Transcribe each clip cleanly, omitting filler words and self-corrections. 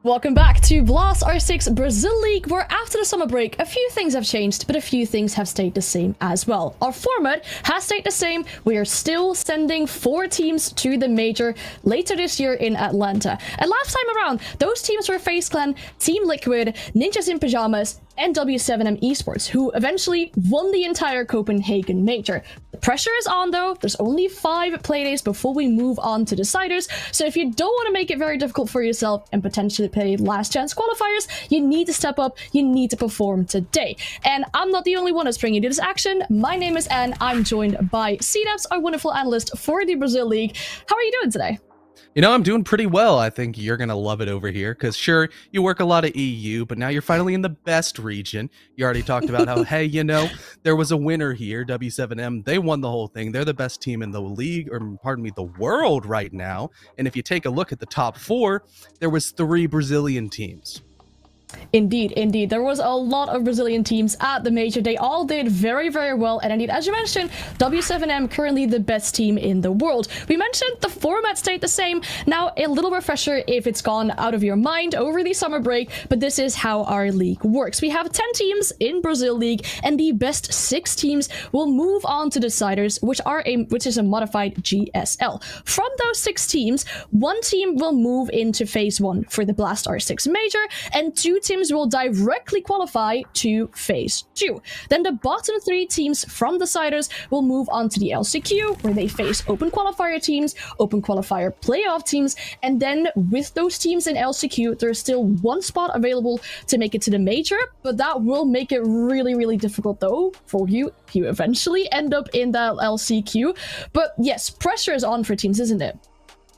Welcome back to Blast R6 Brazil League, where after the summer break, a few things have changed, but a few things have stayed the same as well. Our format has stayed the same. We are still sending 4 teams to the major later this year in Atlanta. And last time around, those teams were FaZe Clan, Team Liquid, Ninjas in Pajamas, and W7M Esports, who eventually won the entire Copenhagen major. The pressure is on though. There's only 5 playdays before we move on to deciders, so if you don't want to make it very difficult for yourself and potentially play last chance qualifiers, you need to step up, you need to perform today. And I'm not the only one that's bringing you this action. My name is Anne. I'm joined by CDEPS, our wonderful analyst for the Brazil League. How are you doing today? You know, I'm doing pretty well. I think you're going to love it over here because, sure, you work a lot of EU, but now you're finally in the best region. You already talked about how, hey, you know, there was a winner here, W7M. They won the whole thing. They're the best team in the league, or pardon me, the world right now. And if you take a look at the top 4, there was 3 Brazilian teams. Indeed. There was a lot of Brazilian teams at the major. They all did very, very well. And indeed, as you mentioned, W7M currently the best team in the world. We mentioned the format stayed the same. Now, a little refresher if it's gone out of your mind over the summer break, but this is how our league works. We have 10 teams in Brazil League, and the best 6 teams will move on to deciders, which is a modified GSL. From those 6 teams, 1 team will move into phase 1 for the Blast R6 major, and 2 teams will directly qualify to phase 2. Then the bottom 3 teams from deciders will move on to the LCQ, where they face open qualifier teams, open qualifier playoff teams, and then with those teams in LCQ, there's still 1 spot available to make it to the major, but that will make it really, really difficult though for you if you eventually end up in that LCQ. But yes, pressure is on for teams, isn't it?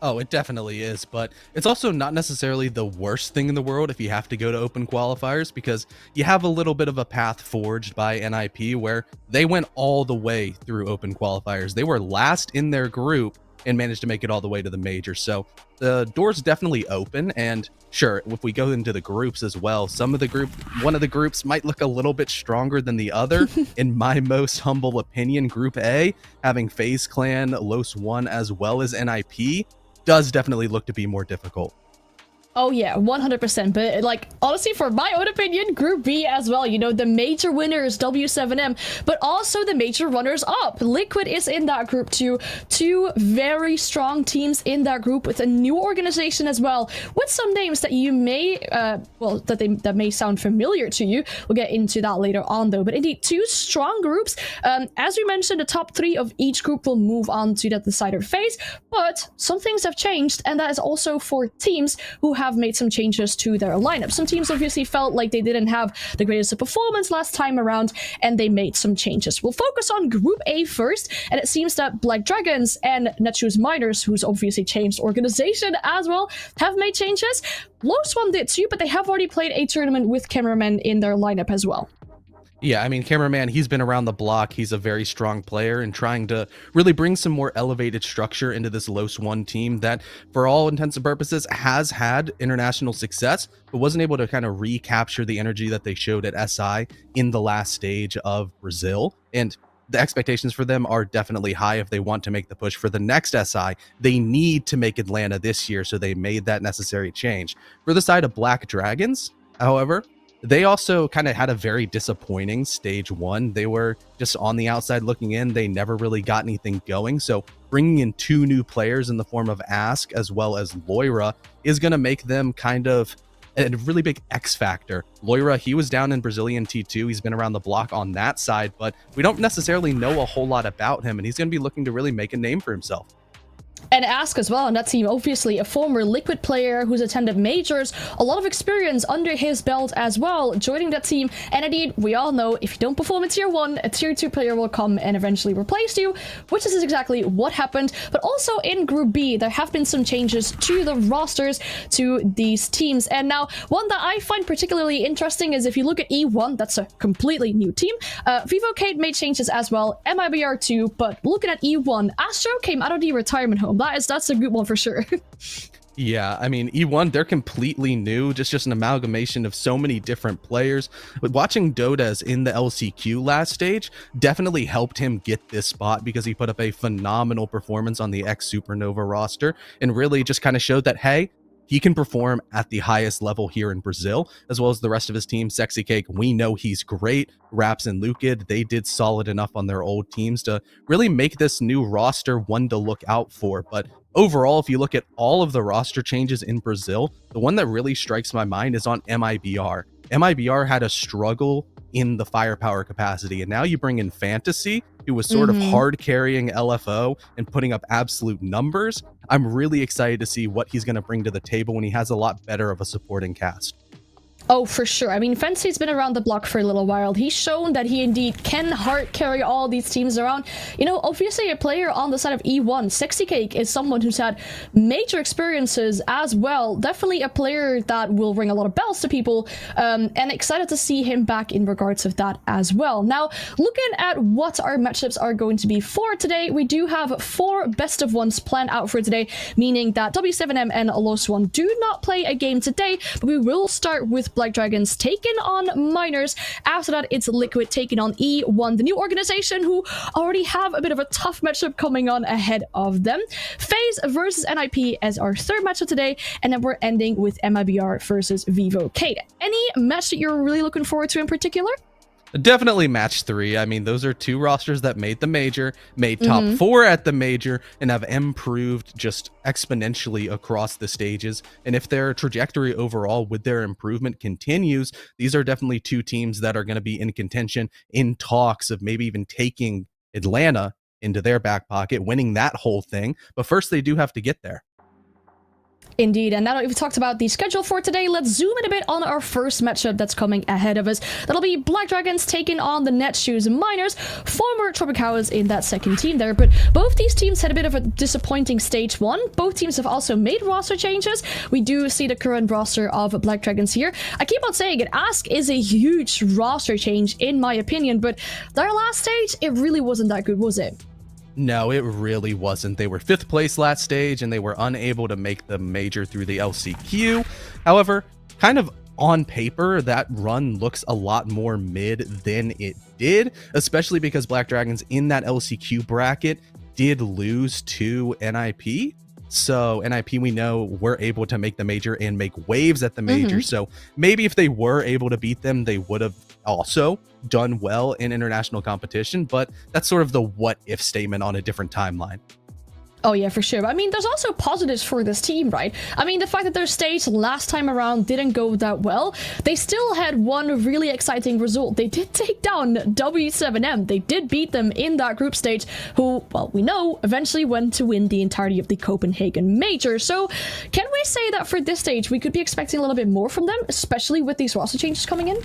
Oh, it definitely is, but it's also not necessarily the worst thing in the world if you have to go to open qualifiers, because you have a little bit of a path forged by NIP where they went all the way through open qualifiers. They were last in their group and managed to make it all the way to the major. So the door's definitely open, and sure, if we go into the groups as well, one of the groups might look a little bit stronger than the other. In my most humble opinion, Group A, having FaZe Clan, Los One, as well as NIP, does definitely look to be more difficult. Oh yeah, 100%. But like, honestly, for my own opinion, Group B as well. You know, the major winner is W7M, but also the major runners up. Liquid is in that group too. 2 very strong teams in that group with a new organization as well, with some names that you may, that may sound familiar to you. We'll get into that later on though. But indeed, 2 strong groups. As we mentioned, the top 3 of each group will move on to that decider phase, but some things have changed, and that is also for teams who have made some changes to their lineup. Some teams obviously felt like they didn't have the greatest of performance last time around, and they made some changes. We'll focus on Group A first, and it seems that Black Dragons and Netshoes Miners, who's obviously changed organization as well, have made changes. Los One did too, but they have already played a tournament with Cameraman in their lineup as well. Yeah, I mean, Cameraman, he's been around the block. He's a very strong player and trying to really bring some more elevated structure into this Los One team that, for all intents and purposes, has had international success, but wasn't able to kind of recapture the energy that they showed at SI in the last stage of Brazil. And the expectations for them are definitely high if they want to make the push for the next SI. They need to make Atlanta this year, so they made that necessary change. For the side of Black Dragons, however, they also kind of had a very disappointing stage 1. They were just on the outside looking in. They never really got anything going. So bringing in 2 new players in the form of Ask as well as Loira is going to make them kind of a really big X factor. Loira, he was down in Brazilian T2. He's been around the block on that side, but we don't necessarily know a whole lot about him, and he's going to be looking to really make a name for himself. And Ask as well on that team, obviously a former Liquid player who's attended majors, a lot of experience under his belt as well, joining that team. And indeed, we all know if you don't perform in tier 1, a tier 2 player will come and eventually replace you, which is exactly what happened. But also in Group B, there have been some changes to the rosters to these teams. And now, one that I find particularly interesting is if you look at E1, that's a completely new team. Vivocade made changes as well, mibr too, but looking at E1, Astro came out of the retirement home. That's a good one for sure. Yeah, I mean, E1, they're completely new, just an amalgamation of so many different players. But watching Dodes in the LCQ last stage definitely helped him get this spot because he put up a phenomenal performance on the X Supernova roster and really just kind of showed that, hey, he can perform at the highest level here in Brazil, as well as the rest of his team. Sexy Cake, we know he's great. Raps and Lukid, they did solid enough on their old teams to really make this new roster one to look out for. But overall, if you look at all of the roster changes in Brazil, the one that really strikes my mind is on mibr. mibr had a struggle in the firepower capacity, and now you bring in Fantasy, who was sort of hard carrying LFO and putting up absolute numbers. I'm really excited to see what he's going to bring to the table when he has a lot better of a supporting cast. Oh, for sure. I mean, Fancy's been around the block for a little while. He's shown that he indeed can hard carry all these teams around. You know, obviously a player on the side of E1, Sexy Cake, is someone who's had major experiences as well. Definitely a player that will ring a lot of bells to people, and excited to see him back in regards of that as well. Now, looking at what our matchups are going to be for today, we do have 4 best of ones planned out for today, meaning that W7M and Lost One do not play a game today, but we will start with Black Dragons taking on Miners. After that, it's Liquid taking on E1, the new organization who already have a bit of a tough matchup coming on ahead of them. FaZe versus NIP as our third matchup today, and then we're ending with mibr versus Vivo. Kate, any match that you're really looking forward to in particular? Definitely match 3. I mean, those are 2 rosters that made the major, made top 4 at the major, and have improved just exponentially across the stages. And if their trajectory overall with their improvement continues, these are definitely 2 teams that are going to be in contention, in talks of maybe even taking Atlanta into their back pocket, winning that whole thing. But first, they do have to get there. Indeed, and now that we've talked about the schedule for today, let's zoom in a bit on our first matchup that's coming ahead of us. That'll be Black Dragons taking on the Netshoes Miners, former Tropicals in that second team there. But both these teams had a bit of a disappointing stage 1. Both teams have also made roster changes. We do see the current roster of Black Dragons here. I keep on saying it, Ask is a huge roster change in my opinion, but their last stage, it really wasn't that good, was it? No, it really wasn't. They were 5th place last stage, and they were unable to make the major through the LCQ. However, kind of on paper, that run looks a lot more mid than it did, especially because Black Dragons in that LCQ bracket did lose to NIP. So NIP, we know, were able to make the major and make waves at the major. So maybe if they were able to beat them, they would have also done well in international competition. But that's sort of the what if statement on a different timeline. Oh yeah, for sure. I mean, there's also positives for this team, right? I mean, the fact that their stage last time around didn't go that well, they still had one really exciting result. They did take down W7M. They did beat them in that group stage, who, well, we know, eventually went to win the entirety of the Copenhagen Major. So can we say that for this stage, we could be expecting a little bit more from them, especially with these roster changes coming in?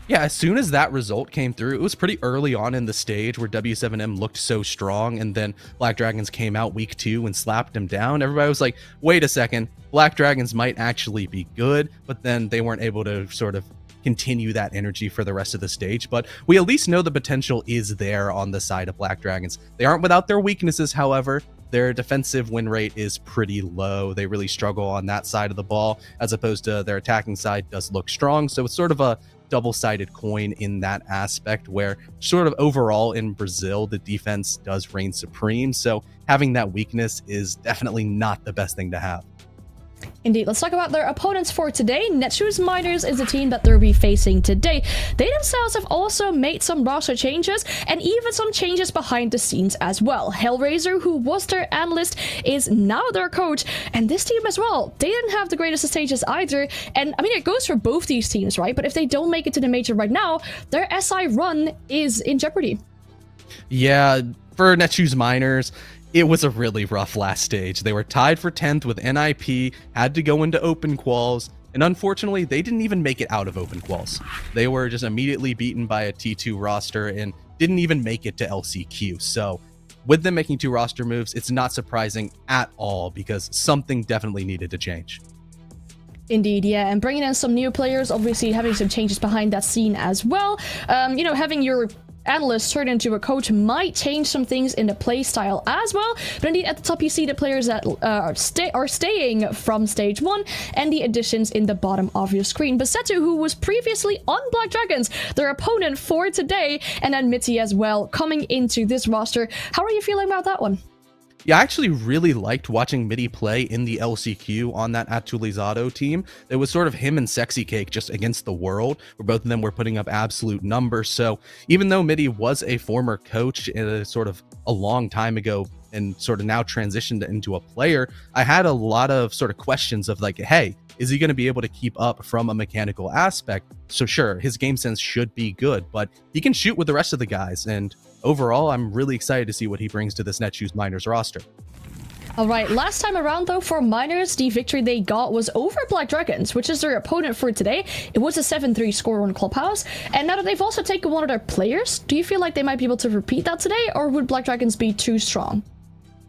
Yeah, as soon as that result came through, it was pretty early on in the stage where W7M looked so strong, and then Black Dragons came out week 2 and slapped them down. Everybody was like, wait a second, Black Dragons might actually be good, but then they weren't able to sort of continue that energy for the rest of the stage. But we at least know the potential is there on the side of Black Dragons. They aren't without their weaknesses, however. Their defensive win rate is pretty low. They really struggle on that side of the ball, as opposed to their attacking side does look strong. So it's sort of a double-sided coin in that aspect, where sort of overall in Brazil, the defense does reign supreme. So having that weakness is definitely not the best thing to have. Indeed, let's talk about their opponents for today. Netshoes Miners is the team that they'll be facing today. They themselves have also made some roster changes, and even some changes behind the scenes as well. Hellraiser, who was their analyst, is now their coach, and this team as well. They didn't have the greatest stages either, and I mean, it goes for both these teams, right? But if they don't make it to the major right now, their SI run is in jeopardy. Yeah, for Netshoes Miners, it was a really rough last stage. They were tied for 10th with NIP, had to go into open quals, and unfortunately, they didn't even make it out of open quals. They were just immediately beaten by a T2 roster and didn't even make it to LCQ. So with them making 2 roster moves, it's not surprising at all, because something definitely needed to change. Indeed, yeah, and bringing in some new players, obviously having some changes behind that scene as well. You know, having your analyst turn into a coach might change some things in the play style as well. But indeed, at the top you see the players that are staying from stage 1, and the additions in the bottom of your screen. Basetu, who was previously on Black Dragons, their opponent for today, and then Mitty as well coming into this roster. How are you feeling about that one? Yeah, I actually really liked watching mibr play in the LCQ on that Actualizado team. It was sort of him and Sexy Cake just against the world, where both of them were putting up absolute numbers. So even though mibr was a former coach sort of a long time ago and sort of now transitioned into a player, I had a lot of sort of questions of like, hey, is he going to be able to keep up from a mechanical aspect? So sure, his game sense should be good, but he can shoot with the rest of the guys. And overall, I'm really excited to see what he brings to this Netshoes Miners roster. All right, last time around though, for Miners, the victory they got was over Black Dragons, which is their opponent for today. It was a 7-3 score on Clubhouse, and now that they've also taken one of their players, do you feel like they might be able to repeat that today, or would Black Dragons be too strong?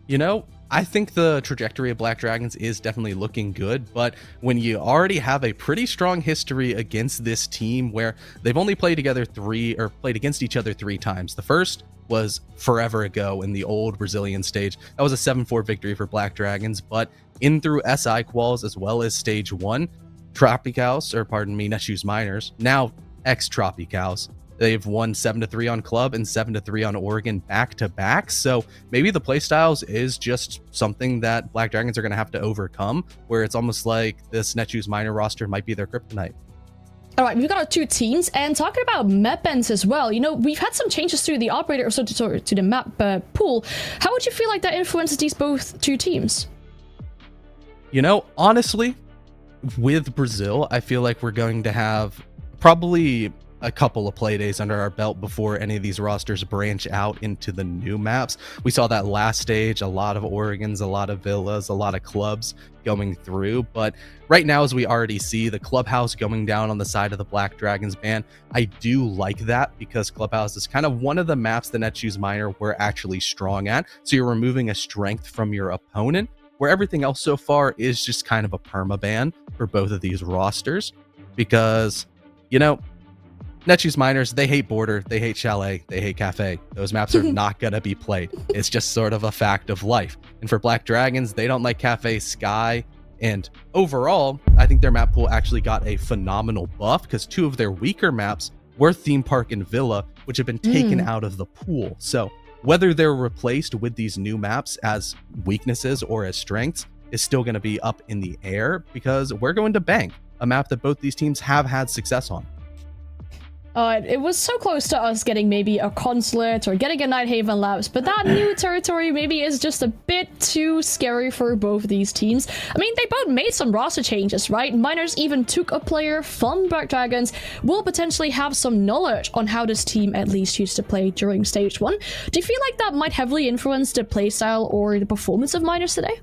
You know, I think the trajectory of Black Dragons is definitely looking good, but when you already have a pretty strong history against this team where they've only played against each other 3 times. The first was forever ago in the old Brazilian stage. That was a 7-4 victory for Black Dragons, but in through SI quals as well as stage 1, Netshoes Miners, now ex-Tropicals, they've won 7-3 on Club and 7-3 on Oregon back-to-back. So maybe the playstyles is just something that Black Dragons are going to have to overcome, where it's almost like this Netshoes Miner roster might be their kryptonite. All right, we've got our 2 teams, and talking about map ends as well, you know, we've had some changes to the operator, or so to the map pool. How would you feel like that influences these both 2 teams? You know, honestly, with Brazil, I feel like we're going to have probably a couple of play days under our belt before any of these rosters branch out into the new maps. We saw that last stage, a lot of Oregons, a lot of Villas, a lot of clubs going through. But right now, as we already see, the Clubhouse going down on the side of the Black Dragons ban, I do like that because Clubhouse is kind of one of the maps the Netshoes Miner we're actually strong at. So you're removing a strength from your opponent, where everything else so far is just kind of a perma ban for both of these rosters. Because, you know, Netshoes Miners, they hate Border, they hate Chalet, they hate Cafe. Those maps are not going to be played. It's just sort of a fact of life. And for Black Dragons, they don't like Cafe Sky. And overall, I think their map pool actually got a phenomenal buff because 2 of their weaker maps were Theme Park and Villa, which have been taken out of the pool. So whether they're replaced with these new maps as weaknesses or as strengths is still going to be up in the air because we're going to Bank, a map that both these teams have had success on. It was so close to us getting maybe a Consulate or getting a Nighthaven Labs, but that new territory maybe is just a bit too scary for both of these teams. I mean, they both made some roster changes, right? Miners even took a player from Black Dragons, will potentially have some knowledge on how this team at least used to play during stage 1. Do you feel like that might heavily influence the playstyle or the performance of Miners today?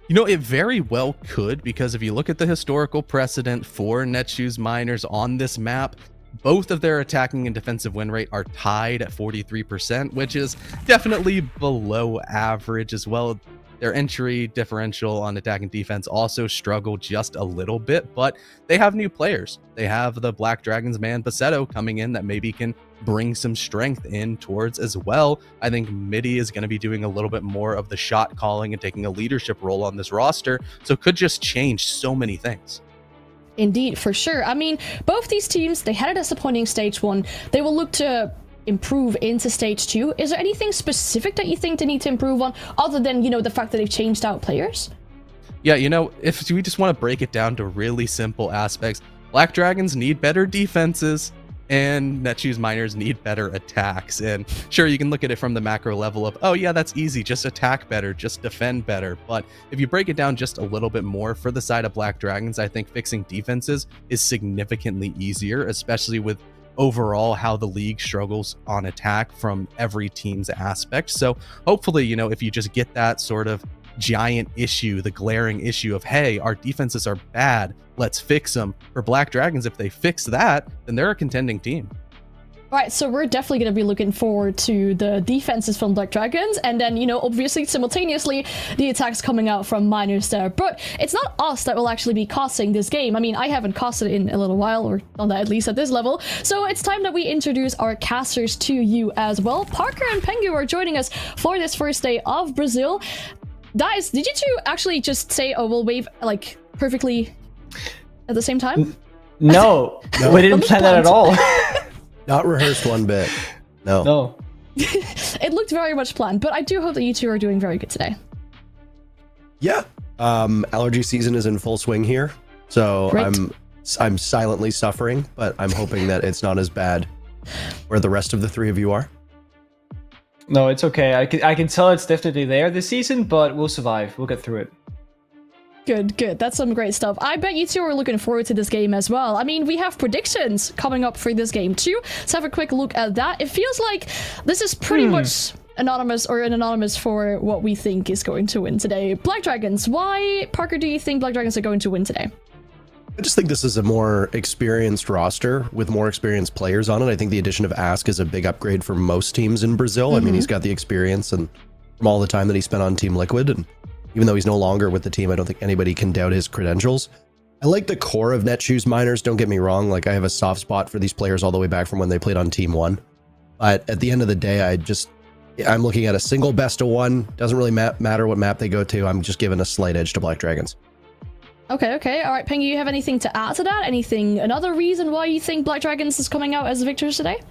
You know, it very well could, because if you look at the historical precedent for Netshoes Miners on this map, both of their attacking and defensive win rate are tied at 43%, which is definitely below average as well. Their entry differential on attack and defense also struggle just a little bit, but they have new players. They have the Black Dragons man Basetto coming in that maybe can bring some strength in towards as well. I think mibr is going to be doing a little bit more of the shot calling and taking a leadership role on this roster, so it could just change so many things. Indeed, for sure. I mean, both these teams, they had a disappointing stage 1. They will look to improve into stage 2. Is there anything specific that you think they need to improve on other than, you know, the fact that they've changed out players? Yeah, you know, if we just want to break it down to really simple aspects, Black Dragons need better defenses and Netshoes Miners need better attacks. And sure, you can look at it from the macro level of, oh yeah, that's easy, just attack better, just defend better. But if you break it down just a little bit more for the side of Black Dragons, I think fixing defenses is significantly easier, especially with overall how the league struggles on attack from every team's aspect. So hopefully, you know, if you just get that sort of giant issue, the glaring issue of, hey, our defenses are bad, let's fix them. For Black Dragons, if they fix that, then they're a contending team. All right, so we're definitely going to be looking forward to the defenses from Black Dragons, and then, you know, obviously simultaneously the attacks coming out from Miners there. But it's not us that will actually be casting this game. I mean, I haven't casted in a little while, or on that at least at this level. So it's time that we introduce our casters to you as well. Parker and Pengu are joining us for this first day of Brazil. Guys, did you two actually just say, oh, we'll wave like perfectly at the same time? No, we didn't plan that at all. Not rehearsed one bit. No. It looked very much planned, but I do hope that you two are doing very good today. Yeah. Allergy season is in full swing here, so Great. I'm silently suffering, but I'm hoping that it's not as bad where the rest of the three of you are. No, it's okay. I can tell it's definitely there this season, but we'll survive. We'll get through it. Good, good. That's some great stuff. I bet you two are looking forward to this game as well. I mean, we have predictions coming up for this game too. Let's have a quick look at that. It feels like this is pretty much anonymous for what we think is going to win today. Black Dragons. Why, Parker, do you think Black Dragons are going to win today? I just think this is a more experienced roster with more experienced players on it. I think the addition of Ask is a big upgrade for most teams in Brazil. I mean, he's got the experience and from all the time that he spent on Team Liquid, and even though he's no longer with the team, I don't think anybody can doubt his credentials. I like the core of Netshoes Miners, don't get me wrong. Like, I have a soft spot for these players all the way back from when they played on Team 1. But at the end of the day, I'm looking at a single best of one. Doesn't really matter what map they go to. I'm just giving a slight edge to Black Dragons. Okay. All right, Pengy, you have anything to add to that? Another reason why you think Black Dragons is coming out as victors today?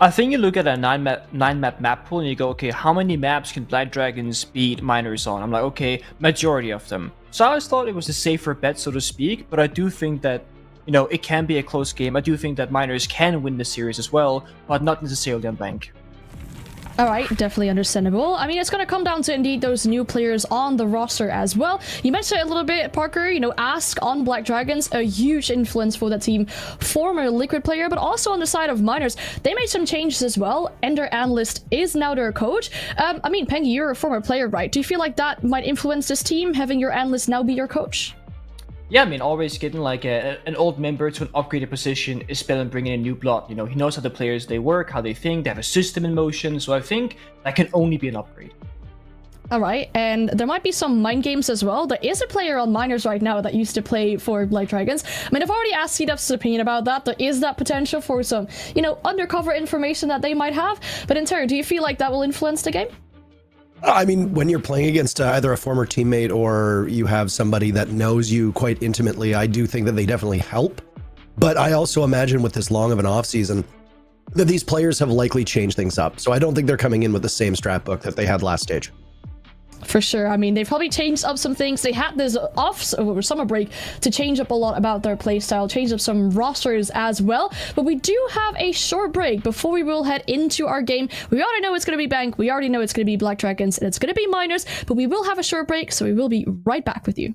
I think you look at a 9-map map pool and you go, okay, how many maps can Black Dragons beat Miners on? I'm like, okay, majority of them. So I always thought it was a safer bet, so to speak, but I do think that, it can be a close game. I do think that Miners can win the series as well, but not necessarily on bank. All right, definitely understandable. I mean, it's going to come down to indeed those new players on the roster as well. You mentioned it a little bit, Parker, Ask on Black Dragons, a huge influence for that team. Former Liquid player, but also on the side of Miners, they made some changes as well, and their analyst is now their coach. I mean, Pengy, you're a former player, right? Do you feel like that might influence this team, having your analyst now be your coach? Yeah, I mean, always getting like an old member to an upgraded position is better than bringing in new blood. He knows how the players they work, how they think, they have a system in motion. So I think that can only be an upgrade. All right, and there might be some mind games as well. There is a player on Miners right now that used to play for Black Dragons. I mean, I've already asked C-Dub's opinion about that. There is that potential for some, undercover information that they might have. But in turn, do you feel like that will influence the game? I mean, when you're playing against either a former teammate or you have somebody that knows you quite intimately, I do think that they definitely help. But I also imagine with this long of an off season that these players have likely changed things up. So I don't think they're coming in with the same strat book that they had last stage. For sure. I mean, they've probably changed up some things. They had this summer break to change up a lot about their playstyle, change up some rosters as well. But we do have a short break before we will head into our game. We already know it's going to be Bank. We already know it's going to be Black Dragons, and it's going to be Miners. But we will have a short break, so we will be right back with you.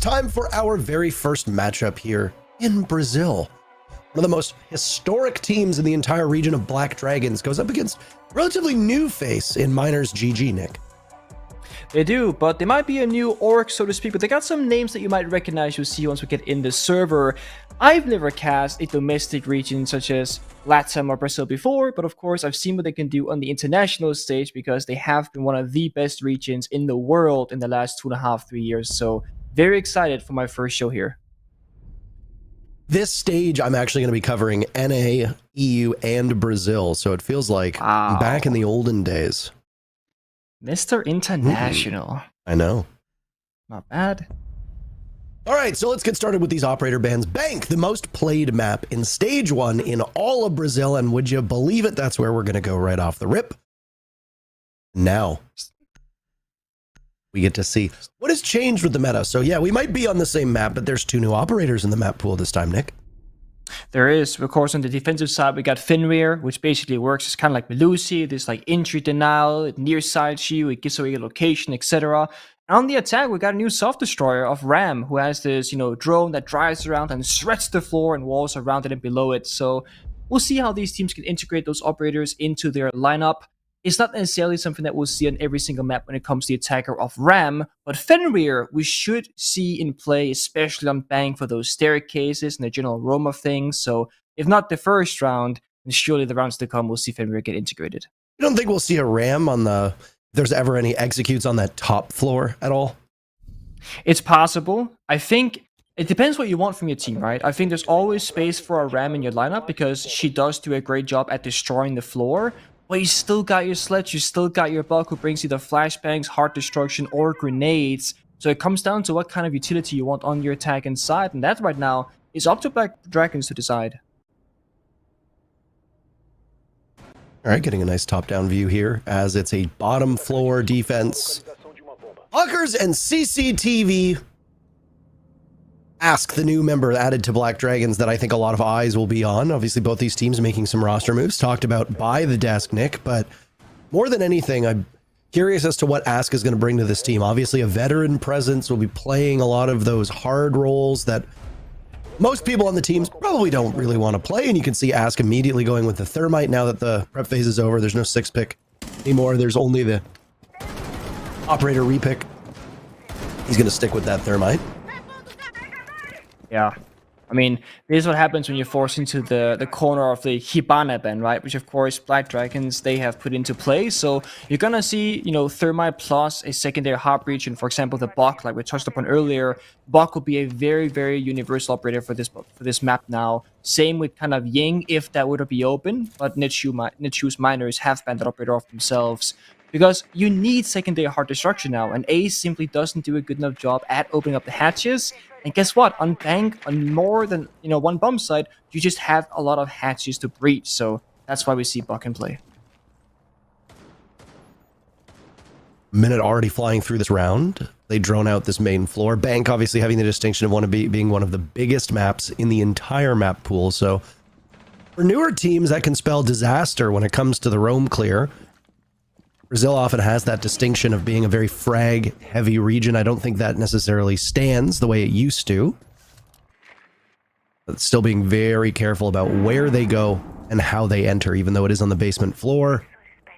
time for our very first matchup here in Brazil. One of the most historic teams in the entire region of Black Dragons goes up against a relatively new face in Miners GG, Nick. They do, but they might be a new orc, so to speak, but they got some names that you might recognize. You'll see once we get in the server. I've never cast a domestic region such as Latam or Brazil before, but of course I've seen what they can do on the international stage because they have been one of the best regions in the world in the last 2.5, 3 years. So very excited for my first show here. This stage, I'm actually going to be covering NA, EU, and Brazil, so it feels like I'm back in the olden days. Mr. International. I know. Not bad. All right, so let's get started with these operator bans. Bank, the most played map in stage 1 in all of Brazil, and would you believe it, that's where we're going to go right off the rip. Now, we get to see what has changed with the meta. So yeah, we might be on the same map, but there's 2 new operators in the map pool this time, Nick. There is, of course, on the defensive side, we got Fenrir, which basically works as kind of like Melusi. There's like entry denial, near side shield, it gives away your location, etc. And on the attack, we got a new soft destroyer of Ram, who has this, drone that drives around and shreds the floor and walls around it and below it. So we'll see how these teams can integrate those operators into their lineup. It's not necessarily something that we'll see on every single map when it comes to the attacker of Ram, but Fenrir we should see in play, especially on Bank for those staircases and the general roam of things. So if not the first round, then surely the rounds to come we'll see Fenrir get integrated. You don't think we'll see a Ram on if there's ever any executes on that top floor at all? It's possible. I think it depends what you want from your team, right? I think there's always space for a Ram in your lineup because she does do a great job at destroying the floor. But you still got your Sledge, you still got your Buck who brings you the flashbangs, heart destruction, or grenades. So it comes down to what kind of utility you want on your attack inside, and that right now is up to Black Dragons to decide. All right, getting a nice top-down view here as it's a bottom floor defense. Hackers and CCTV. Ask, the new member added to Black Dragons that I think a lot of eyes will be on. Obviously, both these teams making some roster moves, talked about by the desk, Nick, but more than anything, I'm curious as to what Ask is going to bring to this team. Obviously, a veteran presence will be playing a lot of those hard roles that most people on the teams probably don't really want to play, and you can see Ask immediately going with the Thermite now that the prep phase is over. There's no 6-pick anymore. There's only the operator repick. He's going to stick with that Thermite. Yeah. I mean, this is what happens when you're forced into the corner of the Hibana ban, right? Which, of course, Black Dragons, they have put into play. So you're going to see, Thermite plus a secondary heart breach. And, for example, the Buck, like we touched upon earlier, Buck will be a very, very universal operator for this map now. Same with kind of Ying, if that were to be open. But Nitshu's Miners have banned that operator off themselves. Because you need secondary heart destruction now. And Ace simply doesn't do a good enough job at opening up the hatches. And guess what? On Bank, on more than one bomb site, you just have a lot of hatches to breach. So that's why we see Buck in play. Minute already flying through this round. They drone out this main floor. Bank obviously having the distinction of being one of the biggest maps in the entire map pool. So for newer teams, that can spell disaster when it comes to the roam clear. Brazil often has that distinction of being a very frag-heavy region. I don't think that necessarily stands the way it used to. But still being very careful about where they go and how they enter, even though it is on the basement floor.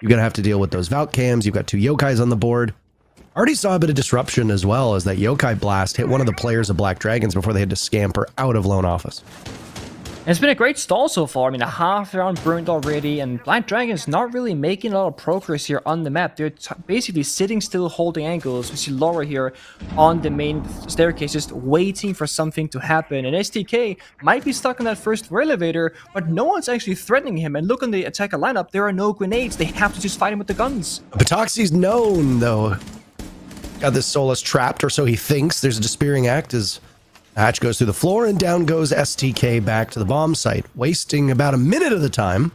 You're going to have to deal with those Valk cams. You've got 2 Yokais on the board. Already saw a bit of disruption as well as that Yokai blast hit one of the players of Black Dragons before they had to scamper out of Lone Office. It's been a great stall so far. I mean, a half round burned already, and Black Dragons not really making a lot of progress here on the map. They're basically sitting still, holding angles. We see Laura here on the main staircase, just waiting for something to happen. And STK might be stuck on that first floor elevator, but no one's actually threatening him. And look on the attacker lineup, there are no grenades. They have to just fight him with the guns. Patoxy's known, though. Got this Solus trapped, or so he thinks. There's a Despairing Act as hatch goes through the floor, and down goes STK back to the bomb site, wasting about a minute of the time.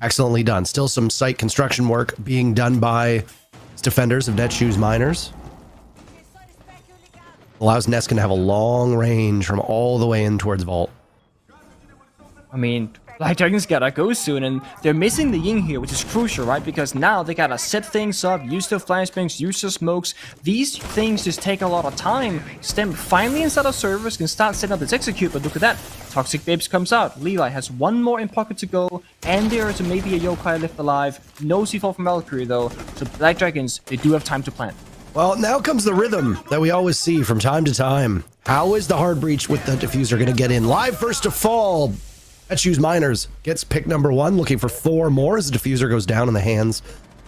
Excellently done. Still some site construction work being done by defenders of Netshoes Miners. Allows Neskin to have a long range from all the way in towards Vault. I mean, Black Dragons gotta go soon, and they're missing the Ying here, which is crucial, right? Because now they gotta set things up, use their flashbangs, use their smokes. These things just take a lot of time. Stem finally inside of servers can start setting up this execute, but look at that. Toxic Babes comes out. Levi has one more in pocket to go, and there is maybe a yokai left alive. No C4 from Valkyrie though, so Black Dragons, they do have time to plant. Well, now comes the rhythm that we always see from time to time. How is the hard breach with the diffuser going to get in? Live first to fall. Choose Miners gets pick number 1, looking for 4 more as the diffuser goes down in the hands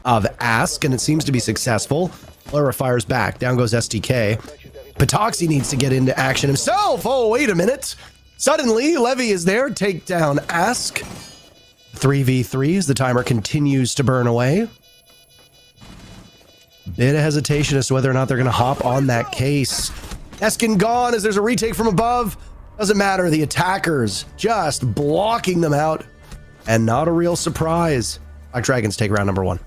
of Ask, and it seems to be successful. Lara fires back. Down goes STK. Patoxy needs to get into action himself. Oh, wait a minute. Suddenly, Levy is there. Take down Ask. 3v3 as the timer continues to burn away. Bit of hesitation as to whether or not they're going to hop on that case. Eskin gone as there's a retake from above. Doesn't matter. The attackers just blocking them out. And not a real surprise. Black Dragons take round number 1.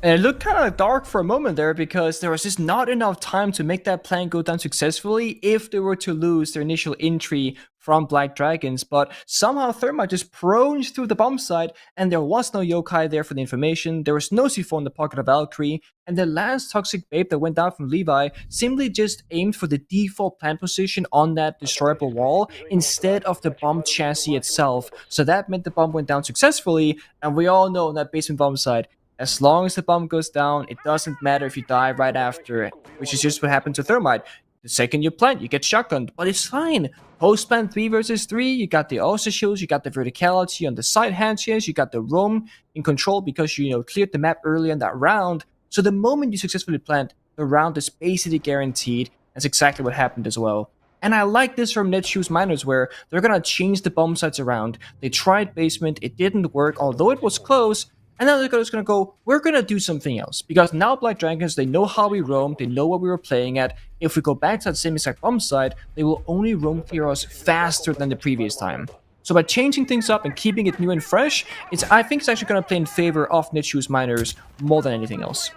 And it looked kind of dark for a moment there because there was just not enough time to make that plan go down successfully if they were to lose their initial entry from Black Dragons. But somehow Thermite just proned through the bomb site, and there was no yokai there for the information. There was no C4 in the pocket of Valkyrie, and the last Toxic Babe that went down from Levi simply just aimed for the default plant position on that destroyable wall instead of the bomb chassis itself. So that meant the bomb went down successfully, and we all know on that basement bomb site, as long as the bomb goes down, it doesn't matter if you die right after it, which is just what happened to Thermite. The second you plant, you get shotgunned, but it's fine. Post-plant 3 versus 3, you got the Ulcer shields, you got the verticality on the side handshakes, you got the roam in control because you cleared the map early in that round. So the moment you successfully plant, the round is basically guaranteed. That's exactly what happened as well. And I like this from Netshoes Miners, where they're gonna change the bomb sites around. They tried basement, it didn't work, although it was close. And now they're just going to go, we're going to do something else. Because now Black Dragons, they know how we roam, they know what we were playing at. If we go back to that same exact bomb site, they will only roam clear us faster than the previous time. So by changing things up and keeping it new and fresh, I think it's actually going to play in favor of Netshoes Miners more than anything else.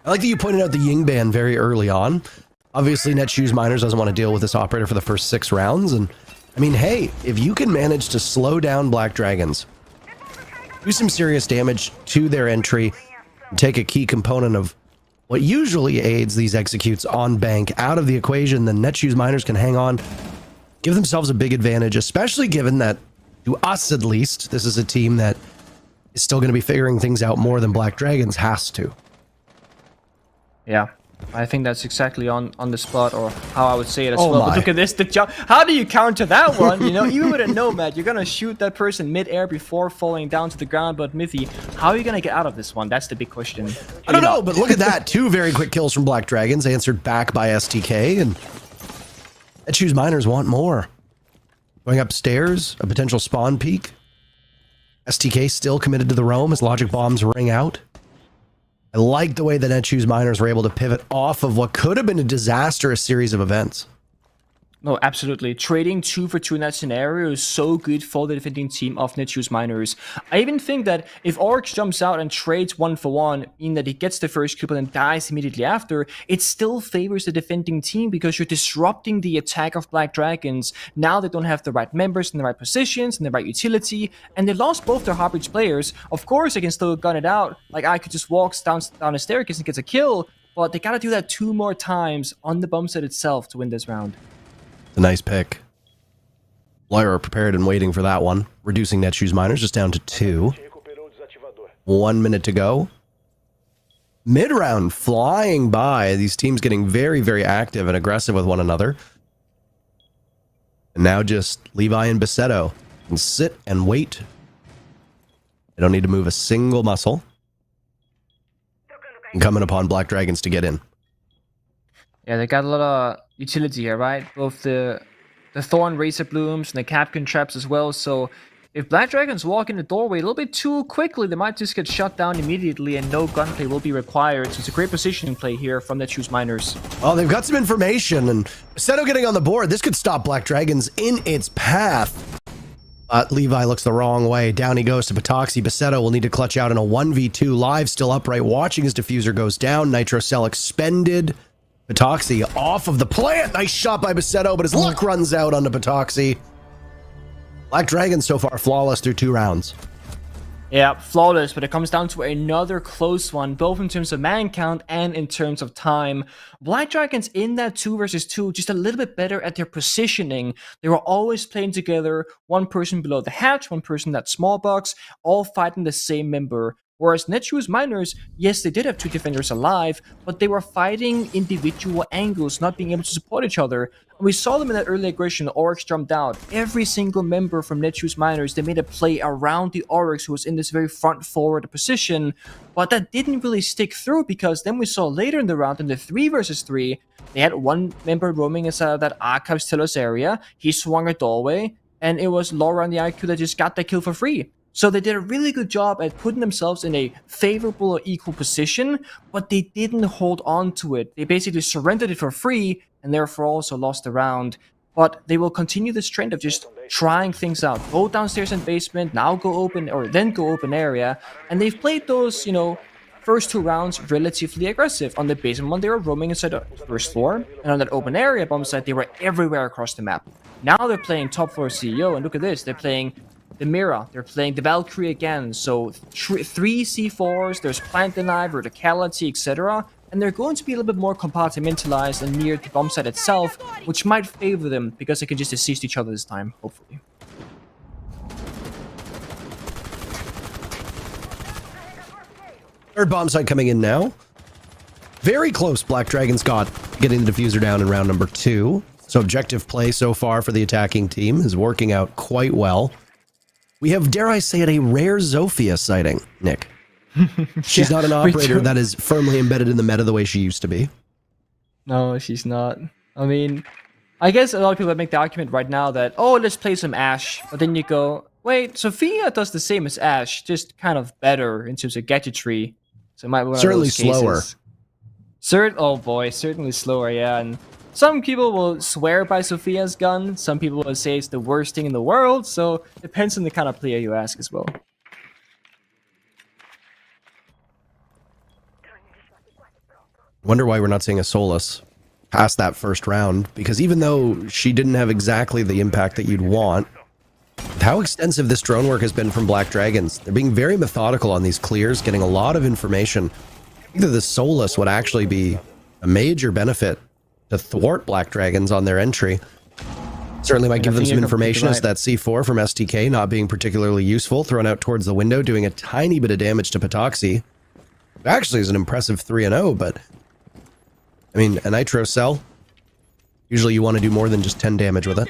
I like that you pointed out the Ying ban very early on. Obviously, Netshoes Miners doesn't want to deal with this operator for the first 6 rounds. And I mean, hey, if you can manage to slow down Black Dragons, do some serious damage to their entry, and take a key component of what usually aids these executes on bank out of the equation, then Netshoes Miners can hang on, give themselves a big advantage, especially given that, to us at least, this is a team that is still going to be figuring things out more than Black Dragons has to. Yeah. I think that's exactly on the spot, or how I would say it as Oh well. my. But look at this, the jump. How do you counter that one? Even with a nomad, you're gonna shoot that person mid-air before falling down to the ground. But Mithy, how are you gonna get out of this one? That's the big question. I don't know, but look at that. 2 very quick kills from Black Dragons, answered back by STK, and Netshoes Miners want more. Going upstairs, a potential spawn peak. STK still committed to the roam as logic bombs ring out. I like the way that Netshoes Miners were able to pivot off of what could have been a disastrous series of events. No, absolutely. Trading 2 for 2 in that scenario is so good for the defending team of Netshoes Miners. I even think that if Oryx jumps out and trades 1 for 1, meaning that he gets the first kill and dies immediately after, it still favors the defending team because you're disrupting the attack of Black Dragons. Now they don't have the right members in the right positions and the right utility, and they lost both their Heartbreach players. Of course, they can still gun it out. Like, I could just walk down a staircase and gets a kill, but they gotta do that 2 more times on the bomb set itself to win this round. A nice pick. Lyra prepared and waiting for that one, reducing Netshoes Miners just down to 2. 1 minute to go. Mid-round flying by. These teams getting very, very active and aggressive with one another. And now just Levi and Bassetto can sit and wait. They don't need to move a single muscle. And coming upon Black Dragons to get in. Yeah, they got a lot of utility here, right? Both the Thorn Razor Blooms and the Capcan Traps as well. So if Black Dragons walk in the doorway a little bit too quickly, they might just get shut down immediately and no gunplay will be required. So it's a great positioning play here from the Netshoes Miners. Well, they've got some information, and Bassetto getting on the board. This could stop Black Dragons in its path. Levi looks the wrong way. Down he goes to Patoxy. Bassetto will need to clutch out in a 1v2 live, still upright, watching his diffuser goes down. Nitro Cell expended. Patoxy off of the plant. Nice shot by Bassetto, but his luck runs out onto Patoxy. Black Dragons so far flawless through 2 rounds. Yeah, flawless, but it comes down to another close one, both in terms of man count and in terms of time. Black Dragons in that 2 versus 2, just a little bit better at their positioning. They were always playing together, one person below the hatch, one person in that small box, all fighting the same member. Whereas Netshoes Miners, yes, they did have 2 defenders alive, but they were fighting individual angles, not being able to support each other. And we saw them in that early aggression. The Oryx jumped out. Every single member from Netshoes Miners, they made a play around the Oryx, who was in this very front forward position. But that didn't really stick through, because then we saw later in the round, in the 3 versus 3, they had one member roaming inside of that Archives Telos area. He swung a doorway, and it was Laura and the IQ that just got that kill for free. So they did a really good job at putting themselves in a favorable or equal position, but they didn't hold on to it. They basically surrendered it for free, and therefore also lost the round. But they will continue this trend of just trying things out. Go downstairs in basement, now go open, or then go open area. And they've played those, first 2 rounds relatively aggressive. On the basement one, they were roaming inside the first floor, and on that open area bomb site, they were everywhere across the map. Now they're playing top floor CEO, and look at this, they're playing the Mira, they're playing the Valkyrie again, so 3 C4s, there's plant deny, verticality, etc. And they're going to be a little bit more compartmentalized and near the bomb site itself, which might favor them because they can just assist each other this time, hopefully. Third bomb site coming in now. Very close, Black Dragons got getting the diffuser down in round number 2. So objective play so far for the attacking team is working out quite well. We have, dare I say it, a rare Zofia sighting, Nick. She's not an operator that is firmly embedded in the meta the way she used to be. No, she's not. I mean, I guess a lot of people make the argument right now that, oh, let's play some Ashe. But then you go, wait, Zofia does the same as Ashe, just kind of better in terms of gadgetry. So it might be one certainly of those slower. Oh boy, certainly slower, yeah. And some people will swear by Zophia's gun. Some people will say it's the worst thing in the world. So it depends on the kind of player you ask as well. Wonder why we're not seeing a Solus past that first round, because even though she didn't have exactly the impact that you'd want, how extensive this drone work has been from Black Dragons. They're being very methodical on these clears, getting a lot of information. I think that the Solus would actually be a major benefit to thwart Black Dragons on their entry. Certainly might give them some information as that C4 from STK not being particularly useful, thrown out towards the window, doing a tiny bit of damage to Patoxy. Actually is an impressive 3-0, but I mean, a Nitro cell, usually you want to do more than just 10 damage with it.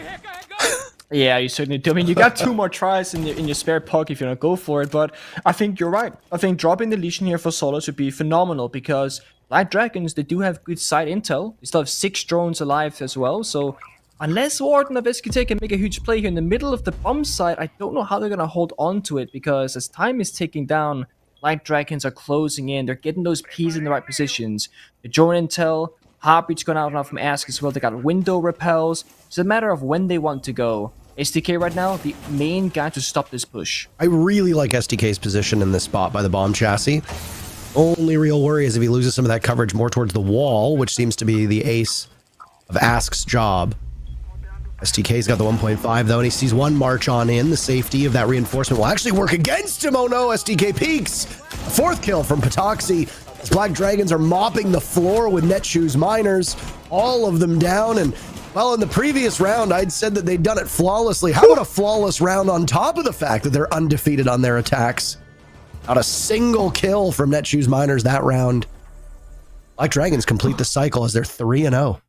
Yeah, you certainly do. I mean, you got 2 more tries in your spare pocket if you don't go for it, but I think you're right. I think dropping the Legion here for Solus would be phenomenal, because Black Dragons, they do have good side intel. They still have 6 drones alive as well, so unless Warden of SKT can make a huge play here in the middle of the bomb site, I don't know how they're going to hold on to it, because as time is ticking down, Black Dragons are closing in. They're getting those P's in the right positions. The drone intel, Heartbeat's gone out from Ask as well. They got window repels. It's a matter of when they want to go. STK right now, the main guy to stop this push. I really like STK's position in this spot by the bomb chassis. Only real worry is if he loses some of that coverage more towards the wall, which seems to be the ace of Ask's job. STK's got the 1.5 though, and he sees one march on in. The safety of that reinforcement will actually work against him. Oh no, STK peaks. 4th kill from Patoxy. As Black Dragons are mopping the floor with Netshoes Miners. All of them down, and well, in the previous round, I'd said that they'd done it flawlessly. How about a flawless round on top of the fact that they're undefeated on their attacks? Not a single kill from Netshoes Miners that round. Black Dragons complete the cycle as they're 3-0.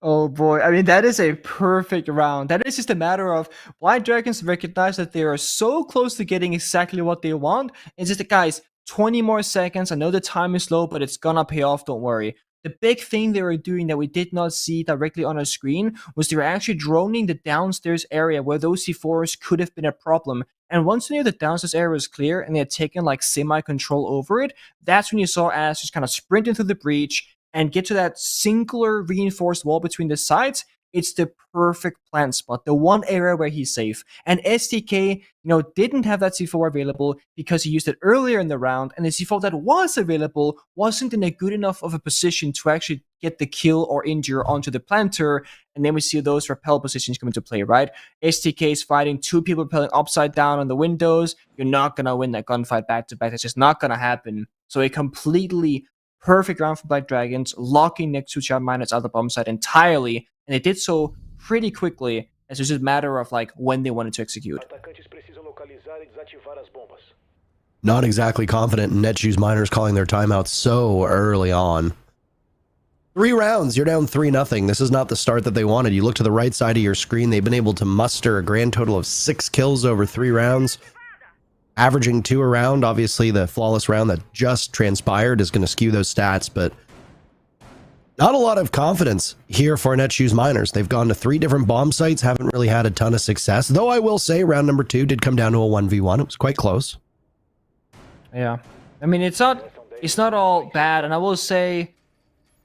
Oh boy, I mean, that is a perfect round. That is just a matter of Black Dragons recognize that they are so close to getting exactly what they want. It's just that, guys, 20 more seconds. I know the time is low, but it's gonna pay off, don't worry. The big thing they were doing that we did not see directly on our screen was they were actually droning the downstairs area where those C4s could have been a problem. And once they knew the downstairs area was clear and they had taken like semi-control over it, that's when you saw Ash just kind of sprint into the breach and get to that singular reinforced wall between the sides it's the perfect plant spot, the one area where he's safe. And STK, didn't have that C4 available because he used it earlier in the round, and the C4 that was available wasn't in a good enough of a position to actually get the kill or injure onto the planter. And then we see those rappel positions come into play, right? STK is fighting 2 people rappelling upside down on the windows. You're not gonna win that gunfight back to back. That's just not gonna happen. So a completely perfect round for Black Dragons, locking next to miners out the bomb site entirely, and they did so pretty quickly, as it was just a matter of like when they wanted to execute. Not exactly confident in Netshoes Miners calling their timeout so early on. 3 rounds, you're down 3-0. This is not the start that they wanted. You look to the right side of your screen, they've been able to muster a grand total of 6 kills over 3 rounds, averaging 2 a round. Obviously, the flawless round that just transpired is going to skew those stats, but not a lot of confidence here for Netshoes Miners. They've gone to 3 different bomb sites, haven't really had a ton of success, though I will say round number 2 did come down to a 1v1. It was quite close. Yeah, I mean, it's not all bad, and I will say,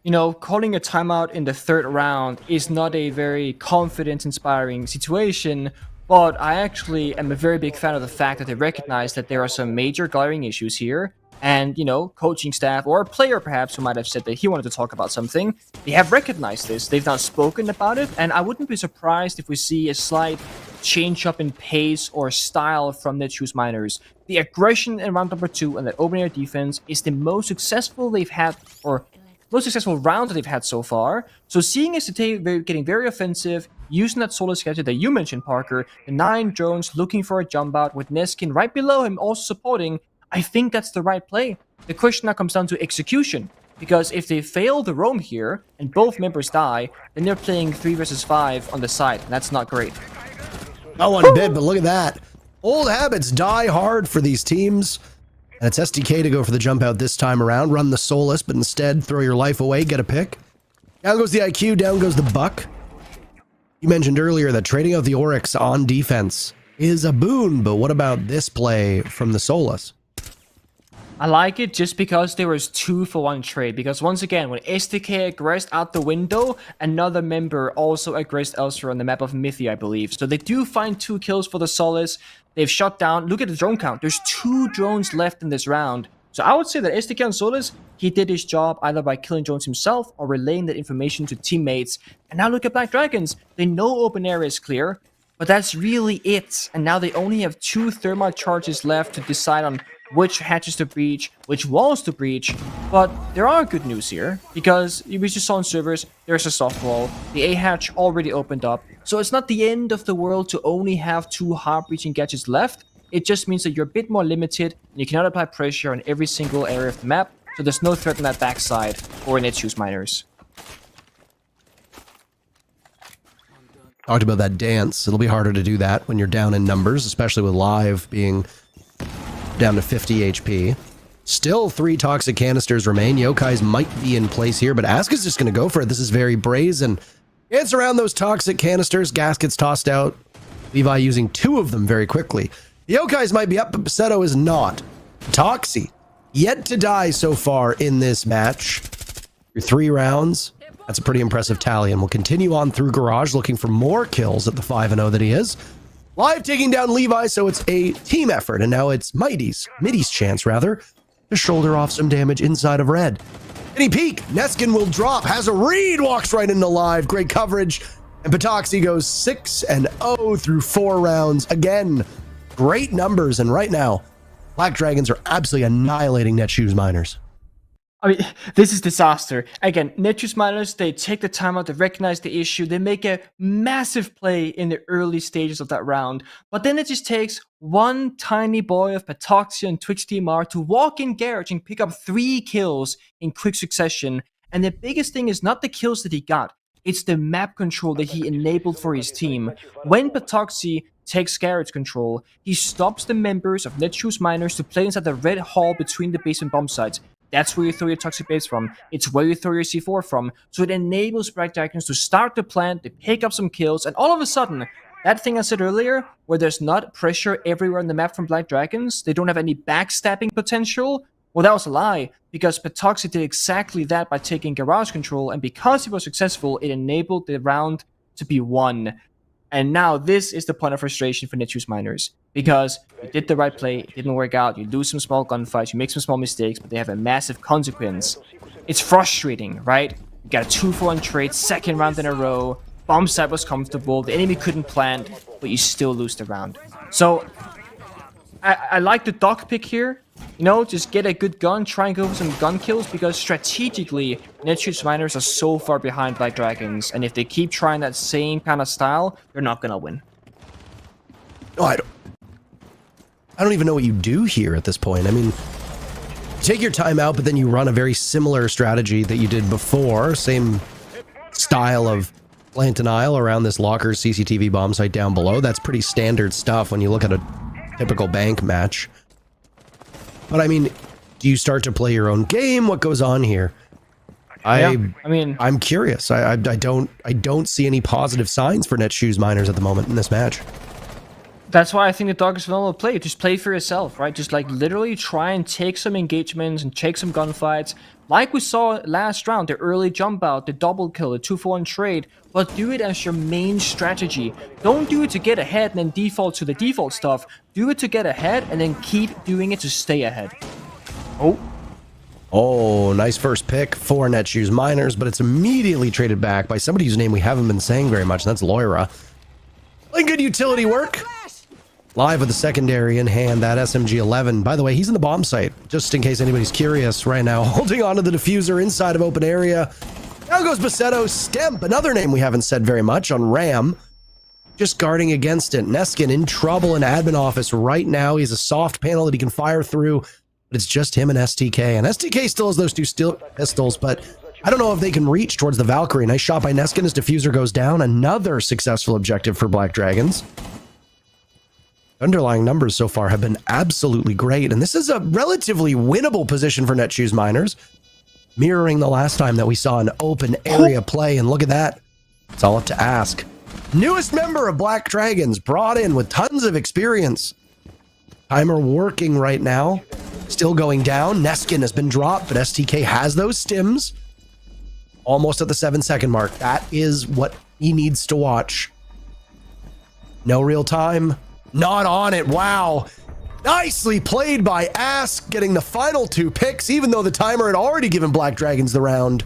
calling a timeout in the 3rd round is not a very confidence-inspiring situation, but I actually am a very big fan of the fact that they recognize that there are some major glaring issues here, and, coaching staff, or a player perhaps who might have said that he wanted to talk about something, they have recognized this, they've not spoken about it, and I wouldn't be surprised if we see a slight change up in pace or style from Netshoes Miners. The aggression in round number 2 and that open air defense is the most successful they've had, or most successful round that they've had so far. So seeing STK getting very offensive, using that solo schedule that you mentioned, Parker, the 9 drones looking for a jump out with Neskin right below him also supporting, I think that's the right play. The question now comes down to execution, because if they fail the roam here and both members die, then they're playing 3 versus 5 on the side, and that's not great. Not one bit, but look at that. Old habits die hard for these teams. And it's STK to go for the jump out this time around. Run the Solus, but instead throw your life away, get a pick. Down goes the IQ, down goes the buck. You mentioned earlier that trading out the Oryx on defense is a boon, but what about this play from the Solus? I like it just because there was 2-for-1 trade, because once again, when STK aggressed out the window, another member also aggressed elsewhere on the map of Mythi, I believe. So they do find 2 kills for the Solus. They've shot down, look at the drone count, there's 2 drones left in this round. So I would say that STK on Solus, he did his job either by killing drones himself or relaying that information to teammates. And now look at Black Dragons, they know open area is clear, but that's really it. And now they only have 2 thermite charges left to decide on which hatches to breach, which walls to breach. But there are good news here, because we just saw on servers, there's a soft wall, the A hatch already opened up, so it's not the end of the world to only have 2 hard breaching gadgets left. It just means that you're a bit more limited, and you cannot apply pressure on every single area of the map, so there's no threat on that backside for Netshoes Miners. Talked about that dance. It'll be harder to do that when you're down in numbers, especially with live being down to 50 HP. Still 3 toxic canisters remain. Yokai's might be in place here, but Asuka's just going to go for it. This is very brazen. It's around those toxic canisters. Gas gets tossed out. Levi using 2 of them very quickly. The Yokai's might be up, but Basetto is not. Toxie, yet to die so far in this match. Through 3 rounds. That's a pretty impressive tally, and we'll continue on through Garage looking for more kills at the 5-0 that he is. Live taking down Levi, so it's a team effort, and now it's Midi's chance, rather, to shoulder off some damage inside of red. Any peek, Neskin will drop, has a read, walks right into Live, great coverage, and Patoxy goes 6-0 through 4 rounds. Again, great numbers, and right now, Black Dragons are absolutely annihilating Netshoes Miners. I mean, this is disaster. Again, Netshoes Miners, they take the time out to recognize the issue. They make a massive play in the early stages of that round. But then it just takes one tiny boy of Patoxia and Twitch TMR to walk in garage and pick up 3 kills in quick succession. And the biggest thing is not the kills that he got. It's the map control that he enabled for his team. When Patoxia takes garage control, he stops the members of Netshoes Miners to play inside the red hall between the base and bomb sites. That's where you throw your toxic base from. It's where you throw your C4 from. So it enables Black Dragons to start the plant, to pick up some kills, and all of a sudden, that thing I said earlier, where there's not pressure everywhere on the map from Black Dragons, they don't have any backstabbing potential, well, that was a lie, because Patoxy did exactly that by taking garage control, and because he was successful, it enabled the round to be won. And now this is the point of frustration for Netshoes Miners, because you did the right play, it didn't work out, you lose some small gunfights, you make some small mistakes, but they have a massive consequence. It's frustrating, right? You got a 2-for-1 trade, second round in a row, bomb site was comfortable, the enemy couldn't plant, but you still lose the round. So I like the dog pick here. You know, just get a good gun, try and go for some gun kills, because strategically, Netshoes Miners are so far behind Black Dragons, and if they keep trying that same kind of style, they're not gonna win. No, I don't even know what you do here at this point. I mean, take your time out, but then you run a very similar strategy that you did before. Same style of plant denial around this locker CCTV bomb site down below. That's pretty standard stuff when you look at a typical bank match. But I mean, do you start to play your own game? What goes on here? I'm curious. I don't see any positive signs for Netshoes Miners at the moment in this match. That's why I think the dog is phenomenal play. Just play for yourself, right? Just like literally try and take some engagements and take some gunfights. Like we saw last round, the early jump out, the double kill, the 2-for-1 trade, but do it as your main strategy. Don't do it to get ahead and then default to the default stuff. Do it to get ahead and then keep doing it to stay ahead. Oh, nice first pick for Netshoes Miners, but it's immediately traded back by somebody whose name we haven't been saying very much, and that's Loira. Playing good utility work. Live with the secondary in hand, that SMG-11. By the way, he's in the bomb site, just in case anybody's curious right now. Holding on to the diffuser inside of open area. Now goes Basetto. Stemp, another name we haven't said very much, on Ram. Just guarding against it. Neskin in trouble in admin office right now. He has a soft panel that he can fire through, but it's just him and STK. And STK still has those two steel pistols, but I don't know if they can reach towards the Valkyrie. Nice shot by Neskin as diffuser goes down. Another successful objective for Black Dragons. Underlying numbers so far have been absolutely great, and this is a relatively winnable position for Netshoes Miners, mirroring the last time that we saw an open area play, and look at that. It's all up to Ask. Newest member of Black Dragons, brought in with tons of experience. Timer working right now, still going down. Neskin has been dropped, but STK has those stims. Almost at the 7-second mark. That is what he needs to watch. No real time. Not on it. Wow. Nicely played by Ask, getting the final 2 picks, even though the timer had already given Black Dragons the round.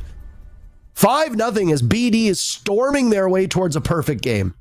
5-0 as BD is storming their way towards a perfect game.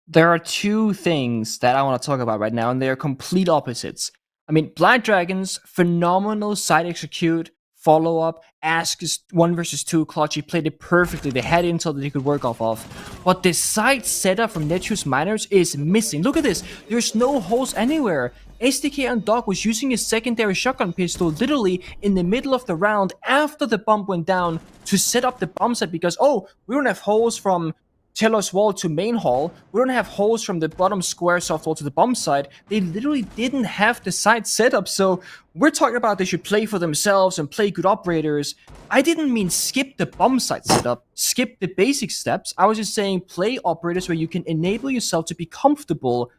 There are two things that I want to talk about right now, and they are complete opposites. I mean, Black Dragons, phenomenal side execute, follow-up. Ask is 1 versus 2 clutch. He played it perfectly. They had intel that he could work off of. But the side setup from Netshoes Miners is missing. Look at this. There's no holes anywhere. SDK and Dog was using his secondary shotgun pistol literally in the middle of the round after the bomb went down to set up the bomb set because, oh, we don't have holes from Teller's wall to main hall. We don't have holes from the bottom square soft wall to the bomb side. They literally didn't have the side set up. So we're talking about they should play for themselves and play good operators. I didn't mean skip the bomb site setup, skip the basic steps. I was just saying play operators where you can enable yourself to be comfortable.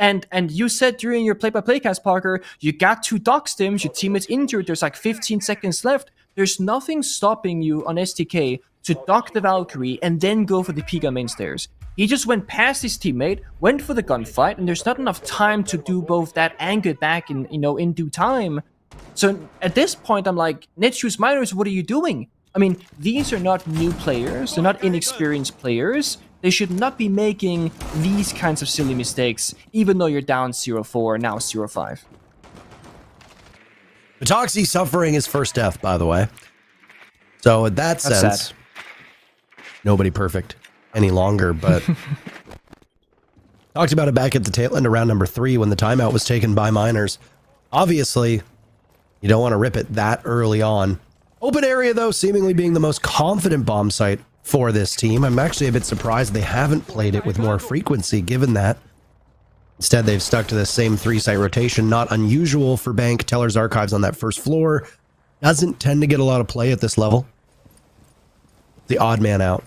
And you said during your play-by-play cast, Parker, you got 2 dock stims, your teammate's injured, there's like 15 seconds left. There's nothing stopping you on STK to dock the Valkyrie and then go for the Piga main stairs. He just went past his teammate, went for the gunfight, and there's not enough time to do both that and get back in, in due time. So at this point, I'm like, Netshoes Miners, what are you doing? I mean, these are not new players, they're not inexperienced players. They should not be making these kinds of silly mistakes, even though you're down 0-4, now 0-5. Metoxy suffering his first death, by the way. So in that sense, sad. Nobody perfect any longer, but talked about it back at the tail end of round number 3 when the timeout was taken by Miners. Obviously, you don't want to rip it that early on. Open area, though, seemingly being the most confident bomb site for this team. I'm actually a bit surprised they haven't played it with more frequency, given that. Instead, they've stuck to the same 3-site rotation. Not unusual for Bank. Teller's Archives on that first floor doesn't tend to get a lot of play at this level. The odd man out,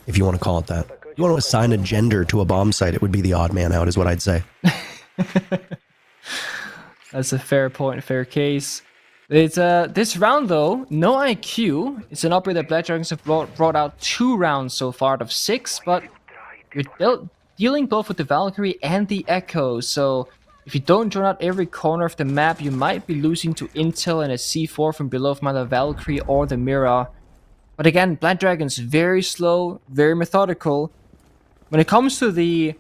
if you want to call it that. If you want to assign a gender to a bomb site, it would be the odd man out, is what I'd say. That's a fair point, fair case. It's this round though, no IQ. It's an upgrade that Black Dragons have brought out 2 rounds so far out of 6, but you're dealing both with the Valkyrie and the Echo, so if you don't drone out every corner of the map, you might be losing to intel and a C4 from below from either Valkyrie or the Mira. But again, Black Dragons very slow, very methodical. When it comes to the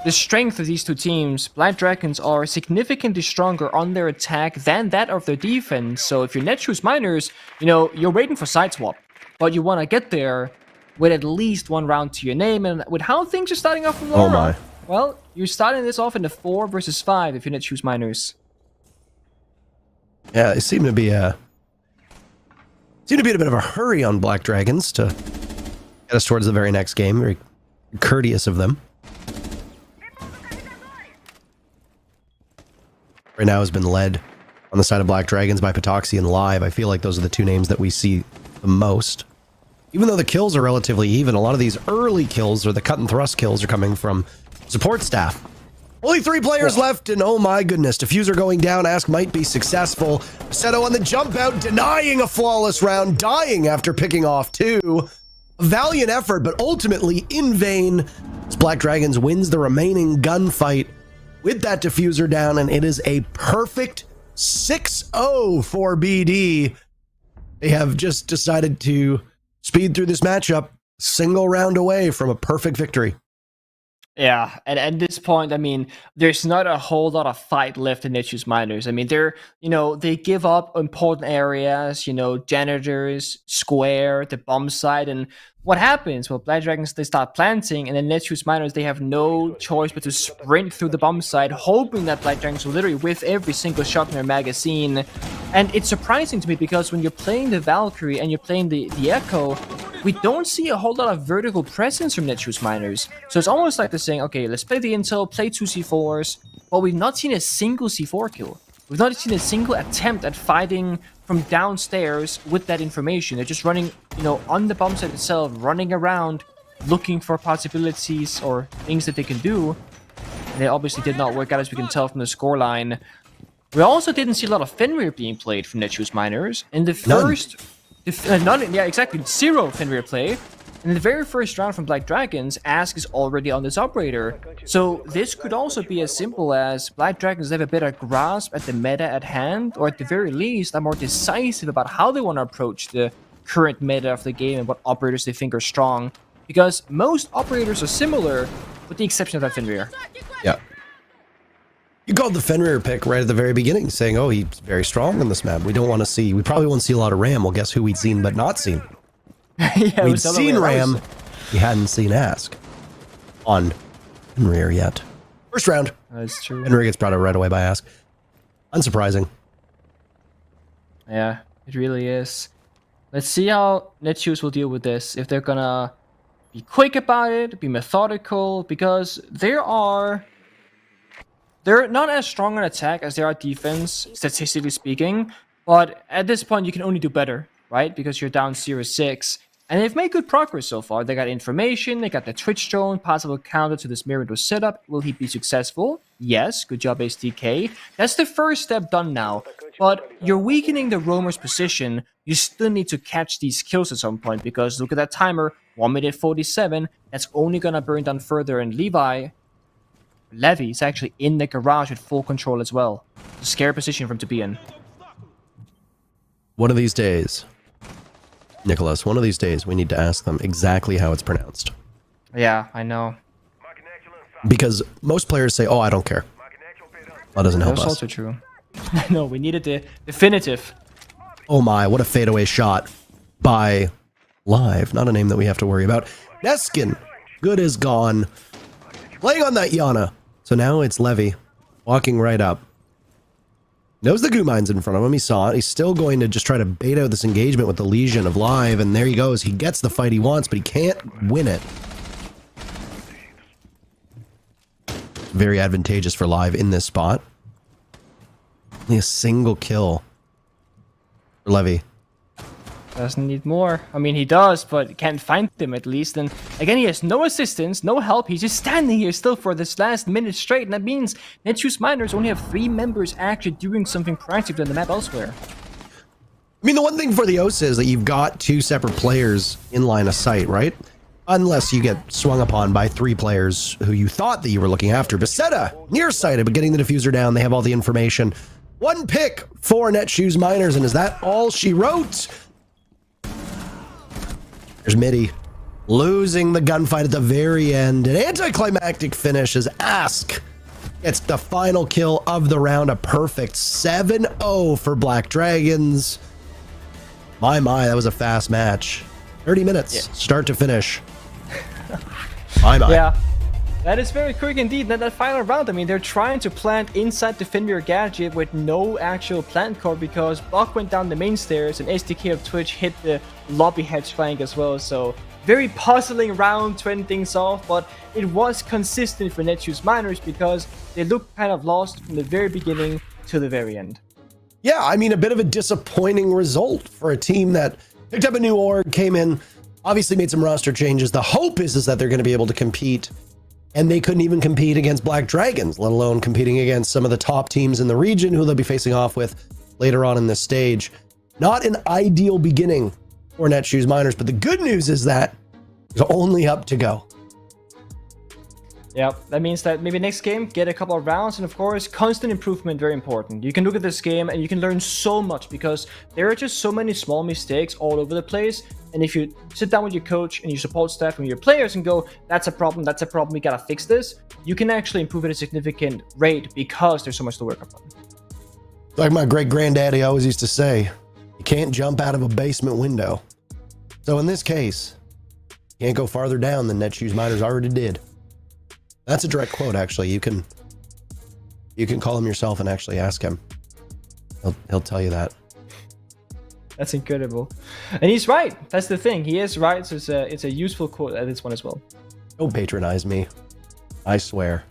strength of these two teams, Black Dragons are significantly stronger on their attack than that of their defense. So if you're Netshoes Miners, you know, you're waiting for side swap, but you want to get there with at least 1 round to your name. And with how things are starting off from Laura, Oh my. well, you're starting this off in the 4 versus 5 if you're Netshoes Miners. Yeah, it seemed to be in a bit of a hurry on Black Dragons to get us towards the very next game. Very courteous of them. Right now has been led on the side of Black Dragons by Patoxy and Live. I feel like those are the 2 names that we see the most. Even though the kills are relatively even, a lot of these early kills or the cut and thrust kills are coming from support staff. Only 3 players left, and oh my goodness, Diffuser going down. Ask might be successful. Seto on the jump out, denying a flawless round, dying after picking off 2. A valiant effort, but ultimately in vain, as Black Dragons wins the remaining gunfight with that Diffuser down, and it is a perfect 6-0 for BD. They have just decided to speed through this matchup, single round away from a perfect victory. Yeah, and at this point, I mean, there's not a whole lot of fight left in Netshoes Miners. I mean, they give up important areas, janitors, square, the bomb site, and what happens? Well, Black Dragons, they start planting, and then Netshoes Miners, they have no choice but to sprint through the bomb site, hoping that Black Dragons will literally whiff every single shot in their magazine. And it's surprising to me because when you're playing the Valkyrie and you're playing the Echo, we don't see a whole lot of vertical presence from Netshoes Miners. So it's almost like they're saying, okay, let's play the intel, play 2 C4s, but we've not seen a single C4 kill. We've not seen a single attempt at fighting from downstairs with that information. They're just running, on the bomb site itself, running around, looking for possibilities or things that they can do. And they obviously did not work out, as we can tell from the scoreline. We also didn't see a lot of Fenrir being played from Netshoes Miners. In the first... yeah, exactly. 0 Fenrir play. In the very first round from Black Dragons, Ask is already on this operator. So this could also be as simple as Black Dragons have a better grasp at the meta at hand, or at the very least are more decisive about how they want to approach the current meta of the game and what operators they think are strong. Because most operators are similar, with the exception of that Fenrir. Yeah. You called the Fenrir pick right at the very beginning, saying, oh, he's very strong on this map. We probably won't see a lot of Ram. Well, guess who we'd seen but not seen? Yeah, we'd seen Ram. We hadn't seen Ask on Fenrir yet. First round. That's true. Fenrir gets brought out right away by Ask. Unsurprising. Yeah, it really is. Let's see how Netshoes will deal with this. If they're gonna be quick about it, be methodical, because they're not as strong on attack as they are defense, statistically speaking. But at this point, you can only do better, right? Because you're down 0-6. And they've made good progress so far. They got information, they got the Twitch drone, possible counter to this mirror window setup. Will he be successful? Yes, good job SDK. That's the first step done now. But you're weakening the roamer's position. You still need to catch these kills at some point, because look at that timer, 1 minute 47. That's only gonna burn down further, and Levy is actually in the garage with full control as well. It's a scary position for him to be in. One of these days, Nicholas, one of these days, we need to ask them exactly how it's pronounced. Yeah, I know. Because most players say, oh, I don't care. That doesn't help That's us. also true. No, we needed the definitive. Oh my, what a fadeaway shot by Live. Not a name that we have to worry about. Neskin, good is gone. Playing on that Yana. So now it's Levy, walking right up. Knows the goo mine's in front of him. He saw it. He's still going to just try to bait out this engagement with the Legion of Live, and there he goes. He gets the fight he wants, but he can't win it. Very advantageous for Live in this spot. Only a single kill for Levy. Doesn't need more. I mean, he does, but can't find them at least. And again, he has no assistance, no help. He's just standing here still for this last minute straight. And that means Netshoes Miners only have 3 members actually doing something proactive on the map elsewhere. I mean, the one thing for the OSA is that you've got 2 separate players in line of sight, right? Unless you get swung upon by 3 players who you thought that you were looking after. Beseda, nearsighted, but getting the diffuser down. They have all the information. 1 pick for Netshoes Miners, and is that all she wrote? There's Midi losing the gunfight at the very end. An anticlimactic finish as Ask gets the final kill of the round. A perfect 7-0 for Black Dragons. My, that was a fast match. 30 minutes, start to finish. My. Yeah, that is very quick indeed. That final round, I mean, they're trying to plant inside the Finmir gadget with no actual plant core because Buck went down the main stairs and SDK of Twitch hit the lobby hedge flank as well. So very puzzling round to end things off, but it was consistent for Netshoes Miners because they looked kind of lost from the very beginning to the very end. Yeah, I mean, a bit of a disappointing result for a team that picked up a new org, came in, obviously made some roster changes. The hope is that they're going to be able to compete, and they couldn't even compete against Black Dragons, let alone competing against some of the top teams in the region who they'll be facing off with later on in this stage. Not an ideal beginning for Netshoes Miners, but the good news is that there's only up to go. Yeah, that means that maybe next game, get a couple of rounds, and of course, constant improvement, very important. You can look at this game and you can learn so much because there are just so many small mistakes all over the place. And if you sit down with your coach and your support staff and your players and go, that's a problem, we gotta fix this, you can actually improve at a significant rate because there's so much to work upon. Like my great granddaddy always used to say, you can't jump out of a basement window. So in this case, you can't go farther down than Netshoes Miners already did. That's a direct quote, actually. You can call him yourself and actually ask him. He'll tell you that. That's incredible. And he's right. That's the thing. He is right. So it's a useful quote at this one as well. Don't patronize me. I swear.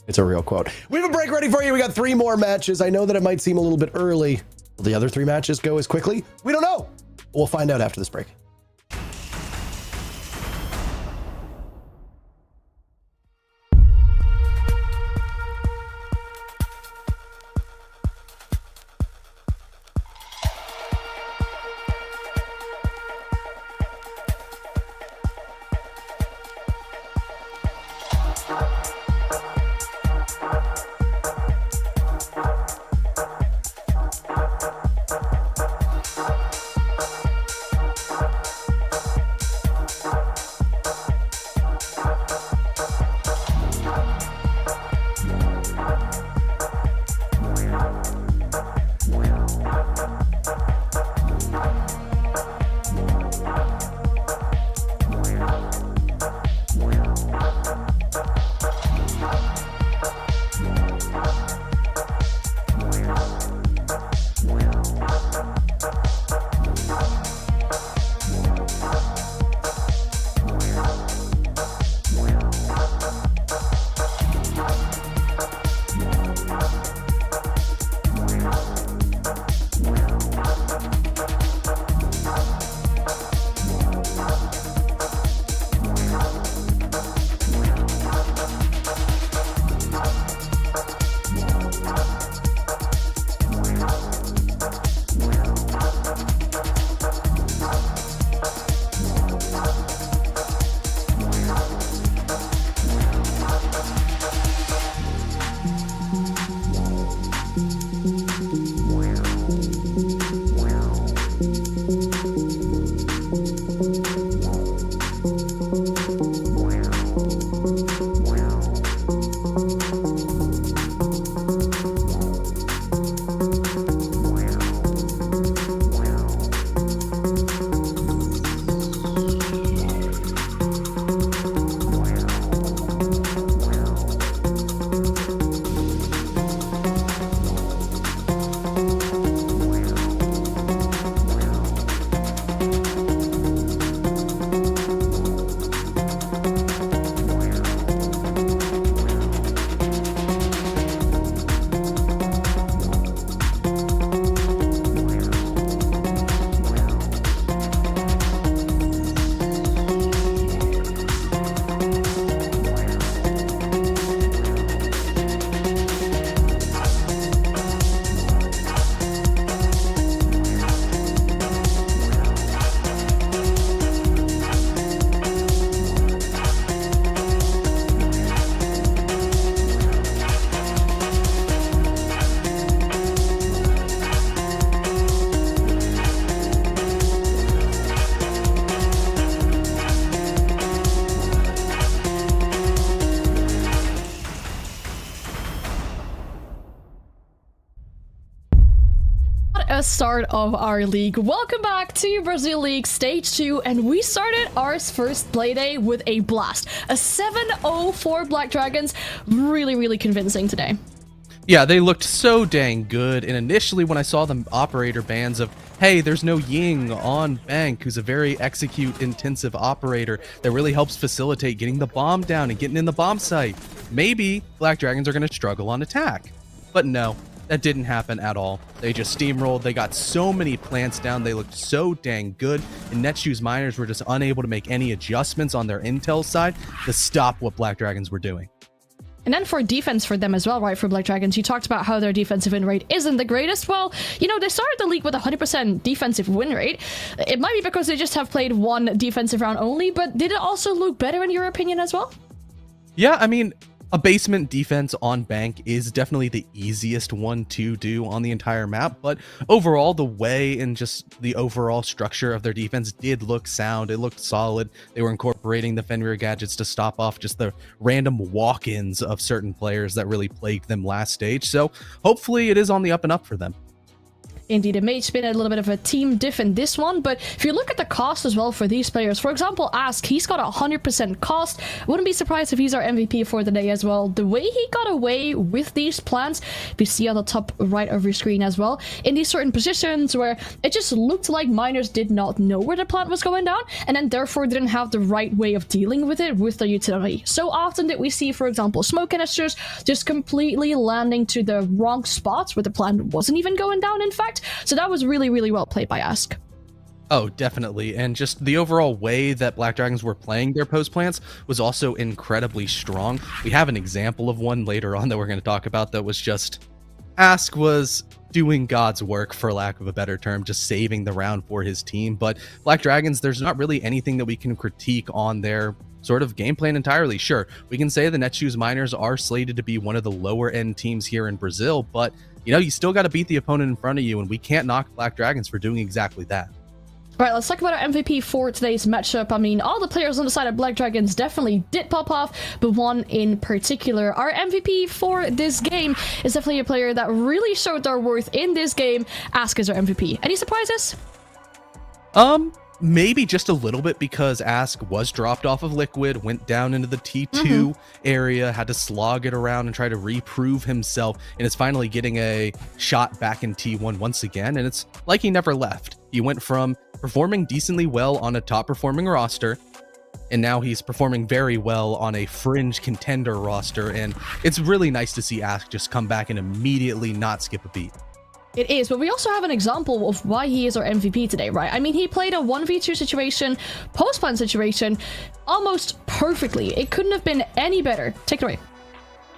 It's a real quote. We have a break ready for you. We got 3 more matches. I know that it might seem a little bit early. Will the other 3 matches go as quickly? We don't know. We'll find out after this break. a start of our league. Welcome back to Brazil League Stage 2, and we started our first playday with a blast. A 7-0 for Black Dragons. Really, really convincing today. Yeah, they looked so dang good, and initially when I saw the operator bans of, hey, there's no Ying on Bank, who's a very execute-intensive operator that really helps facilitate getting the bomb down and getting in the bomb site, maybe Black Dragons are going to struggle on attack. But no, that didn't happen at all. They just steamrolled. They got so many plants down. They looked so dang good. And Netshoes Miners were just unable to make any adjustments on their intel side to stop what Black Dragons were doing. And then for defense for them as well, right, for Black Dragons, you talked about how their defensive win rate isn't the greatest. Well, you know, they started the league with a 100% defensive win rate. It might be because they just have played one defensive round only, but did it also look better in your opinion as well? Yeah, I mean, a basement defense on Bank is definitely the easiest one to do on the entire map, but overall, the way and just the overall structure of their defense did look sound. It looked solid. They were incorporating the Fenrir gadgets to stop off just the random walk-ins of certain players that really plagued them last stage, so hopefully it is on the up and up for them. Indeed, it may spin a little bit of a team diff in this one, but if you look at the cost as well for these players, for example, Ask, he's got 100% cost. Wouldn't be surprised if he's our MVP for the day as well. The way he got away with these plants, if you see on the top right of your screen as well, in these certain positions where it just looked like miners did not know where the plant was going down, and then therefore didn't have the right way of dealing with it with their utility. So often that we see, for example, smoke canisters just completely landing to the wrong spots where the plant wasn't even going down, in fact. So that was really, really well played by Ask. Oh, definitely. And just the overall way that Black Dragons were playing their post plants was also incredibly strong. We have an example of one later on that we're going to talk about that was just Ask was doing God's work, for lack of a better term, just saving the round for his team. But Black Dragons, there's not really anything that we can critique on their sort of game plan entirely. Sure, we can say the Netshoes Miners are slated to be one of the lower end teams here in Brazil, but you know, you still got to beat the opponent in front of you, and we can't knock Black Dragons for doing exactly that. All right, let's talk about our MVP for today's matchup. I mean, all the players on the side of Black Dragons definitely did pop off, but one in particular. Our MVP for this game is definitely a player that really showed their worth in this game. Ask is our MVP. Any surprises? Maybe just a little bit, because Ask was dropped off of Liquid, went down into the T2 area, had to slog it around and try to reprove himself, and is finally getting a shot back in T1 once again, and it's like he never left. He went from performing decently well on a top performing roster, and now he's performing very well on a fringe contender roster, and it's really nice to see Ask just come back and immediately not skip a beat. It is, but we also have an example of why he is our MVP today, right? I mean, he played a 1v2 situation, post-plan situation, almost perfectly. It couldn't have been any better. Take it away.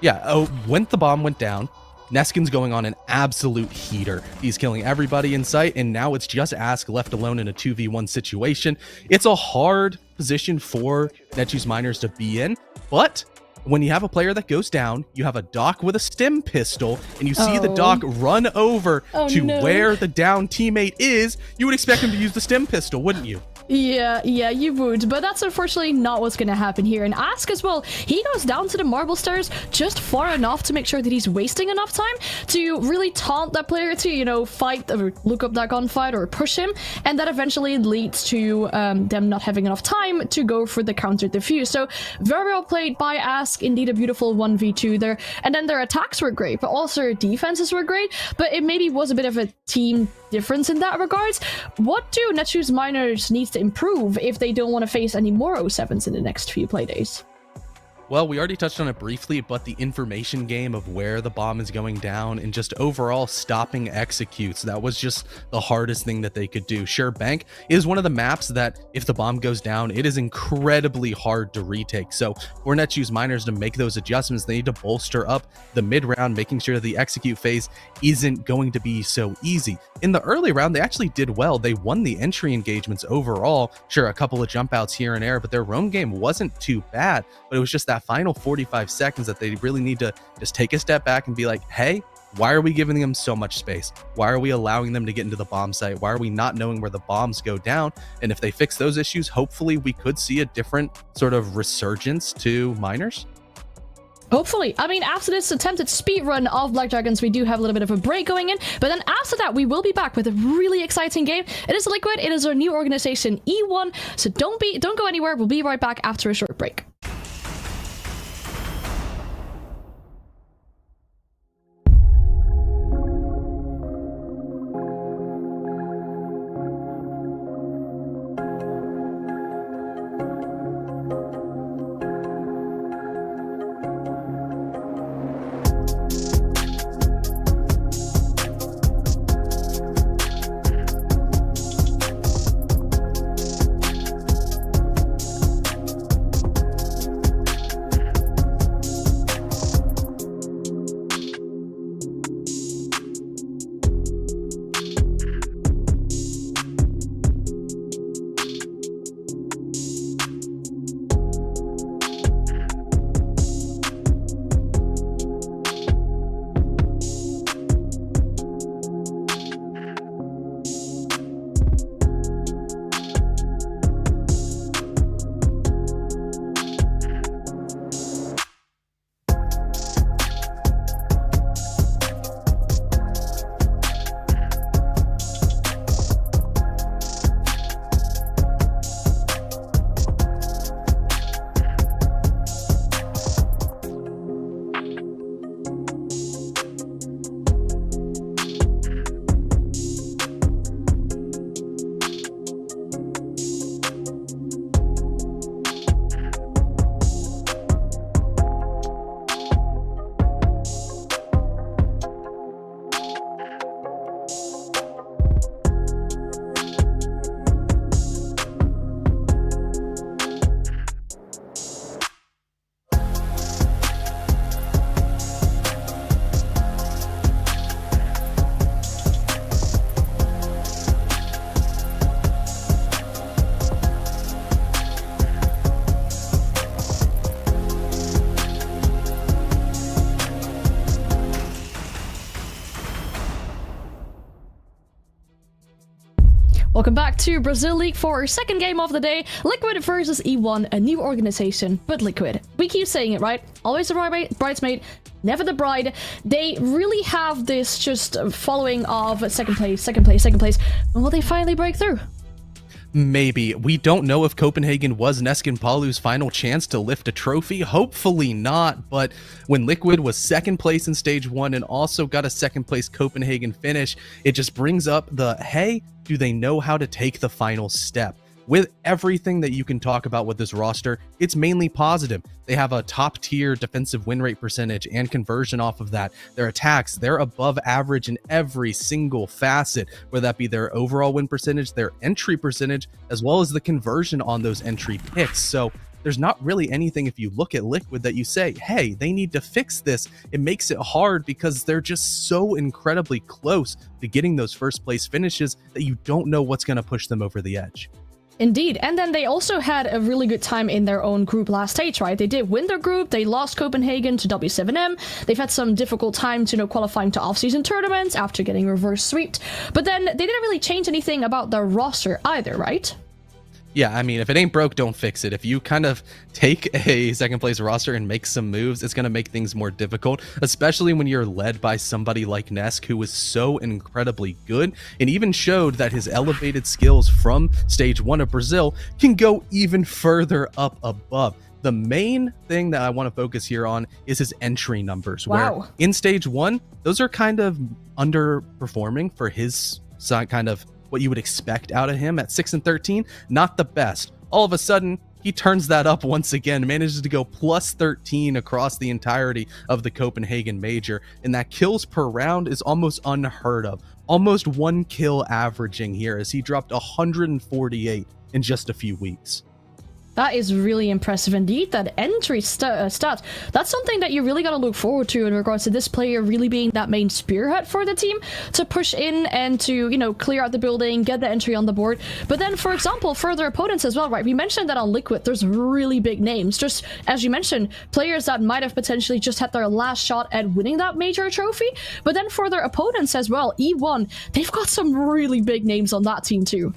Yeah, when the bomb went down, Neskin's going on an absolute heater. He's killing everybody in sight, and now it's just Ask left alone in a 2v1 situation. It's a hard position for Netshoes Miners to be in, but when you have a player that goes down, you have a Doc with a stim pistol, and you see the Doc run over to where the down teammate is, you would expect him to use the stim pistol, wouldn't you? Yeah, you would, but that's unfortunately not what's going to happen here. And Ask as well, he goes down to the marble stairs just far enough to make sure that he's wasting enough time to really taunt that player to, you know, fight or look up that gunfight or push him, and that eventually leads to them not having enough time to go for the counter defuse. So very well played by Ask, indeed a beautiful 1v2 there. And then their attacks were great, but also their defenses were great, but it maybe was a bit of a team difference in that regards. What do Netshoes Miners need to improve if they don't want to face any more 07s in the next few playdays? Well, we already touched on it briefly, but the information game of where the bomb is going down and just overall stopping executes, that was just the hardest thing that they could do. Sure, Bank is one of the maps that if the bomb goes down, it is incredibly hard to retake. So for Netshoes Miners to make those adjustments, they need to bolster up the mid round, making sure that the execute phase isn't going to be so easy. In the early round, they actually did well. They won the entry engagements overall. Sure, a couple of jump outs here and there, but their roam game wasn't too bad, but it was just that final 45 seconds that they really need to just take a step back and be like, hey, why are we giving them so much space? Why are we allowing them to get into the bomb site? Why are we not knowing where the bombs go down? And if they fix those issues, hopefully we could see a different sort of resurgence to Miners. Hopefully. I mean, after this attempted speed run of Black Dragons, we do have a little bit of a break going in. But then after that, we will be back with a really exciting game. It is Liquid. It is our new organization, E1. So don't go anywhere. We'll be right back after a short break. Welcome back to Brazil League for our second game of the day. Liquid versus E1, a new organization, but Liquid. We keep saying it, right? Always the bridesmaid, never the bride. They really have this just following of second place. Will they finally break through? Maybe. We don't know if Copenhagen was Neskin Palu's final chance to lift a trophy. Hopefully not, but when Liquid was second place in stage 1 and also got a second place Copenhagen finish, it just brings up the, hey, do they know how to take the final step? With everything that you can talk about with this roster, it's mainly positive. They have a top tier defensive win rate percentage and conversion off of that. Their attacks, they're above average in every single facet, whether that be their overall win percentage, their entry percentage, as well as the conversion on those entry picks. So there's not really anything, if you look at Liquid, that you say, hey, they need to fix this. It makes it hard because they're just so incredibly close to getting those first place finishes that you don't know what's going to push them over the edge. Indeed, and then they also had a really good time in their own group last stage, right? They did win their group, they lost Copenhagen to W7M, they've had some difficult time to, qualifying to off-season tournaments after getting reverse sweeped, but then they didn't really change anything about their roster either, right? Yeah, I mean, if it ain't broke, don't fix it. If you kind of take a second place roster and make some moves, it's going to make things more difficult, especially when you're led by somebody like Nesk, who was so incredibly good and even showed that his elevated skills from stage 1 of Brazil can go even further up above. The main thing that I want to focus here on is his entry numbers, wow. Where in stage 1, those are kind of underperforming for his kind of what you would expect out of him at 6 and 13, not the best. All of a sudden, he turns that up once again, manages to go plus 13 across the entirety of the Copenhagen Major, and that kills per round is almost unheard of. Almost 1 kill averaging here as he dropped 148 in just a few weeks. That is really impressive indeed, that entry stat. That's something that you really got to look forward to in regards to this player really being that main spearhead for the team to push in and to, clear out the building, get the entry on the board. But then, for example, for their opponents as well, right? We mentioned that on Liquid, there's really big names. Just, as you mentioned, players that might have potentially just had their last shot at winning that major trophy. But then for their opponents as well, E1, they've got some really big names on that team too.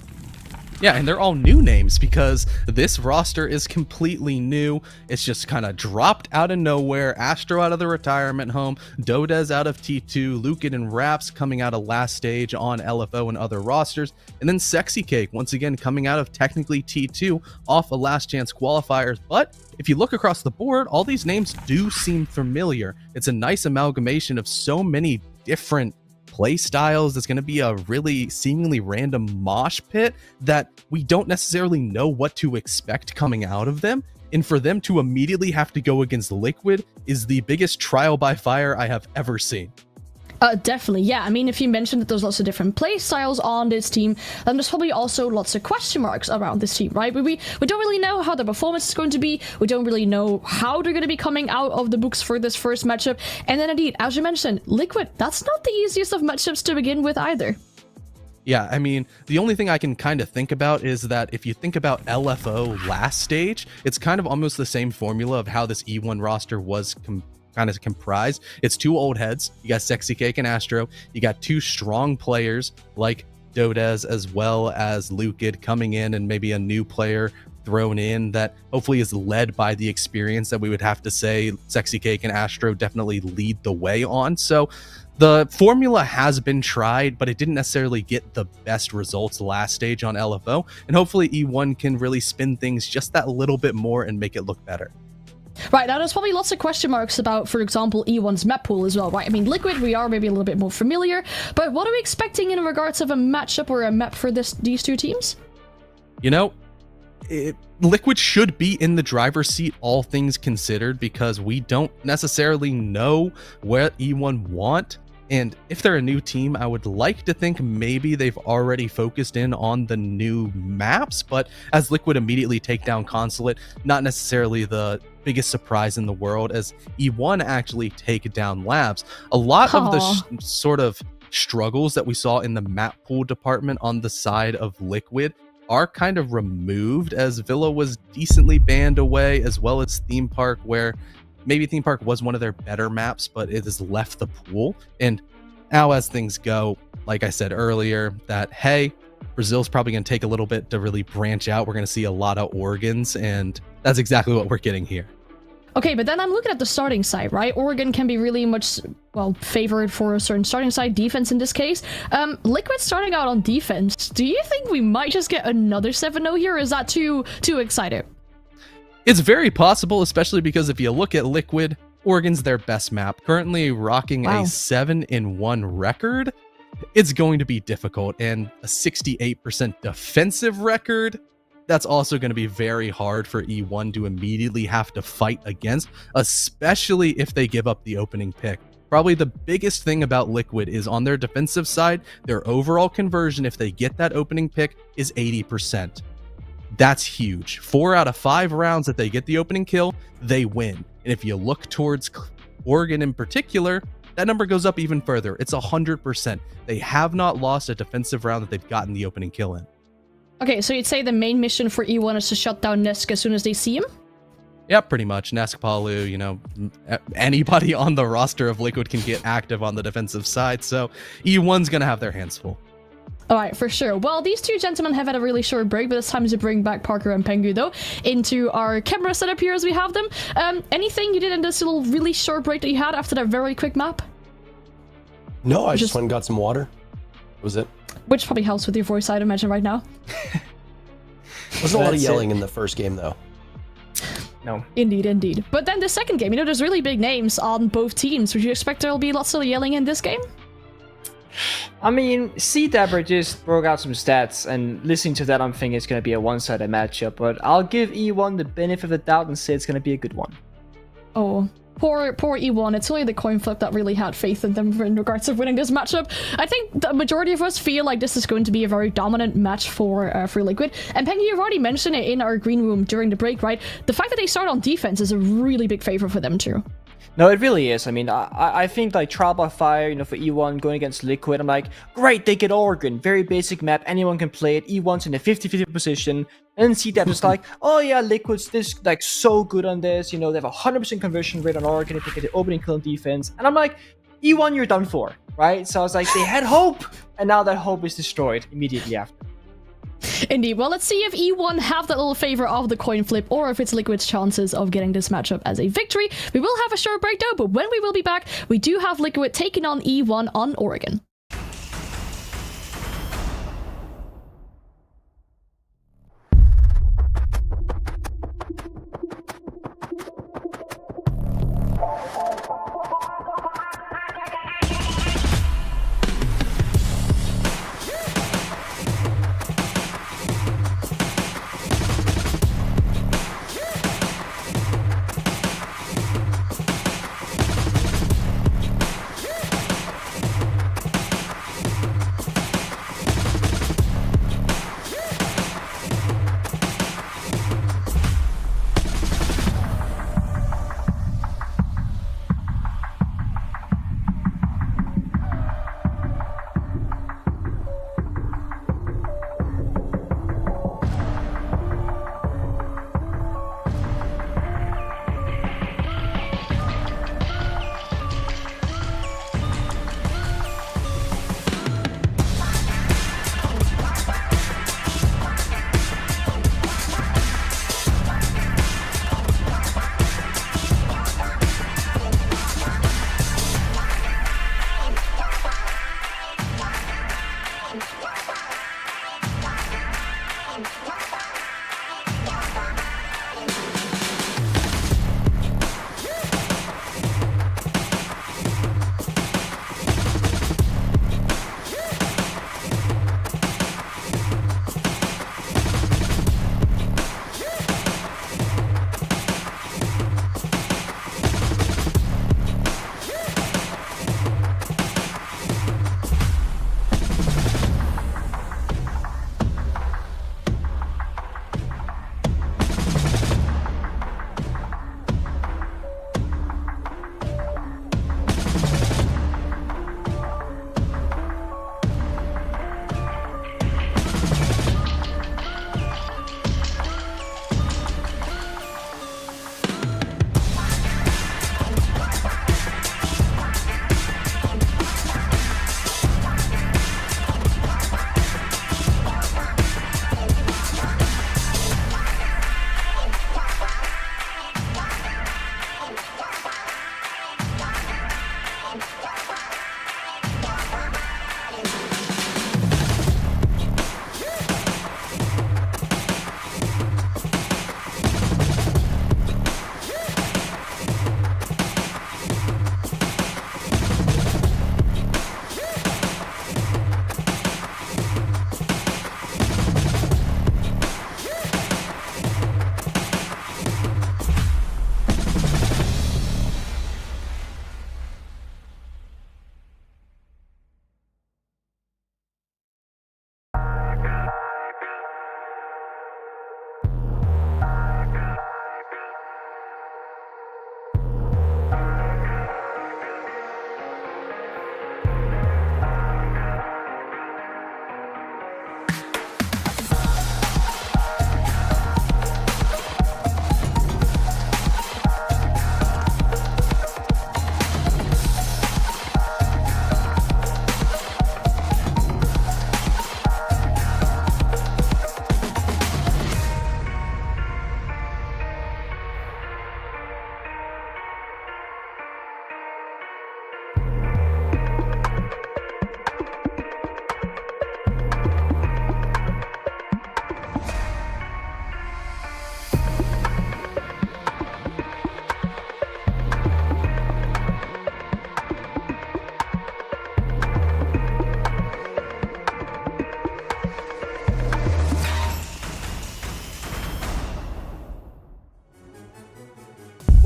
Yeah, and they're all new names because this roster is completely new. It's just kind of dropped out of nowhere. Astro out of the retirement home, Dodez out of T2, Lucan and Raps coming out of last stage on LFO and other rosters, and then Sexy Cake once again coming out of technically T2 off of last chance qualifiers. But if you look across the board, all these names do seem familiar. It's a nice amalgamation of so many different play styles. It's going to be a really seemingly random mosh pit that we don't necessarily know what to expect coming out of them. And for them to immediately have to go against Liquid is the biggest trial by fire I have ever seen. Definitely, yeah. I mean, if you mentioned that there's lots of different play styles on this team, then there's probably also lots of question marks around this team, right? We don't really know how the performance is going to be. We don't really know how they're going to be coming out of the books for this first matchup. And then indeed, as you mentioned, Liquid, that's not the easiest of matchups to begin with either. Yeah, I mean, the only thing I can kind of think about is that if you think about LFO last stage, it's kind of almost the same formula of how this E1 roster was kind of comprised. It's two old heads. You got Sexy Cake and Astro. You got two strong players like Dodez as well as Lucid coming in, and maybe a new player thrown in that hopefully is led by the experience that we would have to say Sexy Cake and Astro definitely lead the way on. So the formula has been tried, but it didn't necessarily get the best results last stage on LFO, and hopefully E1 can really spin things just that little bit more and make it look better. Right, now there's probably lots of question marks about, for example, E1's map pool as well, right? I mean, Liquid, we are maybe a little bit more familiar, but what are we expecting in regards of a matchup or a map for these two teams? You know, Liquid should be in the driver's seat, all things considered, because we don't necessarily know what E1 want. And if they're a new team, I would like to think maybe they've already focused in on the new maps, but as Liquid immediately take down Consulate, not necessarily the biggest surprise in the world as E1 actually take down Labs. A lot of the sort of struggles that we saw in the map pool department on the side of Liquid are kind of removed, as Villa was decently banned away, as well as Theme Park, where maybe Theme Park was one of their better maps, but it has left the pool. And now as things go, like I said earlier, that, hey, Brazil's probably going to take a little bit to really branch out. We're going to see a lot of Oregons, and that's exactly what we're getting here. Okay, but then I'm looking at the starting side, right? Oregon can be really much, well, favored for a certain starting side, defense in this case. Liquid starting out on defense. Do you think we might just get another 7-0 here, or is that too excited? It's very possible, especially because if you look at Liquid, Oregon's their best map, currently rocking a 7-1 record. It's going to be difficult, and a 68% defensive record, that's also going to be very hard for E1 to immediately have to fight against, especially if they give up the opening pick. Probably the biggest thing about Liquid is on their defensive side, their overall conversion, if they get that opening pick, is 80%. That's huge. 4 out of 5 rounds that they get the opening kill, they win. And if you look towards Oregon in particular, that number goes up even further. It's 100%. They have not lost a defensive round that they've gotten the opening kill in. Okay, so you'd say the main mission for E1 is to shut down Nesk as soon as they see him? Yeah, pretty much. Nesk, Palu, you know, anybody on the roster of Liquid can get active on the defensive side, so E1's going to have their hands full. Alright, for sure. Well, these two gentlemen have had a really short break, but it's time to bring back Parker and Pengu, though, into our camera setup here as we have them. Anything you did in this little really short break that you had after that very quick map? No, I just went and got some water. That was it. Which probably helps with your voice, I'd imagine, right now. Wasn't a lot of yelling in the first game, though. No. Indeed, indeed. But then the second game, you know, there's really big names on both teams. Would you expect there'll be lots of yelling in this game? I mean, C-Dabber just broke out some stats, and listening to that, I'm thinking it's going to be a one-sided matchup, but I'll give E1 the benefit of the doubt and say it's going to be a good one. Oh, poor E1. It's only the coin flip that really had faith in them in regards to winning this matchup. I think the majority of us feel like this is going to be a very dominant match for Liquid. And Pengu, you've already mentioned it in our green room during the break, right? The fact that they start on defense is a really big favor for them too. No, it really is. I mean, I think like Trial by Fire, you know, for E1 going against Liquid, I'm like, great, they get Oregon. Very basic map, anyone can play it. E1's in a 50-50 position. And then C-Dab is like, oh yeah, Liquid's this like so good on this. You know, they have a 100% conversion rate on Oregon if they get the opening kill on defense. And I'm like, E1, you're done for, right? So I was like, they had hope. And now that hope is destroyed immediately after. Indeed. Well, let's see if E1 have that little favor of the coin flip or if it's Liquid's chances of getting this matchup as a victory. We will have a short break though, but when we will be back, we do have Liquid taking on E1 on Oregon.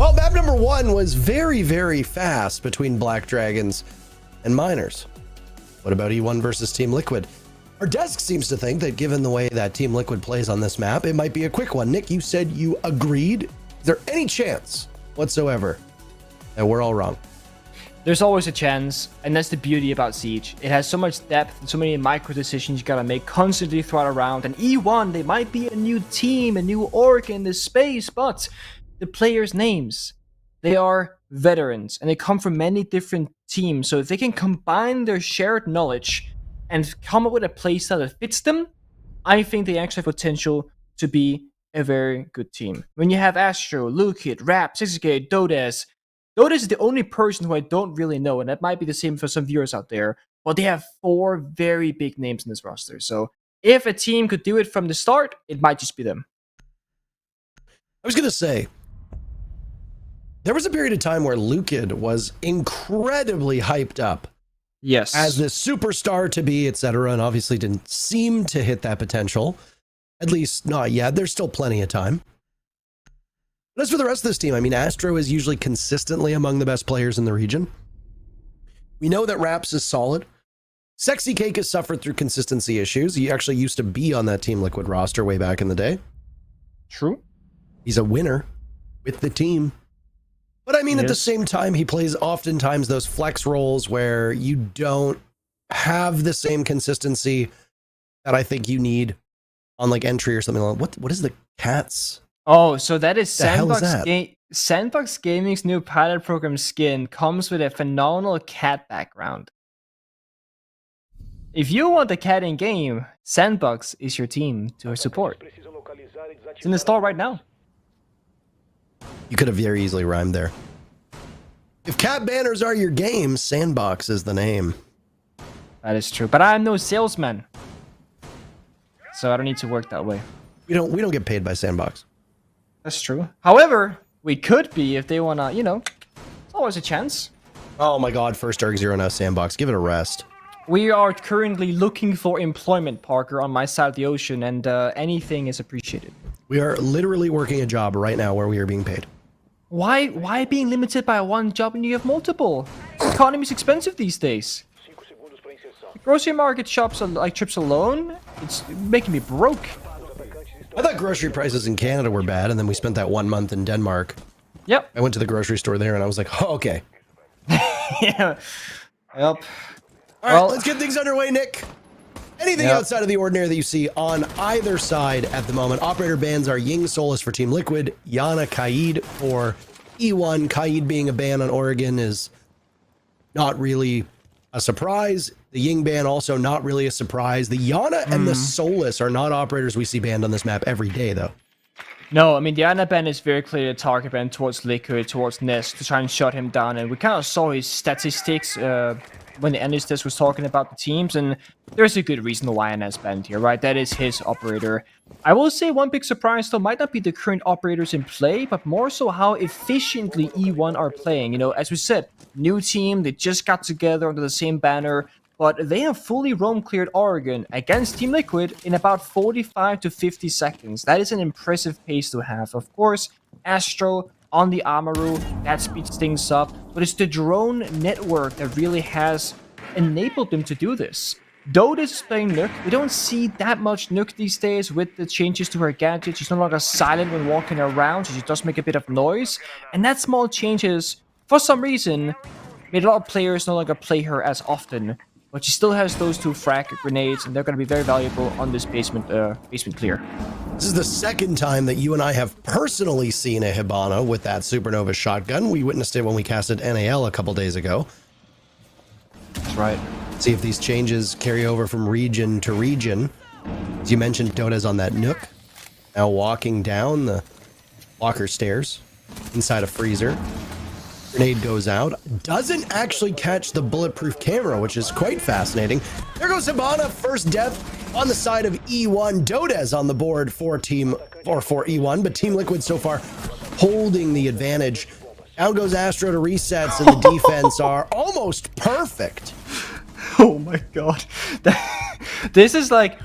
Well, map number 1 was very, very fast between Black Dragons and Miners. What about E1 versus Team Liquid? Our desk seems to think that given the way that Team Liquid plays on this map, it might be a quick one. Nick, you said you agreed. Is there any chance whatsoever that we're all wrong? There's always a chance, and that's the beauty about Siege. It has so much depth and so many micro decisions you gotta make constantly throughout a round. And E1, they might be a new team, a new org in this space, but the players' names, they are veterans, and they come from many different teams. So if they can combine their shared knowledge and come up with a playstyle that fits them, I think they actually have potential to be a very good team. When you have Astro, Lukid, Rap, 60K, Dodes. Dodes is the only person who I don't really know, and that might be the same for some viewers out there. But they have 4 very big names in this roster. So if a team could do it from the start, it might just be them. I was going to say, there was a period of time where Lukid was incredibly hyped up Yes. as this superstar to be, etc., and obviously didn't seem to hit that potential. At least not yet. There's still plenty of time. But as for the rest of this team, I mean, Astro is usually consistently among the best players in the region. We know that Raps is solid. Sexy Cake has suffered through consistency issues. He actually used to be on that Team Liquid roster way back in the day. True. He's a winner with the team. But I mean, at the same time, he plays oftentimes those flex roles where you don't have the same consistency that I think you need on like entry or something like that. What is the Cats? Oh, so that is The hell is Sandbox that? Sandbox Gaming's new pilot program skin comes with a phenomenal cat background. If you want a cat in game, Sandbox is your team to support. It's in the store right now. You could have very easily rhymed there. If cat banners are your game, Sandbox is the name. That is true, but I'm no salesman, so I don't need to work that way. We don't get paid by Sandbox. That's true. However, we could be if they wanna, it's always a chance. Oh my god, first Dark Zero now Sandbox. Give it a rest. We are currently looking for employment, Parker, on my side of the ocean, and anything is appreciated. We are literally working a job right now where we are being paid. Why being limited by one job when you have multiple? The economy's expensive these days. The grocery market shops like trips alone, it's making me broke. I thought grocery prices in Canada were bad, and then we spent that 1 month in Denmark. Yep. I went to the grocery store there, and I was like, oh, okay. Yeah. Yep. All right, let's get things underway, Nick. Anything outside of the ordinary that you see on either side at the moment? Operator bans are Ying Solus for Team Liquid, Yana Kaid for E1. Kaid being a ban on Oregon is not really a surprise. The Ying ban also not really a surprise. The Yana and the Solus are not operators we see banned on this map every day, though. No, I mean, the Ana ban is very clearly a target ban towards Liquid, towards Nest, to try and shut him down. And we kind of saw his statistics when the analyst was talking about the teams, and there's a good reason why Ana is banned here, right? That is his operator. I will say one big surprise, though, might not be the current operators in play, but more so how efficiently E1 are playing. As we said, new team, they just got together under the same banner, but they have fully roam cleared Oregon against Team Liquid in about 45 to 50 seconds. That is an impressive pace to have. Of course, Astro on the Amaru, that speeds things up, but it's the drone network that really has enabled them to do this. Dodes is playing Nook. We don't see that much Nook these days with the changes to her gadget. She's no longer silent when walking around. She does make a bit of noise. And that small changes, for some reason, made a lot of players no longer play her as often. But she still has those 2 frag grenades, and they're going to be very valuable on this basement clear. This is the second time that you and I have personally seen a Hibana with that Supernova shotgun. We witnessed it when we casted NAL a couple days ago. That's right. See if these changes carry over from region to region. As you mentioned, Dodes on that Nook. Now walking down the locker stairs inside a freezer. Grenade goes out. Doesn't actually catch the bulletproof camera, which is quite fascinating. There goes Hibana, first death on the side of E1. Dodes on the board for E1, but Team Liquid so far holding the advantage. Down goes Astro to resets, and the defense are almost perfect. Oh my god. This is like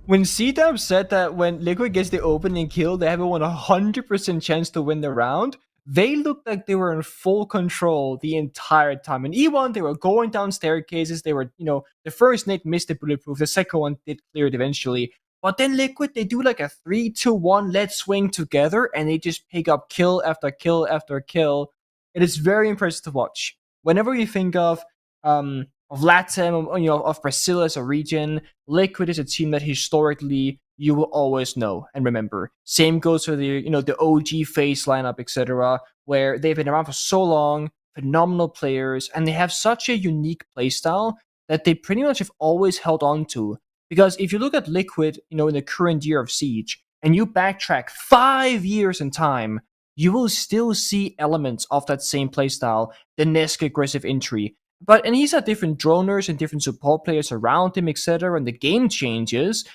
when C-Dub said that when Liquid gets the opening kill, they have a 100% chance to win the round. They looked like they were in full control the entire time. In E1, they were going down staircases. They were, the first nade missed the bulletproof. The second one did clear it eventually. But then Liquid, they do like a 3-2-1 let's swing together, and they just pick up kill after kill after kill. It is very impressive to watch. Whenever you think of LATAM, of Brazil as a region, Liquid is a team that historically you will always know and remember. Same goes for the OG FaZe lineup, etc., where they've been around for so long, phenomenal players, and they have such a unique playstyle that they pretty much have always held on to. Because if you look at Liquid, in the current year of Siege, and you backtrack 5 years in time, you will still see elements of that same playstyle, the Nesk aggressive entry. And he's had different droners and different support players around him, etc., and the game changes.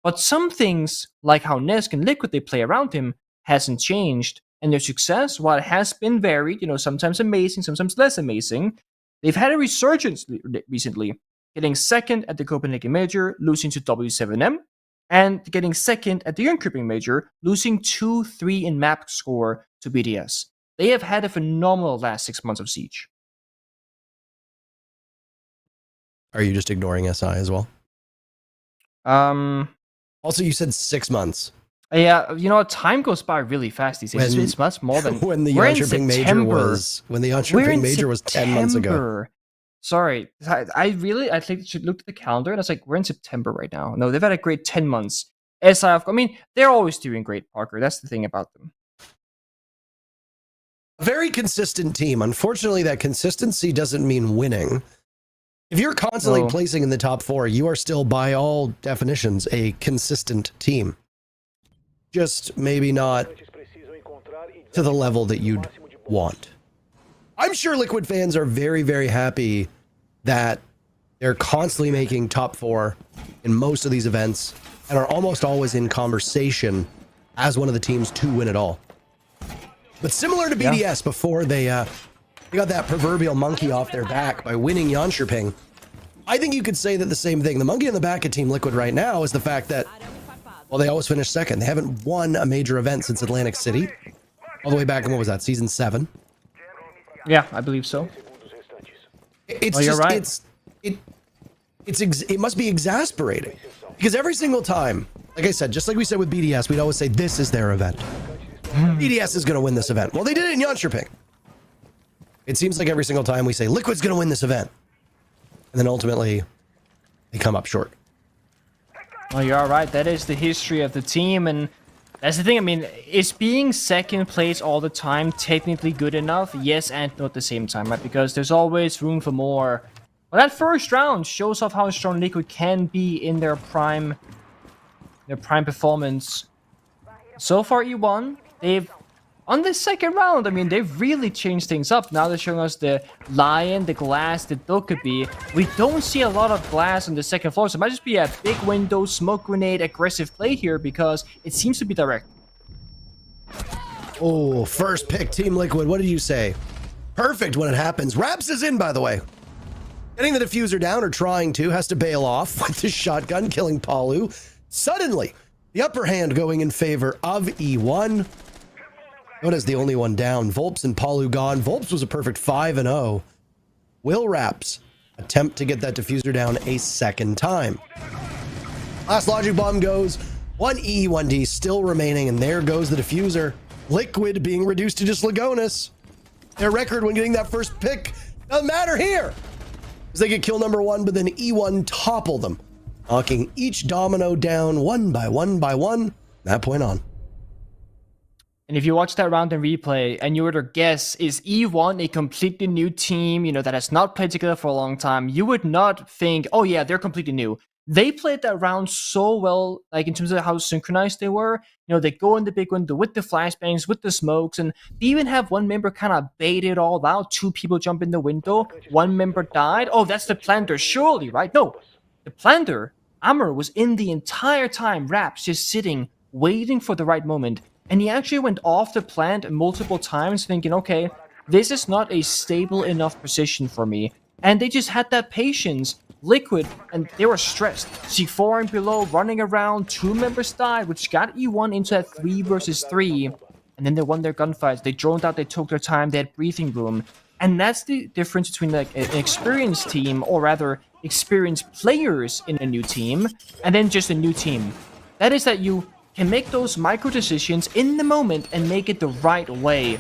But some things, like how Nesk and Liquid they play around him, hasn't changed. And their success, while it has been varied, sometimes amazing, sometimes less amazing, they've had a resurgence recently, getting second at the Copenhagen Major, losing to W7M, and getting second at the Jönköping Major, losing 2-3 in map score to BDS. They have had a phenomenal last 6 months of Siege. Are you just ignoring SI as well? Also, you said 6 months. Yeah, time goes by really fast these days. It's much more than when the Jönköping Major was 10 months ago. Sorry, I think you should look at the calendar, and I was like, we're in September right now. No, they've had a great 10 months. SI, they're always doing great, Parker. That's the thing about them. A very consistent team. Unfortunately, that consistency doesn't mean winning. If you're constantly placing in the top 4, you are still, by all definitions, a consistent team. Just maybe not to the level that you'd want. I'm sure Liquid fans are very, very happy that they're constantly making top 4 in most of these events and are almost always in conversation as one of the teams to win it all. But similar to BDS, before they got that proverbial monkey off their back by winning Jönköping, I think you could say that the same thing. The monkey on the back of Team Liquid right now is the fact that, well, they always finish second. They haven't won a major event since Atlantic City, all the way back in, what was that, season 7? Yeah, I believe so. You're right. It must be exasperating, because every single time, like I said, just like we said with BDS, we'd always say this is their event. BDS is going to win this event. Well, they did it in Jönköping. It seems like every single time we say Liquid's going to win this event, and then ultimately they come up short. Well, you're all right. That is the history of the team, and that's the thing. Is being second place all the time technically good enough? Yes and no at the same time, right? Because there's always room for more. Well, that first round shows off how strong Liquid can be in their prime performance. So far, E1, on the second round, they've really changed things up. Now they're showing us the Lion, the Glass, the Dokkaebi. We don't see a lot of Glass on the second floor, so it might just be a big window, smoke grenade, aggressive play here, because it seems to be direct. Oh, first pick, Team Liquid. What did you say? Perfect when it happens. Raps is in, by the way. Getting the diffuser down, or trying to, has to bail off with the shotgun, killing Palu. Suddenly, the upper hand going in favor of E1. What is the only one down? Volps and Palu gone. Volps was a perfect 5-0. Will Raps attempt to get that diffuser down a second time? Last logic bomb goes. 1 E, 1 D still remaining, and there goes the diffuser. Liquid being reduced to just Lagonis. Their record when getting that first pick doesn't matter here, as they get kill number 1, but then E1 topple them, knocking each domino down one by one by one. From that point on. And if you watch that round in replay and you were to guess, is E1 a completely new team, that has not played together for a long time, you would not think, oh yeah, they're completely new. They played that round so well, like in terms of how synchronized they were. They go in the big window with the flashbangs, with the smokes, and they even have one member kind of bait it all out. 2 people jump in the window, 1 member died. Oh, that's the planter, surely, right? No, the planter, Amr, was in the entire time, Raps just sitting, waiting for the right moment. And he actually went off the plant multiple times thinking, okay, this is not a stable enough position for me. And they just had that patience. Liquid, and they were stressed. C4 and below, running around, 2 members died, which got E1 into a 3 versus 3. And then they won their gunfights. They droned out, they took their time, they had breathing room. And that's the difference between like an experienced team, or rather experienced players in a new team, and then just a new team. That is that you can make those micro decisions in the moment and make it the right way.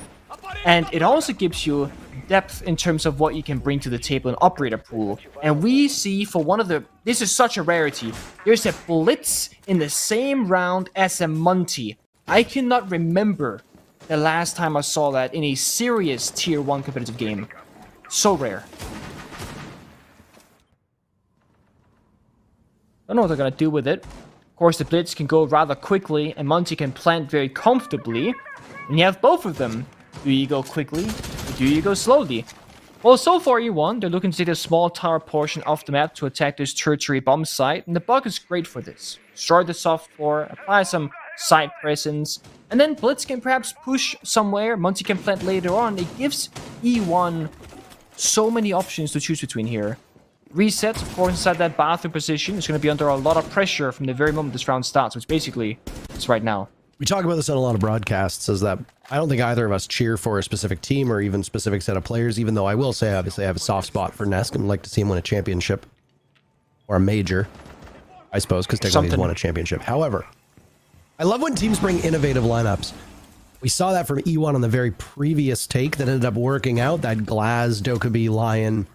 And it also gives you depth in terms of what you can bring to the table in operator pool. And we see for one of the, this is such a rarity, there's a Blitz in the same round as a Monty. I cannot remember the last time I saw that in a serious tier 1 competitive game. So rare. Don't know what they're going to do with it. Of course, the Blitz can go rather quickly, and Monty can plant very comfortably. And you have both of them. Do you go quickly, or do you go slowly? Well, so far E1, they're looking to take a small tower portion of the map to attack this tertiary bomb site, and the bug is great for this. Destroy the soft floor, apply some side presence, and then Blitz can perhaps push somewhere, Monty can plant later on. It gives E1 so many options to choose between here. Reset, of course, inside that bathroom position is going to be under a lot of pressure from the very moment this round starts, which basically is right now. We talk about this on a lot of broadcasts, is that I don't think either of us cheer for a specific team or even specific set of players, even though I will say, obviously, I have a soft spot for Nesk and like to see him win a championship. Or a major, I suppose, because technically he's won a championship. However, I love when teams bring innovative lineups. We saw that from E1 on the very previous take that ended up working out, that Glaz, Dokkaebi, Lion,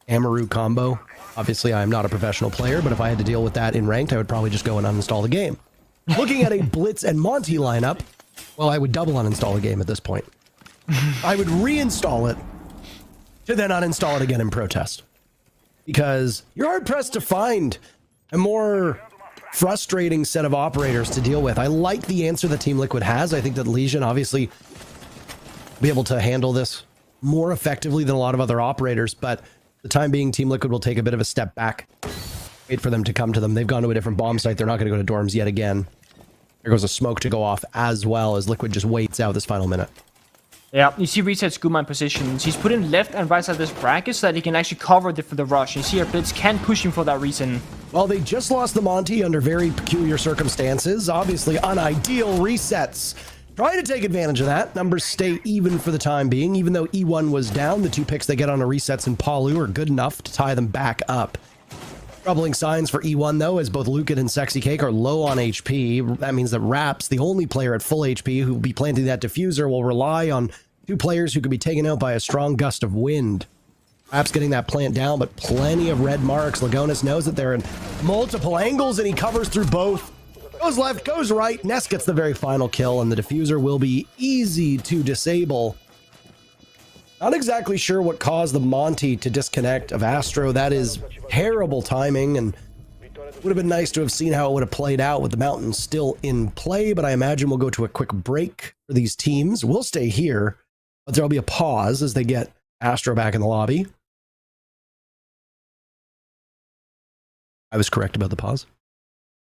Amaru combo. Obviously, I am not a professional player, but if I had to deal with that in ranked, I would probably just go and uninstall the game. Looking at a Blitz and Monty lineup, well, I would double uninstall the game at this point. I would reinstall it to then uninstall it again in protest. Because you're hard-pressed to find a more frustrating set of operators to deal with. I like the answer that Team Liquid has. I think that Legion obviously will be able to handle this more effectively than a lot of other operators, but the time being, Team Liquid will take a bit of a step back. Wait for them to come to them. They've gone to a different bomb site. They're not going to go to dorms yet again. There goes a smoke to go off as well as Liquid just waits out this final minute. Yeah, you see Reset's Guma positions. He's put in left and right side of this bracket so that he can actually cover for the rush. You see our Blitz can push him for that reason. Well, they just lost the Monty under very peculiar circumstances. Obviously, unideal resets. Trying to take advantage of that. Numbers stay even for the time being. Even though E1 was down, the 2 picks they get on a resets in Palu are good enough to tie them back up. Troubling signs for E1, though, as both Lucan and Sexy Cake are low on HP. That means that Raps, the only player at full HP who will be planting that diffuser, will rely on 2 players who could be taken out by a strong gust of wind. Raps getting that plant down, but plenty of red marks. Lagonis knows that they're in multiple angles, and he covers through both. Goes left, goes right. Ness gets the very final kill, and the diffuser will be easy to disable. Not exactly sure what caused the Monty to disconnect of Astro. That is terrible timing, and would have been nice to have seen how it would have played out with the Mountain still in play, but I imagine we'll go to a quick break for these teams. We'll stay here, but there'll be a pause as they get Astro back in the lobby. I was correct about the pause.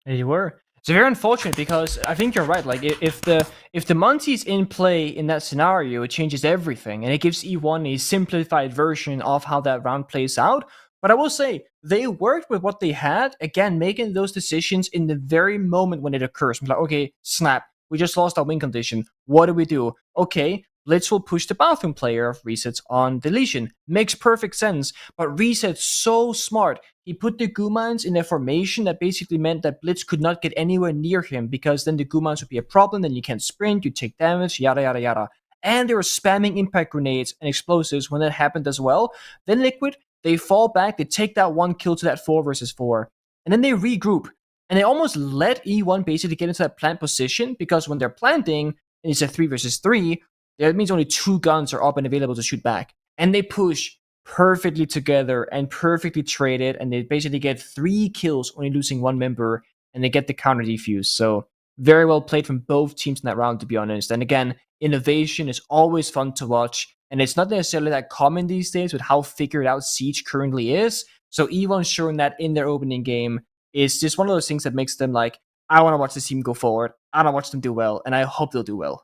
Yeah, you were. It's very unfortunate because I think you're right. Like if the Monty's in play in that scenario, it changes everything, and it gives E1 a simplified version of how that round plays out. But I will say they worked with what they had, again, making those decisions in the very moment when it occurs. I'm like, okay, snap, we just lost our win condition. What do we do? Okay, Blitz will push the bathroom player of Resets on the Legion. Makes perfect sense, but Reset's so smart. He put the Gumans in a formation that basically meant that Blitz could not get anywhere near him, because then the Gumans would be a problem, then you can't sprint, you take damage, yada yada yada. And they were spamming impact grenades and explosives when that happened as well. Then Liquid, they fall back, they take that 1 kill to that 4 versus 4, and then they regroup. And they almost let E1 basically get into that plant position, because when they're planting, and it's a 3 versus 3, that means only 2 guns are up and available to shoot back. And they push perfectly together and perfectly traded, and they basically get 3 kills, only losing 1 member, and they get the counter defuse. So very well played from both teams in that round, to be honest. And again, innovation is always fun to watch, and it's not necessarily that common these days with how figured out Siege currently is. So E1 showing that in their opening game is just one of those things that makes them like, I want to watch this team go forward, I want to watch them do well, and I hope they'll do well.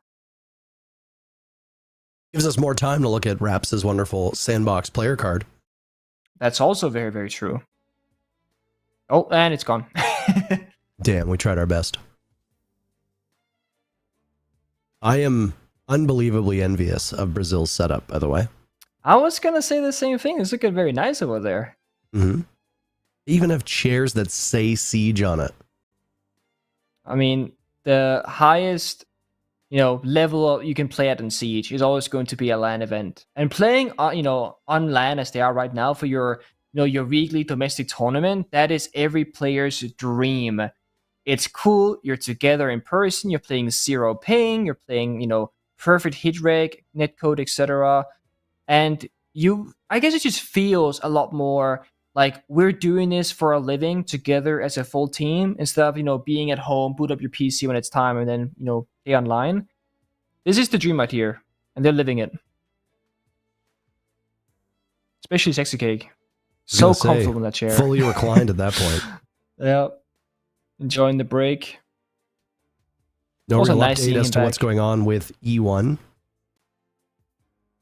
Gives us more time to look at Raps' wonderful sandbox player card. That's also very, very true. Oh, and it's gone. Damn, we tried our best. I am unbelievably envious of Brazil's setup, by the way. I was going to say the same thing. It's looking very nice over there. Mm-hmm. They even have chairs that say Siege on it. I mean, the highest level you can play at in Siege is always going to be a LAN event. And playing, on LAN as they are right now for your weekly domestic tournament, that is every player's dream. It's cool. You're together in person. You're playing 0 ping. You're playing, perfect hit reg, netcode, etc. And I guess it just feels a lot more like we're doing this for a living together as a full team instead of being at home, boot up your PC when it's time, and then play online. This is the dream right here, and they're living it. Especially Sexy Cake, so comfortable in that chair, fully reclined at that point. Yeah, enjoying the break. No Also real nice update seeing as him to what's back. going on with E1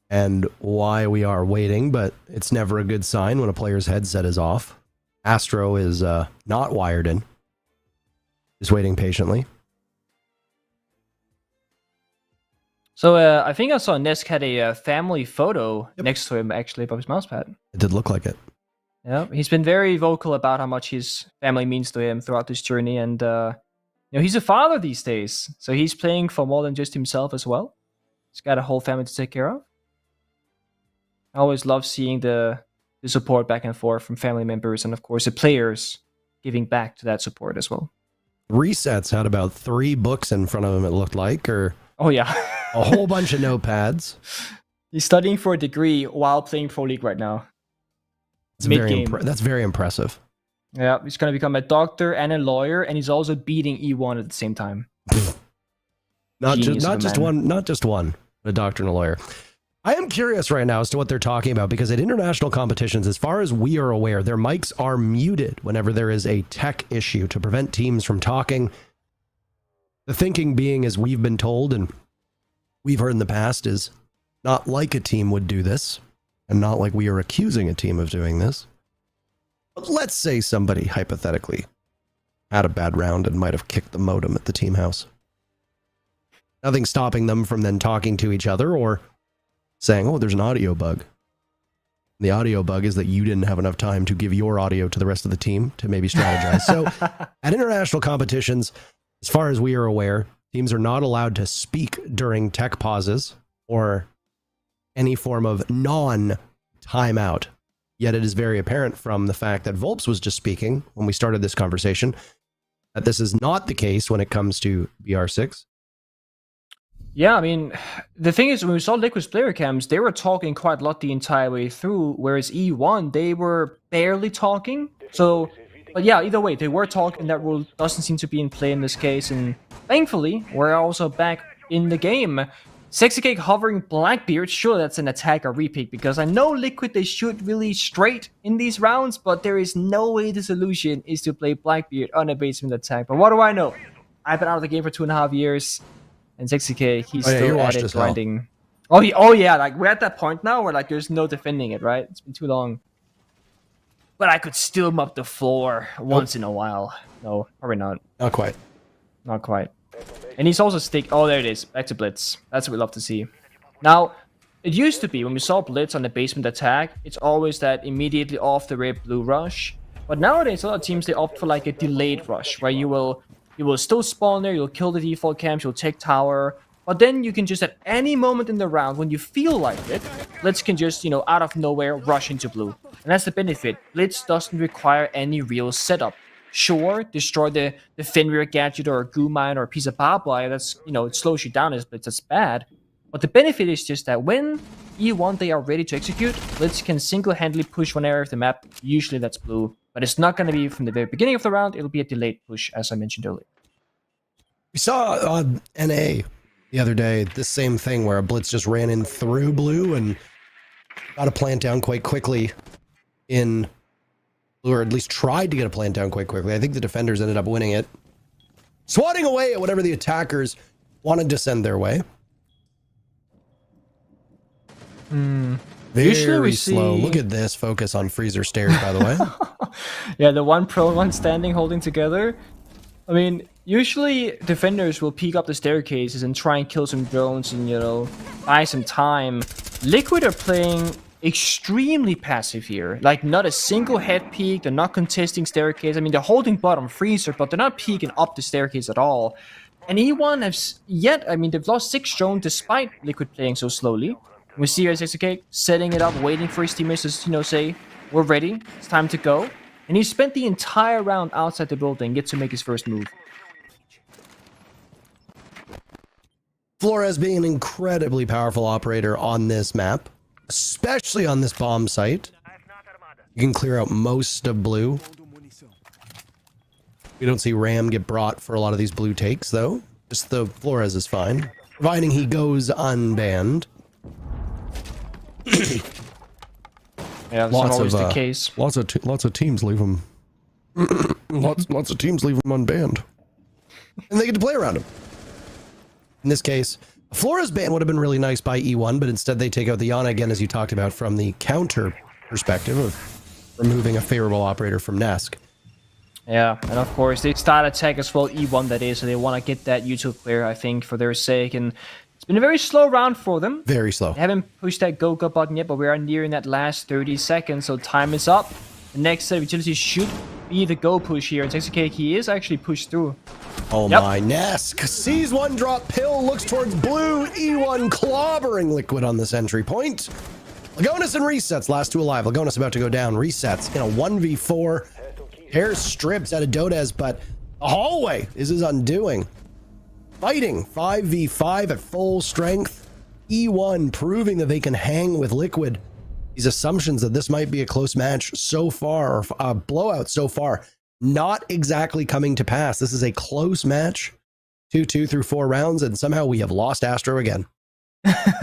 and why we are waiting, but it's never a good sign when a player's headset is off. Astro is not wired in. Just waiting patiently. So I think I saw Nesk had a family photo next to him, actually, above his mousepad. It did look like it. Yeah, he's been very vocal about how much his family means to him throughout this journey, and he's a father these days, so he's playing for more than just himself as well. He's got a whole family to take care of. I always love seeing the support back and forth from family members, and of course the players giving back to that support as well. Resets had about 3 books in front of him, it looked like, or Oh yeah, a whole bunch of notepads. he's studying for a degree while playing Pro League right now. It's Mid-game. that's very impressive. Yeah, he's going to become a doctor and a lawyer, and he's also beating E1 at the same time. Not Genius of a just man. not just one, a doctor and a lawyer. I am curious right now as to what they're talking about, because at international competitions, as far as we are aware, their mics are muted whenever there is a tech issue to prevent teams from talking. The thinking being, as we've been told and we've heard in the past, is not like a team would do this, and not like we are accusing a team of doing this. But let's say somebody hypothetically had a bad round and might have kicked the modem at the team house. Nothing stopping them from then talking to each other or saying, oh, there's an audio bug. The audio bug is that you didn't have enough time to give your audio to the rest of the team to maybe strategize. So at international competitions, as far as we are aware, teams are not allowed to speak during tech pauses or any form of non-timeout. Yet it is very apparent from the fact that Volps was just speaking when we started this conversation that this is not the case when it comes to BR6. Yeah, I mean, the thing is, when we saw Liquid's player cams, they were talking quite a lot the entire way through, whereas E1, they were barely talking. So, but yeah, either way, they were talking. That rule doesn't seem to be in play in this case, and thankfully, we're also back in the game. Sexy Cake hovering Blackbeard, sure, that's an attack or repick, because I know Liquid, they shoot really straight in these rounds, but there is no way the solution is to play Blackbeard on a basement attack. But what do I know? I've been out of the game for 2.5 years. And Sexy Cake, he's still at it grinding. Oh yeah, like we're at that point now where like there's no defending it, right? It's been too long. But I could still mop the floor once in a while. No, probably not. Not quite. Not quite. And he's also stick. Oh, there it is. Back to Blitz. That's what we love to see. Now, it used to be when we saw Blitz on the basement attack, it's always that immediately off the rip blue rush. But nowadays, a lot of teams, they opt for like a delayed rush, where you will still spawn there, you'll kill the default camps, you'll take tower, but then you can just at any moment in the round, when you feel like it, Blitz can just, out of nowhere, rush into blue. And that's the benefit. Blitz doesn't require any real setup. Sure, destroy the Fenrir gadget or a goo mine or a piece of barbed wire, that's, it slows you down as Blitz, that's bad. But the benefit is just that when E1 they are ready to execute, Blitz can single-handedly push one area of the map, usually that's blue. But it's not going to be from the very beginning of the round, it'll be a delayed push, as I mentioned earlier. We saw on NA the other day this same thing where a Blitz just ran in through blue and got a plant down quite quickly in blue, or at least tried to get a plant down quite quickly. I think the defenders ended up winning it, swatting away at whatever the attackers wanted to send their way. Usually we Very slow. see- Look at this focus on freezer stairs, by the way. Yeah, the one prone, one standing, holding together. I mean, usually defenders will peek up the staircases and try and kill some drones and, buy some time. Liquid are playing extremely passive here. Like, not a single head peek, they're not contesting staircase. I mean, they're holding bottom freezer, but they're not peeking up the staircase at all. And E1 they've lost 6 drones despite Liquid playing so slowly. We see SXK setting it up, waiting for his teammates to, say, we're ready, it's time to go. And he spent the entire round outside the building, gets to make his first move. Flores being an incredibly powerful operator on this map, especially on this bomb site. You can clear out most of blue. We don't see Ram get brought for a lot of these blue takes, though. Just the Flores is fine, providing he goes unbanned. Yeah, that's not always the case. Lots of teams leave him. lots of teams leave him unbanned, and they get to play around him. In this case, a Flores ban would have been really nice by E1, but instead they take out the Yana again, as you talked about, from the counter perspective of removing a favorable operator from Nesk. Yeah, and of course they start attack as well, E1 that is, so they want to get that YouTube clear, I think, for their sake, and it's been a very slow round for them. Very slow. They haven't pushed that go button yet, but we are nearing that last 30 seconds, so time is up. The next set of utilities should be the go push here, and Texicake, he is actually pushed through. Oh my, Nesk sees one drop pill, looks towards blue, E1 clobbering Liquid on this entry point. Lagonis and resets, last two alive. Lagonis about to go down, resets in a 1v4. Hair strips out of Dodez, but the hallway is his undoing. Fighting 5v5 at full strength. E1 proving that they can hang with Liquid. These assumptions that this might be a close match so far, or a blowout so far, not exactly coming to pass. This is a close match, 2-2 through 4 rounds, and somehow we have lost Astro again.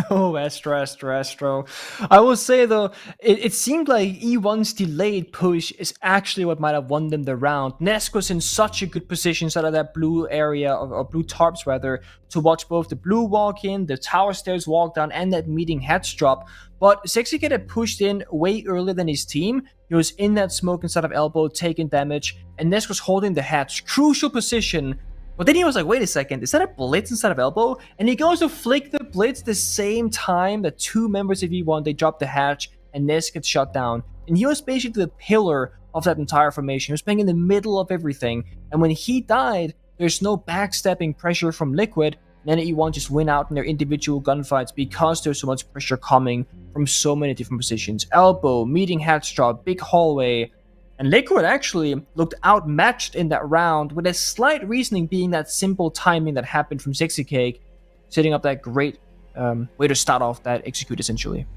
Oh, Astro. I will say, though, it seemed like E1's delayed push is actually what might have won them the round. Nesk was in such a good position out of that blue area, or blue tarps rather, to watch both the blue walk in, the tower stairs walk down, and that meeting hatch drop. But Sexykid had pushed in way earlier than his team. He was in that smoke inside of elbow, taking damage, and Nesk was holding the hatch. Crucial position. But then he was like, wait a second, is that a blitz inside of elbow? And he goes to flick the blitz the same time that two members of E1, they drop the hatch, and Nesk gets shut down. And he was basically the pillar of that entire formation. He was playing in the middle of everything. And when he died, there's no backstepping pressure from Liquid. And then E1 just win out in their individual gunfights because there's so much pressure coming from so many different positions. Elbow, meeting hatch drop, big hallway. And Liquid actually looked outmatched in that round, with a slight reasoning being that simple timing that happened from Sexykake, setting up that great way to start off that execute, essentially.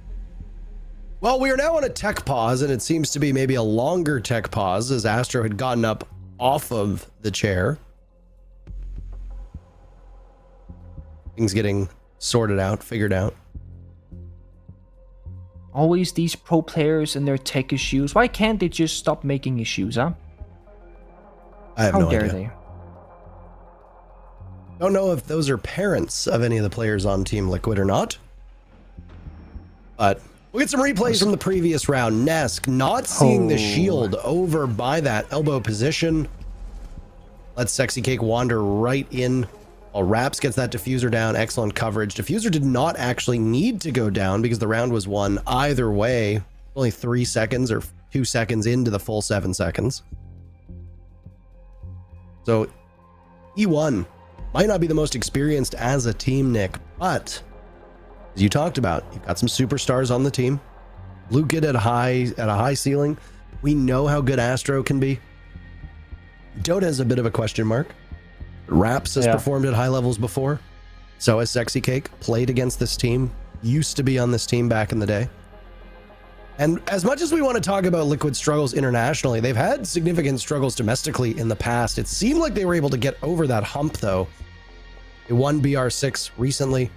Well, we are now on a tech pause, and it seems to be maybe a longer tech pause, as Astro had gotten up off of the chair. Things getting sorted out, figured out. Always these pro players and their tech issues. Why can't they just stop making issues, huh? I have no idea. How dare they? Don't know if those are parents of any of the players on Team Liquid or not. But we'll get some replays from the previous round. Nesk not seeing the shield over by that elbow position. Lets Sexykake wander right in. While Raps gets that diffuser down. Excellent coverage. Diffuser did not actually need to go down because the round was won either way. Only 3 seconds or 2 seconds into the full 7 seconds. So E1 might not be the most experienced as a team, Nick, but as you talked about, you've got some superstars on the team. Luke at a high ceiling. We know how good Astro can be. Dota is a bit of a question mark. Raps has performed at high levels before. So has Sexykake. Played against this team. Used to be on this team back in the day. And as much as we want to talk about Liquid struggles internationally, they've had significant struggles domestically in the past. It seemed like they were able to get over that hump, though. They won BR6 recently.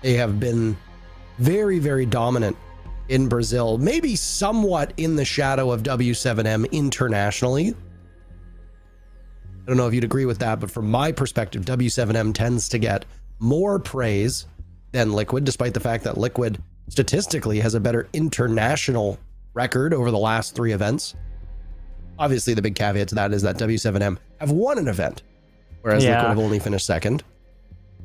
They have been very, very dominant in Brazil. Maybe somewhat in the shadow of W7M internationally. I don't know if you'd agree with that, but from my perspective, W7M tends to get more praise than Liquid, despite the fact that Liquid statistically has a better international record over the last 3 events. Obviously, the big caveat to that is that W7M have won an event, whereas Liquid have only finished second.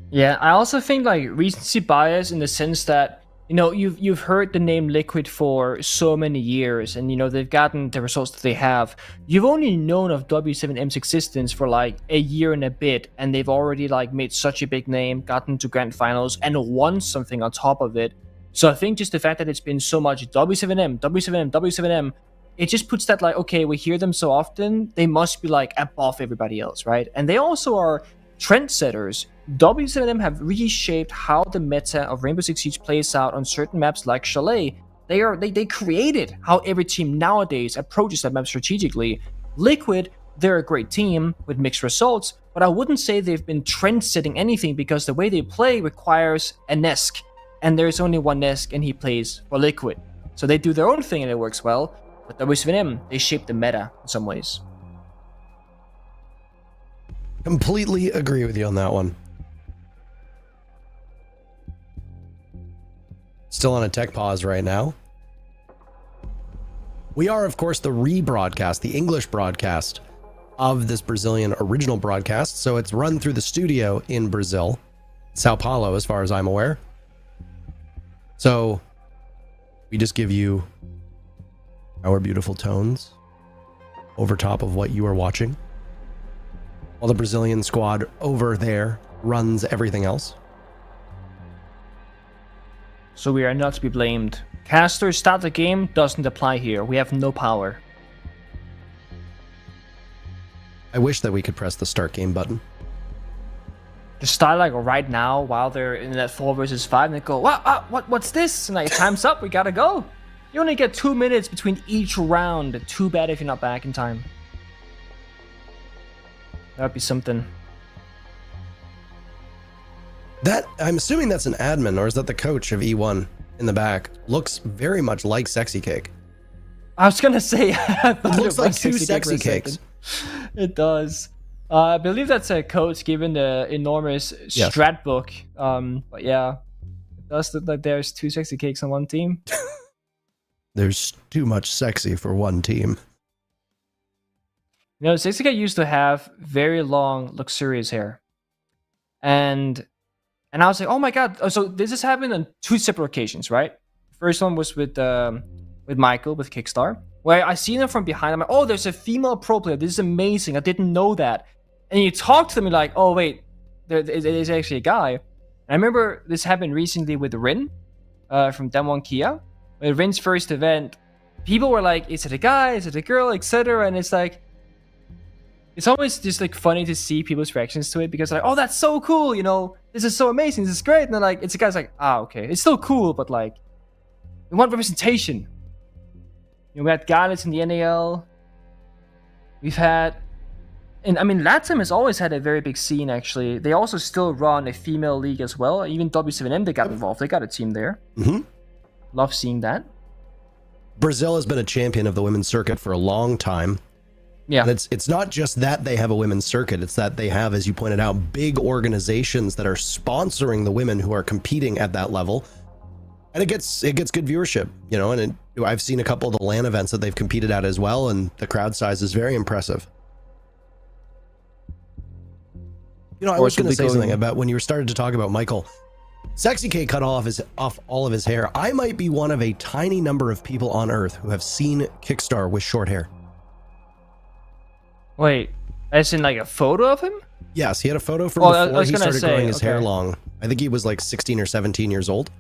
Yeah, I also think like recency bias in the sense that, you know, you've heard the name Liquid for so many years, and you know they've gotten the results that they have. You've only known of W7M's existence for like a year and a bit, and they've already like made such a big name, gotten to grand finals, and won something on top of it. So I think just the fact that it's been so much W7M, it just puts that like, okay, we hear them so often, they must be like above everybody else, right? And they also are trendsetters. W7M have reshaped how the meta of Rainbow Six Siege plays out on certain maps like Chalet They created how every team nowadays approaches that map strategically. Liquid, they're a great team with mixed results, but I wouldn't say they've been trend-setting anything because the way they play requires a Nesk, and there's only one Nesk, and he plays for Liquid. So they do their own thing and it works well. But W7M, they shape the meta in some ways. Completely agree with you on that one. Still on a tech pause right now. We are, of course, the rebroadcast, the English broadcast of this Brazilian original broadcast. So it's run through the studio in Brazil, Sao Paulo, as far as I'm aware. So we just give you our beautiful tones over top of what you are watching, while the Brazilian squad over there runs everything else. So we are not to be blamed. Caster start the game doesn't apply here. We have no power. I wish that we could press the start game button. Just start like right now while they're in that 4 versus 5 and they go, what's this? And like, time's up, we gotta go. You only get 2 minutes between each round. Too bad if you're not back in time. That'd be something. That, I'm assuming that's an admin, or is that the coach of E1 in the back? Looks very much like Sexy Cake. I was gonna say, I thought It looks like two Cake Sexy for a Cakes. second. It does. I believe that's a coach given the enormous strat book. But yeah, it does look like there's 2 Sexy Cakes on one team. There's too much sexy for one team. You know, Sexy Cake used to have very long, luxurious hair. And I was like, oh my god. So this has happened on 2 separate occasions, right? First one was with Michael, with Kickstar, where I seen him from behind. I'm like, oh, there's a female pro player. This is amazing. I didn't know that. And you talk to them, you're like, oh wait, there's actually a guy. And I remember this happened recently with Rin from Damwon Kia. With Rin's first event, people were like, is it a guy? Is it a girl? Etc. And it's like, it's always just like funny to see people's reactions to it because they're like, oh, that's so cool. You know, this is so amazing. This is great. And then like, it's a guy's like, okay, it's still cool, but like, we want representation. You know, we had Gallus in the NAL. We've had, and I mean, LATAM has always had a very big scene, actually. They also still run a female league as well. Even W7M, they got involved. They got a team there. Mm-hmm. Love seeing that. Brazil has been a champion of the women's circuit for a long time. Yeah. And it's not just that they have a women's circuit. It's that they have, as you pointed out, big organizations that are sponsoring the women who are competing at that level. And it gets good viewership, you know, and I've seen a couple of the LAN events that they've competed at as well, and the crowd size is very impressive. You know, I was going to say something about when you started to talk about Michael. Sexy K cut off all of his hair. I might be one of a tiny number of people on Earth who have seen Kickstar with short hair. Wait, as in like a photo of him? Yes, he had a photo from before he started growing his hair okay. long. I think he was like 16 or 17 years old.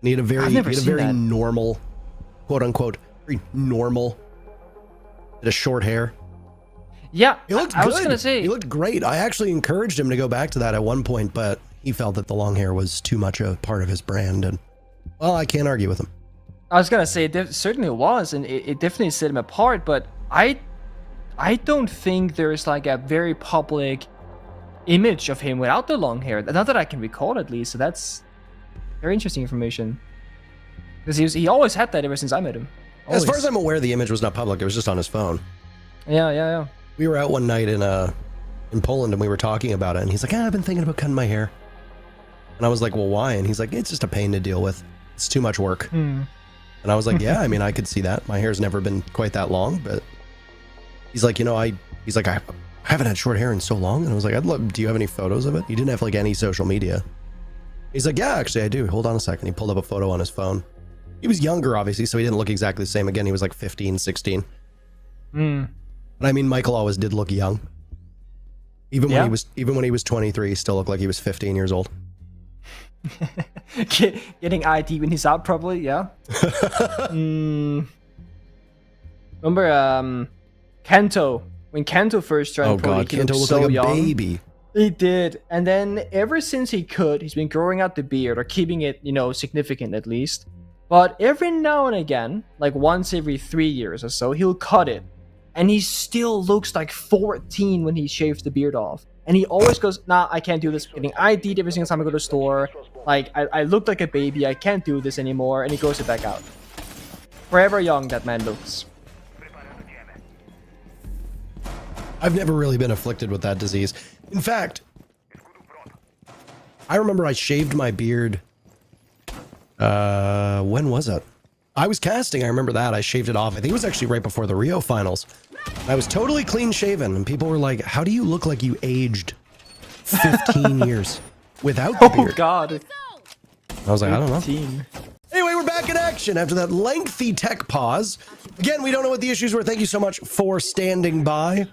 And he had a very normal, quote unquote, very normal, bit of short hair. Yeah, He looked I good. was gonna say He looked great. I actually encouraged him to go back to that at one point, but he felt that the long hair was too much a part of his brand, and well, I can't argue with him. I was gonna say it certainly was, and it definitely set him apart. But I don't think there's like a very public image of him without the long hair. Not that I can recall, at least. So that's very interesting information. Because he always had that ever since I met him. Always. As far as I'm aware, the image was not public. It was just on his phone. Yeah. We were out one night in Poland, and we were talking about it, and he's like, I've been thinking about cutting my hair. And I was like, well, why? And he's like, it's just a pain to deal with. It's too much work. And I was like, yeah, I mean, I could see that. My hair's never been quite that long, but he's like, you know, I haven't had short hair in so long. And I was like, do you have any photos of it? He didn't have like any social media. He's like, yeah, actually I do. Hold on a second. He pulled up a photo on his phone. He was younger, obviously, so he didn't look exactly the same. Again, he was like 15, 16. But I mean, Michael always did look young. Even when he was 23, he still looked like he was 15 years old. Getting ID when he's out, probably. Yeah. Remember Kanto, when Kanto first joined Pro League, Kanto looked like a baby. He did, and then ever since he could, he's been growing out the beard or keeping it, you know, significant at least. But every now and again, like once every 3 years or so, he'll cut it. And he still looks like 14 when he shaves the beard off. And he always goes, nah, I can't do this. I'm getting ID'd every single time I go to the store. Like, I look like a baby. I can't do this anymore. And he grows it back out. Forever young, that man looks. I've never really been afflicted with that disease. In fact, I remember I shaved my beard. When was it? I was casting. I remember that. I shaved it off. I think it was actually right before the Rio finals. I was totally clean shaven, and people were like, how do you look like you aged 15 years without the beard? Oh, God. I was like, I don't know. 15. Anyway, we're back in action after that lengthy tech pause. Again, we don't know what the issues were. Thank you so much for standing by.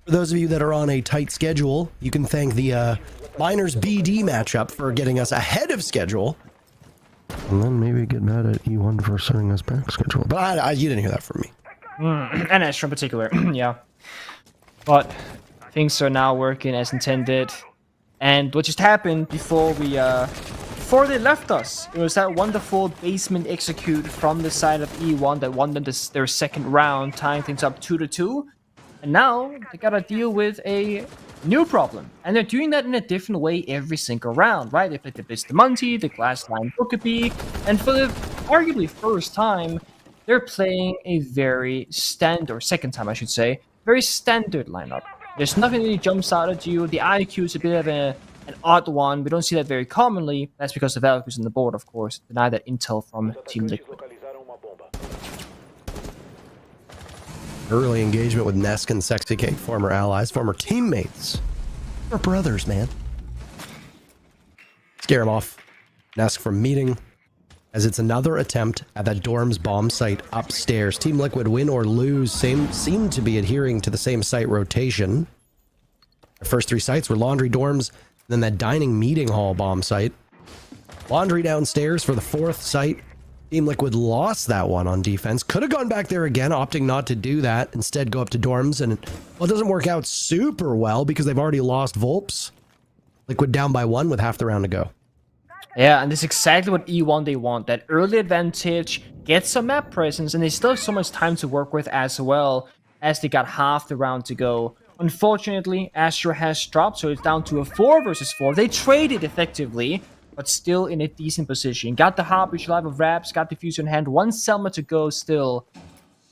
For those of you that are on a tight schedule, you can thank the Miners BD matchup for getting us ahead of schedule. And then maybe get mad at E1 for setting us back schedule. But you didn't hear that from me. And Astra in particular, yeah. But things are now working as intended. And what just happened before they left us, it was that wonderful basement execute from the side of E1 that won them their second round, tying things up 2-2. And now they gotta deal with a new problem. And they're doing that in a different way every single round, right? They played the Bustamante, the Glassline Bookabee, and for the arguably first time, they're playing a very second time I should say, very standard lineup. There's nothing that jumps out at you. The IQ is a bit of an odd one. We don't see that very commonly. That's because the Valkyries on the board, of course. Deny that intel from Team Liquid. Early engagement with Nesk and Sexy Cake, former allies, former teammates. They're brothers, man. Scare him off. Nesk from meeting, as it's another attempt at that dorm's bomb site upstairs. Team Liquid, win or lose, seem to be adhering to the same site rotation. The first 3 sites were laundry dorms, then that dining meeting hall bomb site. Laundry downstairs for the 4th site. Team Liquid lost that one on defense. Could have gone back there again, opting not to do that. Instead, go up to dorms, and well, it doesn't work out super well because they've already lost Volps. Liquid down by 1 with half the round to go. Yeah, and this is exactly what E1 they want. That early advantage, get some map presence, and they still have so much time to work with as well, as they got half the round to go. Unfortunately, Astra has dropped, so it's down to a 4 versus 4. They traded effectively, but still in a decent position. Got the Harbish Live of Raps, got the Fusion in hand, 1 Selma to go still.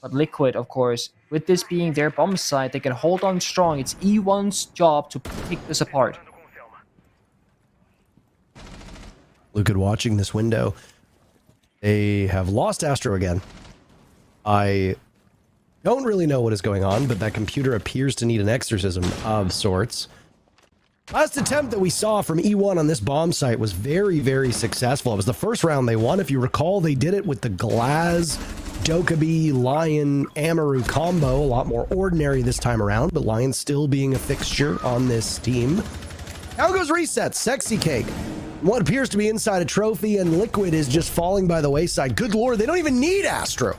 But Liquid, of course, with this being their bomb site, they can hold on strong. It's E1's job to pick this apart. Look at watching this window. They have lost Astro again. I don't really know what is going on, but that computer appears to need an exorcism of sorts. Last attempt that we saw from E1 on this bomb site was very, very successful. It was the first round they won. If you recall, they did it with the Glaz, Dokkaebi, Lion, Amaru combo. A lot more ordinary this time around, but Lion still being a fixture on this team. Now goes reset. Sexy Cake. What appears to be inside a trophy, and Liquid is just falling by the wayside. Good lord, they don't even need Astro.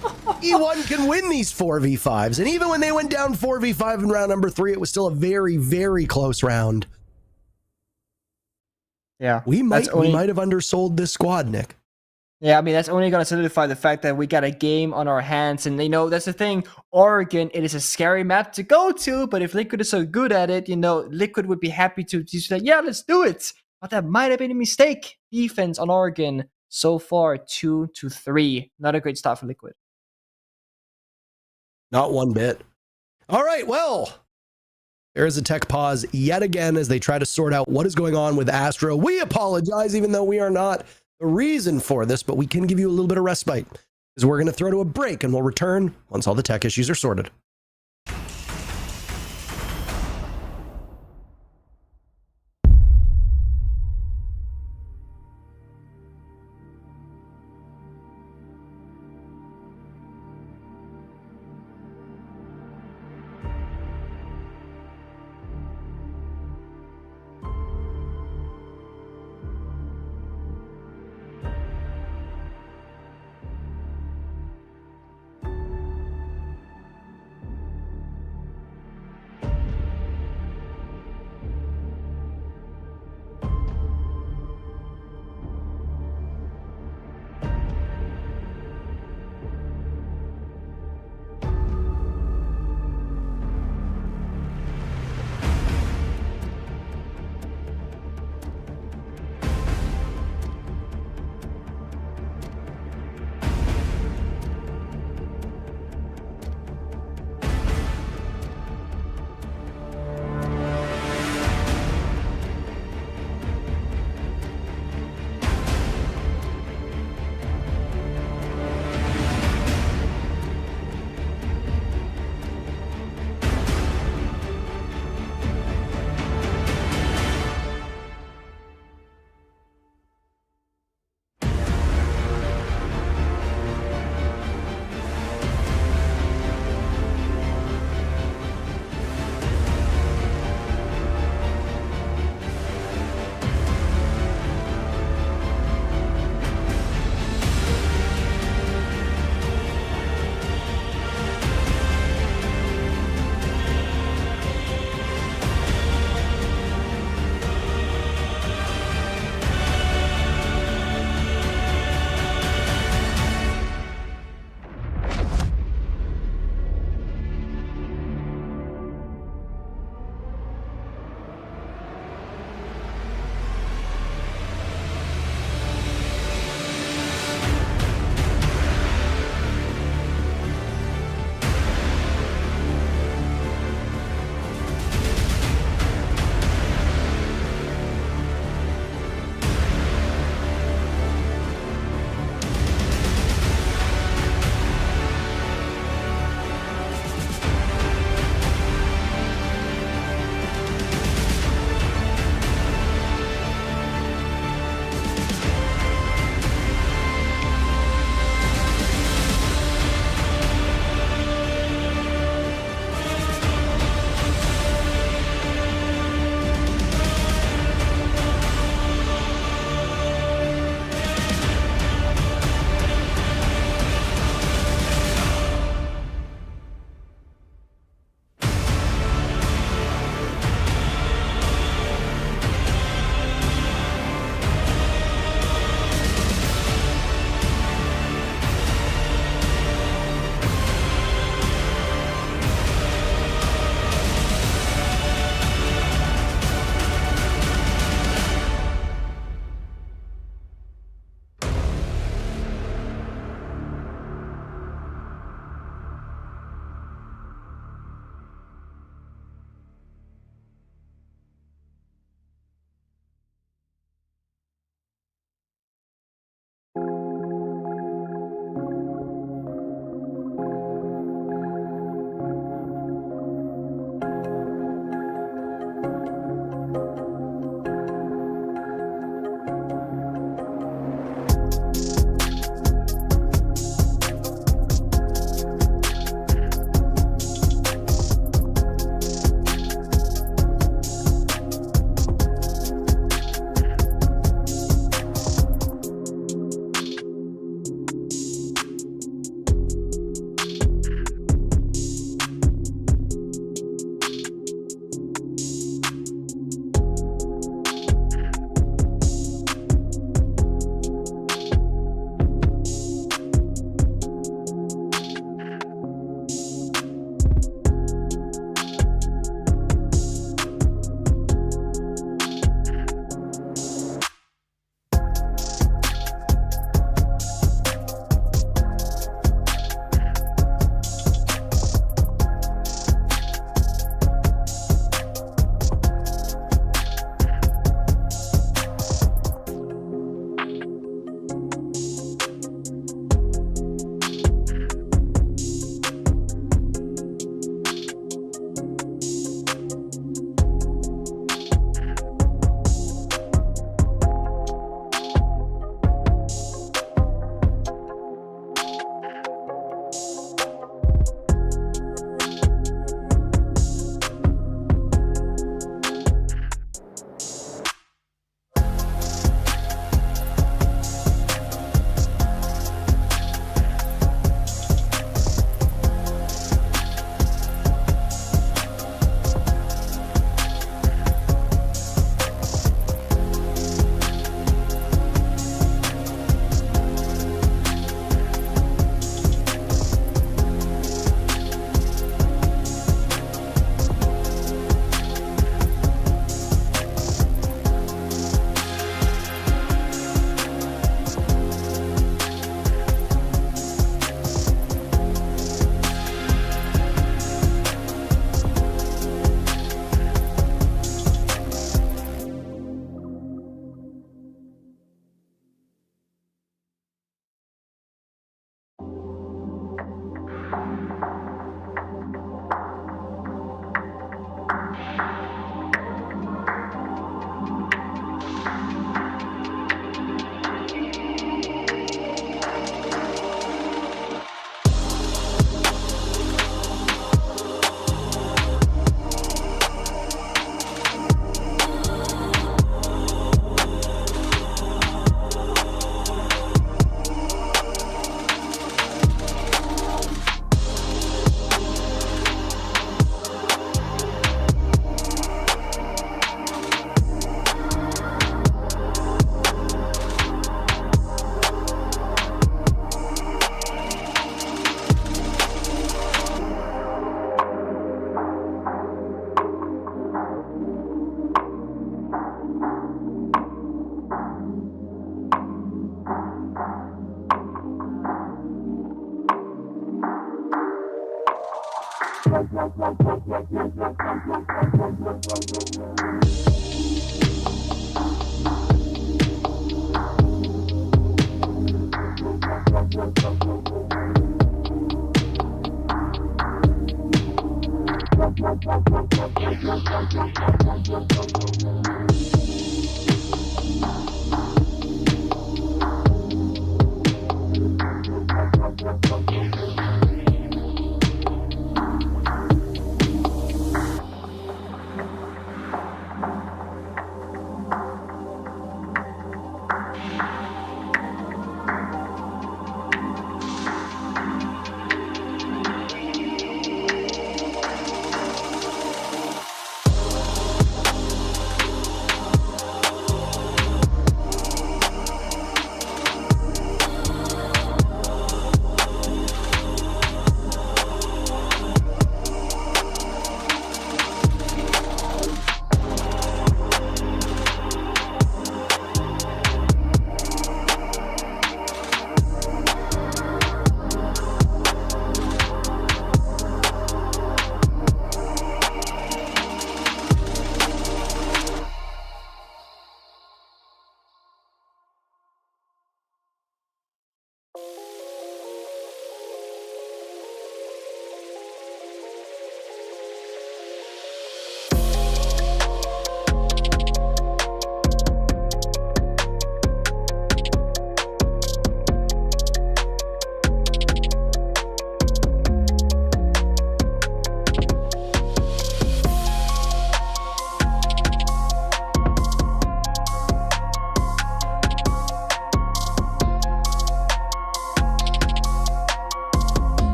E1 can win these 4v5s, and even when they went down 4v5 in round number 3, it was still a very, very close round. Yeah, we might have undersold this squad, Nick. Yeah, I mean, that's only going to solidify the fact that we got a game on our hands. And, you know, that's the thing. Oregon, it is a scary map to go to. But if Liquid is so good at it, you know, Liquid would be happy to just say, yeah, let's do it. But that might have been a mistake. Defense on Oregon so far, 2-3. Not a great start for Liquid. Not one bit. All right, well, there is a tech pause yet again as they try to sort out what is going on with Astro. We apologize, even though we are not the reason for this, but we can give you a little bit of respite, because we're going to throw to a break and we'll return once all the tech issues are sorted.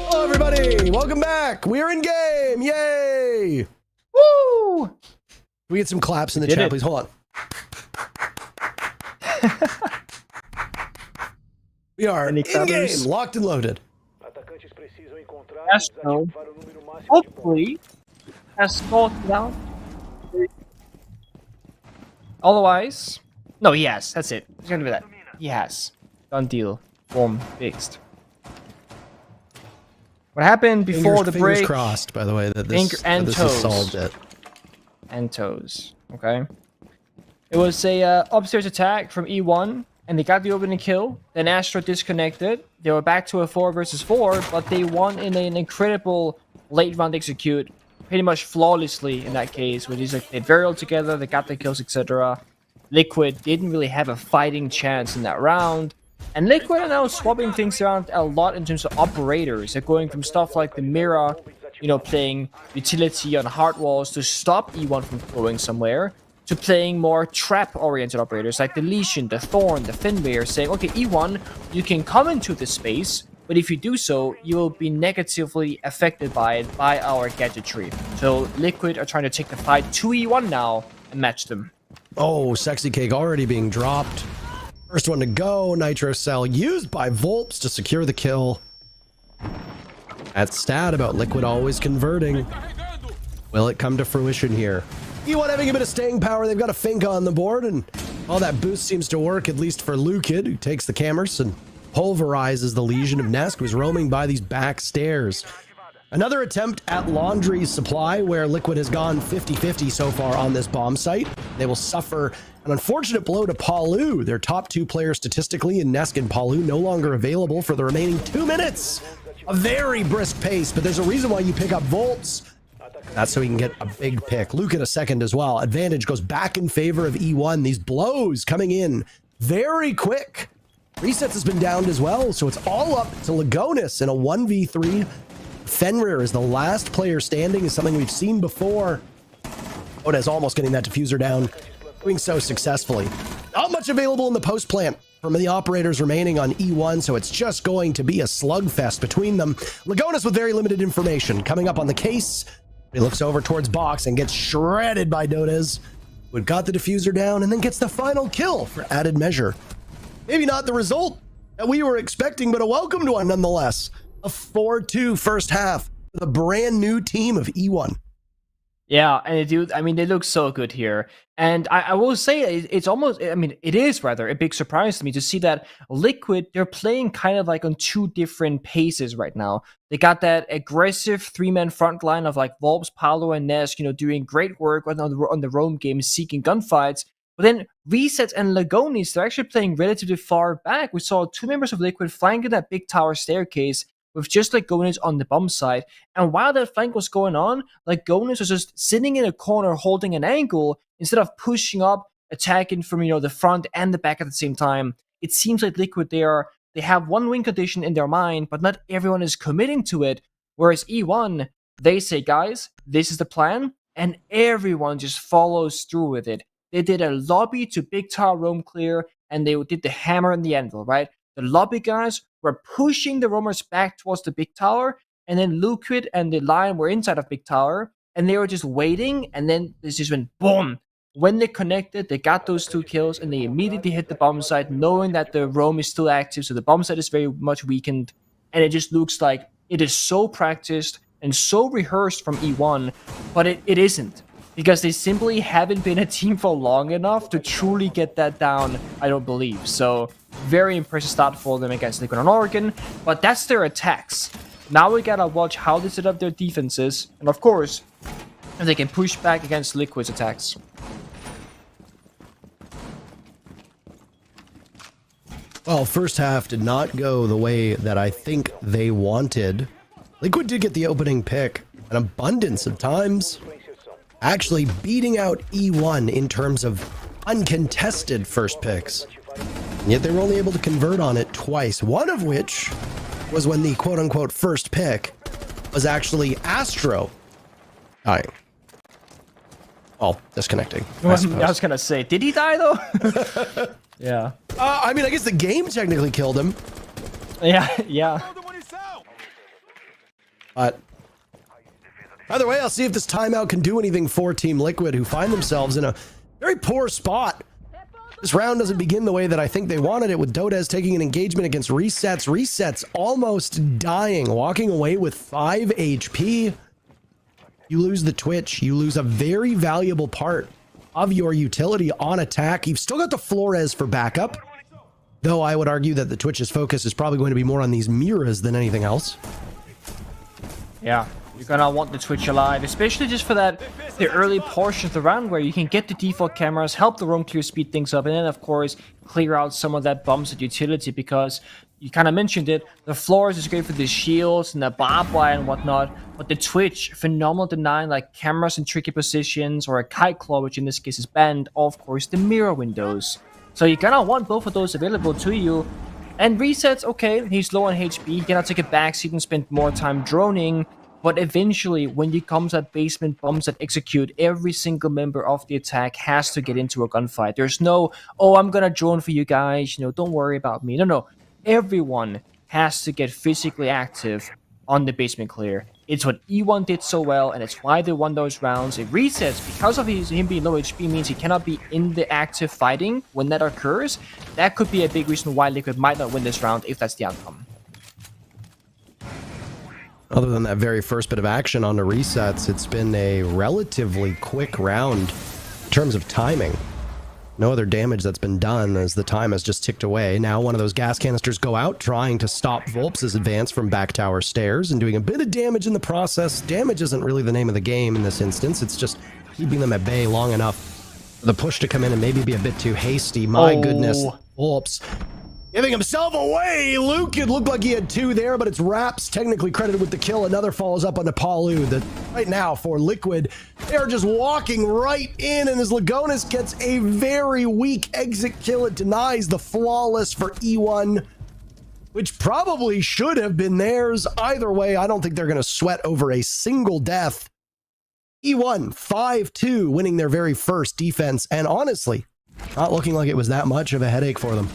Hello, everybody. Welcome back. We're in game. Yay. Woo! Can we get some claps in the Did chat, it. please? Hold on. We are Any in game, clappers? locked and loaded. Astro, hopefully, has sorted out. Otherwise, no, he has. That's it. He's gonna do that. He has. Done deal. Boom. Fixed. What happened before the Fingers break? crossed, by the way, that Finger this, and that this has toes. solved it. And toes. Okay. It was a upstairs attack from E1, and they got the opening kill. Then Astro disconnected. They were back to a 4 versus 4, but they won in an incredible late round execute, pretty much flawlessly in that case. Where they did very well together, they got the kills, etc. Liquid didn't really have a fighting chance in that round. And Liquid are now swapping things around a lot in terms of operators. They're going from stuff like the Mirror, you know, playing utility on hard walls to stop E1 from going somewhere, to playing more trap-oriented operators like the Lesion, the Thorn, the Finbear, saying, okay, E1, you can come into this space, but if you do so, you will be negatively affected by it, by our gadgetry. So Liquid are trying to take the fight to E1 now and match them. Oh, Sexy Cake already being dropped. First one to go. Nitro Cell used by Volps to secure the kill. That stat about Liquid always converting. Will it come to fruition here? E1 having a bit of staying power. They've got a Fink on the board, and all that boost seems to work, at least for Lukid, who takes the cameras and pulverizes the Legion of Nesk, who's roaming by these back stairs. Another attempt at Laundry's supply, where Liquid has gone 50-50 so far on this bomb site. They will suffer an unfortunate blow to Palu, their top 2 players statistically in Nesk and Palu, no longer available for the remaining 2 minutes. A very brisk pace, but there's a reason why you pick up Volts. That's so he can get a big pick. Luke at a second as well. Advantage goes back in favor of E1. These blows coming in very quick. Resets has been downed as well, so it's all up to Lagonis in a 1v3. Fenrir is the last player standing, is something we've seen before. Oda's almost getting that diffuser down, doing so successfully. Not much available in the post plant from the operators remaining on E1, so it's just going to be a slugfest between them. Lagonis with very limited information coming up on the case. He looks over towards box and gets shredded by Dodes, who got the diffuser down and then gets the final kill for added measure. Maybe not the result that we were expecting, but a welcomed one nonetheless. A 4-2 first half for the brand new team of E1. Yeah, and dude, I mean, they look so good here. And I will say it's almost, I mean, it is rather a big surprise to me to see that Liquid, they're playing kind of like on two different paces right now. They got that aggressive three-man front line of like Volps, Paolo, and Ness, doing great work on the roam game, seeking gunfights. But then Resets and Lagonis, they're actually playing relatively far back. We saw two members of Liquid flanking that big tower staircase with just Lagonis on the bomb side. And while that flank was going on, Lagonis was just sitting in a corner holding an angle instead of pushing up, attacking from the front and the back at the same time. It seems like Liquid, they have one win condition in their mind, but not everyone is committing to it. Whereas E1, they say, guys, this is the plan, and everyone just follows through with it. They did a lobby to big tower roam clear, and they did the hammer and the anvil, right? The lobby guys were pushing the roamers back towards the big tower, and then Liquid and the Lion were inside of big tower, and they were just waiting, and then this just went boom. When they connected, they got those 2 kills, and they immediately hit the bomb site, knowing that the roam is still active, so the bomb site is very much weakened, and it just looks like it is so practiced and so rehearsed from E1, but it isn't. Because they simply haven't been a team for long enough to truly get that down, I don't believe. So, very impressive start for them against Liquid and Oregon, but that's their attacks. Now we gotta watch how they set up their defenses, and of course, if they can push back against Liquid's attacks. Well, first half did not go the way that I think they wanted. Liquid did get the opening pick, an abundance of times, actually beating out E1 in terms of uncontested first picks. And yet they were only able to convert on it twice, one of which was when the quote-unquote first pick was actually Astro dying. Oh, disconnecting. I was gonna say, did he die though? Yeah. I mean, I guess the game technically killed him. Yeah. But either way, I'll see if this timeout can do anything for Team Liquid, who find themselves in a very poor spot. This round doesn't begin the way that I think they wanted it, with Dodez taking an engagement against Resets. Resets almost dying, walking away with 5 HP. You lose the Twitch. You lose a very valuable part of your utility on attack. You've still got the Flores for backup, though I would argue that the Twitch's focus is probably going to be more on these Miras than anything else. Yeah. You're gonna want the Twitch alive, especially just for the early portion of the round where you can get the default cameras, help the roam clear, speed things up, and then of course clear out some of that bumps at utility, because you kind of mentioned it, the floors is great for the shields and the barbed wire and whatnot, but the Twitch, phenomenal denying like cameras in tricky positions, or a kite claw, which in this case is banned, or of course the mirror windows. So you're gonna want both of those available to you. And Resets, okay, he's low on HP, he cannot take a backseat and spend more time droning. But eventually, when it comes at basement bombs that execute, every single member of the attack has to get into a gunfight. There's no, oh, I'm gonna drone for you guys, don't worry about me. No. Everyone has to get physically active on the basement clear. It's what E1 did so well, and it's why they won those rounds. It Resets, because of him being low HP, means he cannot be in the active fighting when that occurs. That could be a big reason why Liquid might not win this round if that's the outcome. Other than that very first bit of action on the Resets, it's been a relatively quick round in terms of timing. No other damage that's been done as the time has just ticked away. Now one of those gas canisters go out, trying to stop Volps' advance from back tower stairs and doing a bit of damage in the process. Damage isn't really the name of the game in this instance. It's just keeping them at bay long enough for the push to come in and maybe be a bit too hasty. My goodness, Volps giving himself away. Luke, it looked like he had 2 there, but it's Raps technically credited with the kill. Another follows up on Palu. That right now for Liquid, they're just walking right in, and as Lagonis gets a very weak exit kill, it denies the flawless for E1, which probably should have been theirs. Either way, I don't think they're going to sweat over a single death. E1 5-2, winning their very first defense, and honestly, not looking like it was that much of a headache for them.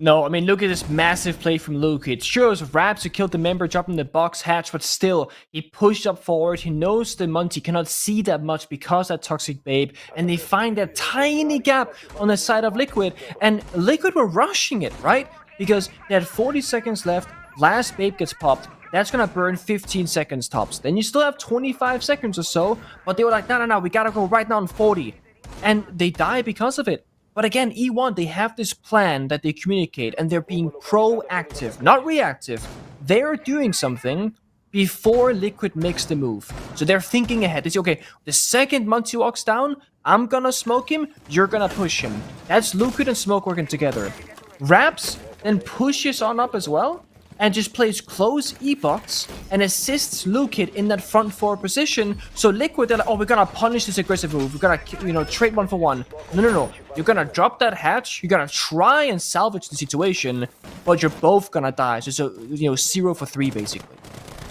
No, I mean, look at this massive play from Luke. It shows Raps who killed the member, dropping the box hatch, but still, he pushed up forward. He knows the Monty cannot see that much because that Toxic Babe, and they find that tiny gap on the side of Liquid, and Liquid were rushing it, right? because they had 40 seconds left. Last babe gets popped. That's gonna burn 15 seconds tops. Then you still have 25 seconds or so, but they were like, no, we gotta go right now on 40. And they die because of it. But again, E1, they have this plan that they communicate, and they're being proactive, not reactive. They're doing something before Liquid makes the move. So they're thinking ahead. They say, okay, the second Muncie walks down, I'm gonna smoke him, you're gonna push him. That's Liquid and Smoke working together. Raps then pushes on up as well, and just plays close E-bots and assists Liquid in that front forward position. So Liquid, they're like, oh, we're gonna punish this aggressive move. We're gonna, trade 1 for 1. No. You're gonna drop that hatch. You're gonna try and salvage the situation, but you're both gonna die. So 0 for 3 basically.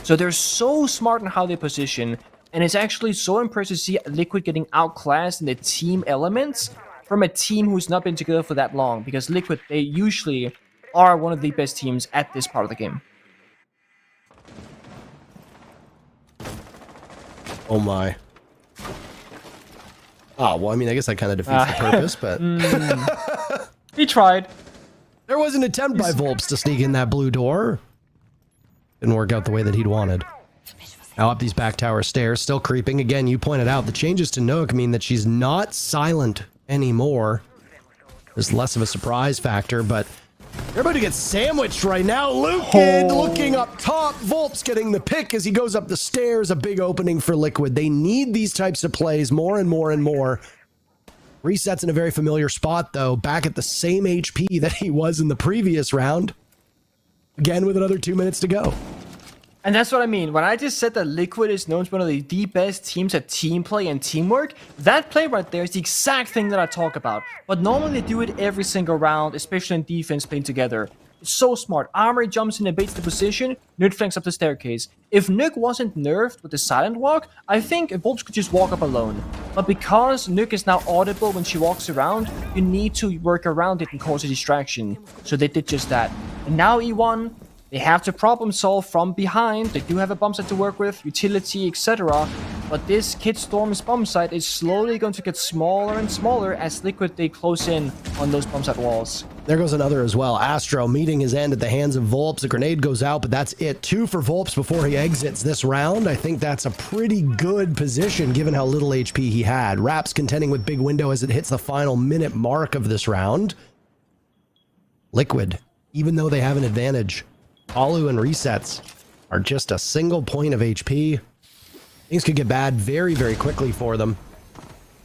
So they're so smart in how they position, and it's actually so impressive to see Liquid getting outclassed in the team elements from a team who's not been together for that long, because Liquid, they usually are one of the best teams at this part of the game. Oh my. Oh, well, I mean, I guess that kind of defeats the purpose, but... He tried. There was an attempt by Volps to sneak in that blue door. Didn't work out the way that he'd wanted. Now up these back tower stairs, still creeping. Again, you pointed out the changes to Nook mean that she's not silent anymore. There's less of a surprise factor, but everybody gets sandwiched right now. Liquid looking up top. Volps getting the pick as he goes up the stairs. A big opening for Liquid. They need these types of plays more and more and more. Resets in a very familiar spot, though. Back at the same HP that he was in the previous round. Again, with another 2 minutes to go. And that's what I mean. When I just said that Liquid is known as one of the best teams at team play and teamwork, that play right there is the exact thing that I talk about. But normally they do it every single round, especially in defense playing together. It's so smart. Armory jumps in and baits the position, Nuke flanks up the staircase. If Nuke wasn't nerfed with the silent walk, I think Volps could just walk up alone. But because Nuke is now audible when she walks around, you need to work around it and cause a distraction. So they did just that. And now E1, they have to problem solve from behind. They do have a bomb site to work with, utility, etc. But this Kid Storm's bomb site is slowly going to get smaller and smaller as Liquid, they close in on those bomb site walls. There goes another as well. Astro meeting his end at the hands of Volps. A grenade goes out, but that's it. 2 for Volps before he exits this round. I think that's a pretty good position given how little HP he had. Raps contending with Big Window as it hits the final minute mark of this round. Liquid, even though they have an advantage, Alu and Resets are just a single point of HP. Things could get bad very, very quickly for them.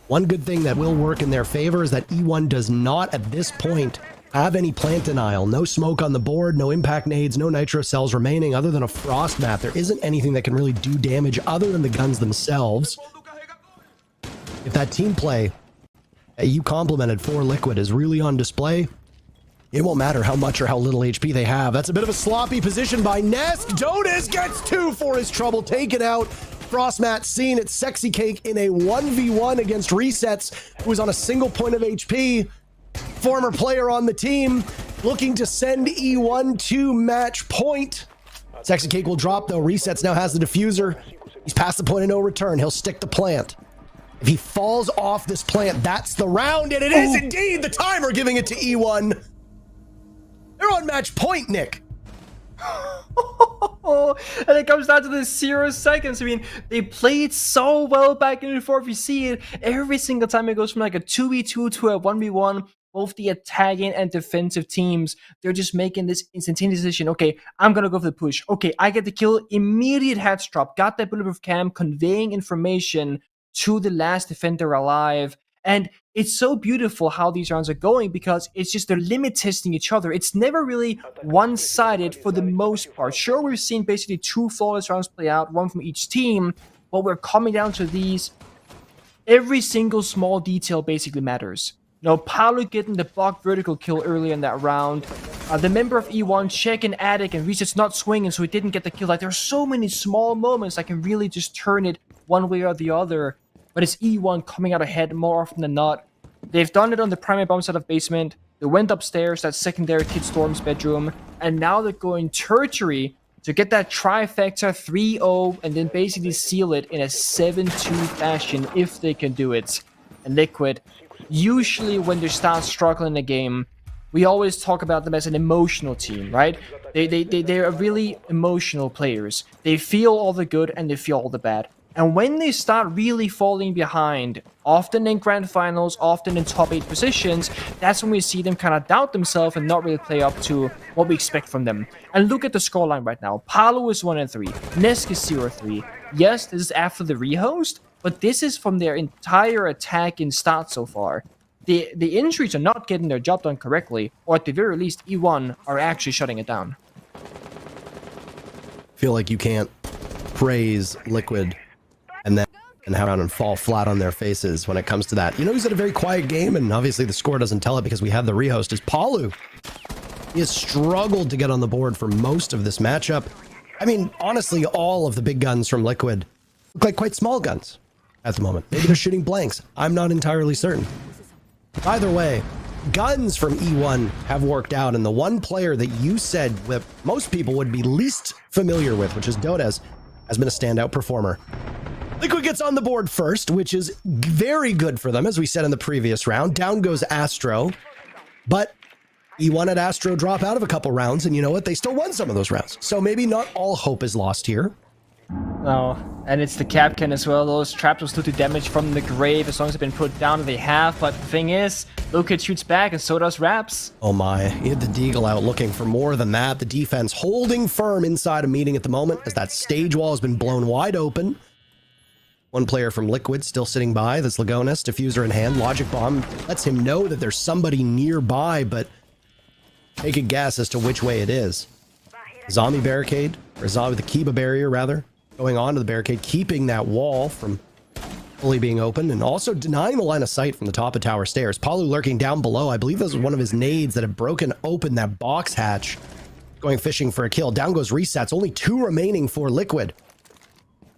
One good thing that will work in their favor is that E1 does not, at this point, have any plant denial. No smoke on the board, no impact nades, no nitro cells remaining other than a frost mat. There isn't anything that can really do damage other than the guns themselves. If that team play that you complimented for Liquid is really on display, it won't matter how much or how little HP they have. That's a bit of a sloppy position by Nest. Donis gets 2 for his trouble. Taken out. Frostmat seen it. Sexy Cake in a 1v1 against Resets, who is on a single point of HP. Former player on the team looking to send E1 to match point. Sexy Cake will drop, though. Resets now has the diffuser. He's past the point of no return. He'll stick the plant. If he falls off this plant, that's the round, and it is indeed the timer giving it to E1. They're on match point, Nick. And it comes down to the 0 seconds. I mean, they played so well back in the 4. If you see it, every single time it goes from like a 2v2 to a 1v1, both the attacking and defensive teams, they're just making this instantaneous decision. Okay, I'm gonna go for the push. Okay, I get the kill, immediate hatch drop, got that bulletproof cam, conveying information to the last defender alive. And it's so beautiful how these rounds are going because it's just they're limit testing each other. It's never really one-sided for the most part. Sure, we've seen basically 2 flawless rounds play out, 1 from each team, but we're coming down to these. Every single small detail basically matters. Paolo getting the block vertical kill early in that round. The member of E1 checking attic and Reset's not swinging, so he didn't get the kill. Like, there's so many small moments that can really just turn it one way or the other. But it's E1 coming out ahead more often than not. They've done it on the primary bomb side of basement. They went upstairs, that secondary Kid Storm's bedroom. And now they're going tertiary to get that trifecta 3-0 and then basically seal it in a 7-2 fashion if they can do it. And Liquid, usually when they start struggling in a game, we always talk about them as an emotional team, right? They're really emotional players. They feel all the good and they feel all the bad. And when they start really falling behind, often in grand finals, often in top 8 positions, that's when we see them kind of doubt themselves and not really play up to what we expect from them. And look at the scoreline right now. Palu is 1-3, Nesk is 0-3. Yes, this is after the rehost, but this is from their entire attack and start so far. The injuries are not getting their job done correctly, or at the very least, E1 are actually shutting it down. Feel like you can't praise Liquid and then have around and fall flat on their faces when it comes to that. You know who's had a very quiet game, and obviously the score doesn't tell it because we have the rehost, is Palu. He has struggled to get on the board for most of this matchup. I mean, honestly, all of the big guns from Liquid look like quite small guns at the moment. Maybe they're shooting blanks. I'm not entirely certain. Either way, guns from E1 have worked out, and the one player that you said that most people would be least familiar with, which is Dotez, has been a standout performer. Liquid gets on the board first, which is very good for them, as we said in the previous round. Down goes Astro, but E1 had Astro drop out of a couple rounds, and you know what? They still won some of those rounds. So maybe not all hope is lost here. Oh, and it's the Capcan as well. Those traps will still do damage from the grave as long as they've been put down. They have, but the thing is, Luka shoots back and so does Raps. Oh my, he had the Deagle out looking for more than that. The defense holding firm inside a meeting at the moment as that stage wall has been blown wide open. One player from Liquid still sitting by. That's Lagonis, diffuser in hand. Logic Bomb lets him know that there's somebody nearby, but take a guess as to which way it is. Zombie barricade, or zombie, the Kiba barrier rather, going onto the barricade, keeping that wall from fully being open, and also denying the line of sight from the top of tower stairs. Palu lurking down below. I believe this was one of his nades that had broken open that box hatch, going fishing for a kill. Down goes Resets. Only 2 remaining for Liquid.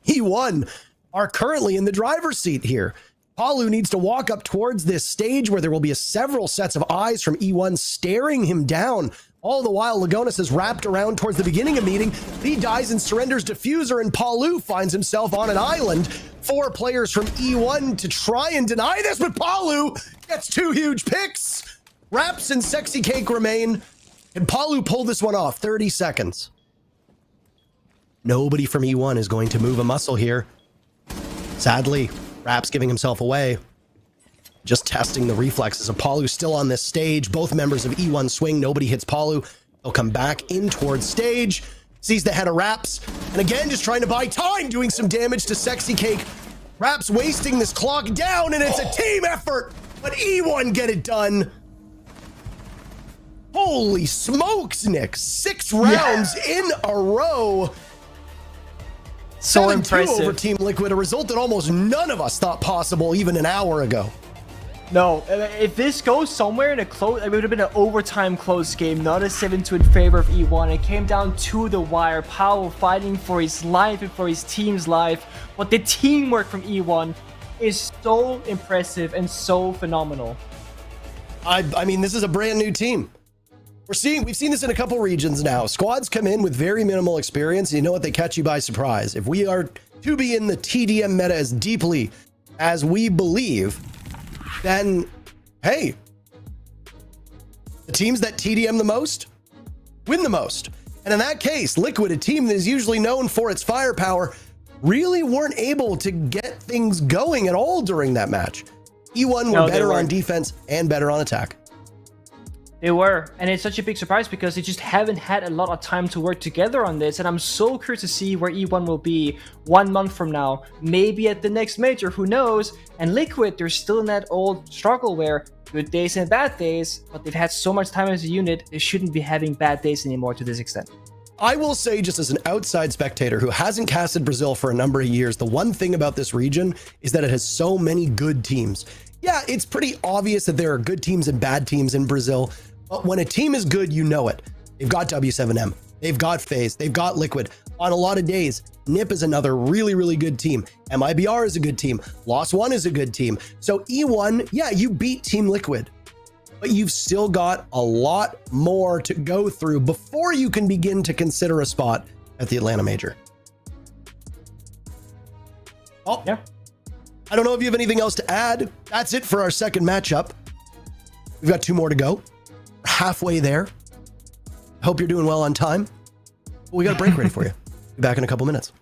E1 are currently in the driver's seat here. Palu needs to walk up towards this stage where there will be several sets of eyes from E1 staring him down. All the while, Lagonis is wrapped around towards the beginning of meeting. He dies and surrenders diffuser, and Palu finds himself on an island. 4 players from E1 to try and deny this, but Palu gets 2 huge picks. Raps and Sexy Cake remain. Can Palu pull this one off? 30 seconds. Nobody from E1 is going to move a muscle here. Sadly, Raps giving himself away. Just testing the reflexes of Palu still on this stage. Both members of E1 swing. Nobody hits Palu. He'll come back in towards stage. Sees the head of Raps. And again, just trying to buy time, doing some damage to Sexy Cake. Raps wasting this clock down, and it's a team effort. But E1 get it done. Holy smokes, Nick. 6 rounds in a row. So 7-2 impressive. over Team Liquid, a result that almost none of us thought possible even an hour ago. No, if this goes somewhere in a close, it would have been an overtime close game, not a 7-2 in favor of E1. It came down to the wire. Powell fighting for his life and for his team's life. But the teamwork from E1 is so impressive and so phenomenal. I mean, this is a brand new team. We've seen this in a couple regions now. Squads come in with very minimal experience, and you know what? They catch you by surprise. If we are to be in the TDM meta as deeply as we believe, then, hey, the teams that TDM the most win the most. And in that case, Liquid, a team that is usually known for its firepower, really weren't able to get things going at all during that match. E1 were better on defense and better on attack. They were, and it's such a big surprise because they just haven't had a lot of time to work together on this, and I'm so curious to see where E1 will be 1 month from now, maybe at the next major, who knows. And Liquid, they're still in that old struggle where good days and bad days, but they've had so much time as a unit, they shouldn't be having bad days anymore to this extent. I will say, just as an outside spectator who hasn't casted Brazil for a number of years, the one thing about this region is that it has so many good teams. Yeah, it's pretty obvious that there are good teams and bad teams in Brazil, but when a team is good, you know it. They've got W7M, they've got FaZe, they've got Liquid. On a lot of days, NIP is another really, really good team. mibr is a good team. Lost One is a good team. So E1, yeah, you beat Team Liquid, but you've still got a lot more to go through before you can begin to consider a spot at the Atlanta Major. Oh, yeah. I don't know if you have anything else to add. That's it for our second matchup. We've got 2 more to go. halfway there. Hope you're doing well on time. We got a break ready for you. Be back in a couple minutes.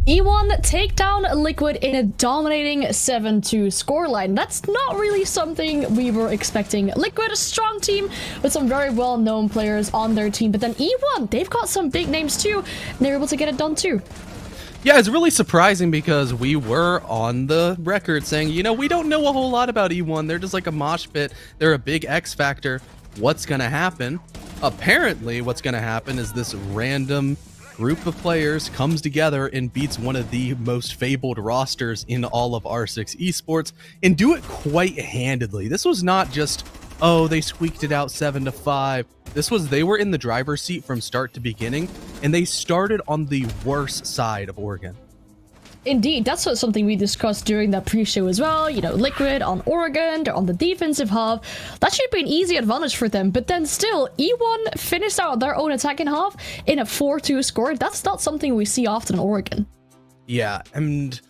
E1 take down Liquid in a dominating 7-2 scoreline. That's not really something we were expecting. Liquid, a strong team with some very well-known players on their team, but then E1, they've got some big names too, and they're able to get it done too. Yeah, it's really surprising because we were on the record saying, you know, we don't know a whole lot about E1. They're just like a mosh pit. They're a big X factor. What's going to happen? Apparently, what's going to happen is this random group of players comes together and beats one of the most fabled rosters in all of R6 esports and do it quite handedly. This was not just, oh, they squeaked it out 7-5. This was, they were in the driver's seat from start to beginning, and they started on the worst side of Oregon. Indeed, that's something we discussed during that pre-show as well. You know, Liquid on Oregon, they're on the defensive half. That should be an easy advantage for them. But then still, E1 finished out their own attacking half in a 4-2 score. That's not something we see often in Oregon. Yeah, and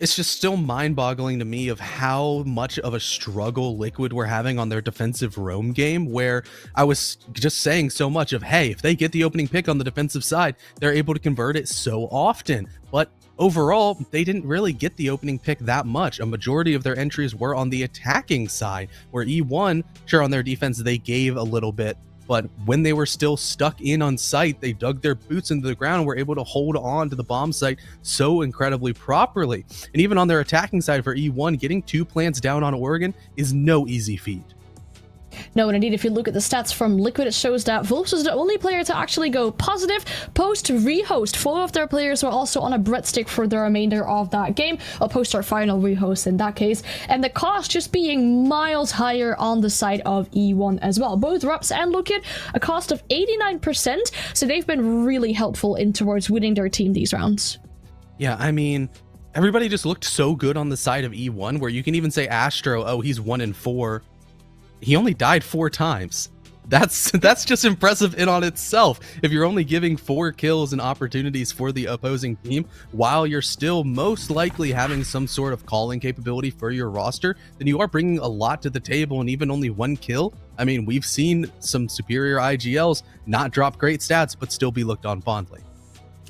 it's just still mind-boggling to me of how much of a struggle Liquid were having on their defensive roam game, where I was just saying so much of, hey, if they get the opening pick on the defensive side, they're able to convert it so often. But overall, they didn't really get the opening pick that much. A majority of their entries were on the attacking side, where E1, sure, on their defense, they gave a little bit, but when they were still stuck in on site, they dug their boots into the ground and were able to hold on to the bomb site so incredibly properly. And even on their attacking side for E1, getting 2 plants down on Oregon is no easy feat. No, and indeed, if you look at the stats from Liquid, it shows that Wolves was the only player to actually go positive post-rehost. 4 of their players were also on a breadstick for the remainder of that game, or post our final rehost in that case, and the cost just being miles higher on the side of E1 as well. Both Rups and Liquid, a cost of 89%, so they've been really helpful in towards winning their team these rounds. Yeah, I mean, everybody just looked so good on the side of E1, where you can even say Astro, oh, he's 1-4. He only died 4 times. That's just impressive in on itself. If you're only giving 4 kills and opportunities for the opposing team, while you're still most likely having some sort of calling capability for your roster, then you are bringing a lot to the table. And even only 1 kill, I mean, we've seen some superior IGLs not drop great stats, but still be looked on fondly.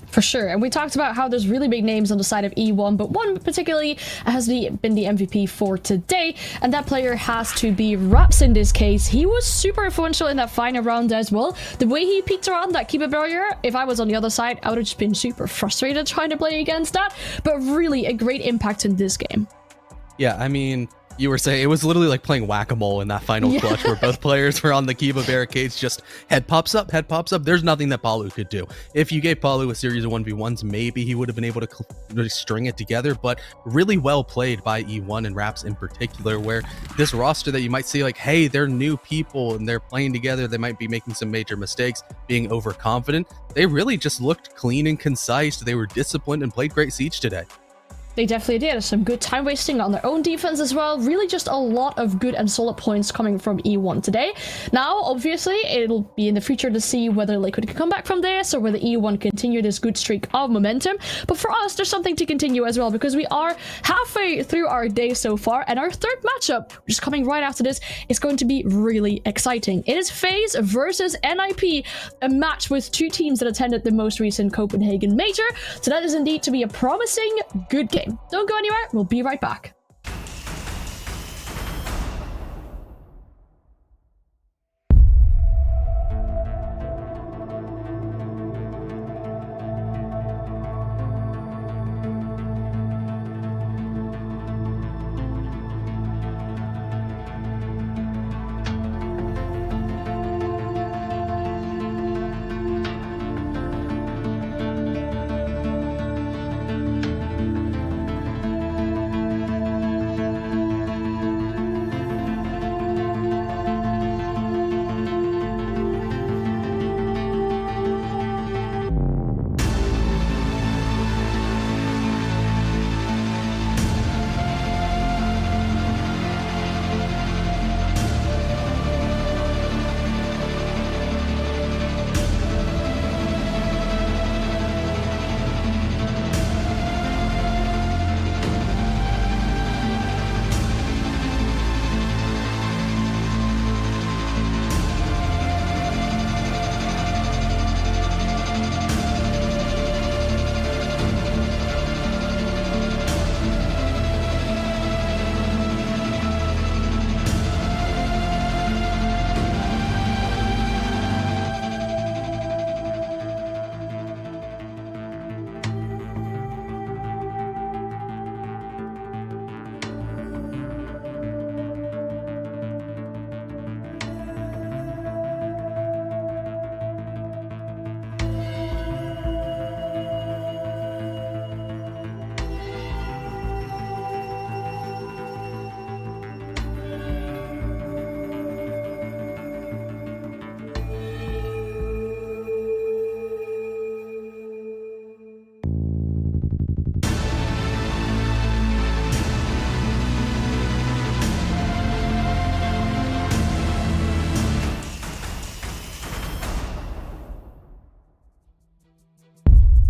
For sure, and we talked about how there's really big names on the side of E1, but one particularly has been the MVP for today, and that player has to be Raps in this case. He was super influential in that final round as well. The way he peeked around that keeper barrier, if I was on the other side, I would have just been super frustrated trying to play against that, but really a great impact in this game. Yeah, I mean, you were saying it was literally like playing whack-a-mole in that final clutch where both players were on the Kiba barricades, just head pops up, head pops up. There's nothing that Palu could do. If you gave Palu a series of 1v1s, maybe he would have been able to really string it together, but really well played by E1 and Raps in particular, where this roster that you might see like, hey, they're new people and they're playing together, they might be making some major mistakes, being overconfident. They really just looked clean and concise. They were disciplined and played great Siege today. They definitely did. Some good time wasting on their own defense as well. Really just a lot of good and solid points coming from E1 today. Now, obviously, it'll be in the future to see whether Liquid can come back from this or whether E1 continue this good streak of momentum. But for us, there's something to continue as well, because we are halfway through our day so far, and our third matchup, which is coming right after this, is going to be really exciting. It is FaZe versus NIP, a match with 2 teams that attended the most recent Copenhagen Major. So that is indeed to be a promising, good game. Don't go anywhere, we'll be right back.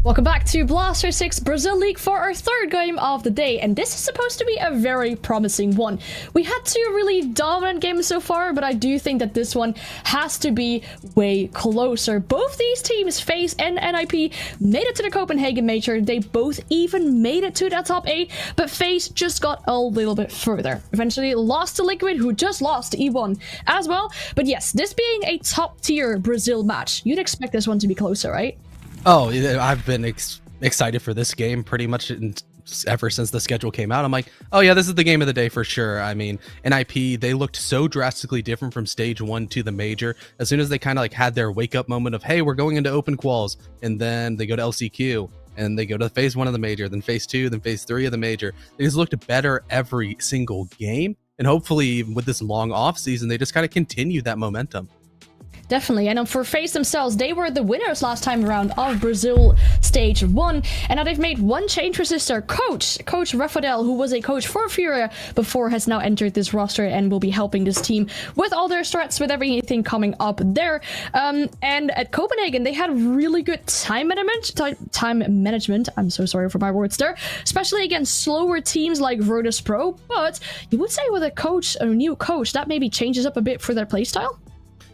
Welcome back to Blaster 6 Brazil League for our third game of the day, and this is supposed to be a very promising one. We had 2 really dominant games so far, but I do think that this one has to be way closer. Both these teams, FaZe and NIP, made it to the Copenhagen Major. They both even made it to that top 8, but FaZe just got a little bit further. Eventually lost to Liquid, who just lost to E1 as well. But yes, this being a top tier Brazil match, you'd expect this one to be closer, right? Oh, I've been excited for this game pretty much ever since the schedule came out. I'm like, oh yeah, this is the game of the day for sure. I mean, NIP, they looked so drastically different from stage 1 to the major. As soon as they kind of like had their wake up moment of, hey, we're going into open quals, and then they go to LCQ, and they go to phase 1 of the major, then phase 2, then phase 3 of the major. They just looked better every single game. And hopefully with this long off season, they just kind of continue that momentum. Definitely, and for FaZe themselves, they were the winners last time around of Brazil Stage 1, and now they've made one change, which is their coach. Coach Rafael, who was a coach for Furia before, has now entered this roster and will be helping this team with all their strats, with everything coming up there. And at Copenhagen, they had really good time management. I'm so sorry for my words there, especially against slower teams like Virtus Pro, but you would say with a new coach, that maybe changes up a bit for their playstyle?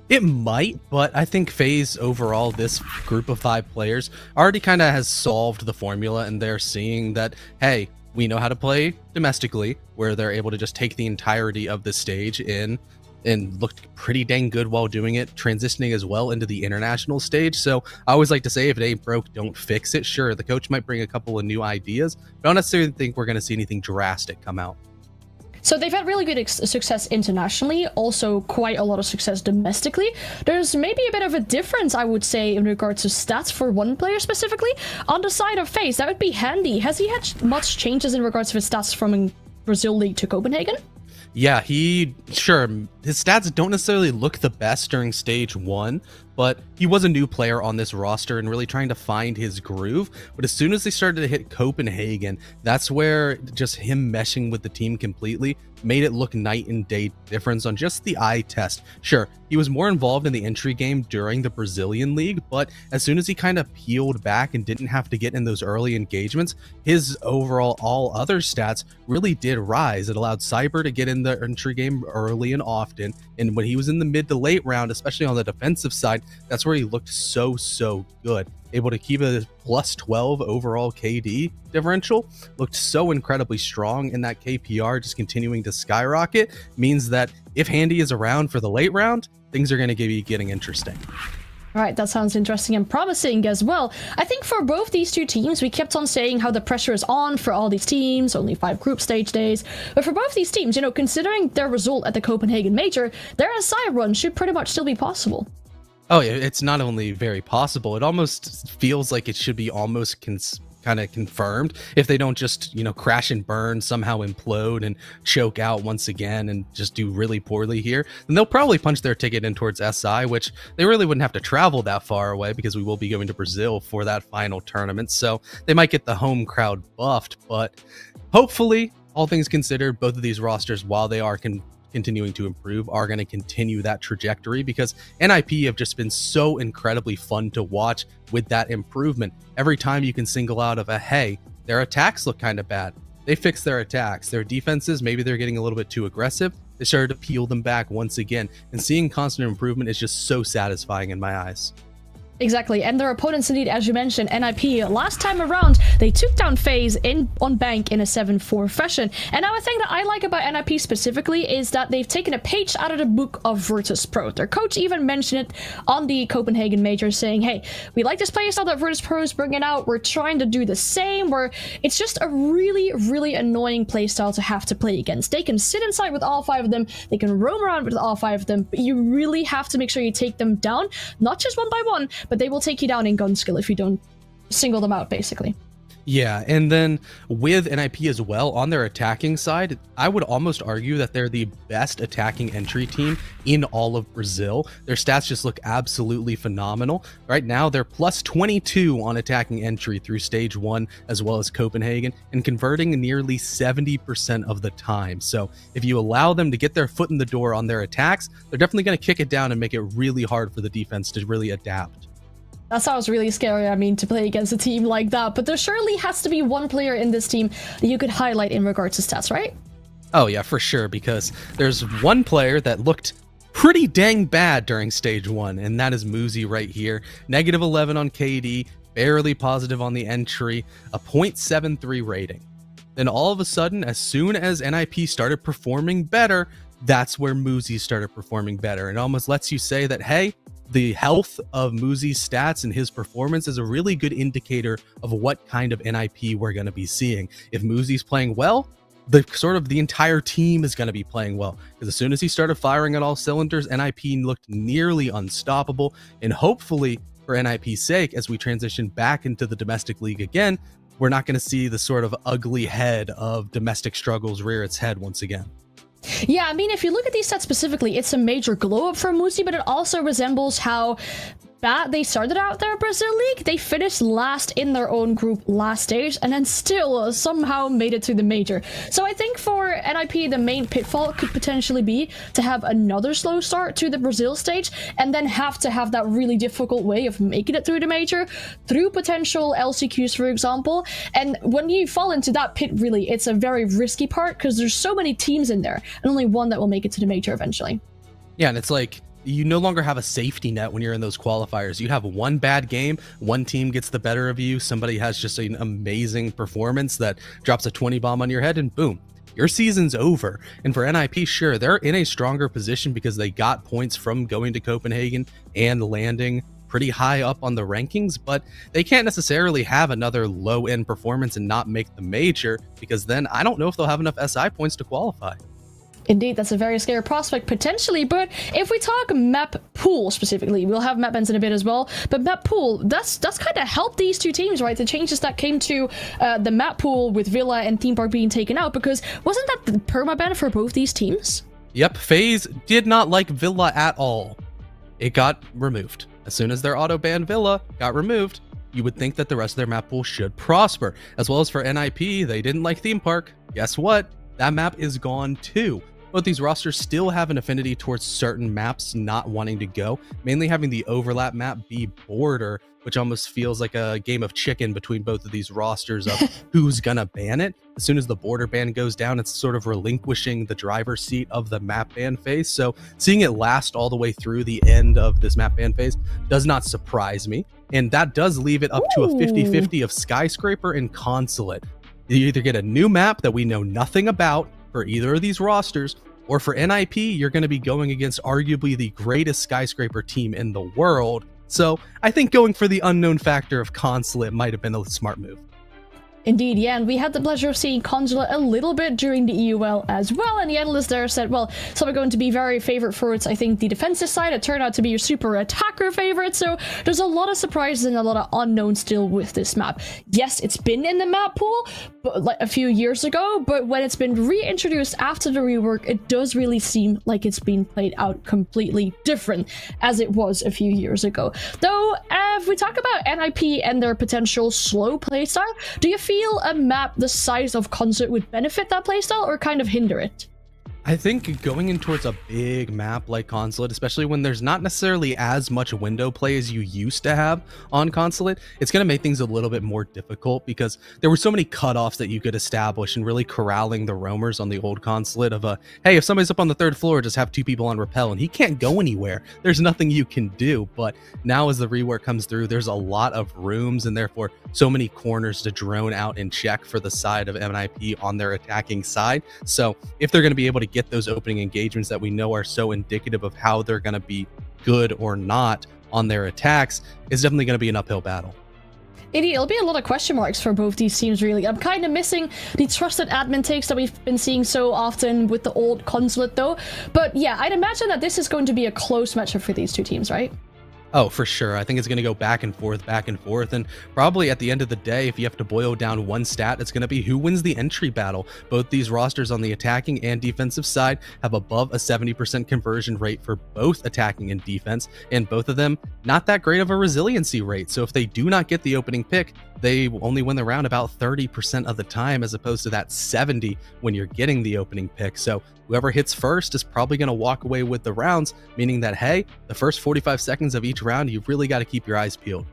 It might, but I think FaZe overall, this group of 5 players already kind of has solved the formula, and they're seeing that, hey, we know how to play domestically, where they're able to just take the entirety of the stage in and looked pretty dang good while doing it, transitioning as well into the international stage. So I always like to say, if it ain't broke, don't fix it. Sure, the coach might bring a couple of new ideas, but I don't necessarily think we're going to see anything drastic come out. So they've had really good success internationally, also quite a lot of success domestically. There's maybe a bit of a difference, I would say, in regards to stats for one player specifically. On the side of FaZe, that would be Handy. Has he had much changes in regards to his stats from Brazil League to Copenhagen? Yeah, his stats don't necessarily look the best during stage 1, but he was a new player on this roster and really trying to find his groove. But as soon as they started to hit Copenhagen, that's where just him meshing with the team completely made it look night and day difference on just the eye test. Sure, he was more involved in the entry game during the Brazilian league, but as soon as he kind of peeled back and didn't have to get in those early engagements, his overall all other stats really did rise. It allowed Cyber to get in the entry game early and often, and when he was in the mid to late round, especially on the defensive side, that's where he looked so good. Able to keep a plus 12 overall KD differential, looked so incredibly strong, and that KPR just continuing to skyrocket means that if Handy is around for the late round, things are going to be getting interesting. Right, that sounds interesting and promising as well. I think for both these two teams, we kept on saying how the pressure is on for all these teams, only 5 group stage days. But for both these teams, considering their result at the Copenhagen Major, their SI run should pretty much still be possible. Oh, yeah, it's not only very possible, it almost feels like it should be almost kind of confirmed if they don't just, crash and burn, somehow implode and choke out once again and just do really poorly here. Then they'll probably punch their ticket in towards SI, which they really wouldn't have to travel that far away because we will be going to Brazil for that final tournament. So they might get the home crowd buffed, but hopefully, all things considered, both of these rosters, while they are continuing to improve, are going to continue that trajectory because NIP have just been so incredibly fun to watch with that improvement. Every time you can single out of hey, their attacks look kind of bad. They fix their attacks. Their defenses, maybe they're getting a little bit too aggressive. They started to peel them back once again, and seeing constant improvement is just so satisfying in my eyes. Exactly, and their opponents indeed, as you mentioned, NIP, last time around, they took down FaZe on Bank in a 7-4 fashion. And now a thing that I like about NIP specifically is that they've taken a page out of the book of Virtus Pro. Their coach even mentioned it on the Copenhagen Major, saying, hey, we like this playstyle that Virtus Pro is bringing out, we're trying to do the same, where it's just a really annoying playstyle to have to play against. They can sit inside with all 5 of them, they can roam around with all 5 of them, but you really have to make sure you take them down, not just one by one, but they will take you down in gun skill if you don't single them out, basically. Yeah, and then with NIP as well, on their attacking side, I would almost argue that they're the best attacking entry team in all of Brazil. Their stats just look absolutely phenomenal. Right now, they're plus 22 on attacking entry through stage 1 as well as Copenhagen, and converting nearly 70% of the time. So if you allow them to get their foot in the door on their attacks, they're definitely going to kick it down and make it really hard for the defense to really adapt. That sounds really scary, to play against a team like that, but there surely has to be one player in this team that you could highlight in regards to stats, right? Oh yeah, for sure, because there's one player that looked pretty dang bad during stage 1, and that is Muzi right here. Negative 11 on KD, barely positive on the entry, a 0.73 rating. Then all of a sudden, as soon as NIP started performing better, that's where Muzi started performing better. It almost lets you say that, hey, the health of Muzi's stats and his performance is a really good indicator of what kind of NIP we're going to be seeing. If Muzi's playing well, the entire team is going to be playing well, because as soon as he started firing on all cylinders, NIP looked nearly unstoppable. And hopefully for NIP's sake, as we transition back into the domestic league again, we're not going to see the sort of ugly head of domestic struggles rear its head once again. Yeah, I mean, if you look at these stats specifically, it's a major glow up for Muzi, but it also resembles how bad they started out their Brazil League. They finished last in their own group last stage and then still somehow made it to the major. So I think for NIP, the main pitfall could potentially be to have another slow start to the Brazil stage and then have to have that really difficult way of making it through the major through potential LCQs, for example. And when you fall into that pit, really, it's a very risky part because there's so many teams in there and only one that will make it to the major eventually. Yeah, and it's like, you no longer have a safety net when you're in those qualifiers. You have one bad game, one team gets the better of you, somebody has just an amazing performance that drops a 20 bomb on your head, and boom, your season's over. And for NIP, sure, they're in a stronger position because they got points from going to Copenhagen and landing pretty high up on the rankings, but they can't necessarily have another low-end performance and not make the major, because then I don't know if they'll have enough SI points to qualify. Indeed, that's a very scary prospect potentially, but if we talk map pool specifically, we'll have map bans in a bit as well, but map pool, that's kind of helped these two teams, right? The changes that came to the map pool with Villa and Theme Park being taken out, because wasn't that the permaban for both these teams? Yep, FaZe did not like Villa at all. It got removed. As soon as their auto ban Villa got removed, you would think that the rest of their map pool should prosper. As well as for NIP, they didn't like Theme Park. Guess what? That map is gone too. Both these rosters still have an affinity towards certain maps not wanting to go, mainly having the overlap map be border, which almost feels like a game of chicken between both of these rosters of who's gonna ban it. As soon as the border ban goes down, it's sort of relinquishing the driver's seat of the map ban phase. So seeing it last all the way through the end of this map ban phase does not surprise me. And that does leave it up to a 50-50 of Skyscraper and Consulate. You either get a new map that we know nothing about for either of these rosters, or for NIP, you're going to be going against arguably the greatest Skyscraper team in the world. So I think going for the unknown factor of Consulate might have been a smart move. Indeed, yeah, and we had the pleasure of seeing Consulate a little bit during the EUL as well, and the analyst there said, well, some are going to be very favorite for its, I think, the defensive side. It turned out to be your super attacker favorite, so there's a lot of surprises and a lot of unknowns still with this map. Yes, it's been in the map pool but, like, a few years ago, but when it's been reintroduced after the rework, it does really seem like it's been played out completely different as it was a few years ago. Though, if we talk about NIP and their potential slow playstyle, do you feel a map the size of Concert would benefit that playstyle or kind of hinder it? I think going in towards a big map like Consulate, especially when there's not necessarily as much window play as you used to have on Consulate, it's going to make things a little bit more difficult because there were so many cutoffs that you could establish and really corralling the roamers on the old Consulate of hey, if somebody's up on the third floor, just have two people on rappel and he can't go anywhere. There's nothing you can do. But now as the rework comes through, there's a lot of rooms and therefore so many corners to drone out and check for the side of MIP on their attacking side. So if they're going to be able to get those opening engagements that we know are so indicative of how they're going to be good or not on their attacks, it's definitely going to be an uphill battle. It'll be a lot of question marks for both these teams, really. I'm kind of missing the trusted admin takes that we've been seeing so often with the old Consulate, though. But yeah, I'd imagine that this is going to be a close matchup for these two teams, right? Oh, for sure. I think it's going to go back and forth. And probably at the end of the day, if you have to boil down one stat, it's going to be who wins the entry battle. Both these rosters on the attacking and defensive side have above a 70% conversion rate for both attacking and defense, and both of them not that great of a resiliency rate. So if they do not get the opening pick, they only win the round about 30% of the time, as opposed to that 70 when you're getting the opening pick. So whoever hits first is probably going to walk away with the rounds, meaning that, hey, the first 45 seconds of each round, you've really got to keep your eyes peeled.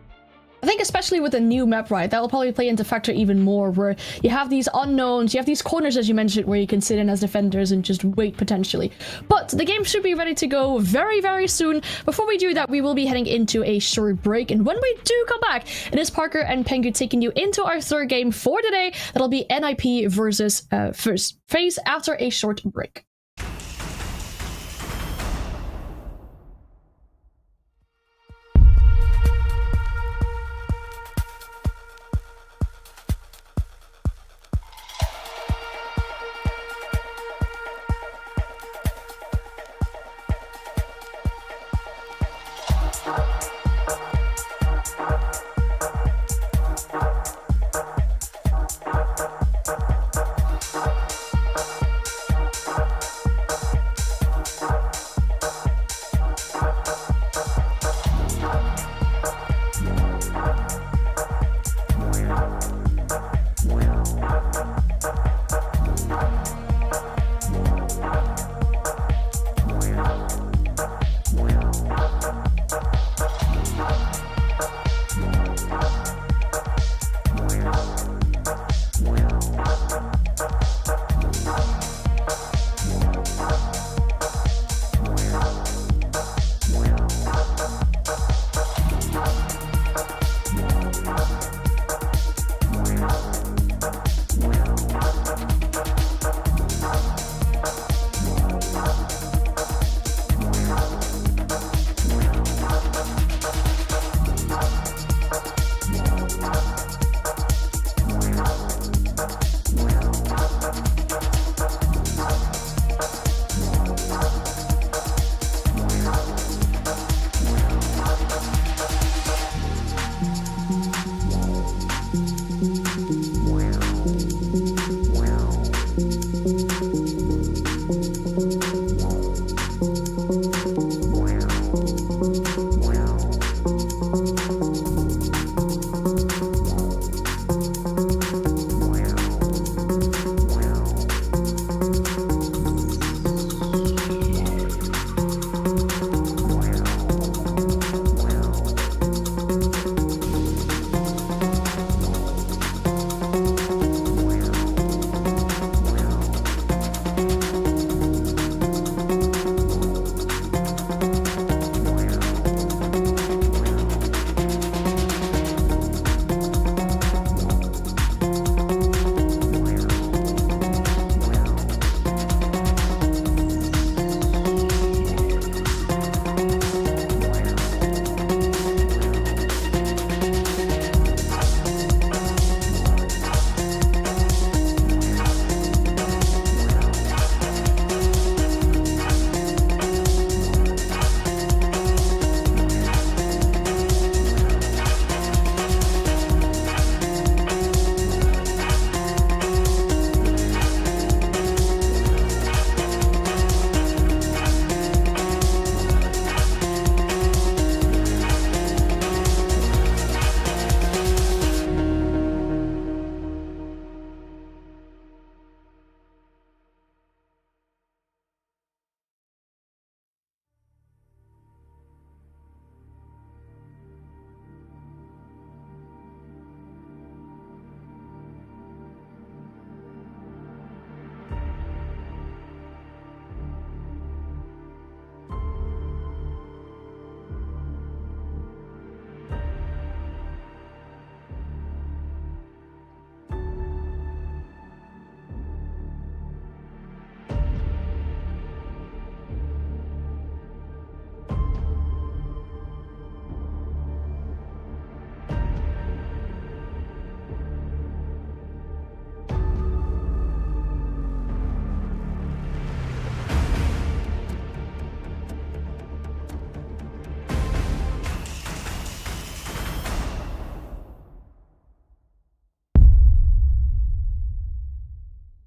I think especially with the new map, right, that will probably play into factor even more, where you have these unknowns, you have these corners, as you mentioned, where you can sit in as defenders and just wait potentially. But the game should be ready to go very, very soon. Before we do that, we will be heading into a short break. And when we do come back, it is Parker and Pengu taking you into our third game for today. That'll be NIP versus FaZe after a short break.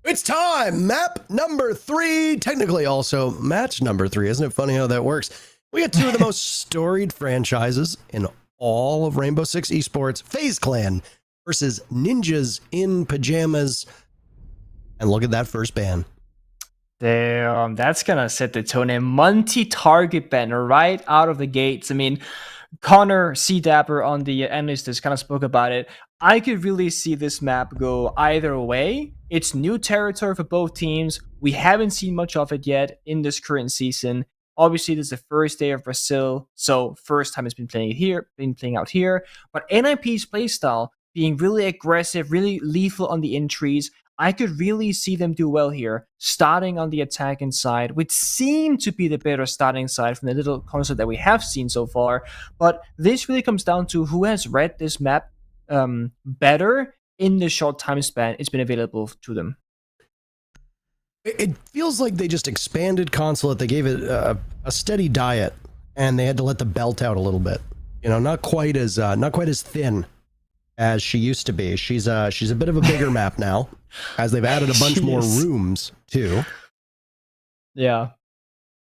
It's time! Map number 3, technically also match number 3. Isn't it funny how that works? We got two of the most storied franchises in all of Rainbow Six Esports, FaZe Clan versus Ninjas in Pajamas. And look at that first ban. Damn, that's gonna set the tone. A multi-target banner right out of the gates. I mean, Connor C. Dapper on the analyst has kind of spoke about it. I could really see this map go either way. It's new territory for both teams. We haven't seen much of it yet in this current season. Obviously, this is the first day of Brazil, so first time it's been playing out here. But NIP's playstyle being really aggressive, really lethal on the entries. I could really see them do well here, starting on the attacking side, which seemed to be the better starting side from the little concept that we have seen so far. But this really comes down to who has read this map better in the short time span it's been available to them. It feels like they just expanded Consulate. They gave it a steady diet, and they had to let the belt out a little bit. You know, not quite as thin as she used to be. She's a bit of a bigger map now, as they've added a bunch more rooms too. Yeah,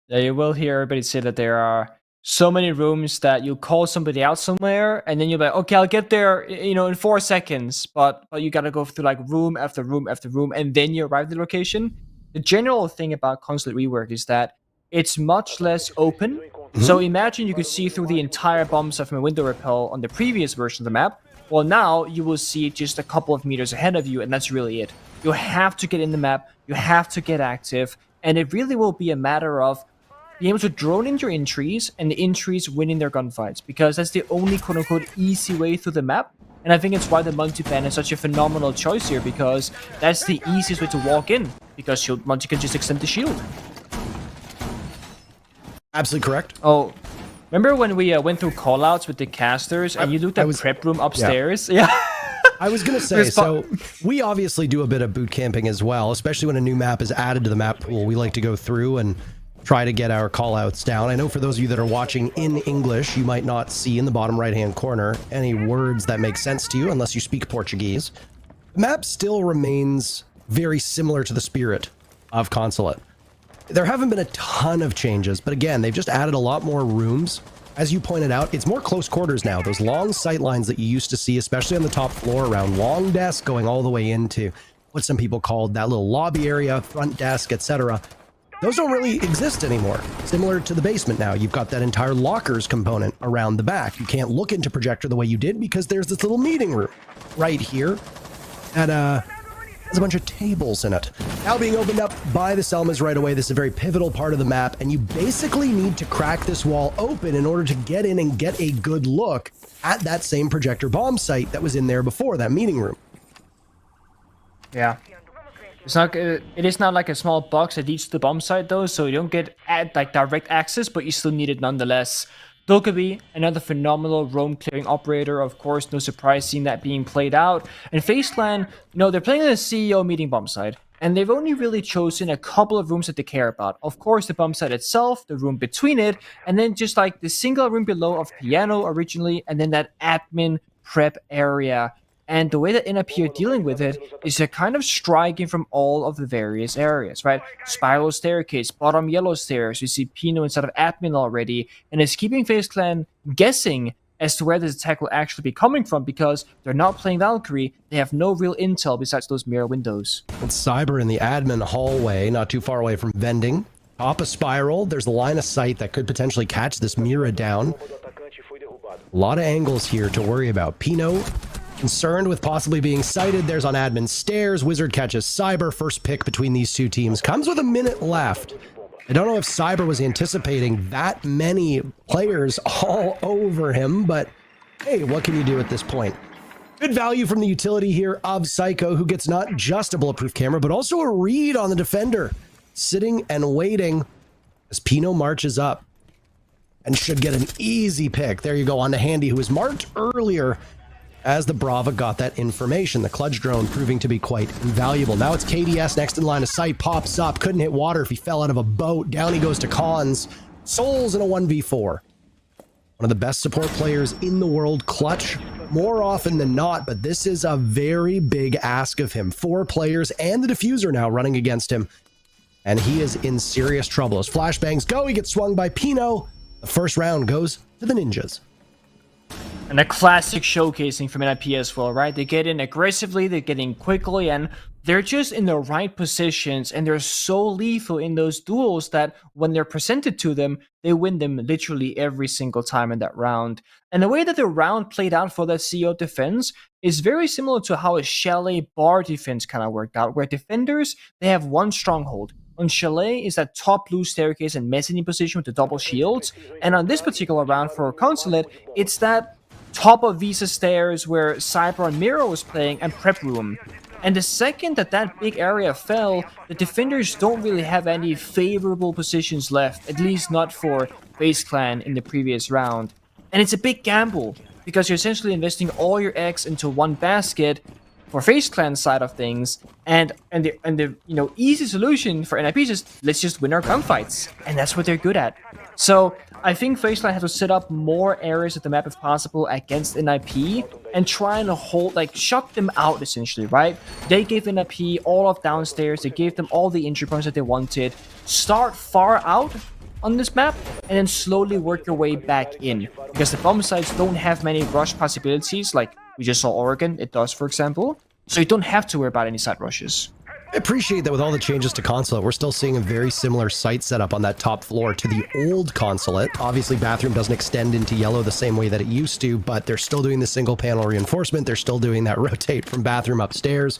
you will hear everybody say that there are so many rooms that you call somebody out somewhere, and then you're like, okay, I'll get there, in 4 seconds. But you gotta go through like room after room after room, and then you arrive at the location. The general thing about Consulate Rework is that it's much less open. So imagine you could see through the entire bomb set from a window repel on the previous version of the map. Well, now you will see it just a couple of meters ahead of you, and that's really it. You have to get in the map, you have to get active, and it really will be a matter of being able to drone in your entries and the entries winning their gunfights, because that's the only quote-unquote easy way through the map. And I think it's why the multi-ban is such a phenomenal choice here, because that's the easiest way to walk in, because multi can just extend the shield. Absolutely correct. Oh, remember when we went through callouts with the casters and you looked at prep room upstairs? Yeah. I was going to say, so we obviously do a bit of boot camping as well, especially when a new map is added to the map pool. We like to go through and try to get our callouts down. I know for those of you that are watching in English, you might not see in the bottom right-hand corner any words that make sense to you unless you speak Portuguese. The map still remains very similar to the spirit of Consulate. There haven't been a ton of changes, but again, they've just added a lot more rooms. As you pointed out, it's more close quarters now. Those long sight lines that you used to see, especially on the top floor around long desk going all the way into what some people called that little lobby area, front desk, etc. Those don't really exist anymore. Similar to the basement now, you've got that entire lockers component around the back. You can't look into projector the way you did because there's this little meeting room right here that has a bunch of tables in it. Now being opened up by the Selmas right away. This is a very pivotal part of the map, and you basically need to crack this wall open in order to get in and get a good look at that same projector bomb site that was in there before, that meeting room. Yeah. It's not. It is not like a small box that leads to the bomb site though, so you don't get like direct access, but you still need it nonetheless. Dokkaebi, another phenomenal roam clearing operator, of course, no surprise seeing that being played out. And FaZe Clan, they're playing in a CEO meeting bomb site, and they've only really chosen a couple of rooms that they care about. Of course, the bomb site itself, the room between it, and then just like the single room below of piano originally, and then that admin prep area. And the way that NIP are dealing with it is they're kind of striking from all of the various areas, right? Spiral staircase, bottom yellow stairs. You see Pino inside of admin already, and it's keeping FaZe Clan guessing as to where this attack will actually be coming from, because they're not playing Valkyrie. They have no real intel besides those mirror windows. It's Cyber in the admin hallway, not too far away from vending. Top of Spiral, there's a line of sight that could potentially catch this Mira down. A lot of angles here to worry about. Pino concerned with possibly being sighted. There's on admin stairs. Wizard catches Cyber. First pick between these two teams. Comes with a minute left. I don't know if Cyber was anticipating that many players all over him, but hey, what can you do at this point? Good value from the utility here of Psycho, who gets not just a bulletproof camera, but also a read on the defender. Sitting and waiting as Pino marches up and should get an easy pick. There you go, on to Handy, who was marked earlier as the Brava got that information. The clutch drone proving to be quite invaluable. Now it's KDS next in line of sight, pops up, couldn't hit water if he fell out of a boat. Down he goes to Cons. Souls in a 1v4. One of the best support players in the world, clutch more often than not, but this is a very big ask of him. 4 players and the diffuser now running against him, and he is in serious trouble. As flashbangs go, he gets swung by Pino. The first round goes to the Ninjas. And a classic showcasing from NIP as well, right? They get in aggressively, they get in quickly, and they're just in the right positions, and they're so lethal in those duels that when they're presented to them, they win them literally every single time in that round. And the way that the round played out for that CEO defense is very similar to how a Chalet bar defense kind of worked out, where defenders, they have one stronghold. On Chalet is that top blue staircase and mezzanine position with the double shields, and on this particular round for Consulate, it's that top of Visa stairs where Cyber and Miro was playing, and prep room. And the second that big area fell, the defenders don't really have any favorable positions left, at least not for FaZe Clan in the previous round. And it's a big gamble, because you're essentially investing all your eggs into one basket for FaZe Clan side of things, and the easy solution for NIP is just, let's just win our gunfights, and that's what they're good at. So I think FaZe Clan has to set up more areas of the map if possible against NIP and try and shut them out essentially, right? They gave NIP all of downstairs, they gave them all the entry points that they wanted. Start far out on this map and then slowly work your way back in, because the bomb sites don't have many rush possibilities like we just saw Oregon, it does, for example. So you don't have to worry about any side rushes. I appreciate that with all the changes to Consulate, we're still seeing a very similar site setup on that top floor to the old Consulate. Obviously, Bathroom doesn't extend into yellow the same way that it used to, but they're still doing the single panel reinforcement. They're still doing that rotate from Bathroom upstairs.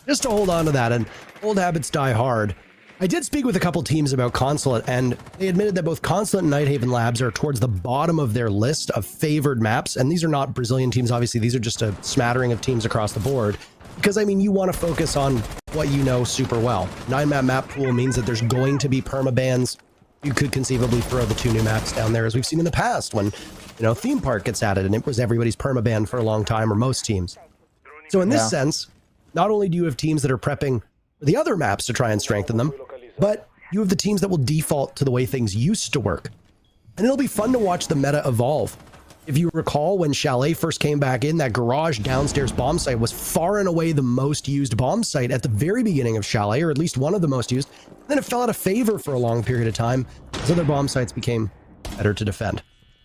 Just to hold on to that, and old habits die hard. I did speak with a couple teams about Consulate, and they admitted that both Consulate and Nighthaven Labs are towards the bottom of their list of favored maps, and these are not Brazilian teams, obviously. These are just a smattering of teams across the board. Because, I mean, you want to focus on what you know super well. 9-map map pool means that there's going to be permabans. You could conceivably throw the 2 new maps down there, as we've seen in the past when, you know, Theme Park gets added and it was everybody's permaban for a long time, or most teams. So in this sense, not only do you have teams that are prepping for the other maps to try and strengthen them, but you have the teams that will default to the way things used to work. And it'll be fun to watch the meta evolve. If you recall, when Chalet first came back in, that garage downstairs bomb site was far and away the most used bomb site at the very beginning of Chalet, or at least one of the most used. Then it fell out of favor for a long period of time, as other bomb sites became better to defend.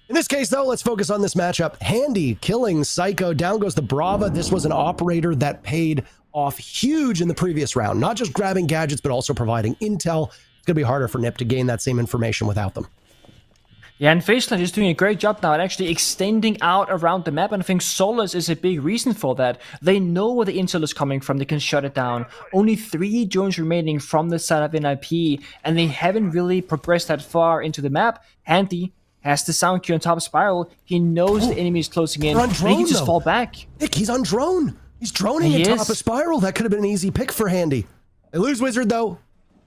In this case, though, let's focus on this matchup. Handy killing Psycho. Down goes the Brava. This was an operator that paid off huge in the previous round. Not just grabbing gadgets, but also providing intel. It's going to be harder for NIP to gain that same information without them. Yeah, and FaZe is doing a great job now at actually extending out around the map, and I think Solace is a big reason for that. They know where the intel is coming from, they can shut it down. Only 3 drones remaining from the side of NIP, and they haven't really progressed that far into the map. Handy has the sound cue on top of Spiral. He knows the enemy is closing in, on drone, he can just fall back. Nick, he's on drone. He's droning on top of Spiral. That could have been an easy pick for Handy. They lose Wizard, though.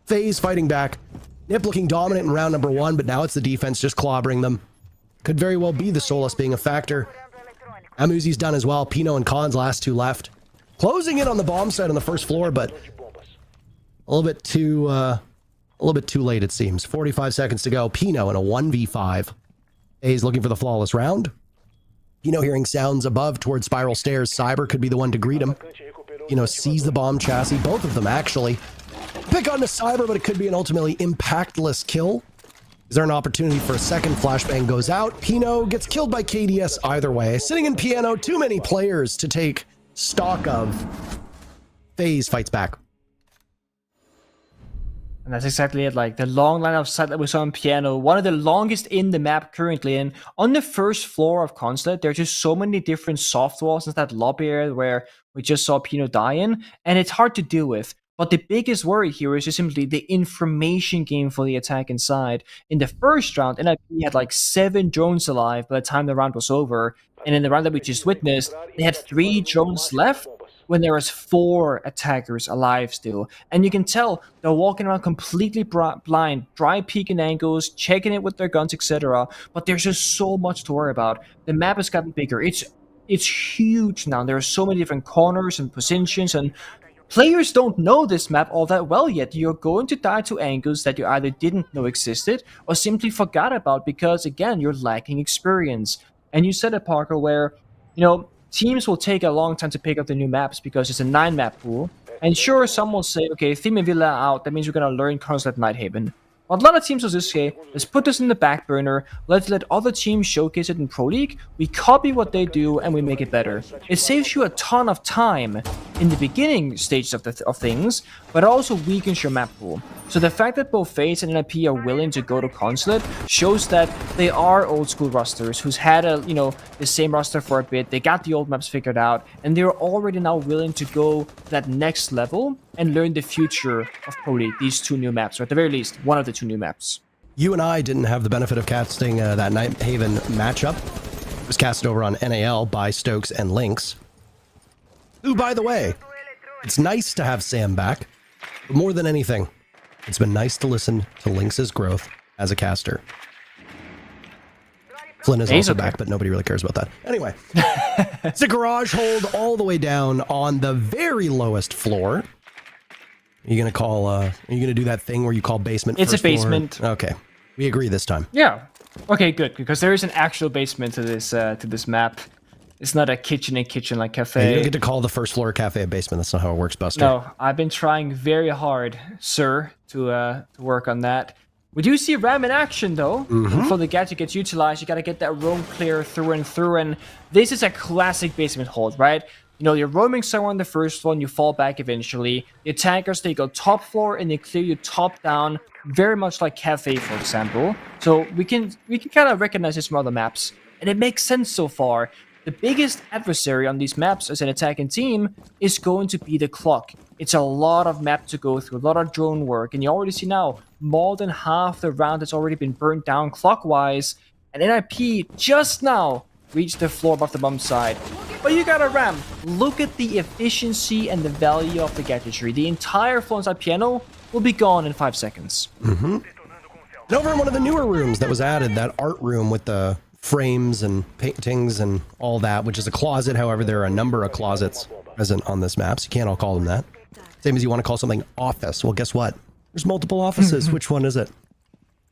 FaZe fighting back. NIP looking dominant in round number 1, but now it's the defense just clobbering them. Could very well be the Solace being a factor. Amuzi's done as well. Pino and Khan's last 2 left. Closing in on the bomb site on the first floor, but a little bit too late, it seems. 45 seconds to go. Pino in a 1v5. A's looking for the flawless round. Pino hearing sounds above towards Spiral Stairs. Cyber could be the one to greet him. Pino sees the bomb chassis. Both of them, actually. Pick on the Cyber, but it could be an ultimately impactless kill. Is there an opportunity for a second? Flashbang goes out. Pino gets killed by KDS either way. Sitting in piano, too many players to take stock of. FaZe fights back. And that's exactly it, like the long line of sight that we saw on piano, one of the longest in the map currently. And on the first floor of Consulate, there are just so many different soft walls in that lobby area where we just saw Pino die in, and it's hard to deal with. But the biggest worry here is just simply the information game for the attack inside. In the first round, NIP had like 7 drones alive by the time the round was over. And in the round that we just witnessed, they had 3 drones left when there was 4 attackers alive still. And you can tell they're walking around completely blind, dry peeking angles, checking it with their guns, etc. But there's just so much to worry about. The map has gotten bigger. It's huge now. There are so many different corners and positions, and players don't know this map all that well yet. You're going to die to angles that you either didn't know existed or simply forgot about because, again, you're lacking experience. And you said it, Parker, where, you know, teams will take a long time to pick up the new maps because it's a 9-map pool. And sure, some will say, okay, Theme and Villa out, that means we're going to learn Consulate Nighthaven. But a lot of teams will just say, let's put this in the back burner, let's let other teams showcase it in Pro League, we copy what they do and we make it better. It saves you a ton of time in the beginning stages of things, but it also weakens your map pool. So the fact that both FaZe and NIP are willing to go to Consulate shows that they are old school rosters who's had the same roster for a bit, they got the old maps figured out, and they're already now willing to go to that next level and learn the future of Pro League, these 2 new maps, or at the very least, one of the 2 new maps. You and I didn't have the benefit of casting that Nighthaven matchup. It was casted over on NAL by Stokes and Lynx. Who, by the way, it's nice to have Sam back, but more than anything, it's been nice to listen to Lynx's growth as a caster. Flynn is also back, but nobody really cares about that. Anyway, it's a garage hold all the way down on the very lowest floor. Are you gonna do that thing where you call basement? It's first a basement. Floor? Okay, we agree this time. Yeah. Okay, good, because there is an actual basement to this map. It's not a kitchen like cafe. You don't get to call the first floor cafe a basement. That's not how it works, Buster. No, I've been trying very hard, sir, to work on that. We do see Ram in action, though. Before the gadget gets utilized, you gotta get that roam clear through and through, and this is a classic basement hold, right? You know, you're roaming somewhere on the first floor and you fall back eventually. The attackers, they go top floor and they clear you top down, very much like Cafe, for example. So we can kind of recognize this from other maps. And it makes sense so far. The biggest adversary on these maps as an attacking team is going to be the clock. It's a lot of map to go through, a lot of drone work, and you already see now more than half the round has already been burnt down clockwise, and NIP just now reached the floor above the bomb side. But you got a ramp. Look at the efficiency and the value of the gadgetry. The entire floor inside piano will be gone in 5 seconds. And over in one of the newer rooms that was added, that art room with the frames and paintings and all that, which is a closet. However, there are a number of closets present on this map, so you can't all call them that. Same as you want to call something office. Well, guess what? There's multiple offices. Which one is it?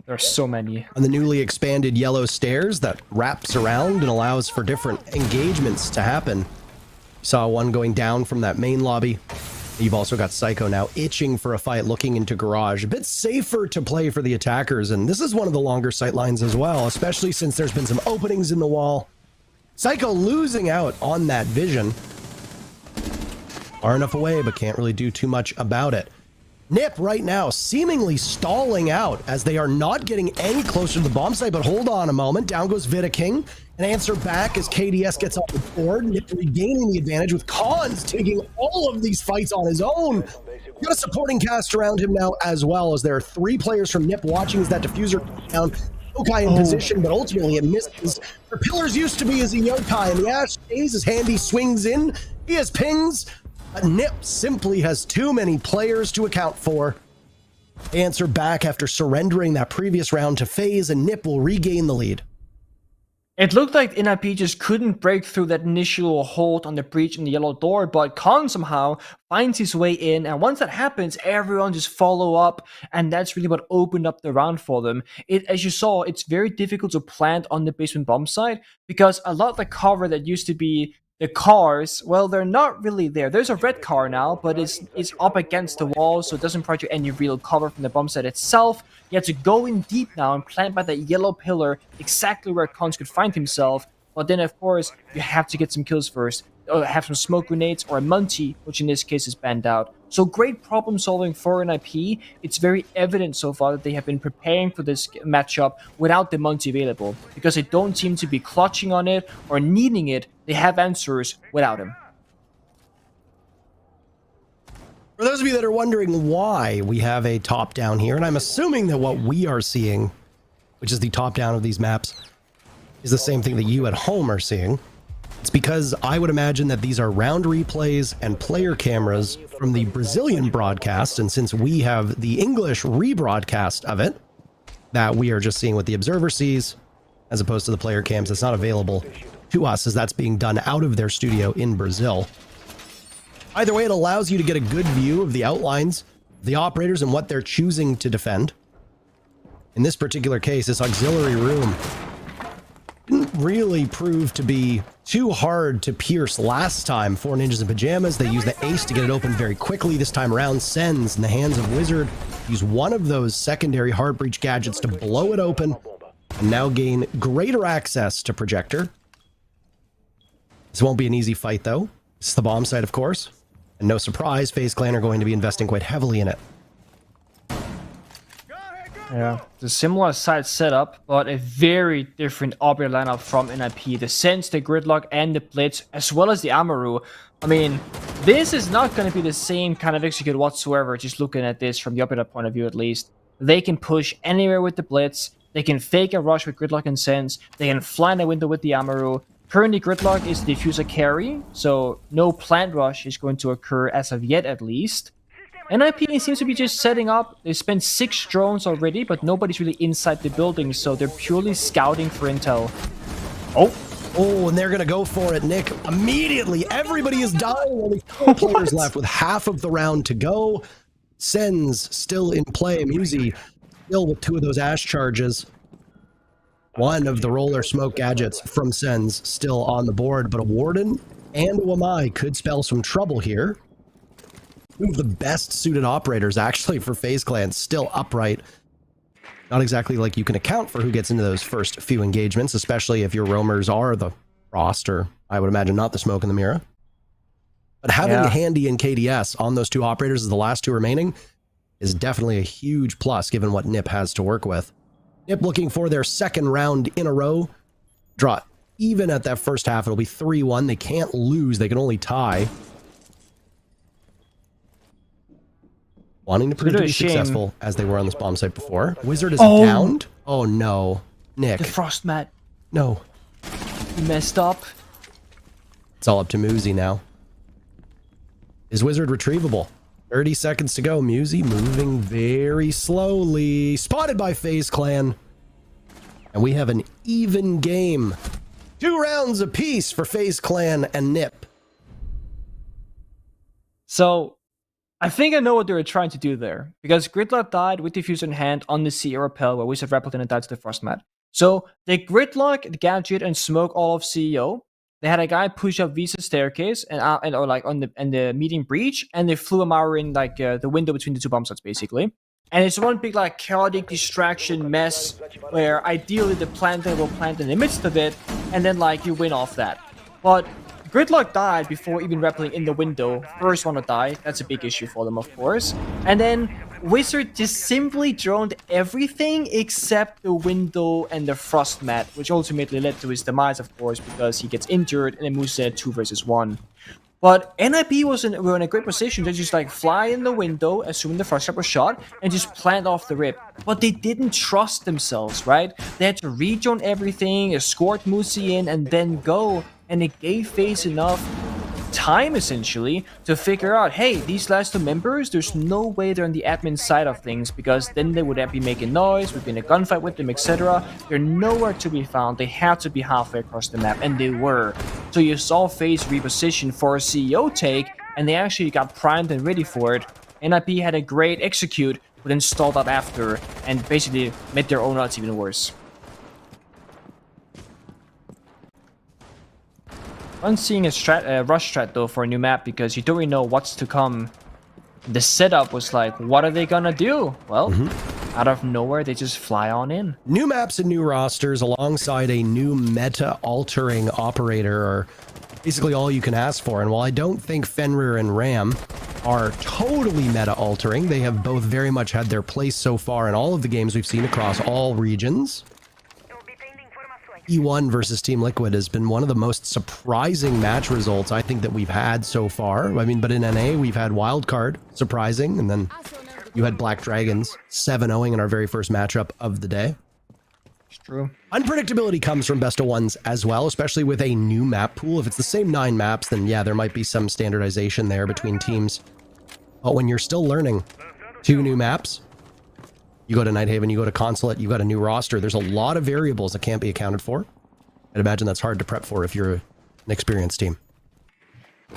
There are so many. On the newly expanded yellow stairs that wraps around and allows for different engagements to happen. Saw one going down from that main lobby. You've also got Psycho now itching for a fight, looking into garage. A bit safer to play for the attackers, and this is one of the longer sight lines as well, especially since there's been some openings in the wall. Psycho losing out on that vision. Far enough away, but can't really do too much about it. Nip right now seemingly stalling out as they are not getting any closer to the bomb site, but hold on a moment. Down goes Vita King. An answer back as KDS gets off the board. Nip regaining the advantage with Cons taking all of these fights on his own. Got a supporting cast around him now as well, as there are 3 players from Nip watching as that diffuser comes down. Yokai in position, but ultimately it misses. The pillars used to be as a Yokai, and the Ash stays as Handy swings in. He has pings. Nip simply has too many players to account for. Answer back after surrendering that previous round to FaZe, and Nip will regain the lead. It looked like NIP just couldn't break through that initial hold on the breach in the yellow door, but Khan somehow finds his way in, and once that happens, everyone just follow up, and that's really what opened up the round for them. As you saw, it's very difficult to plant on the basement bomb site, because a lot of the cover that used to be the cars, well, they're not really there. There's a red car now, but it's up against the wall, so it doesn't provide you any real cover from the bomb site itself. You have to go in deep now and plant by that yellow pillar exactly where Cons could find himself. But then, of course, you have to get some kills first. Or have some smoke grenades or a Munty, which in this case is banned out. So great problem solving for NIP. It's very evident so far that they have been preparing for this matchup without the Munty available, because they don't seem to be clutching on it or needing it. They have answers without him. For those of you that are wondering why we have a top down here, and I'm assuming that what we are seeing, which is the top down of these maps, is the same thing that you at home are seeing. It's because I would imagine that these are round replays and player cameras from the Brazilian broadcast, and since we have the English rebroadcast of it, that we are just seeing what the observer sees, as opposed to the player cams. It's not available to us, as that's being done out of their studio in Brazil. Either way, it allows you to get a good view of the outlines, the operators, and what they're choosing to defend. In this particular case, this auxiliary room didn't really prove to be too hard to pierce last time. 4 Ninjas in Pajamas, they use the ace to get it open very quickly. This time around, Sens in the hands of Wizard use one of those secondary hard breach gadgets to blow it open and now gain greater access to Projector. This won't be an easy fight, though. This is the bomb site, of course. And no surprise, FaZe Clan are going to be investing quite heavily in it. Yeah, the similar side setup, but a very different operator lineup from NIP. The Sense, the Gridlock, and the Blitz, as well as the Amaru. I mean, this is not going to be the same kind of execute whatsoever, just looking at this from the operator point of view at least. They can push anywhere with the Blitz, they can fake a rush with Gridlock and Sense, they can fly in the window with the Amaru. Currently, Gridlock is the diffuser carry, so no plant rush is going to occur as of yet at least. NIP seems to be just setting up. They spent 6 drones already, but nobody's really inside the building, so they're purely scouting for intel. Oh, and they're going to go for it, Nick. Immediately, everybody is dying. Only 4 players left with half of the round to go. Sens still in play. Musi still with 2 of those Ash charges. 1 of the roller smoke gadgets from Sens still on the board, but a Warden and a Wamai could spell some trouble here. 2 of the best suited operators actually for FaZe Clan still upright. Not exactly like you can account for who gets into those first few engagements, especially if your roamers are the Frost, or I would imagine not the Smoke and the Mira. But having Yeah. Handy and KDS on those two operators as the last two remaining is definitely a huge plus given what Nip has to work with. Nip looking for their second round in a row. Draw even at that first half. It'll be 3-1. They can't lose. They can only tie. Wanting to prove to be successful as they were on this bomb site before. Wizard is downed. Oh no. Nick. The frost mat. No. He messed up. It's all up to Muzi now. Is Wizard retrievable? 30 seconds to go. Muzi moving very slowly. Spotted by FaZe Clan. And we have an even game. 2 rounds apiece for FaZe Clan and Nip. So, I think I know what they were trying to do there. Because Gridlock died with Diffuser in hand on the Sea Repel where Wizard Replicant and died to the Frost Mat. So, they Gridlock, the Gadget, and smoke all of CEO. They had a guy push up Visa's staircase or like on the meeting breach, and they flew him out in like the window between the two bomb sites basically. And it's one big like chaotic distraction mess where ideally the planter will plant in the midst of it, and then like you win off that. But Gridlock died before even replicating in the window. First one to die. That's a big issue for them, of course. And then Wizard just simply droned everything except the window and the frost mat, which ultimately led to his demise, of course, because he gets injured and then moves to 2 versus 1. But NIP were in a great position to just like fly in the window, assuming the frost trap was shot, and just plant off the rip. But they didn't trust themselves, right? They had to rejoin everything, escort Musi in, and then go. And it gave FaZe enough time, essentially, to figure out, hey, these last 2 members, there's no way they're on the admin side of things, because then they would be making noise, we'd be in a gunfight with them, etc. They're nowhere to be found. They had to be halfway across the map, and they were. So you saw FaZe reposition for a CEO take, and they actually got primed and ready for it. NIP had a great execute, but then stalled out after, and basically made their own odds even worse. I'm seeing a rush strat though for a new map because you don't really know what's to come. The setup was like, what are they gonna do? Well, out of nowhere, they just fly on in. New maps and new rosters alongside a new meta-altering operator are basically all you can ask for. And while I don't think Fenrir and Ram are totally meta-altering, they have both very much had their place so far in all of the games we've seen across all regions. E1 versus Team Liquid has been one of the most surprising match results I think that we've had so far. I mean, but in NA, we've had Wildcard, surprising, and then you had Black Dragons 7-0ing in our very first matchup of the day. It's true. Unpredictability comes from best of ones as well, especially with a new map pool. If it's the same 9 maps, then yeah, there might be some standardization there between teams. But when you're still learning 2 new maps, you go to Nighthaven, you go to Consulate, you got a new roster. There's a lot of variables that can't be accounted for. I'd imagine that's hard to prep for if you're an experienced team.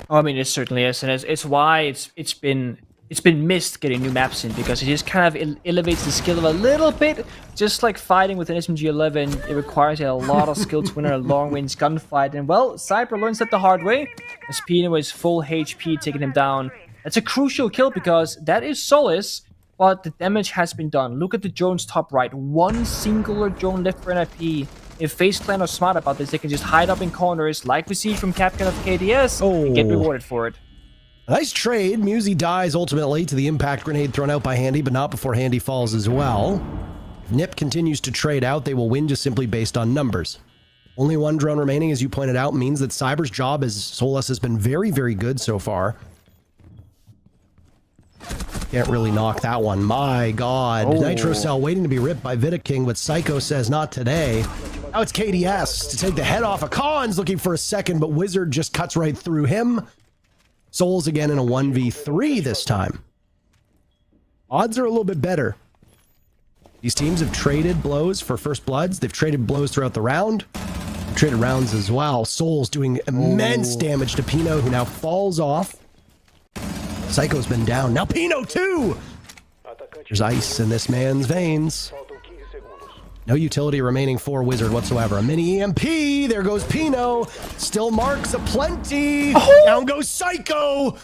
Oh, I mean, it certainly is, and it's why it's been missed getting new maps in, because it just kind of elevates the skill of a little bit. Just like fighting with an SMG-11, it requires a lot of skill to win a long-range gunfight. And well, Cyber learns that the hard way, as Pino is full HP taking him down. That's a crucial kill because that is Solace. But the damage has been done. Look at the drones top right. 1 singular drone left for NIP. If FaZe Clan are smart about this, they can just hide up in corners like we see from Capcan of KDS and get rewarded for it. Nice trade. Muzi dies ultimately to the impact grenade thrown out by Handy, but not before Handy falls as well. If Nip continues to trade out, they will win just simply based on numbers. Only 1 drone remaining, as you pointed out, means that Cyber's job as Solus has been very, very good so far. Can't really knock that one. My God. Nitro Cell waiting to be ripped by Vidaking, but Psycho says not today. Now it's KDS to take the head off of Khan's, looking for a second, but Wizard just cuts right through him. Souls again in a 1v3 this time. Odds are a little bit better. These teams have traded blows for first bloods. They've traded blows throughout the round. They've traded rounds as well. Souls doing immense damage to Pino, who now falls off. Psycho's been down. Now Pino too! There's ice in this man's veins. No utility remaining for Wizard whatsoever. A mini EMP. There goes Pino. Still marks aplenty. Down goes Psycho.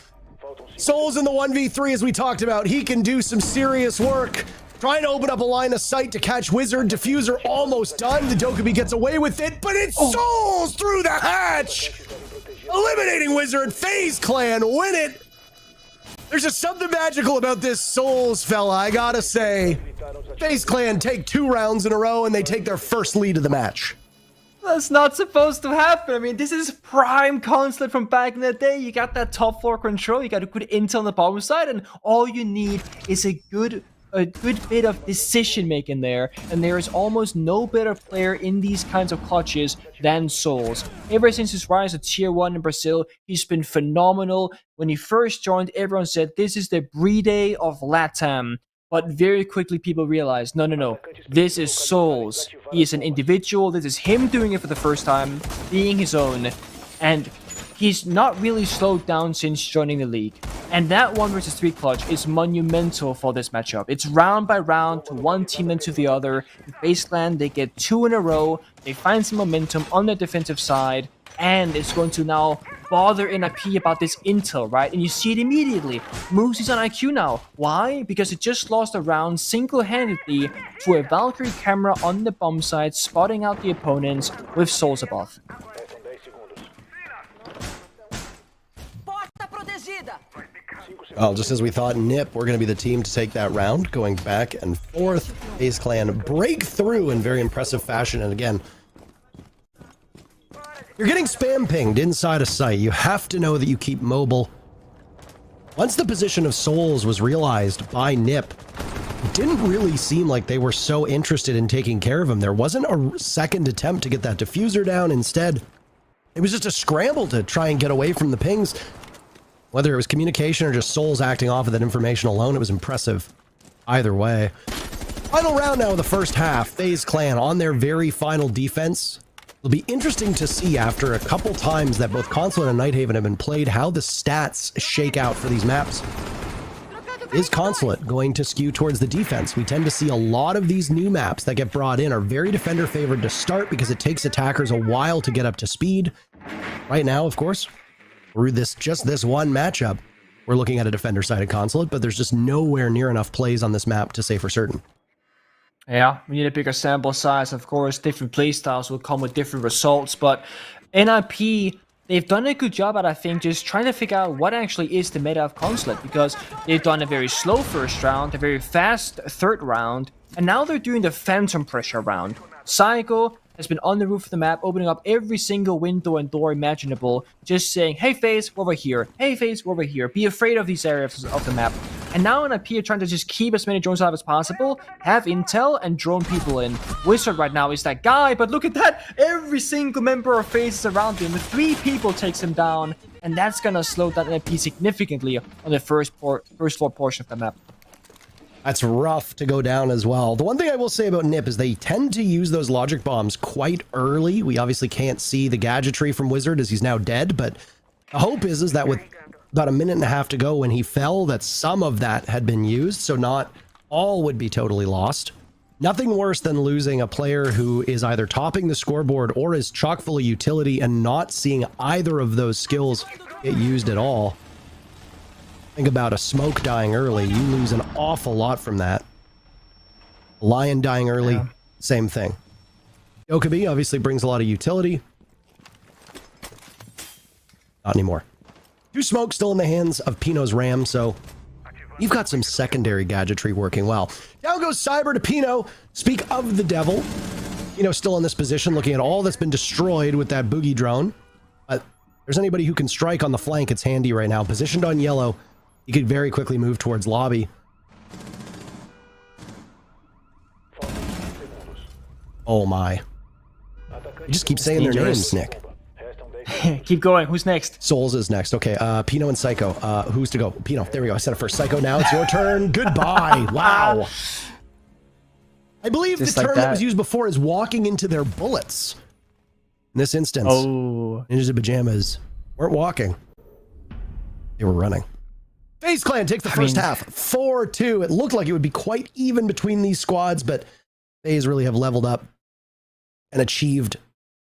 Souls in the 1v3 as we talked about. He can do some serious work. Trying to open up a line of sight to catch Wizard. Diffuser almost done. The Dokkaebi gets away with it, but it's Souls through the hatch. eliminating Wizard. FaZe Clan win it. There's just something magical about this Souls fella, I gotta say. FaZe Clan take 2 rounds in a row and they take their first lead of the match. That's not supposed to happen. I mean, this is prime Consulate from back in the day. You got that top 4 control, you got a good intel on the bottom side, and all you need is a good bit of decision making there, and there is almost no better player in these kinds of clutches than Souls. Ever since his rise to tier 1 in Brazil, he's been phenomenal. When he first joined, everyone said this is the Bride of LATAM, but very quickly people realized, no, this is Souls. He is an individual, this is him doing it for the first time, being his own, and he's not really slowed down since joining the league. And that 1 versus 3 clutch is monumental for this matchup. It's round by round to one team then to the other. In FaZe Clan, they get 2 in a row. They find some momentum on the defensive side. And it's going to now bother NIP about this intel, right? And you see it immediately. Moose is on IQ now. Why? Because it just lost a round single-handedly to a Valkyrie camera on the bomb site, spotting out the opponents with Souls above. Well, just as we thought, NIP were going to be the team to take that round, going back and forth. FaZe Clan break through in very impressive fashion. And again, you're getting spam pinged inside a site. You have to know that you keep mobile. Once the position of Souls was realized by NIP, it didn't really seem like they were so interested in taking care of him. There wasn't a second attempt to get that diffuser down. Instead, it was just a scramble to try and get away from the pings. Whether it was communication or just Souls acting off of that information alone, it was impressive either way. Final round now of the first half. FaZe Clan on their very final defense. It'll be interesting to see after a couple times that both Consulate and Nighthaven have been played how the stats shake out for these maps. Is Consulate going to skew towards the defense? We tend to see a lot of these new maps that get brought in are very defender favored to start because it takes attackers a while to get up to speed. Right now, of course, through just this one matchup, we're looking at a defender-sided Consulate, but there's just nowhere near enough plays on this map to say for certain. Yeah, we need a bigger sample size, of course. Different playstyles will come with different results, but NIP, they've done a good job at, I think, just trying to figure out what actually is the meta of Consulate, because they've done a very slow first round, a very fast third round, and now they're doing the phantom pressure round. Psycho has been on the roof of the map, opening up every single window and door imaginable, just saying, hey FaZe, we're over here. Hey FaZe, we're over here. Be afraid of these areas of the map. And now NIP are trying to just keep as many drones alive as possible, have intel, and drone people in. Wizard right now is that guy, but look at that! Every single member of FaZe is around him. 3 people takes him down, and that's gonna slow down NIP significantly on the first floor portion of the map. That's rough to go down as well. The one thing I will say about NIP is they tend to use those logic bombs quite early. We obviously can't see the gadgetry from Wizard as he's now dead, but the hope is that with about a minute and a half to go when he fell, that some of that had been used, so not all would be totally lost. Nothing worse than losing a player who is either topping the scoreboard or is chock full of utility and not seeing either of those skills get used at all. Think about a smoke dying early. You lose an awful lot from that. Lion dying early, yeah. Same thing. Yokobi obviously brings a lot of utility. Not anymore. 2 smokes still in the hands of Pino's Ram, so you've got some secondary gadgetry working well. Down goes Cyber to Pino. Speak of the devil. Pino still in this position, looking at all that's been destroyed with that boogie drone. But if there's anybody who can strike on the flank, it's handy right now. Positioned on yellow. He could very quickly move towards lobby. Oh my. You just keep saying their names, Nick. Keep going. Who's next? Souls is next. Okay, Pino and Psycho. Who's to go? Pino. There we go. I said it first. Psycho, now it's your turn. Goodbye. Wow. I believe just the term that was used before is walking into their bullets. In this instance, Ninjas in Pajamas weren't walking. They were running. FaZe Clan takes the first half, 4-2. It looked like it would be quite even between these squads, but FaZe really have leveled up and achieved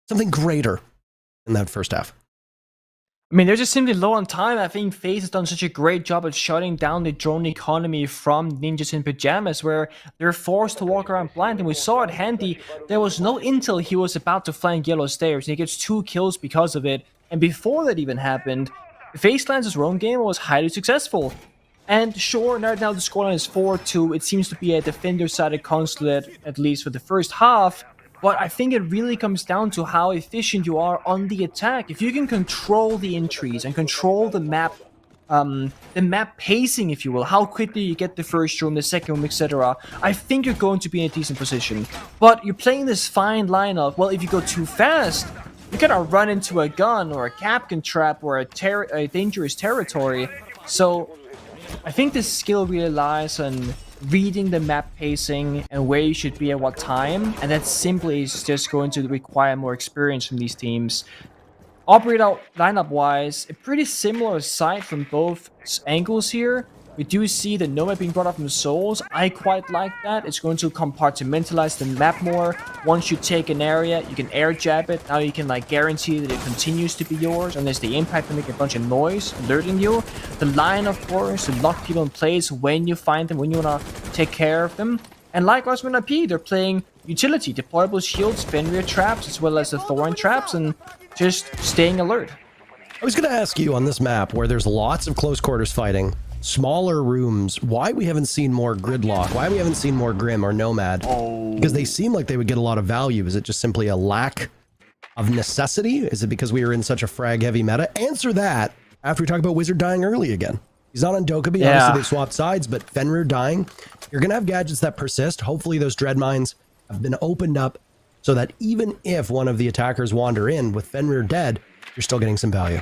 something greater in that first half. I mean, they're just simply low on time. I think FaZe has done such a great job at shutting down the drone economy from Ninjas in Pajamas, where they're forced to walk around blind. And we saw it Handy. There was no intel he was about to flank yellow stairs, and he gets 2 kills because of it. And before that even happened, FaZe Clan's roam game was highly successful. And sure, right now the scoreline is 4-2. It seems to be a defender-sided consulate, at least for the first half. But I think it really comes down to how efficient you are on the attack. If you can control the entries and control the map pacing, if you will, how quickly you get the first room, the second room, etc., I think you're going to be in a decent position. But you're playing this fine line of, well, if you go too fast, you're gonna run into a gun or a Capcan trap or a dangerous territory. So I think this skill really lies on reading the map pacing and where you should be at what time, and that simply is just going to require more experience from these teams. Operator lineup-wise, a pretty similar sight from both angles here. We do see the Nomad being brought up from Souls. I quite like that. It's going to compartmentalize the map more. Once you take an area, you can air jab it. Now you can like guarantee that it continues to be yours, unless the impact will make a bunch of noise, alerting you. The line, of course, to lock people in place when you find them, when you want to take care of them. And likewise with IP, they're playing utility, deployable shields, Fenrir traps, as well as the Thorn traps, and just staying alert. I was going to ask you on this map where there's lots of close quarters fighting, smaller rooms, why we haven't seen more Gridlock, why we haven't seen more Grim or Nomad, because they seem like they would get a lot of value. Is it just simply a lack of necessity? Is it because we are in such a frag heavy meta? Answer that after we talk about Wizard dying early again. He's not on Dokkaebi, obviously they swapped sides, but Fenrir dying, you're going to have gadgets that persist. Hopefully those dread mines have been opened up so that even if one of the attackers wander in with Fenrir dead, you're still getting some value.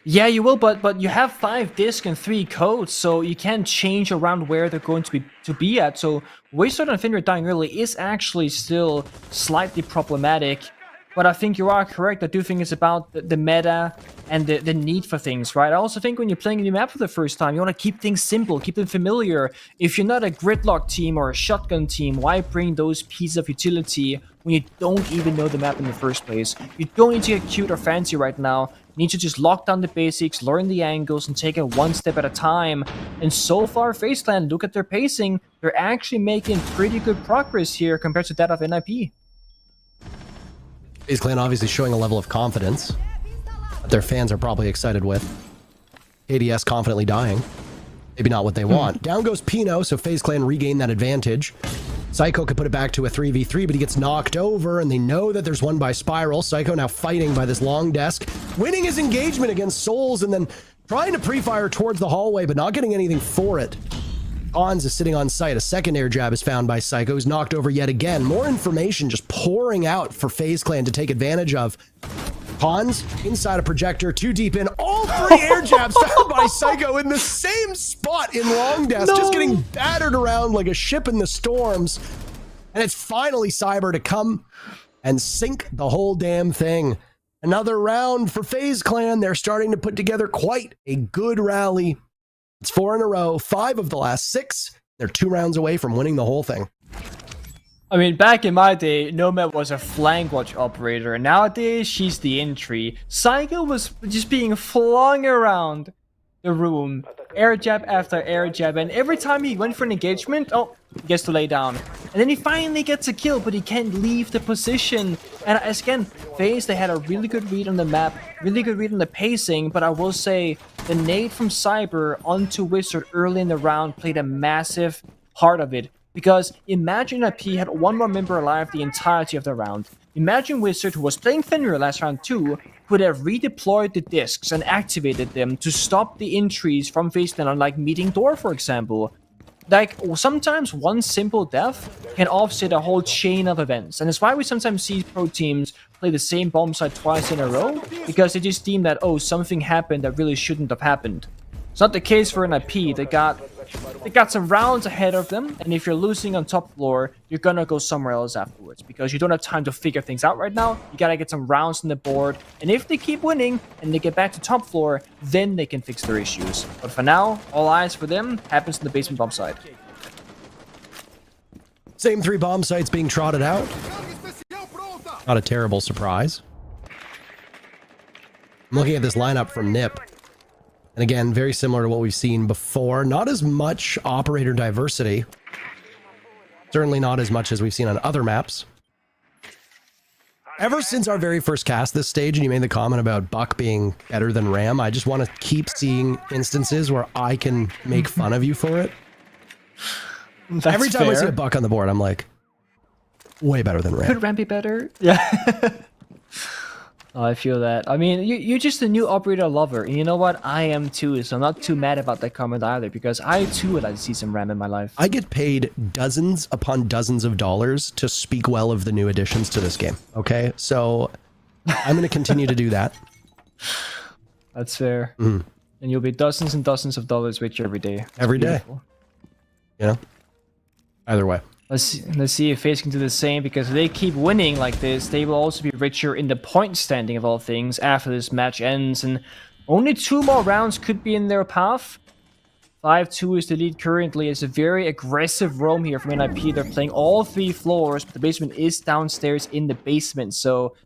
Yeah, you will, but you have 5 discs and 3 codes, so you can change around where they're going to be at. So Wizard and Fenrir dying early is actually still slightly problematic. But I think you are correct. I do think it's about the meta and the need for things, right? I also think when you're playing a new map for the first time, you want to keep things simple, keep them familiar. If you're not a Gridlock team or a Shotgun team, why bring those pieces of utility when you don't even know the map in the first place? You don't need to get cute or fancy right now. You need to just lock down the basics, learn the angles, and take it one step at a time. And so far, FaZe Clan, look at their pacing. They're actually making pretty good progress here compared to that of NIP. FaZe Clan obviously showing a level of confidence that their fans are probably excited with. KDS confidently dying. Maybe not what they want. Down goes Pino, so FaZe Clan regain that advantage. Psycho could put it back to a 3v3, but he gets knocked over, and they know that there's one by Spiral. Psycho now fighting by this long desk, winning his engagement against Souls, and then trying to pre-fire towards the hallway, but not getting anything for it. Hans is sitting on site. A second air jab is found by Psycho, who's knocked over yet again. More information just pouring out for FaZe Clan to take advantage of. Hans inside a projector, 2 deep in. All 3 air jabs found by Psycho in the same spot in long desk, just getting battered around like a ship in the storms. And it's finally Cyber to come and sink the whole damn thing. Another round for FaZe Clan. They're starting to put together quite a good rally. It's 4 in a row, 5 of the last 6. They're 2 rounds away from winning the whole thing. I mean, back in my day, Nomad was a flank watch operator, and nowadays she's the entry. Psycho was just being flung around the room, air jab after air jab, and every time he went for an engagement, oh, he gets to lay down. And then he finally gets a kill, but he can't leave the position. And as again, FaZe, they had a really good read on the map, really good read on the pacing, but I will say the nade from Cyber onto Wizard early in the round played a massive part of it. Because imagine IP had 1 more member alive the entirety of the round. Imagine Wizard, who was playing Fenrir last round too, could have redeployed the discs and activated them to stop the entries from FaZe Clan on like Meeting Door, for example. Like, sometimes one simple death can offset a whole chain of events. And it's why we sometimes see pro teams play the same bomb site twice in a row, because they just deem that, oh, something happened that really shouldn't have happened. It's not the case for an IP. They got some rounds ahead of them, and if you're losing on top floor, you're gonna go somewhere else afterwards, because you don't have time to figure things out right now. You gotta get some rounds on the board, and if they keep winning and they get back to top floor, then they can fix their issues. But for now, all eyes for them happens in the basement bomb site. Same 3 bomb sites being trotted out. Not a terrible surprise. I'm looking at this lineup from NIP. And again, very similar to what we've seen before. Not as much operator diversity. Certainly not as much as we've seen on other maps. Ever since our very first cast this stage, and you made the comment about Buck being better than Ram, I just want to keep seeing instances where I can make fun of you for it. Every time I see a Buck on the board, I'm like, way better than Ram. Could Ram be better? Yeah. Oh, I feel that. I mean, you're just a new operator lover. And you know what? I am too, so I'm not too mad about that comment either, because I too would like to see some Ram in my life. I get paid dozens upon dozens of dollars to speak well of the new additions to this game. Okay? So I'm going to continue to do that. That's fair. And you'll be dozens and dozens of dollars rich every day. That's every beautiful. Day. You know? Either way. Let's see if FaZe can do the same, because if they keep winning like this, they will also be richer in the point standing of all things after this match ends, and only 2 more rounds could be in their path. 5-2 is the lead currently. It's a very aggressive roam here from NIP. They're playing all 3 floors, but the basement is downstairs in the basement, so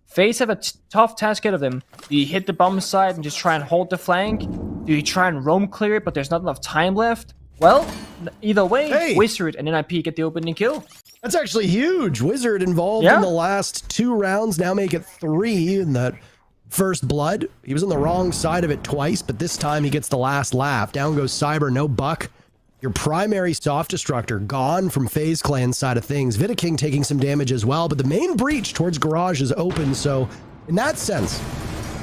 FaZe have a tough task ahead of them. Do you hit the bomb side and just try and hold the flank? Do you try and roam clear it, but there's not enough time left? Well, either way, Wizard and NIP get the opening kill. That's actually huge. Wizard involved in the last 2 rounds, now make it 3 in that first blood. He was on the wrong side of it twice, but this time he gets the last laugh. Down goes Cyber, no Buck. Your primary soft destructor gone from FaZe Clan side of things. Vidaking taking some damage as well, but the main breach towards Garage is open, so in that sense,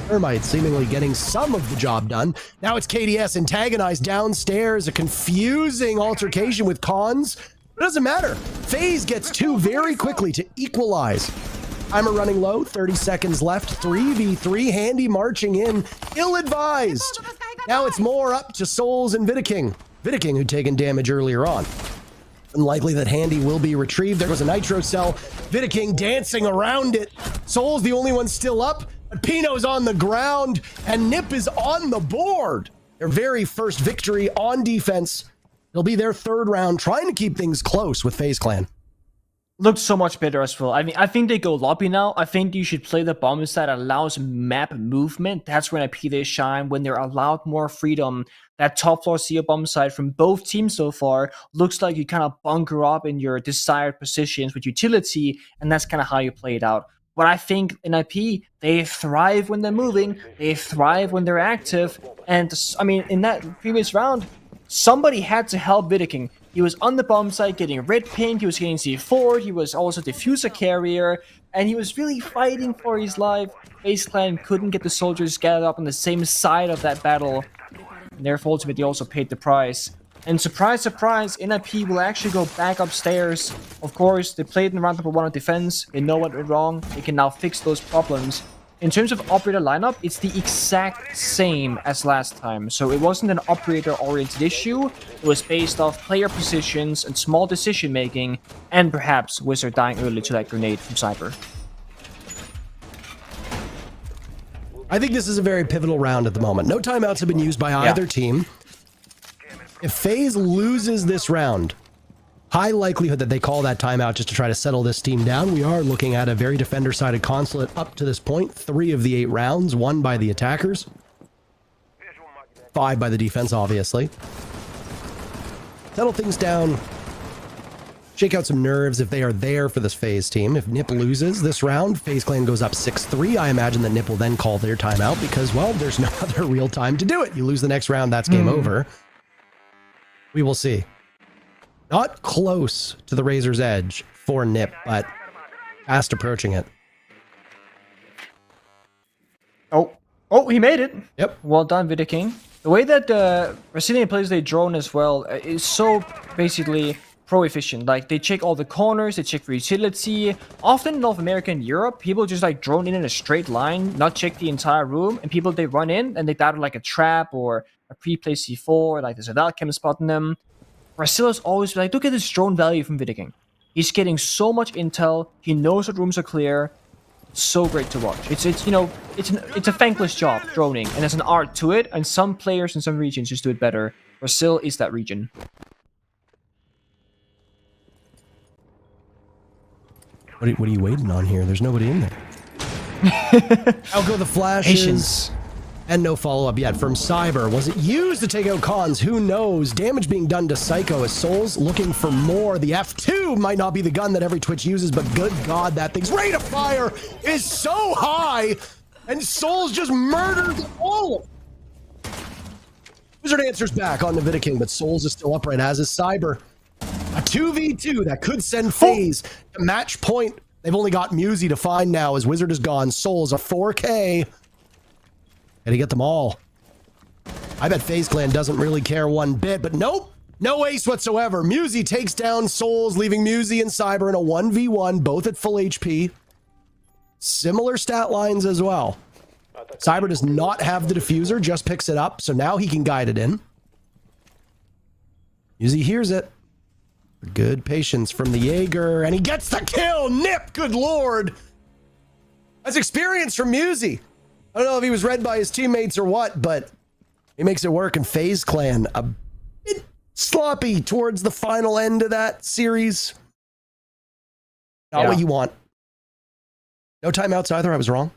Thermite seemingly getting some of the job done. Now it's KDS antagonized downstairs, a confusing altercation with Cons. It doesn't matter. FaZe gets 2 very quickly to equalize. Timer running low, 30 seconds left. 3v3, Handy marching in, ill-advised. Now it's more up to Souls and Vidaking. Vidaking, who'd taken damage earlier on. Unlikely that Handy will be retrieved. There was a Nitro cell. Vidaking dancing around it. Souls the only one still up. But Pino's on the ground, and Nip is on the board. Their very first victory on defense. It'll be their 3rd round, trying to keep things close with FaZe Clan. Looks so much better as well. I mean, I think they go lobby now. I think you should play the bomb that allows map movement. That's when they shine, when they're allowed more freedom. That top floor CO bomb side from both teams so far looks like you kind of bunker up in your desired positions with utility, and that's kind of how you play it out. But I think NIP, they thrive when they're moving, they thrive when they're active, and I mean, in that previous round, somebody had to help Vidaking. He was on the bomb site getting red pinged, he was getting C4, he was also diffuser carrier, and he was really fighting for his life. FaZe Clan couldn't get the soldiers gathered up on the same side of that battle, and therefore ultimately also paid the price. And surprise, surprise, NIP will actually go back upstairs. Of course, they played in round number 1 of defense. They know what went wrong. They can now fix those problems. In terms of operator lineup, it's the exact same as last time. So it wasn't an operator-oriented issue. It was based off player positions and small decision-making, and perhaps Wizard dying early to that grenade from Cyber. I think this is a very pivotal round at the moment. No timeouts have been used by either team. If FaZe loses this round, high likelihood that they call that timeout just to try to settle this team down. We are looking at a very defender-sided consulate up to this point. 3 of the 8 rounds, won by the attackers. 5 by the defense, obviously. Settle things down. Shake out some nerves if they are there for this FaZe team. If Nip loses this round, FaZe Clan goes up 6-3. I imagine that Nip will then call their timeout because, well, there's no other real time to do it. You lose the next round, that's game over. We will see. Not close to the razor's edge for Nip, but fast approaching it. Oh, he made it. Yep. Well done, Vidaking. The way that Brazilian plays their drone as well is so basically pro-efficient. Like, they check all the corners, they check for utility. Often in North America and Europe, people just like drone in a straight line, not check the entire room, and people, they run in and they dart like a trap or a pre-placed C4, like there's a Valcam spotting them. Brazil's always like, look at this drone value from Vidaking. He's getting so much intel, he knows what rooms are clear. So great to watch. It's you know, it's a thankless job, droning, and there's an art to it, and some players in some regions just do it better. Brazil is that region. What are you waiting on here? There's nobody in there. Out go the flashes. Patience. And no follow-up yet from Cyber. Was it used to take out Cons? Who knows? Damage being done to Psycho as Souls looking for more. The F2 might not be the gun that every Twitch uses, but good God, that thing's rate of fire is so high, and Souls just murders all. Wizard answers back on the King, but Souls is still upright, as is Cyber. A 2v2 that could send FaZe to match point. They've only got Musi to find now as Wizard is gone. Souls a 4K. And to get them all. I bet FaZe Clan doesn't really care one bit, but nope. No ace whatsoever. Musi takes down Souls, leaving Musi and Cyber in a 1v1, both at full HP. Similar stat lines as well. Cyber does not have the diffuser, just picks it up, so now he can guide it in. Musi hears it. Good patience from the Jaeger, and he gets the kill! Nip, good lord! That's experience from Musi. I don't know if he was read by his teammates or what, but he makes it work in FaZe Clan. A bit sloppy towards the final end of that series. Not what you want. No timeouts either, I was wrong.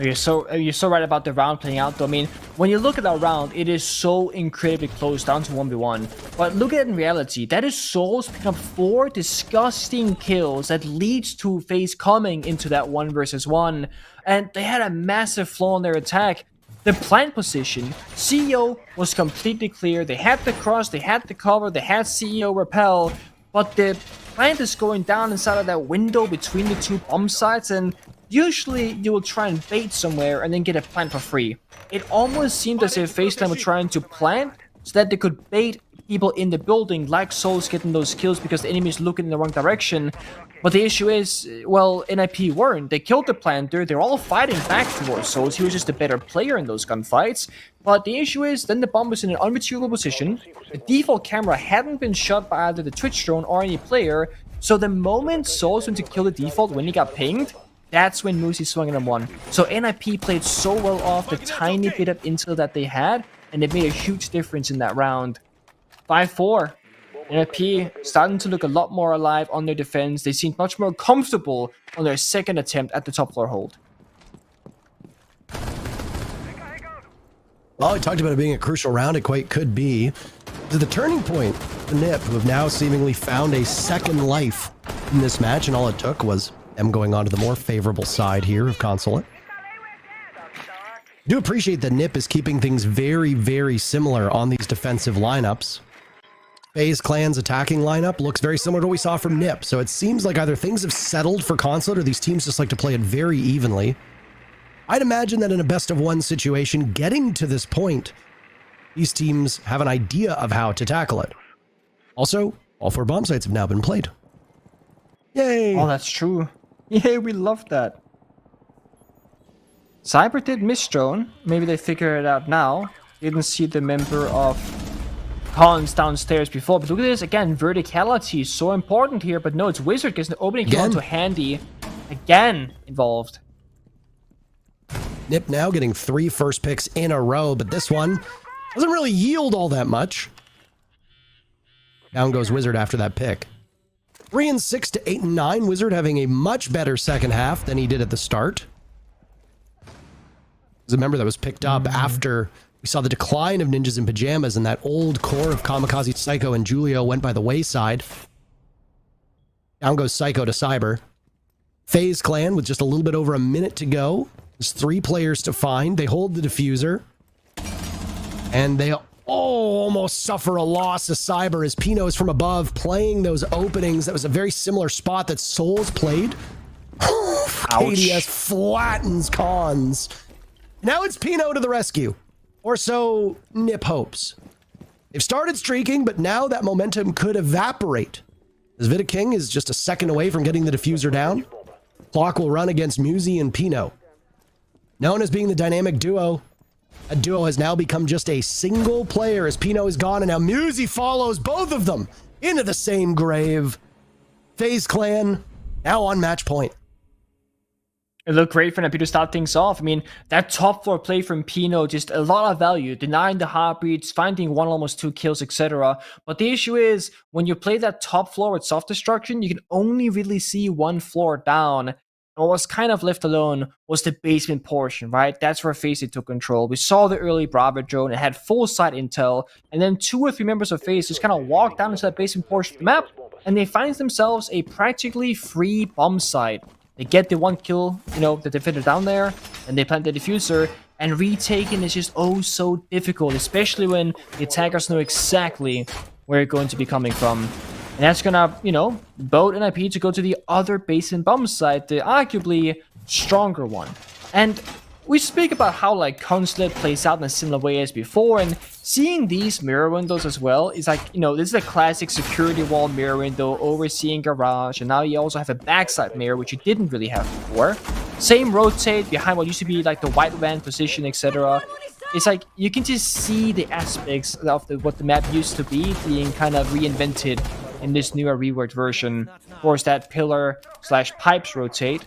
You're so right about the round playing out though. I mean, when you look at that round, it is so incredibly close, down to 1v1. But look at it in reality, that is Souls picking up 4 disgusting kills that leads to FaZe coming into that 1 versus 1. And they had a massive flaw in their attack. The plant position, CEO was completely clear. They had the cross, they had the cover, they had CEO repel. But the plant is going down inside of that window between the 2 bomb sites, and usually you will try and bait somewhere and then get a plant for free. It almost seemed as if FaZe Clan were trying to plant so that they could bait people in the building, like Souls getting those kills because the enemy is looking in the wrong direction. But the issue is, well, NIP weren't. They killed the planter, they're all fighting back towards Souls. He was just a better player in those gunfights. But the issue is, then the bomb was in an unmaterial position. The default camera hadn't been shot by either the Twitch drone or any player. So the moment Souls went to kill the default when he got pinged, that's when Musi swung in on 1. So NIP played so well off the tiny bit of intel that they had, and it made a huge difference in that round. 5-4. NIP starting to look a lot more alive on their defense. They seemed much more comfortable on their second attempt at the top floor hold. Well, we talked about it being a crucial round. It quite could be. To the turning point, the NIP, who have now seemingly found a second life in this match, and all it took was them going on to the more favorable side here of Consulate. I do appreciate that NIP is keeping things very, very similar on these defensive lineups. FaZe Clan's attacking lineup looks very similar to what we saw from NIP, so it seems like either things have settled for Consulate or these teams just like to play it very evenly. I'd imagine that in a best-of-1 situation, getting to this point, these teams have an idea of how to tackle it. Also, all 4 bomb sites have now been played. Yay! Oh, that's true. Yay, we love that. Cyber did miss drone. Maybe they figure it out now. Didn't see the member of Cons downstairs before, but look at this again. Verticality is so important here, but no, it's Wizard gets an opening kill onto Handy. Again involved. NIP now getting 3 first picks in a row, but this one doesn't really yield all that much. Down goes Wizard after that pick. 3 and 6 to 8 and 9. Wizard having a much better second half than he did at the start. There's a member that was picked up after we saw the decline of Ninjas in Pajamas, and that old core of Kamikaze Psycho and Julio went by the wayside. Down goes Psycho to Cyber. FaZe Clan with just a little bit over a minute to go. There's 3 players to find. They hold the diffuser. And they almost suffer a loss to Cyber as Pino is from above playing those openings. That was a very similar spot that Souls played. KDS flattens Cons. Now it's Pino to the rescue. Or so NIP hopes. They've started streaking, but now that momentum could evaporate. As King is just a second away from getting the diffuser down. Clock will run against Musi and Pino. Known as being the dynamic duo, a duo has now become just a single player as Pino is gone, and now Musi follows both of them into the same grave. FaZe Clan now on match point. It looked great for NIP to start things off. I mean, that top floor play from Pino, just a lot of value, denying the heartbeats, finding 1, almost 2 kills, etc. But the issue is, when you play that top floor with soft destruction, you can only really see 1 floor down. And what was kind of left alone was the basement portion, right? That's where FaZe took control. We saw the early Bravo drone and had full site intel, and then 2 or 3 members of FaZe just kind of walked down into that basement portion of the map, and they find themselves a practically free bomb site. They get the 1 kill, the defender down there, and they plant the diffuser, and retaking is just oh so difficult, especially when the attackers know exactly where you're going to be coming from. And that's gonna, boat an IP to go to the other basement bomb site, the arguably stronger one. And we speak about how like Consulate plays out in a similar way as before, and seeing these mirror windows as well is like, this is a classic security wall mirror window overseeing garage, and now you also have a backside mirror, which you didn't really have before. Same rotate behind what used to be like the white van position, etc. It's like you can just see the aspects of what the map used to be being kind of reinvented in this newer reworked version. Of course, that pillar/pipes rotate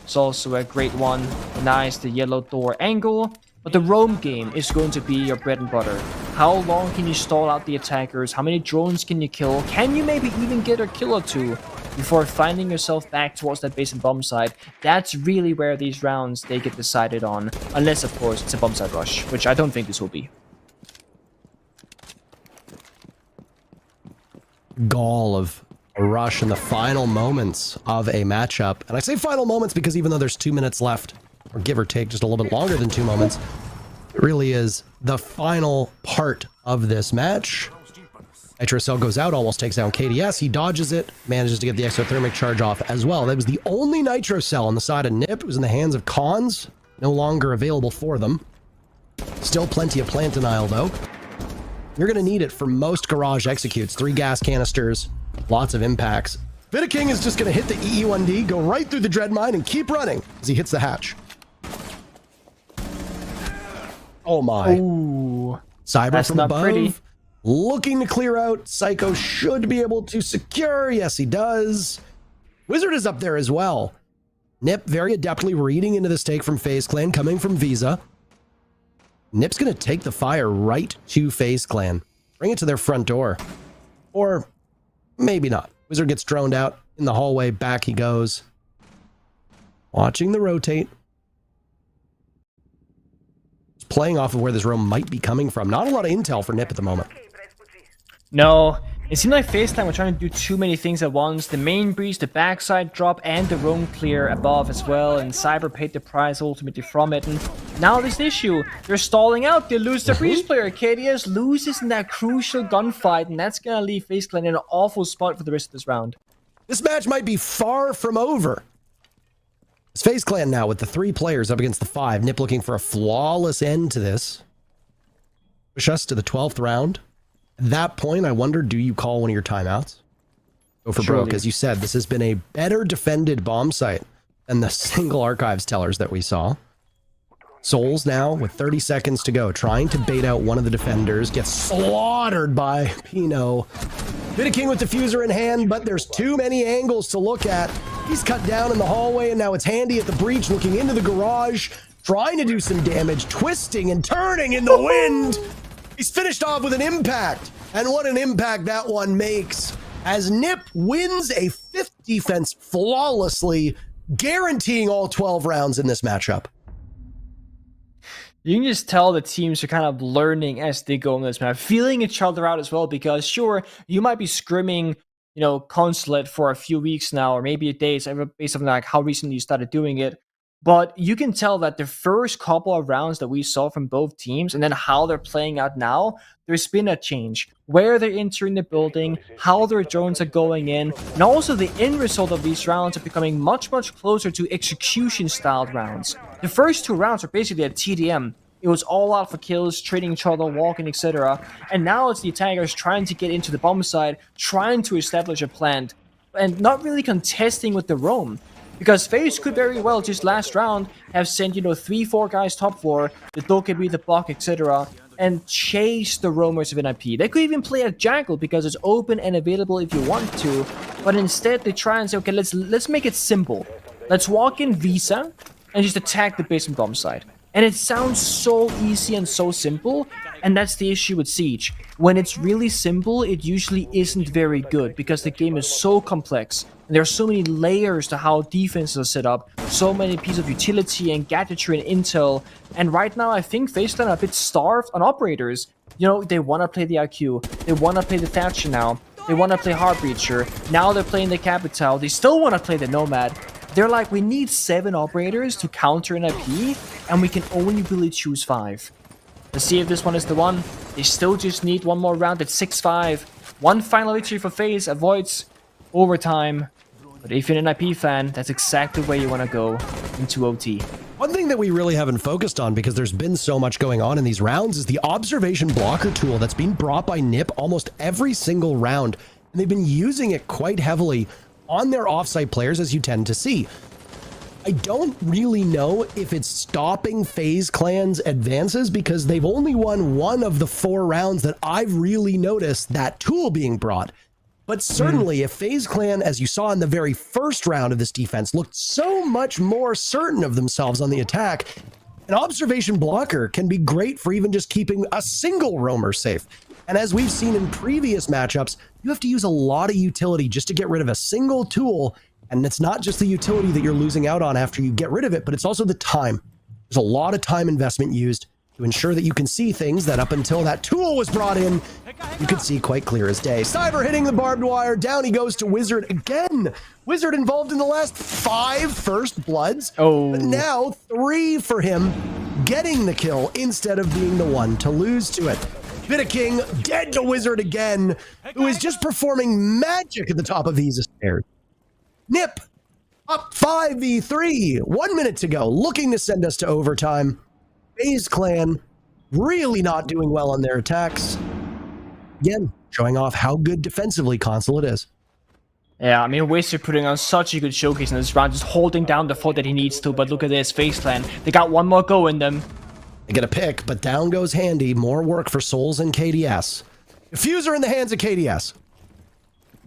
is also a great one. Nice, the yellow door angle. But the roam game is going to be your bread and butter. How long can you stall out the attackers? How many drones can you kill? Can you maybe even get a kill or 2 before finding yourself back towards that base and bomb site? That's really where these rounds, they get decided on. Unless, of course, it's a bomb site rush, which I don't think this will be. Gall of a rush in the final moments of a matchup. And I say final moments because even though there's 2 minutes left, or give or take just a little bit longer than 2 moments, it really is the final part of this match. Nitro Cell goes out, almost takes down KDS. He dodges it, manages to get the exothermic charge off as well. That was the only Nitro Cell on the side of Nip. It was in the hands of Cons, no longer available for them. Still plenty of plant denial though. You're going to need it for most garage executes. 3 gas canisters, lots of impacts. King is just going to hit the EE1D, go right through the dread mine, and keep running as he hits the hatch. Oh my. Ooh. Cyber That's from not above. pretty. Looking to clear out. Psycho should be able to secure. Yes, he does. Wizard is up there as well. Nip very adeptly reading into this take from FaZe Clan, coming from Visa. Nip's going to take the fire right to FaZe Clan. Bring it to their front door. Or maybe not. Wizard gets droned out in the hallway. Back he goes. Watching the rotate. Just playing off of where this roam might be coming from. Not a lot of intel for Nip at the moment. No, it seemed like FaZe Clan were trying to do too many things at once. The main breach, the backside drop, and the roam clear above as well. And Cyber paid the price ultimately from it. And now this issue, they're stalling out. They lose the breach player. KDS loses in that crucial gunfight, and that's gonna leave FaZe Clan in an awful spot for the rest of this round. This match might be far from over. It's FaZe Clan now with the 3 players up against the 5. Nip looking for a flawless end to this. Push us to the 12th round. At that point, I wonder, do you call one of your timeouts? Go for broke. As you said, this has been a better defended bomb site than the single archives tellers that we saw. Souls now with 30 seconds to go, trying to bait out one of the defenders, gets slaughtered by Pino. King with diffuser in hand, but there's too many angles to look at. He's cut down in the hallway, and now it's Handy at the breach looking into the garage, trying to do some damage, twisting and turning in the wind. He's finished off with an impact, and what an impact that one makes as Nip wins a 5th defense flawlessly, guaranteeing all 12 rounds in this matchup. You can just tell the teams are kind of learning as they go in this map, feeling each other out as well, because sure, you might be scrimming, Consulate for a few weeks now, or maybe days, based on like how recently you started doing it. But you can tell that the first couple of rounds that we saw from both teams, and then how they're playing out now, there's been a change. Where they're entering the building, how their drones are going in, and also the end result of these rounds are becoming much, much closer to execution-styled rounds. The first 2 rounds are basically a TDM. It was all out for kills, trading each other, walking, etc. And now it's the attackers trying to get into the bomb side, trying to establish a plant, and not really contesting with the roam. Because FaZe could very well just last round have sent, 3-4 guys top floor, the Dokkaebi, the Block, etc., and chase the roamers of NIP. They could even play a Jackal because it's open and available if you want to, but instead they try and say, okay, let's make it simple. Let's walk in Visa and just attack the basement bomb site. And it sounds so easy and so simple, and that's the issue with Siege. When it's really simple, it usually isn't very good because the game is so complex and And there are so many layers to how defenses are set up, so many pieces of utility and gadgetry and intel. And right now, I think FaZe are a bit starved on operators. You know, they want to play the IQ, they want to play the Thatcher now, they want to play Heartbreacher, now they're playing the Capital, they still want to play the Nomad. They're like, we need 7 operators to counter an IP, and we can only really choose 5. Let's see if this one is the one. They still just need one more round at 6-5. One final victory for FaZe avoids overtime. But if you're an IP fan, that's exactly where you want to go into OT. One thing that we really haven't focused on, because there's been so much going on in these rounds, is the observation blocker tool that's been brought by NiP almost every single round. And they've been using it quite heavily on their offsite players, as you tend to see. I don't really know if it's stopping FaZe Clan's advances, because they've only won 1 of the 4 rounds that I've really noticed that tool being brought. But certainly, if FaZe Clan, as you saw in the very first round of this defense, looked so much more certain of themselves on the attack, an observation blocker can be great for even just keeping a single roamer safe. And as we've seen in previous matchups, you have to use a lot of utility just to get rid of a single tool. And it's not just the utility that you're losing out on after you get rid of it, but it's also the time. There's a lot of time investment used to ensure that you can see things that up until that tool was brought in, you could see quite clear as day. Cyber hitting the barbed wire. Down he goes to Wizard again. Wizard involved in the last 5 first bloods. Oh. But now 3 for him, getting the kill instead of being the one to lose to it. Bit King dead to Wizard again, who is just performing magic at the top of these stairs. NiP up 5v3. 1 minute to go, looking to send us to overtime. FaZe Clan really not doing well on their attacks. Again, showing off how good defensively Consulate is. Yeah, I mean, Wizard putting on such a good showcase in this round, just holding down the fort that he needs to, but look at this, FaZe Clan, they got one more go in them. They get a pick, but down goes Handy. More work for Souls and KDS. Diffuser in the hands of KDS.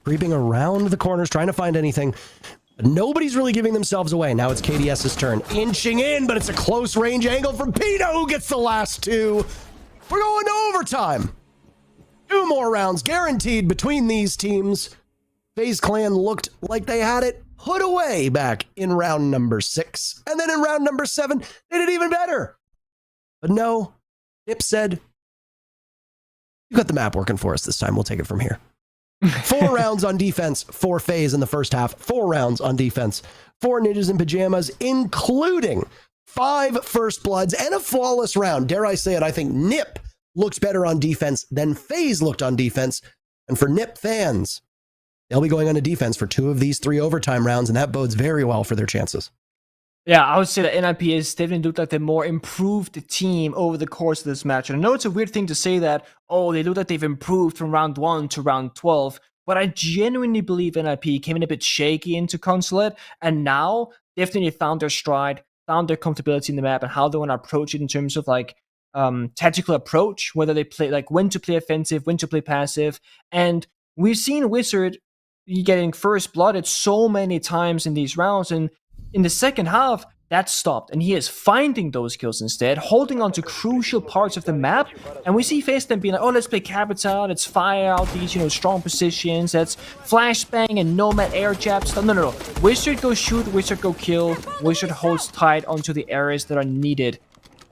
Creeping around the corners, trying to find anything. But nobody's really giving themselves away. Now it's KDS's turn. Inching in, but it's a close range angle from Pino, who gets the last 2. We're going to overtime. 2 more rounds guaranteed between these teams. FaZe Clan looked like they had it put away back in round number 6. And then in round number 7, they did even better. But no, NiP said, you got the map working for us this time. We'll take it from here. 4 rounds on defense for FaZe in the first half. 4 rounds on defense for Ninjas in Pajamas, including 5 first bloods and a flawless round. Dare I say it, I think NiP looked better on defense than FaZe looked on defense. And for NiP fans, they'll be going on to defense for 2 of these 3 overtime rounds, and that bodes very well for their chances. Yeah, I would say that NIP is definitely looked like the more improved team over the course of this match. And I know it's a weird thing to say that, oh, they look like they've improved from round 1 to round 12, but I genuinely believe NIP came in a bit shaky into Consulate, and now definitely found their stride, found their comfortability in the map, and how they want to approach it in terms of like tactical approach, whether they play like when to play offensive, when to play passive. And we've seen Wizard getting first blooded so many times in these rounds, and in the second half, that stopped, and he is finding those kills instead, holding on to crucial parts of the map. And we see FaZe then being like, oh, let's play Capital, let's fire out these, strong positions, let's flashbang and nomad air jab stuff. No. Wizard go shoot, Wizard go kill, Wizard holds tight onto the areas that are needed.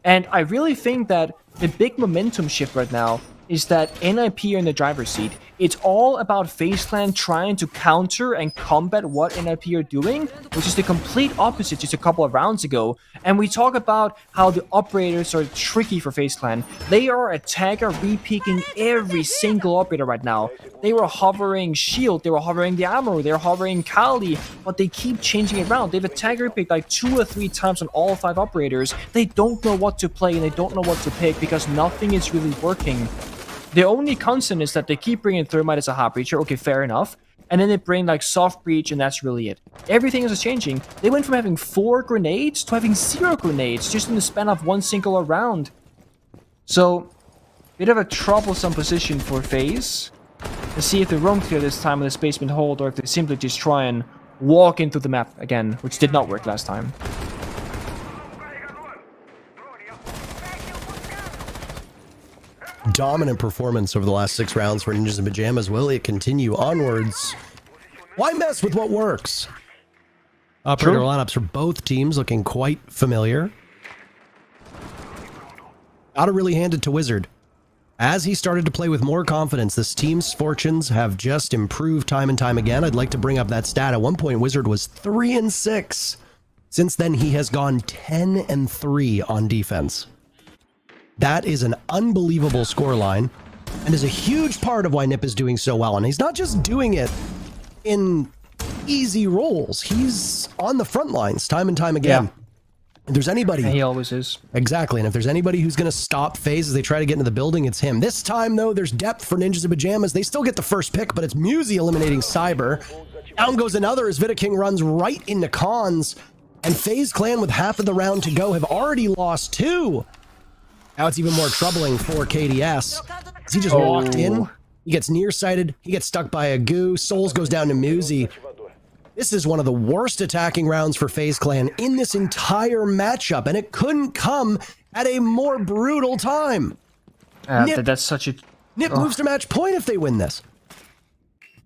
And I really think that the big momentum shift right now is that NIP are in the driver's seat. It's all about FaZe Clan trying to counter and combat what NIP are doing, which is the complete opposite just a couple of rounds ago. And we talk about how the operators are tricky for FaZe Clan. They are attacker re-peeking every single operator right now. They were hovering Shield, they were hovering the Ammo, they were hovering Kali, but they keep changing it around. They've attacker picked like 2 or 3 times on all 5 operators. They don't know what to play and they don't know what to pick because nothing is really working. The only constant is that they keep bringing Thermite as a hard breacher. Okay, fair enough. And then they bring like soft breach, and that's really it. Everything is changing. They went from having 4 grenades to having 0 grenades just in the span of 1 single round. So, bit of a troublesome position for FaZe. Let's see if they roam clear this time with the basement hold, or if they simply just try and walk into the map again, which did not work last time. Dominant performance over the last 6 rounds for Ninjas in Pajamas. Will it continue onwards? Why mess with what works? Operator lineups for both teams looking quite familiar. Gotta really hand it to Wizard. As he started to play with more confidence, this team's fortunes have just improved time and time again. I'd like to bring up that stat. At one point, Wizard was 3-6. Since then, he has gone 10-3 on defense. That is an unbelievable scoreline and is a huge part of why Nip is doing so well. And he's not just doing it in easy roles. He's on the front lines time and time again. Yeah. If there's anybody... And he always is. Exactly. And if there's anybody who's going to stop FaZe as they try to get into the building, it's him. This time, though, there's depth for Ninjas in Pajamas. They still get the first pick, but it's Musi eliminating Cyber. Down goes another as Vidaking runs right into Cons. And FaZe Clan, with half of the round to go, have already lost 2. Now it's even more troubling for KDS. As he just walked in, he gets nearsighted, he gets stuck by a goo, Souls goes down to Musi. This is one of the worst attacking rounds for FaZe Clan in this entire matchup, and it couldn't come at a more brutal time. That's such a... Nip moves to match point if they win this.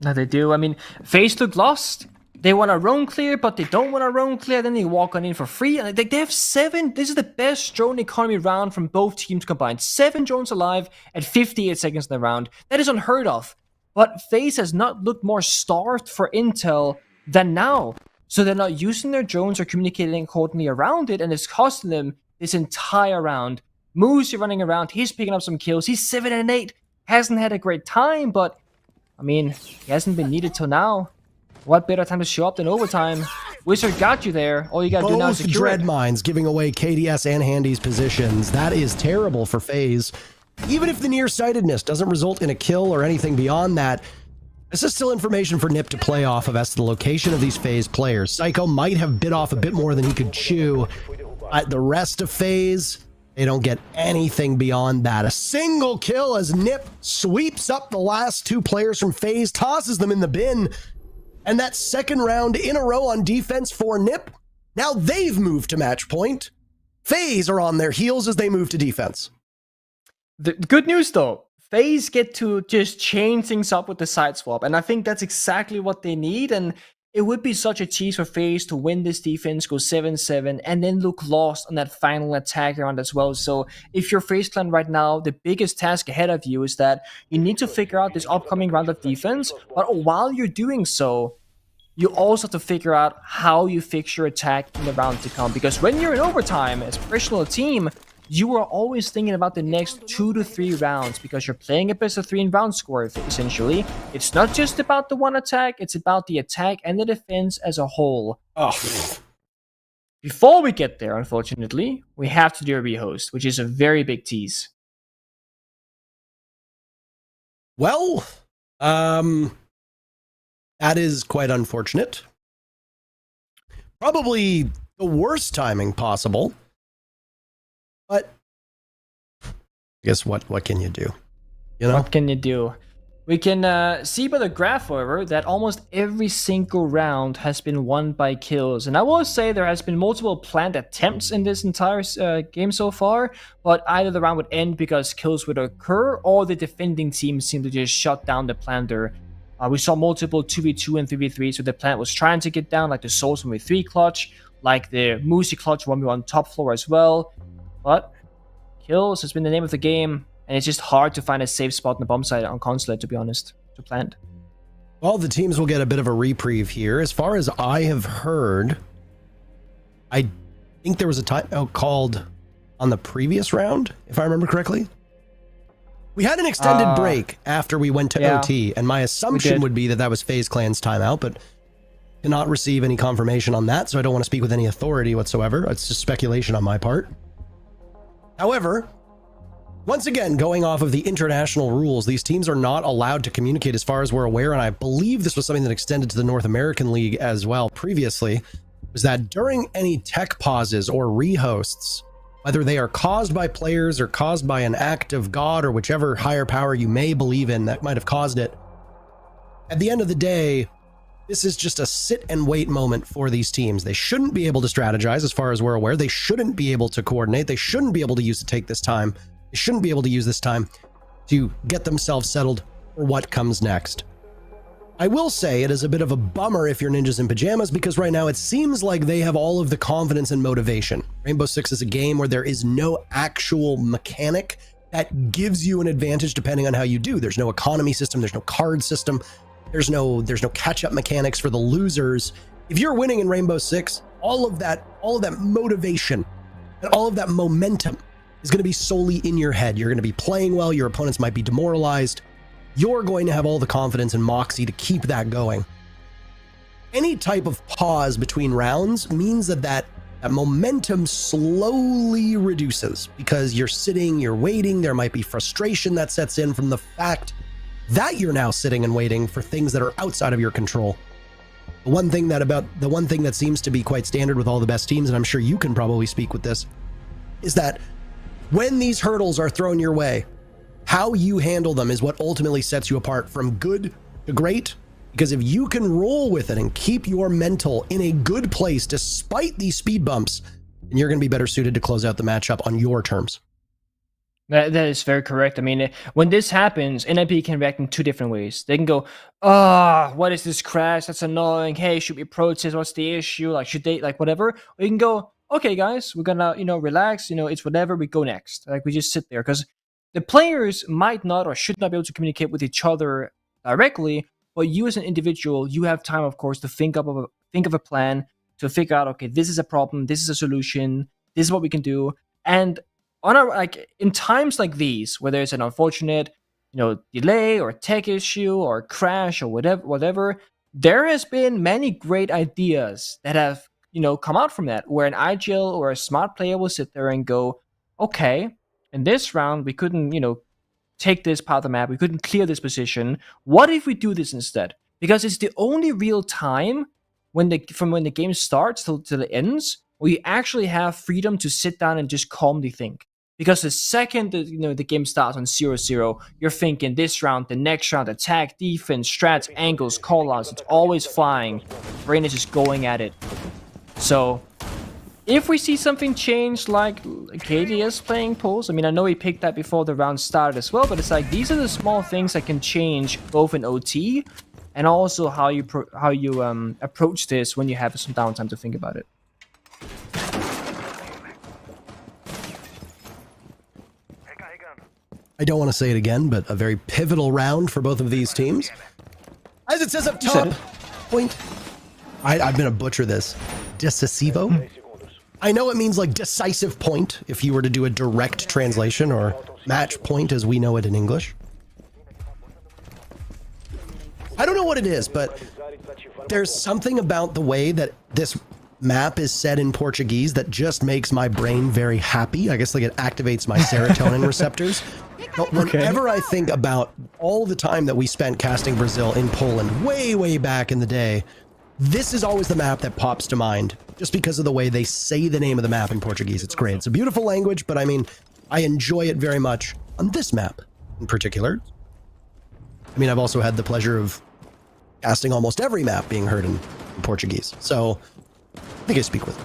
No, they do. I mean, FaZe look lost. They want a roam clear, but they don't want a roam clear. Then they walk on in for free. And they have 7. This is the best drone economy round from both teams combined. 7 drones alive at 58 seconds in the round. That is unheard of. But FaZe has not looked more starved for intel than now. So they're not using their drones or communicating accordingly around it, and it's costing them this entire round. Musi running around, he's picking up some kills. He's 7-8. Hasn't had a great time, but I mean, he hasn't been needed till now. What better time to show up than overtime? Wizard got you there. All you gotta do now is secure Dread it. Mines giving away KDS and Handy's positions. That is terrible for FaZe. Even if the nearsightedness doesn't result in a kill or anything beyond that, this is still information for Nip to play off of as to the location of these FaZe players. Psycho might have bit off a bit more than he could chew. The rest of FaZe, they don't get anything beyond that. A single kill as Nip sweeps up the last 2 players from FaZe, tosses them in the bin. And that second round in a row on defense for Nip, now they've moved to match point. FaZe are on their heels as they move to defense. The good news though, FaZe get to just change things up with the side swap, and I think that's exactly what they need, and it would be such a tease for FaZe to win this defense, go 7-7, and then look lost on that final attack round as well. So if you're FaZe Clan right now, the biggest task ahead of you is that you need to figure out this upcoming round of defense, but while you're doing so, you also have to figure out how you fix your attack in the round to come, because when you're in overtime as a professional team, you are always thinking about the next 2 to 3 rounds because you're playing a best of 3 in round score, essentially. It's not just about the one attack, it's about the attack and the defense as a whole. Before we get there, unfortunately, we have to do a rehost, which is a very big tease. Well, that is quite unfortunate. Probably the worst timing possible. But I guess what can you do? You know? What can you do? We can see by the graph, however, that almost every single round has been won by kills. And I will say there has been multiple planned attempts in this entire game so far, but either the round would end because kills would occur, or the defending team seemed to just shut down the planter. We saw multiple 2v2 and 3v3s where the plant was trying to get down, like the Souls 1v3 clutch, like the Musi clutch 1v1 top floor as well. But kills has been the name of the game, and it's just hard to find a safe spot in the bomb site on Consulate, to be honest, to plant. Well, the teams will get a bit of a reprieve here. As far as I have heard, I think there was a timeout called on the previous round, if I remember correctly. We had an extended break after we went to OT, and my assumption would be that that was FaZe Clan's timeout, but cannot receive any confirmation on that, so I don't want to speak with any authority whatsoever. It's just speculation on my part. However, once again, going off of the international rules, these teams are not allowed to communicate as far as we're aware, and I believe this was something that extended to the North American League as well previously, was that during any tech pauses or rehosts, whether they are caused by players or caused by an act of God or whichever higher power you may believe in that might have caused it, at the end of the day, this is just a sit and wait moment for these teams. They shouldn't be able to strategize as far as we're aware. They shouldn't be able to coordinate. They shouldn't be able to take this time. They shouldn't be able to use this time to get themselves settled for what comes next. I will say it is a bit of a bummer if you're ninjas in pajamas, because right now it seems like they have all of the confidence and motivation. Rainbow Six is a game where there is no actual mechanic that gives you an advantage depending on how you do. There's no economy system, there's no card system, there's no catch-up mechanics for the losers. If you're winning in Rainbow Six, all of that motivation and all of that momentum is going to be solely in your head. You're going to be playing well, your opponents might be demoralized. You're going to have all the confidence and moxie to keep that going. Any type of pause between rounds means that momentum slowly reduces, because you're sitting, you're waiting, there might be frustration that sets in from the fact that you're now sitting and waiting for things that are outside of your control. The one thing that seems to be quite standard with all the best teams, and I'm sure you can probably speak with this, is that when these hurdles are thrown your way, how you handle them is what ultimately sets you apart from good to great. Because if you can roll with it and keep your mental in a good place despite these speed bumps, then you're going to be better suited to close out the matchup on your terms. That is very correct. I mean, when this happens, NIP can react in two different ways. They can go, what is this crash? That's annoying. Hey, should we protest? What's the issue? Like, should they, like, whatever? Or you can go, okay, guys, we're gonna, relax. It's whatever. We go next. Like, we just sit there, because the players might not or should not be able to communicate with each other directly, but you as an individual, you have time, of course, to think of a plan, to figure out, okay, this is a problem, this is a solution, this is what we can do. And in times like these, where there's an unfortunate, delay or tech issue or crash or whatever, there has been many great ideas that have, come out from that, where an IGL or a smart player will sit there and go, okay, in this round, we couldn't, take this part of the map. We couldn't clear this position. What if we do this instead? Because it's the only real time from when the game starts till it ends, where you actually have freedom to sit down and just calmly think. Because the second the game starts on 0-0, you're thinking this round, the next round, attack, defense, strats, angles, callouts. It's always flying. Brain is just going at it. So if we see something change, like KDS playing pulls, I mean, I know he picked that before the round started as well, but it's like these are the small things that can change both in OT and also how you approach this when you have some downtime to think about it. I don't want to say it again, but a very pivotal round for both of these teams. As it says up top, point. I'm going to butcher this. Decisivo. I know it means like decisive point if you were to do a direct translation, or match point as we know it in English. I don't know what it is, but there's something about the way that this map is said in Portuguese that just makes my brain very happy. I guess like it activates my serotonin receptors. But whenever I think about all the time that we spent casting Brazil in Poland way back in the day, this is always the map that pops to mind, just because of the way they say the name of the map in Portuguese. It's great. It's a beautiful language, but I mean, I enjoy it very much on this map in particular. I mean, I've also had the pleasure of casting almost every map being heard in Portuguese. So I think I speak with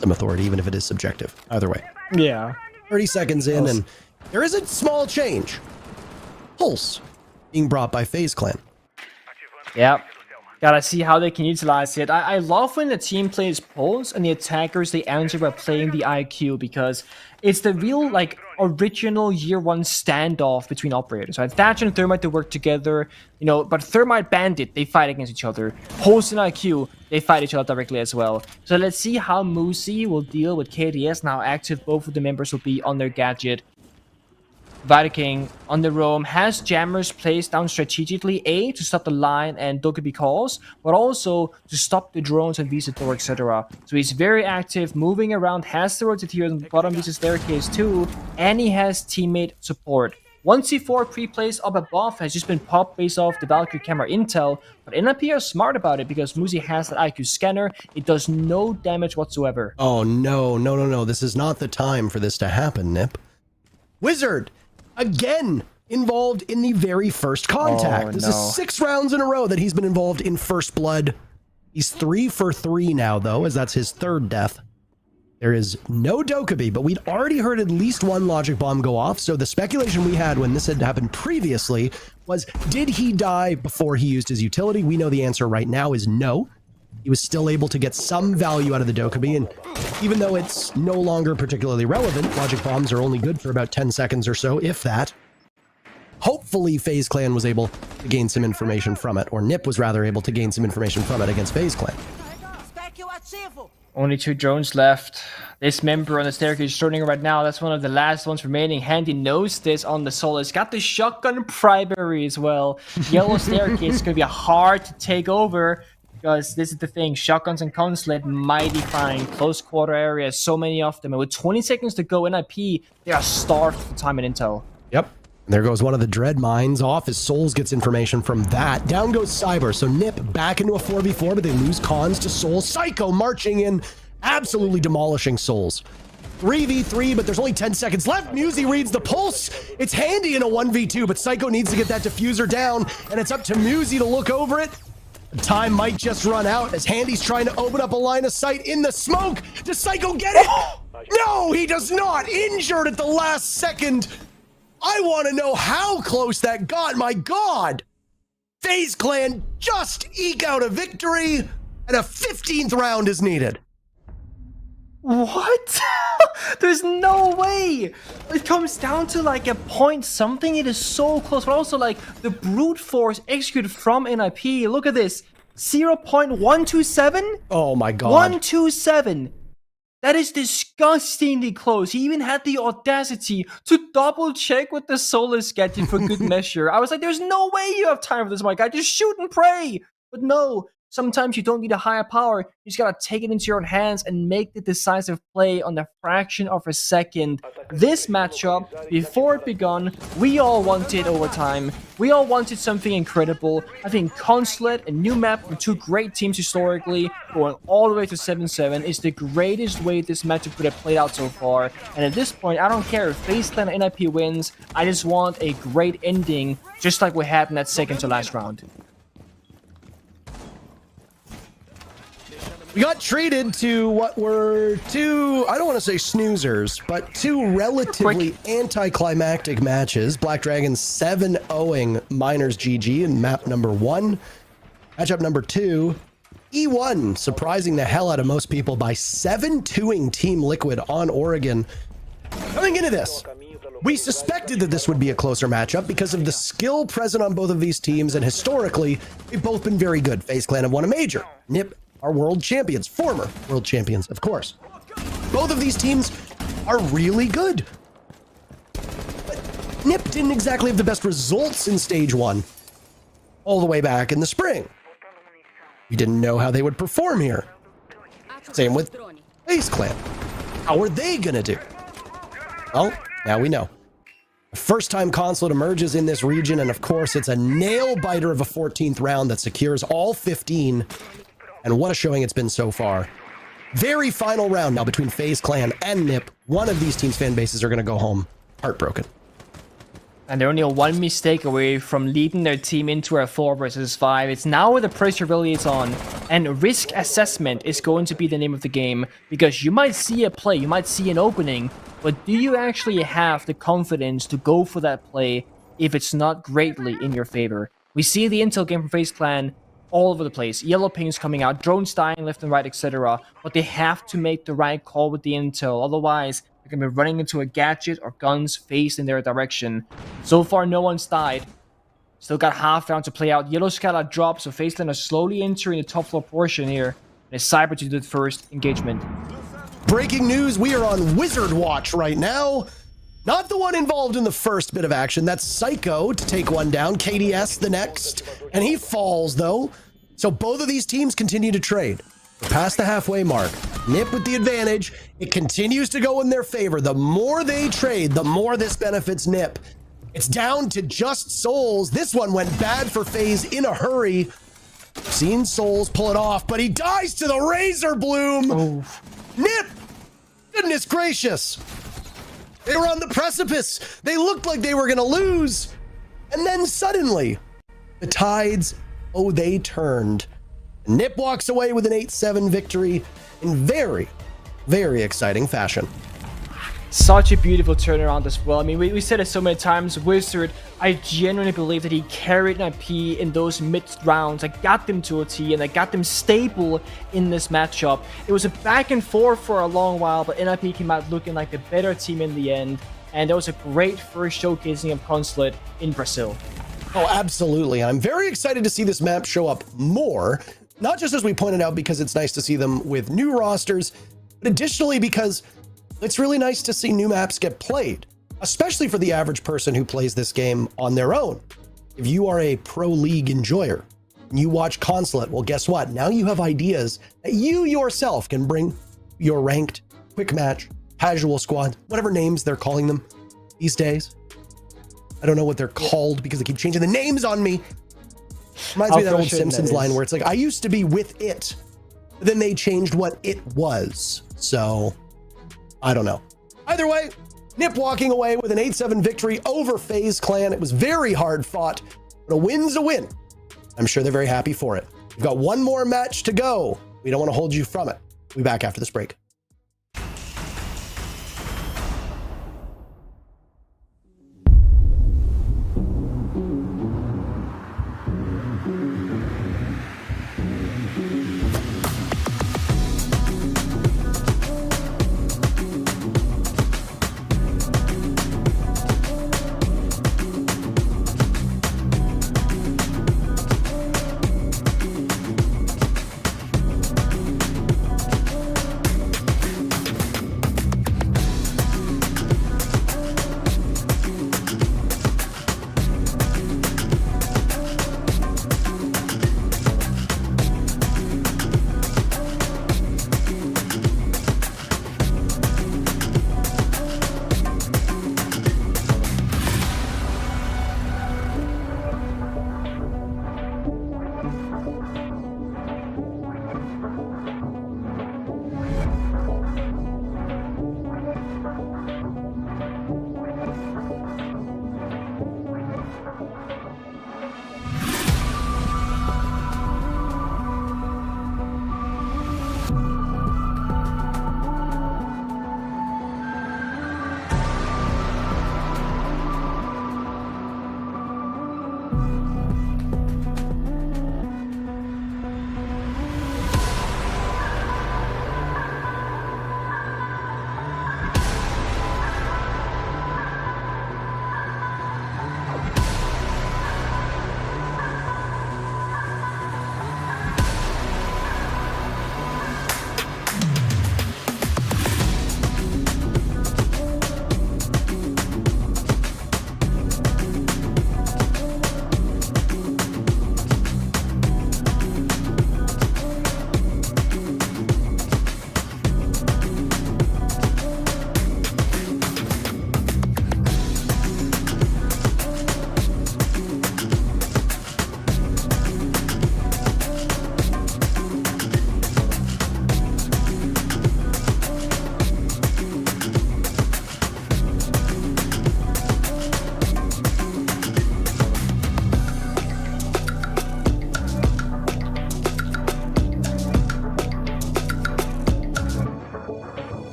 some authority, even if it is subjective. Either way. Yeah. 30 seconds in, and there is a small change. Pulse being brought by FaZe Clan. Yep. Gotta see how they can utilize it. I love when the team plays Pulse and the attackers, they answer by playing the IQ, because it's the real, original year one standoff between operators. Right? Thatch and Thermite, they work together, but Thermite Bandit, they fight against each other. Pulse and IQ, they fight each other directly as well. So let's see how Moosey will deal with KDS. Now active, both of the members will be on their gadget. Viking on the roam has jammers placed down strategically, to stop the line and Dokkaebi calls, but also to stop the drones and Visitor, etc. So he's very active, moving around, has the rotate here on the bottom of the staircase too, and he has teammate support. 1C4 pre-placed up above has just been popped based off the Valkyrie camera intel, but NIP are smart about it because Moosey has that IQ scanner. It does no damage whatsoever. Oh no. This is not the time for this to happen, Nip. Wizard! Again, involved in the very first contact. This is 6 rounds in a row that he's been involved in first blood. He's 3 for 3 now, though, as that's his 3rd death. There is no Dokkaebi, but we'd already heard at least one logic bomb go off. So the speculation we had when this had happened previously was, did he die before he used his utility? We know the answer right now is no. He was still able to get some value out of the Dokkaebi, and even though it's no longer particularly relevant, logic bombs are only good for about 10 seconds or so, if that. Hopefully FaZe Clan was able to gain some information from it, or Nip was rather able to gain some information from it against FaZe Clan. Only 2 drones left. This member on the staircase is turning right now. That's one of the last ones remaining. Handy knows this on the Solus. Got the shotgun primary as well. Yellow staircase is going to be hard to take over because this is the thing. Shotguns and Consulate, mighty fine. Close quarter areas, so many of them. And with 20 seconds to go in IP, they are starved for time and intel. Yep. There goes one of the dread mines off as Souls gets information from that. Down goes Cyber. So Nip back into a 4v4, but they lose cons to Souls. Psycho marching in, absolutely demolishing Souls. 3v3, but there's only 10 seconds left. Musi reads the pulse. It's Handy in a 1v2, but Psycho needs to get that diffuser down, and it's up to Musi to look over it. Time might just run out as Handy's trying to open up a line of sight in the smoke. Does Psycho get it? No, he does not. Injured at the last second. I want to know how close that got. My God. FaZe Clan just eke out a victory, and a 15th round is needed. What? There's no way. It comes down to like a point something. It is so close, but also like the brute force executed from NIP. Look at this. 0.127? Oh my God. 127. That is disgustingly close. He even had the audacity to double check with the Solus gadget for good measure. I was like, there's no way you have time for this, my guy. Just shoot and pray. But no. Sometimes you don't need a higher power. You just gotta take it into your own hands and make the decisive play on the fraction of a second. This matchup, before it begun, we all wanted overtime. We all wanted something incredible. I think Consulate and New Map were 2 great teams historically, going all the way to 7-7 is the greatest way this matchup could have played out so far. And at this point, I don't care if FaZe Clan and NIP wins. I just want a great ending, just like we had in that second to last round. We got treated to what were 2, I don't want to say snoozers, but 2 relatively anticlimactic matches. Black Dragon 7-0ing Miners GG in map number 1. Matchup number 2, E1 surprising the hell out of most people by 7-2ing Team Liquid on Oregon. Coming into this, we suspected that this would be a closer matchup because of the skill present on both of these teams, and historically, they've both been very good. FaZe Clan have won a major. Nip are world champions, former world champions, of course. Both of these teams are really good. But Nip didn't exactly have the best results in stage 1 all the way back in the spring. We didn't know how they would perform here. Same with FaZe Clan. How are they gonna do? Well, now we know. First time Consulate emerges in this region, and of course it's a nail biter of a 14th round that secures all 15. And what a showing it's been so far. Very final round now between FaZe Clan and Nip. One of these teams' fan bases are going to go home heartbroken. And they're only 1 mistake away from leading their team into a 4 versus 5. It's now where the pressure really is on. And risk assessment is going to be the name of the game. Because you might see a play, you might see an opening. But do you actually have the confidence to go for that play if it's not greatly in your favor? We see the intel game from FaZe Clan all over the place. Yellow pings coming out, drones dying left and right, etc. But they have to make the right call with the intel. Otherwise, they're going to be running into a gadget or guns faced in their direction. So far, no one's died. Still got half round to play out. Yellow Scala drops, so FaZe Clan are slowly entering the top floor portion here. And it's Cyber to do the first engagement. Breaking news, we are on Wizard Watch right now. Not the one involved in the first bit of action. That's Psycho to take one down. KDS the next. And he falls, though. So both of these teams continue to trade. We're past the halfway mark. Nip with the advantage. It continues to go in their favor. The more they trade, the more this benefits Nip. It's down to just Souls. This one went bad for FaZe in a hurry. Seen Souls pull it off, but he dies to the Razor Bloom. Oh. Nip! Goodness gracious. They were on the precipice. They looked like they were going to lose. And then suddenly, the tides, they turned. Nip walks away with an 8-7 victory in very, very exciting fashion. Such a beautiful turnaround as well. I mean, we said it so many times. Wizard, I genuinely believe that he carried NIP in those mid rounds. I got them to a T, and I got them stable in this matchup. It was a back and forth for a long while, but NIP came out looking like the better team in the end. And that was a great first showcasing of Consulate in Brazil. Oh, absolutely. I'm very excited to see this map show up more, not just as we pointed out because it's nice to see them with new rosters, but additionally because it's really nice to see new maps get played, especially for the average person who plays this game on their own. If you are a pro league enjoyer and you watch Consulate, well, guess what? Now you have ideas that you yourself can bring your ranked, quick match, casual squad, whatever names they're calling them these days. I don't know what they're called because they keep changing the names on me. Reminds me of that old Simpsons line where it's like, I used to be with it, but then they changed what it was. So I don't know. Either way, NIP walking away with an 8-7 victory over FaZe Clan. It was very hard fought, but a win's a win. I'm sure they're very happy for it. We've got one more match to go. We don't want to hold you from it. We'll be back after this break.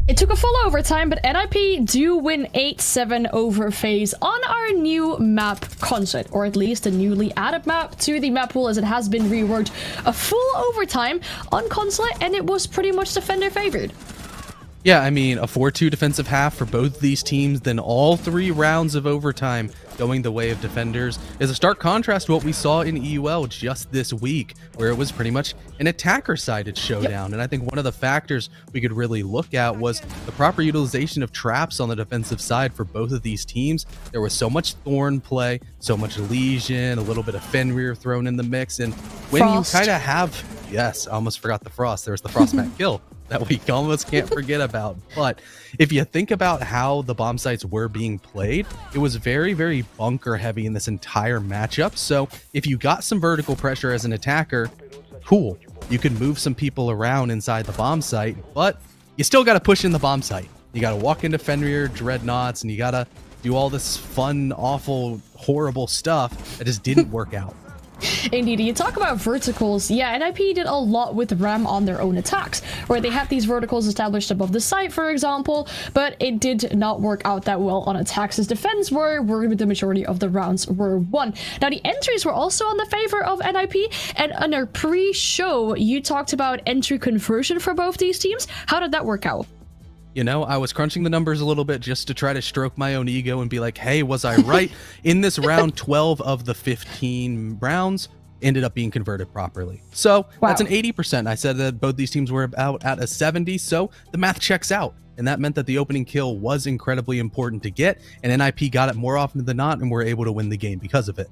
It took a full overtime, but NIP do win 8-7 over FaZe on our new map Consulate, or at least a newly added map to the map pool as it has been reworked. A full overtime on Consulate, and it was pretty much defender favored. Yeah, I mean, a 4-2 defensive half for both these teams, then all 3 rounds of overtime. going the way of defenders is a stark contrast to what we saw in EUL just this week, where it was pretty much an attacker-sided showdown. And I think one of the factors we could really look at was the proper utilization of traps on the defensive side for both of these teams. There was so much Thorn play, so much Legion, a little bit of Fenrir thrown in the mix, and when Frost. you kind of have, yes, I almost forgot the Frost. There was the Frostmat kill that we almost can't forget about. But if you think about how the bomb sites were being played, it was very, very bunker heavy in this entire matchup. So if you got some vertical pressure as an attacker, cool. You can move some people around inside the bomb site, but you still got to push in the bomb site. You got to walk into Fenrir, Dreadnoughts, and you got to do all this fun, awful, horrible stuff that just didn't work out. Indeed, you talk about verticals. Yeah, NIP did a lot with Ram on their own attacks, where they had these verticals established above the site, for example, but it did not work out that well on attacks, as defense were the majority of the rounds were won. Now, the entries were also on the favor of NIP, and on our pre-show, you talked about entry conversion for both these teams. How did that work out? You know, I was crunching the numbers a little bit just to try to stroke my own ego and be like, hey, was I right? In this round, 12 of the 15 rounds ended up being converted properly. So that's an 80%. I said that both these teams were about at a 70, so the math checks out. And that meant that the opening kill was incredibly important to get, and NIP got it more often than not and were able to win the game because of it.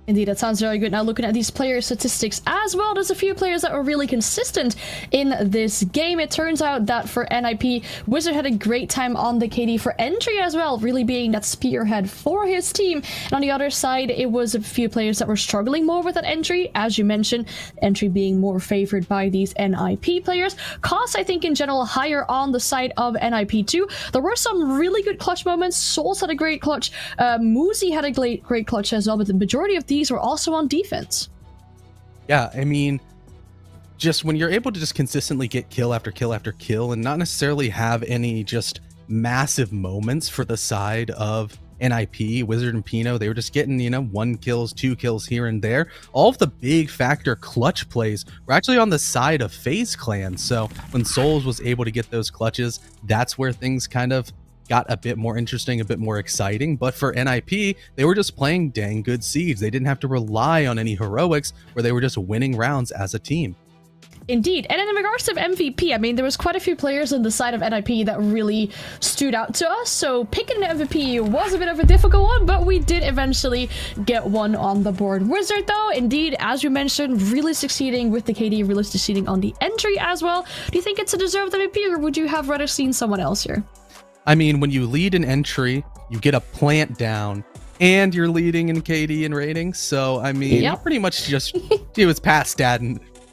Indeed, that sounds very good. Now, looking at these player statistics as well, there's a few players that were really consistent in this game. It turns out that for NIP, Wizard had a great time on the KD for entry as well, really being that spearhead for his team. And on the other side, it was a few players that were struggling more with that entry. As you mentioned, entry being more favored by these NIP players. Cost, I think, in general, higher on the side of NIP too. There were some really good clutch moments. Souls had a great clutch. Muzi had a great clutch as well, but the majority of these were also on defense. Yeah, I mean, just when you're able to just consistently get kill after kill after kill and not necessarily have any just massive moments for the side of NIP, Wizard and Pino, they were just getting, 1 kills, 2 kills here and there. All of the big factor clutch plays were actually on the side of FaZe Clan. So when Souls was able to get those clutches, that's where things kind of got a bit more interesting, a bit more exciting. But for NIP, they were just playing dang good Siege. They didn't have to rely on any heroics, where they were just winning rounds as a team. Indeed. And in regards to MVP, I mean, there was quite a few players on the side of NIP that really stood out to us. So picking an MVP was a bit of a difficult one, but we did eventually get one on the board. Wizard, though, indeed, as you mentioned, really succeeding with the KD, really succeeding on the entry as well. Do you think it's a deserved MVP, or would you have rather seen someone else here? I mean, when you lead an entry, you get a plant down, and you're leading in KD and ratings. So, I mean, pretty much just, it was stat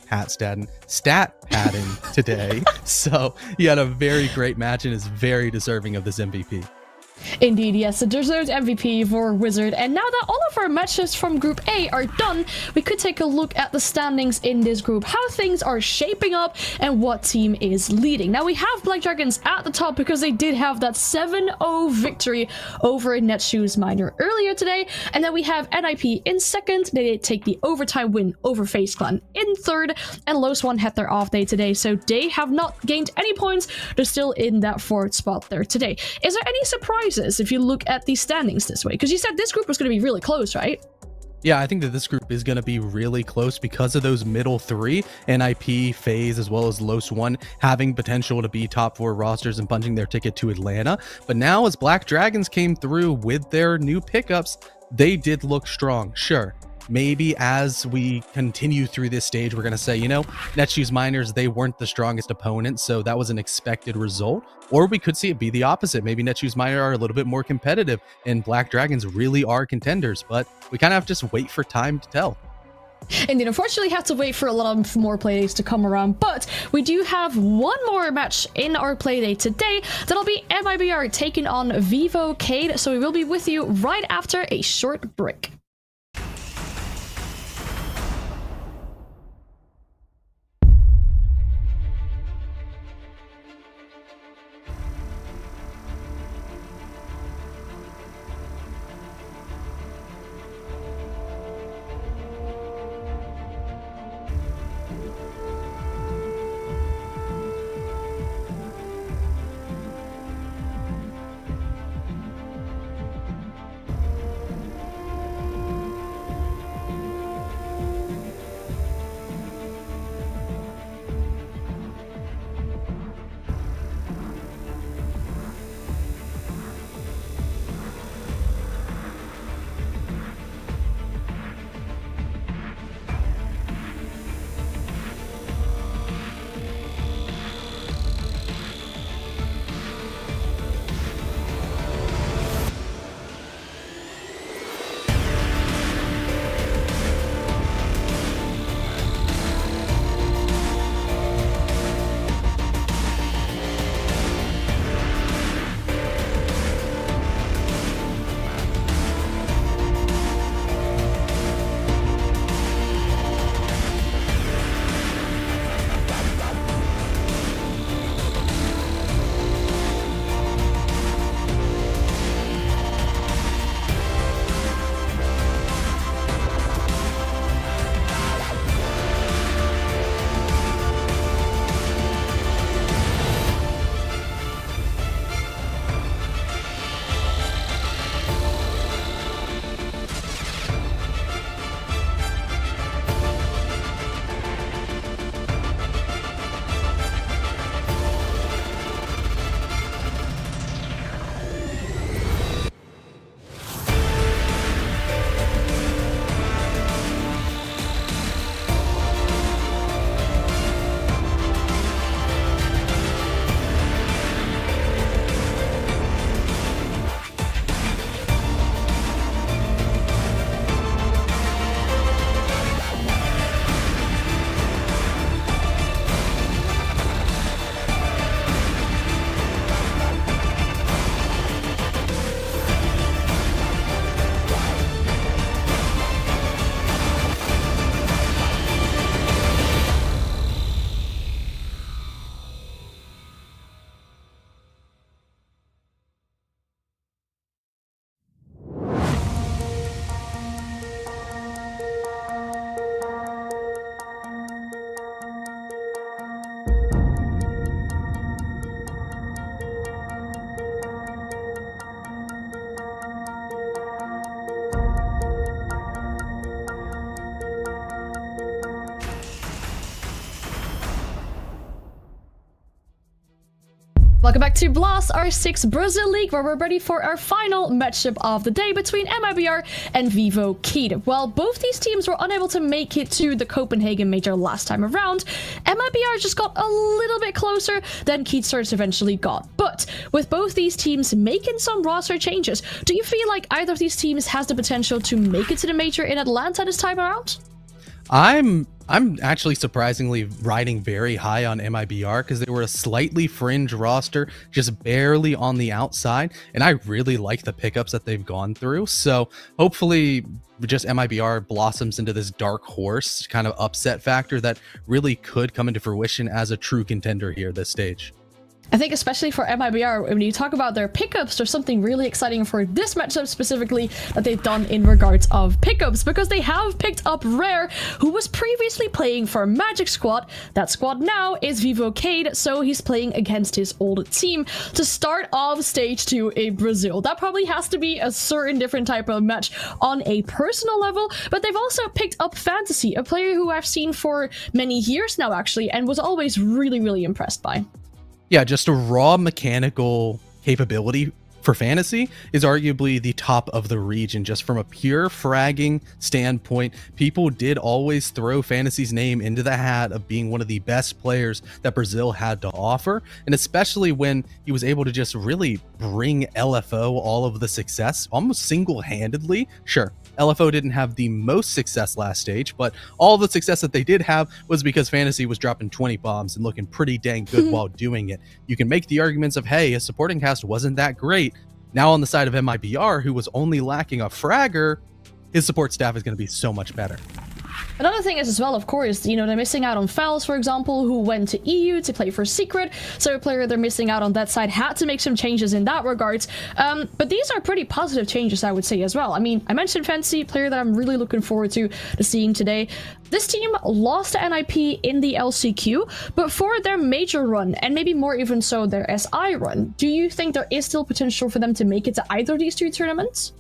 padding today. So, he had a very great match and is very deserving of this MVP. Indeed, yes, a deserved MVP for Wizard. And now that all of our matches from Group A are done, we could take a look at the standings in this group, how things are shaping up, and what team is leading. Now, we have Black Dragons at the top because they did have that 7-0 victory over Netshoes Minor earlier today. And then we have NIP in second. They did take the overtime win over FaZe Clan in third. And Loswan had their off day today, so they have not gained any points. They're still in that fourth spot there today. Is there any surprise if you look at these standings this way? Because you said this group was going to be really close, right? Yeah, I think that this group is going to be really close because of those middle three, NIP, FaZe, as well as Los One, having potential to be top 4 rosters and punching their ticket to Atlanta. But now as Black Dragons came through with their new pickups, they did look strong. Sure, maybe as we continue through this stage, we're going to say, Netshoes Miners, they weren't the strongest opponent, so that was an expected result. Or we could see it be the opposite. Maybe Netshoes Miners are a little bit more competitive and Black Dragons really are contenders, but we kind of have to just wait for time to tell. Indeed, unfortunately, have to wait for a lot of more playdays to come around, but we do have one more match in our playdate today. That'll be mibr taking on Vivo Cade, so we will be with you right after a short break. Welcome back to Blast, our 6th Brazil League, where we're ready for our final matchup of the day between mibr and Vivo Kid. Well, both these teams were unable to make it to the Copenhagen Major last time around. mibr just got a little bit closer than Keystars eventually got. But with both these teams making some roster changes, do you feel like either of these teams has the potential to make it to the Major in Atlanta this time around? I'm actually surprisingly riding very high on mibr because they were a slightly fringe roster, just barely on the outside, and I really like the pickups that they've gone through. So hopefully just mibr blossoms into this dark horse kind of upset factor that really could come into fruition as a true contender here this stage. I think especially for mibr, when you talk about their pickups, there's something really exciting for this matchup specifically that they've done in regards of pickups, because they have picked up Rare, who was previously playing for Magic Squad. That squad now is Vivo Cade, so he's playing against his old team to start off stage 2 in Brazil. That probably has to be a certain different type of match on a personal level, but they've also picked up Fantasy, a player who I've seen for many years now actually, and was always really impressed by. Yeah, just a raw mechanical capability for Fantasy is arguably the top of the region. Just from a pure fragging standpoint, people did always throw Fantasy's name into the hat of being one of the best players that Brazil had to offer, and especially when he was able to just really bring LFO all of the success almost single-handedly. Sure, LFO didn't have the most success last stage, but all the success that they did have was because Fantasy was dropping 20 bombs and looking pretty dang good while doing it. You can make the arguments of, hey, his supporting cast wasn't that great. Now on the side of mibr, who was only lacking a fragger, his support staff is going to be so much better. Another thing is as well, of course, you know, they're missing out on FaZe, for example, who went to EU to play for Secret. So a player they're missing out on that side had to make some changes in that regards. But these are pretty positive changes, I would say, as well. I mean, I mentioned Fantasy, player that I'm really looking forward to seeing today. This team lost to NIP in the LCQ, but for their major run, and maybe more even so their SI run, do you think there is still potential for them to make it to either of these two tournaments?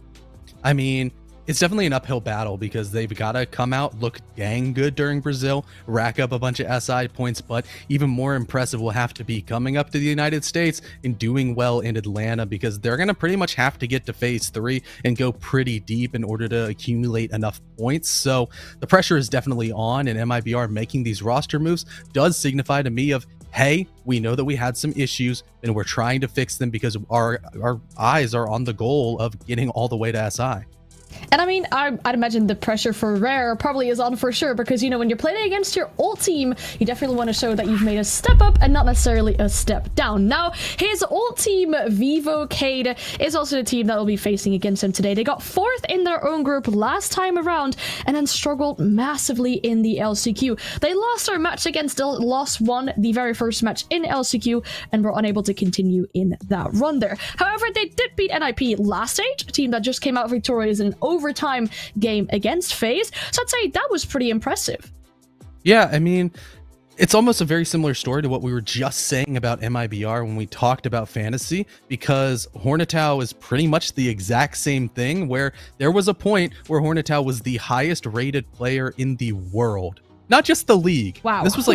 I mean, it's definitely an uphill battle because they've got to come out, look dang good during Brazil, rack up a bunch of SI points, but even more impressive will have to be coming up to the United States and doing well in Atlanta, because they're going to pretty much have to get to phase 3 and go pretty deep in order to accumulate enough points. So the pressure is definitely on, and mibr making these roster moves does signify to me of, hey, we know that we had some issues and we're trying to fix them because our eyes are on the goal of getting all the way to SI. And I mean, I'd imagine the pressure for Rare probably is on for sure, because, you know, when you're playing against your old team, you definitely want to show that you've made a step up and not necessarily a step down. Now, his old team, Vivo Cade, is also the team that will be facing against him today. They got 4th in their own group last time around and then struggled massively in the LCQ. They lost their match against Lost One, the very first match in LCQ, and were unable to continue in that run there. However, they did beat NIP last stage, a team that just came out victorious in an overtime game against FaZe, so I'd say that was pretty impressive. Yeah, I mean, it's almost a very similar story to what we were just saying about mibr when we talked about Fantasy, because Hornetau is pretty much the exact same thing, where there was a point where Hornetau was the highest rated player in the world. Not just the league. Wow. This was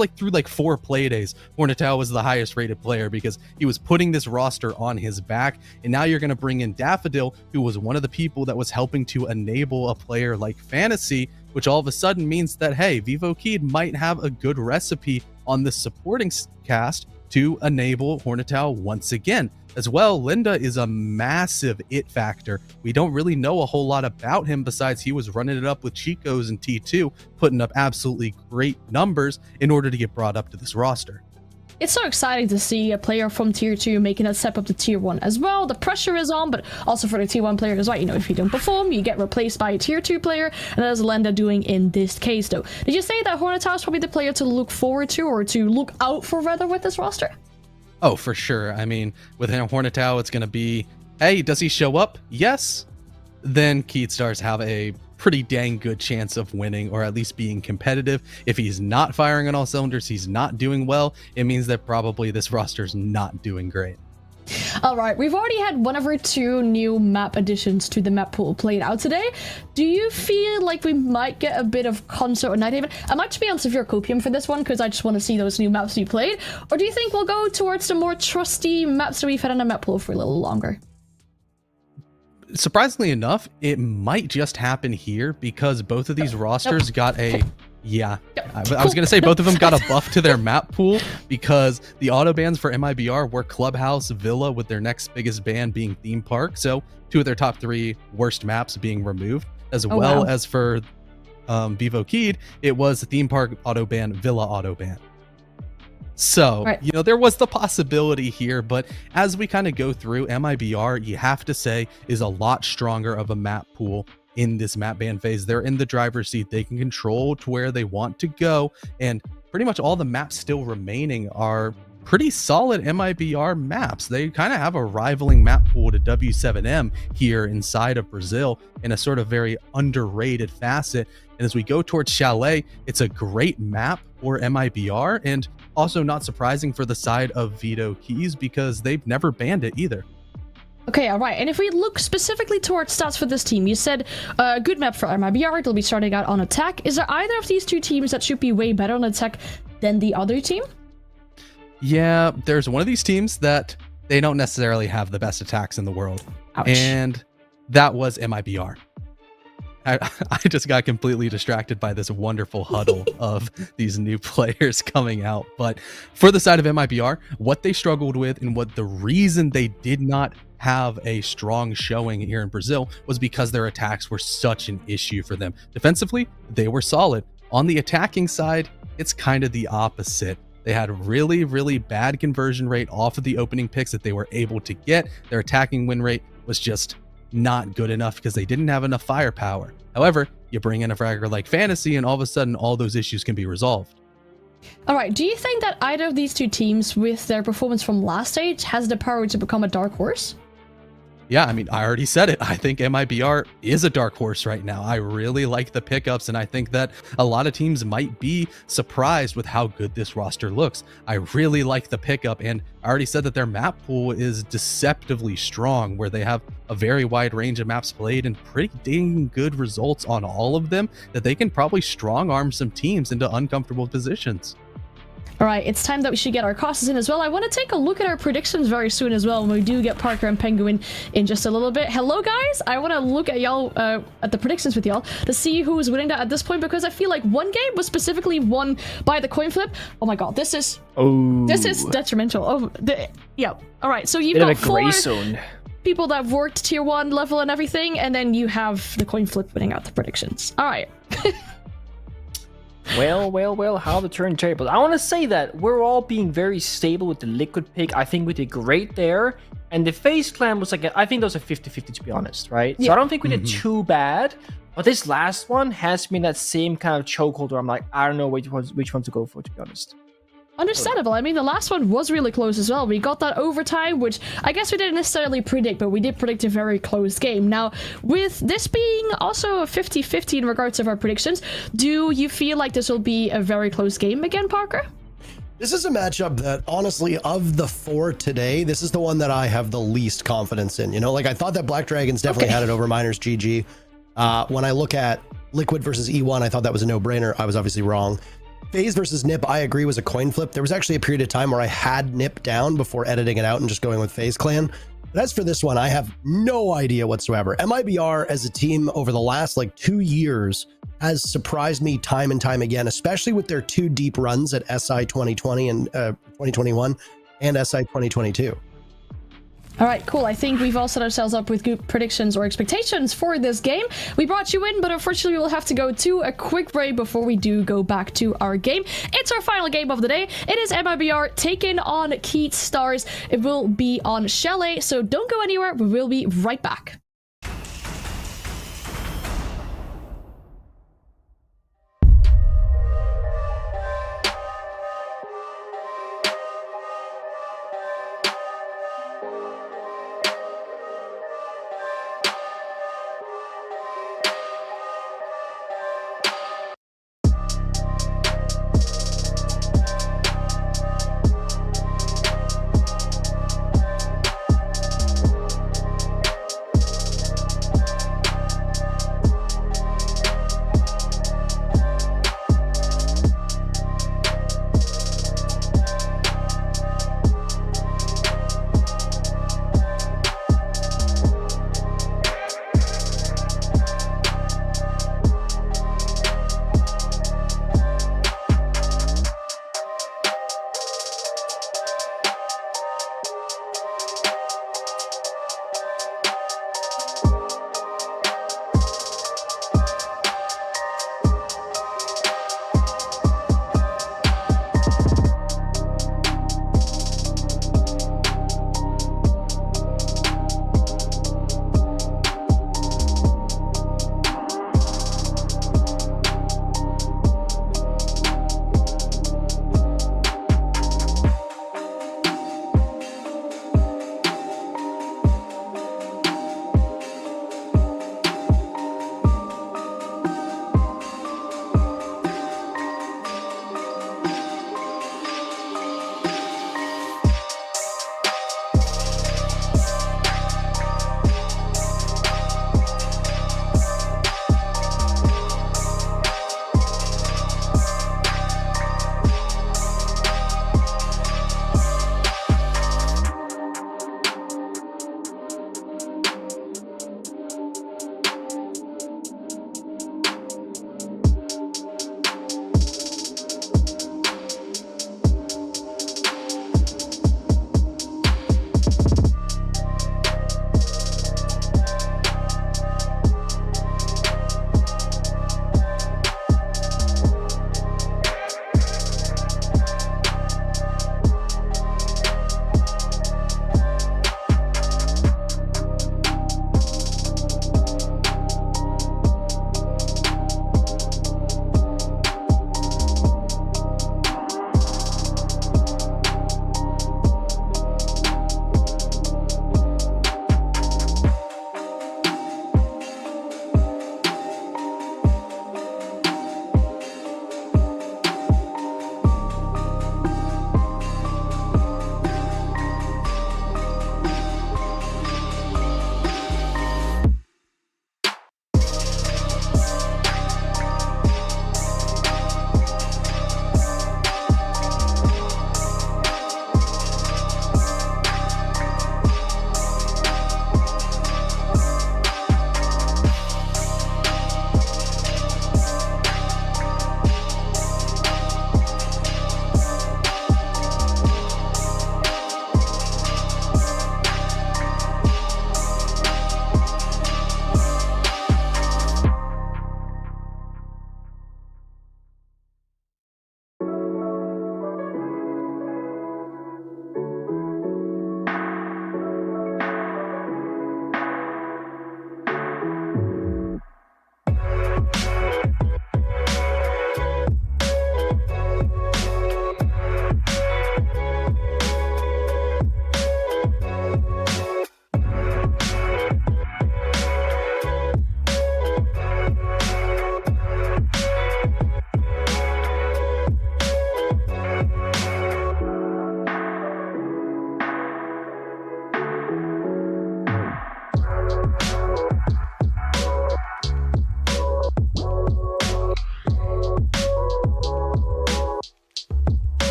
like through like 4 play days, Hornetau was the highest rated player because he was putting this roster on his back. And now you're going to bring in Daffodil, who was one of the people that was helping to enable a player like Fantasy, which all of a sudden means that, hey, Vivo Kid might have a good recipe on the supporting cast to enable Hornetau once again. As well, Linda is a massive it factor. We don't really know a whole lot about him besides he was running it up with Chicos and T2, putting up absolutely great numbers in order to get brought up to this roster. It's so exciting to see a player from tier 2 making that step up to tier 1 as well. The pressure is on, but also for the tier 1 player as well. You know, if you don't perform, you get replaced by a tier 2 player, and that is Lenda doing in this case though. Did you say that Hornetau is probably the player to look forward to, or to look out for rather, with this roster? Oh, for sure. I mean, with Hornetau, it's going to be, hey, does he show up? Yes. Then Keystars have a pretty dang good chance of winning, or at least being competitive. If he's not firing on all cylinders, he's not doing well, it means that probably this roster's not doing great. All right, we've already had one of our 2 new map additions to the map pool played out today. Do you feel like we might get a bit of Consort or Nighthaven? I might just be on severe copium for this one because I just want to see those new maps we played. Or do you think we'll go towards the more trusty maps that we've had on the map pool for a little longer? Surprisingly enough, it might just happen here because both of these rosters got a... Yeah, I was going to say both of them got a buff to their map pool because the auto bans for MIBR were Clubhouse, Villa, with their next biggest ban being Theme Park. So 2 of their top 3 worst maps being removed, as well as for Vivo Keyed, it was Theme Park auto ban, Villa auto ban. So, you know, there was the possibility here, but as we kind of go through, MIBR, you have to say, is a lot stronger of a map pool in this map ban phase. They're in the driver's seat. They can control to where they want to go, and pretty much all the maps still remaining are pretty solid MIBR maps. They kind of have a rivaling map pool to W7M here inside of Brazil in a sort of very underrated facet. And as we go towards Chalet, it's a great map for MIBR, and also not surprising for the side of Vito Keys because they've never banned it either. Okay, all right. And if we look specifically towards stats for this team, you said a good map for MIBR. They'll be starting out on attack. Is there either of these 2 teams that should be way better on attack than the other team? Yeah, there's one of these teams that they don't necessarily have the best attacks in the world. Ouch. And that was MIBR. I just got completely distracted by this wonderful huddle of these new players coming out. But for the side of MIBR, what they struggled with and what the reason they did not have a strong showing here in Brazil was because their attacks were such an issue for them. Defensively, they were solid. On the attacking side, it's kind of the opposite. They had really, really bad conversion rate off of the opening picks that they were able to get. Their attacking win rate was just not good enough because they didn't have enough firepower. However, you bring in a fragger like Fantasy and all of a sudden all those issues can be resolved. All right, do you think that either of these 2 teams with their performance from last stage has the power to become a dark horse? Yeah, I mean, I already said it. I think MIBR is a dark horse right now. I really like the pickups, and I think that a lot of teams might be surprised with how good this roster looks. I really like the pickup, and I already said that their map pool is deceptively strong, where they have a very wide range of maps played and pretty dang good results on all of them, that they can probably strong arm some teams into uncomfortable positions. All right, it's time that we should get our costs in as well. I want to take a look at our predictions very soon as well when we do get Parker and Penguin in just a little bit. Hello, guys. I want to look at y'all, at the predictions with y'all to see who's winning that at this point, because I feel like one game was specifically won by the coin flip. Oh my god, this is detrimental. Oh, yeah. All right, so you've got 4 people that have worked tier 1 level and everything, and then you have the coin flip winning out the predictions. All right. Well, how the turntables. I want to say that we're all being very stable with the liquid pick. I think we did great there. And the FaZe clan was like, I think that was a 50-50 to be honest, right? Yeah. So I don't think we did too bad. But this last one has been that same kind of chokehold where I'm like, I don't know which one to go for, to be honest. Understandable. I mean, the last one was really close as well. We got that overtime, which I guess we didn't necessarily predict, but we did predict a very close game. Now, with this being also a 50-50 in regards of our predictions, do you feel like this will be a very close game again, Parker? This is a matchup that, honestly, of the 4 today, this is the one that I have the least confidence in. You know, like, I thought that Black Dragons definitely had it over Miners GG. When I look at Liquid versus E1, I thought that was a no-brainer. I was obviously wrong. FaZe versus Nip, I agree, was a coin flip. There was actually a period of time where I had Nip down before editing it out and just going with FaZe Clan. But as for this one, I have no idea whatsoever. MIBR as a team over the last like 2 years has surprised me time and time again, especially with their 2 deep runs at SI 2020 and 2021 and SI 2022. All right, cool. I think we've all set ourselves up with good predictions or expectations for this game. We brought you in, but unfortunately we'll have to go to a quick break before we do go back to our game. It's our final game of the day. It is MIBR taking on Keat Stars. It will be on Chalet, so don't go anywhere. We will be right back.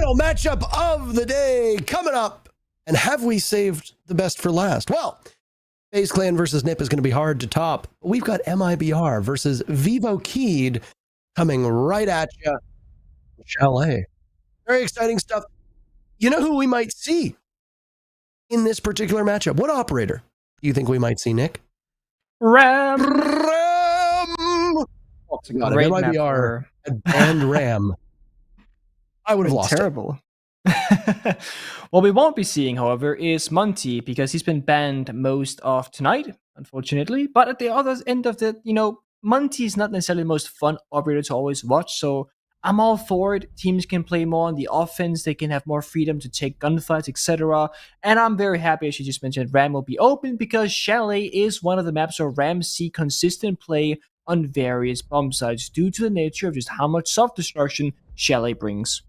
final matchup of the day coming up. And have we saved the best for last? Well, FaZe Clan versus Nip is going to be hard to top. We've got mibr versus Vivo Keed coming right at you. Chalet. Very exciting stuff. You know who we might see in this particular matchup? What operator do you think we might see, Nick? Ram. Oh, God, Great if map mibr had banned Ram, I would have lost terrible. What we won't be seeing, however, is Monty, because he's been banned most of tonight, unfortunately. But at the other end of the, Monty is not necessarily the most fun operator to always watch, so I'm all for it. Teams can play more on the offense, they can have more freedom to take gunfights, etc. And I'm very happy, as you just mentioned, Ram will be open, because Chalet is one of the maps where Rams see consistent play on various bomb sites due to the nature of just how much self-destruction Chalet brings.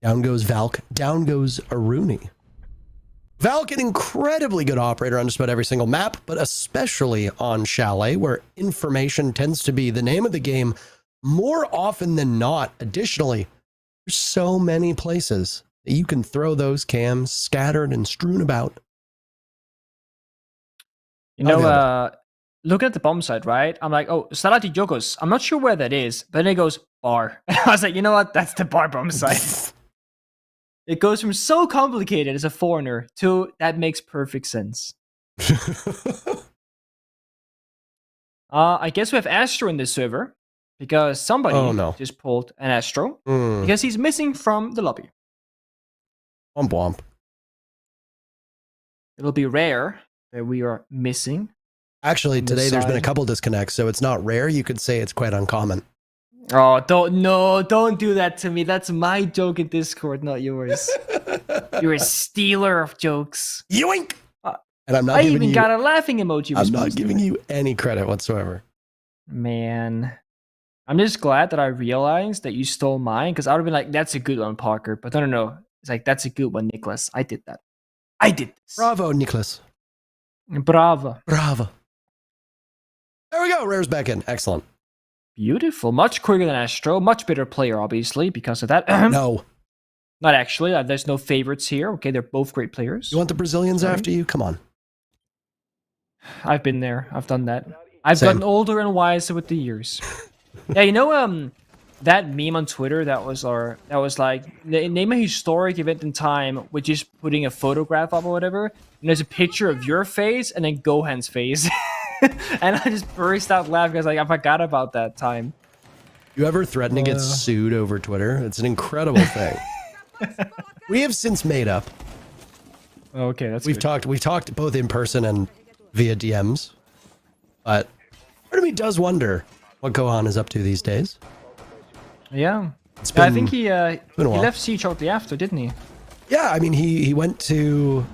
Down goes Valk. Down goes Aruni. Valk, an incredibly good operator on just about every single map, but especially on Chalet, where information tends to be the name of the game more often than not. Additionally, there's so many places that you can throw those cams scattered and strewn about. Looking at the bomb site, right? I'm like, oh, Salati Yogos. I'm not sure where that is, but then it goes bar. I was like, you know what? That's the bar bomb site. It goes from so complicated as a foreigner to that makes perfect sense. I guess we have Astro in this server because somebody just pulled an Astro because he's missing from the lobby. Womp womp. It'll be rare that we are missing. Actually, today there's been a couple disconnects, so it's not rare. You could say it's quite uncommon. Oh, don't do that to me. That's my joke in Discord, not yours. You're a stealer of jokes. Yoink! And I'm not. I even got a laughing emoji. I'm not giving you any credit whatsoever. Man, I'm just glad that I realized that you stole mine, because I would have been like, "That's a good one, Parker." But no. It's like, "That's a good one, Nicholas." I did that. I did this. Bravo, Nicholas. Bravo. There we go. Rare's back in. Excellent. Beautiful. Much quicker than Astro. Much better player, obviously, because of that. No. Not actually. There's no favorites here. Okay, they're both great players. You want the Brazilians after you? Come on. I've been there. I've done that. I've gotten older and wiser with the years. Yeah, that meme on Twitter that was like, name a historic event in time with just putting a photograph up or whatever, and there's a picture of your face and then Gohan's face. And I just burst out laughing because I forgot about that time. You ever threaten to get sued over Twitter? It's an incredible thing. We have since made up. Okay, that's We've talked both in person and via DMs. But part of me does wonder what Gohan is up to these days. Yeah. I think he left C shortly after, didn't he? Yeah, I mean he went to,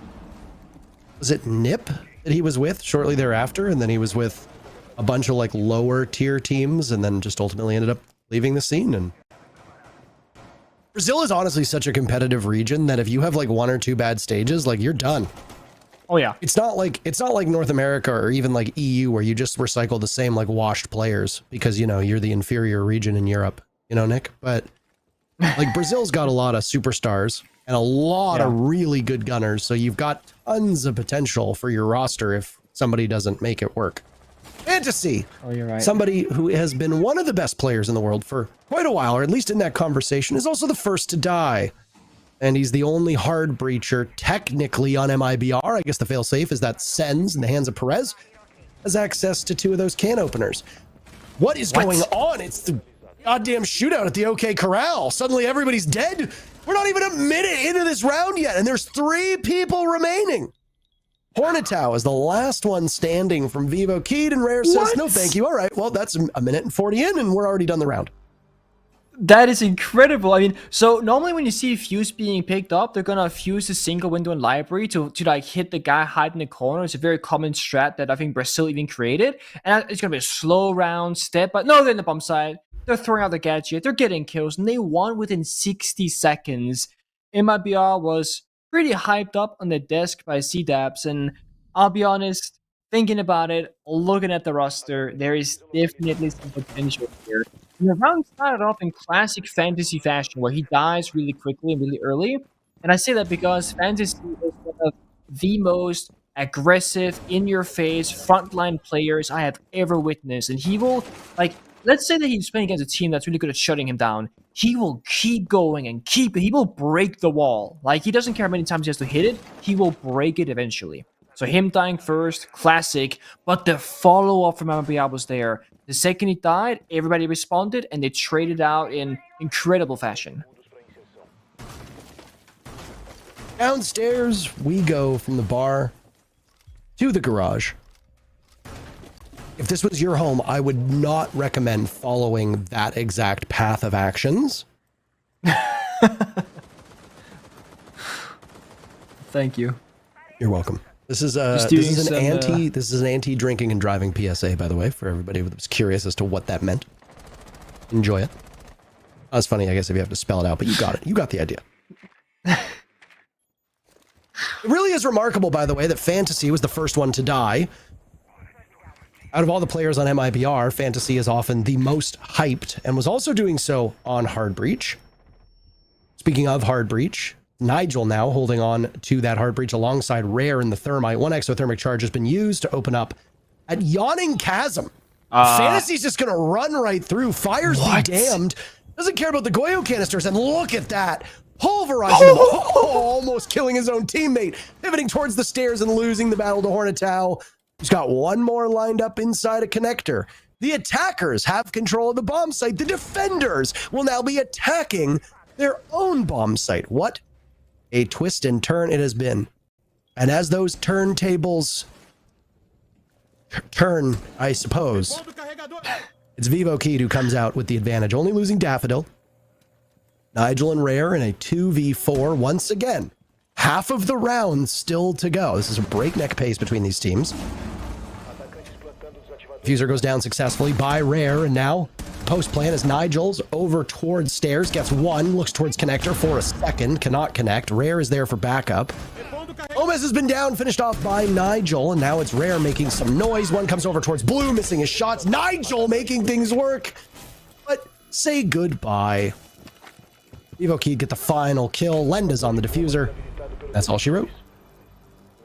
was it Nip that he was with shortly thereafter, and then he was with a bunch of like lower tier teams, and then just ultimately ended up leaving the scene. And Brazil is honestly such a competitive region that if you have like one or two bad stages, like you're done. Oh yeah. It's not like North America or even like EU where you just recycle the same like washed players because you're the inferior region in Europe, Nick. But like Brazil's got a lot of superstars and a lot of really good gunners, so you've got tons of potential for your roster if somebody doesn't make it work. Fantasy. Oh, you're right. Somebody who has been one of the best players in the world for quite a while, or at least in that conversation, is also the first to die. And he's the only hard breacher technically on mibr. I guess the failsafe is that Sens in the hands of Perez has access to two of those can openers. What is going on? It's the goddamn shootout at the OK Corral. Suddenly everybody's dead. We're not even a minute into this round yet, and there's 3 people remaining. Hornetow is the last one standing from Vivo Keed, and Rare says, no, thank you. All right, well, that's a minute and 40 in, and we're already done the round. That is incredible. I mean, so normally when you see Fuse being picked up, they're gonna fuse a single window in library to like hit the guy hiding in the corner. It's a very common strat that I think Brazil even created. And it's gonna be a slow round step, but no, they're in the bomb side. They're throwing out the gadget. They're getting kills, and they won within 60 seconds. mibr was pretty hyped up on the desk by C-Dabs, and I'll be honest, thinking about it, looking at the roster, there is definitely some potential here. And the round started off in classic fantasy fashion, where he dies really quickly and really early. And I say that because fantasy is one of the most aggressive, in-your-face, frontline players I have ever witnessed. And he will, like, let's say that he's playing against a team that's really good at shutting him down. He will keep going and he will break the wall. Like, he doesn't care how many times he has to hit it, he will break it eventually. So him dying first, classic, but the follow-up from mibr was there. The second he died, everybody responded, and they traded out in incredible fashion. Downstairs, we go from the bar to the garage. If this was your home, I would not recommend following that exact path of actions. Thank you. You're welcome. This is Just an anti drinking and driving PSA, by the way, for everybody that was curious as to what that meant. Enjoy it. That's funny, I guess, if you have to spell it out, but you got it. You got the idea. It really is remarkable, by the way, that Fantasy was the first one to die. Out of all the players on mibr, Fantasy is often the most hyped, and was also doing so on Hard Breach. Speaking of Hard Breach, Nigel now holding on to that Hard Breach alongside Rare in the Thermite. One exothermic charge has been used to open up at Yawning Chasm. Fantasy's just going to run right through. Fires be damned. Doesn't care about the Goyo canisters, and look at that. Pulverizing him. Almost killing his own teammate. Pivoting towards the stairs and losing the battle to Hornetau. He's got one more lined up inside a connector. The attackers have control of the bomb site. The defenders will now be attacking their own bomb site. What a twist and turn it has been. And as those turntables turn, I suppose, it's Vivo Kid who comes out with the advantage, only losing Daffodil. Nigel and Rare in a 2v4 once again. Half of the rounds still to go. This is a breakneck pace between these teams. Fuser goes down successfully by Rare, and now post plan is Nigel's over towards stairs, gets one, looks towards connector for a second, cannot connect. Rare is there for backup. Gomez has been down, finished off by Nigel, and now it's Rare making some noise. One comes over towards Blue, missing his shots. Nigel making things work, but say goodbye. Vivo Kid get the final kill. Lenda's on the diffuser. That's all she wrote.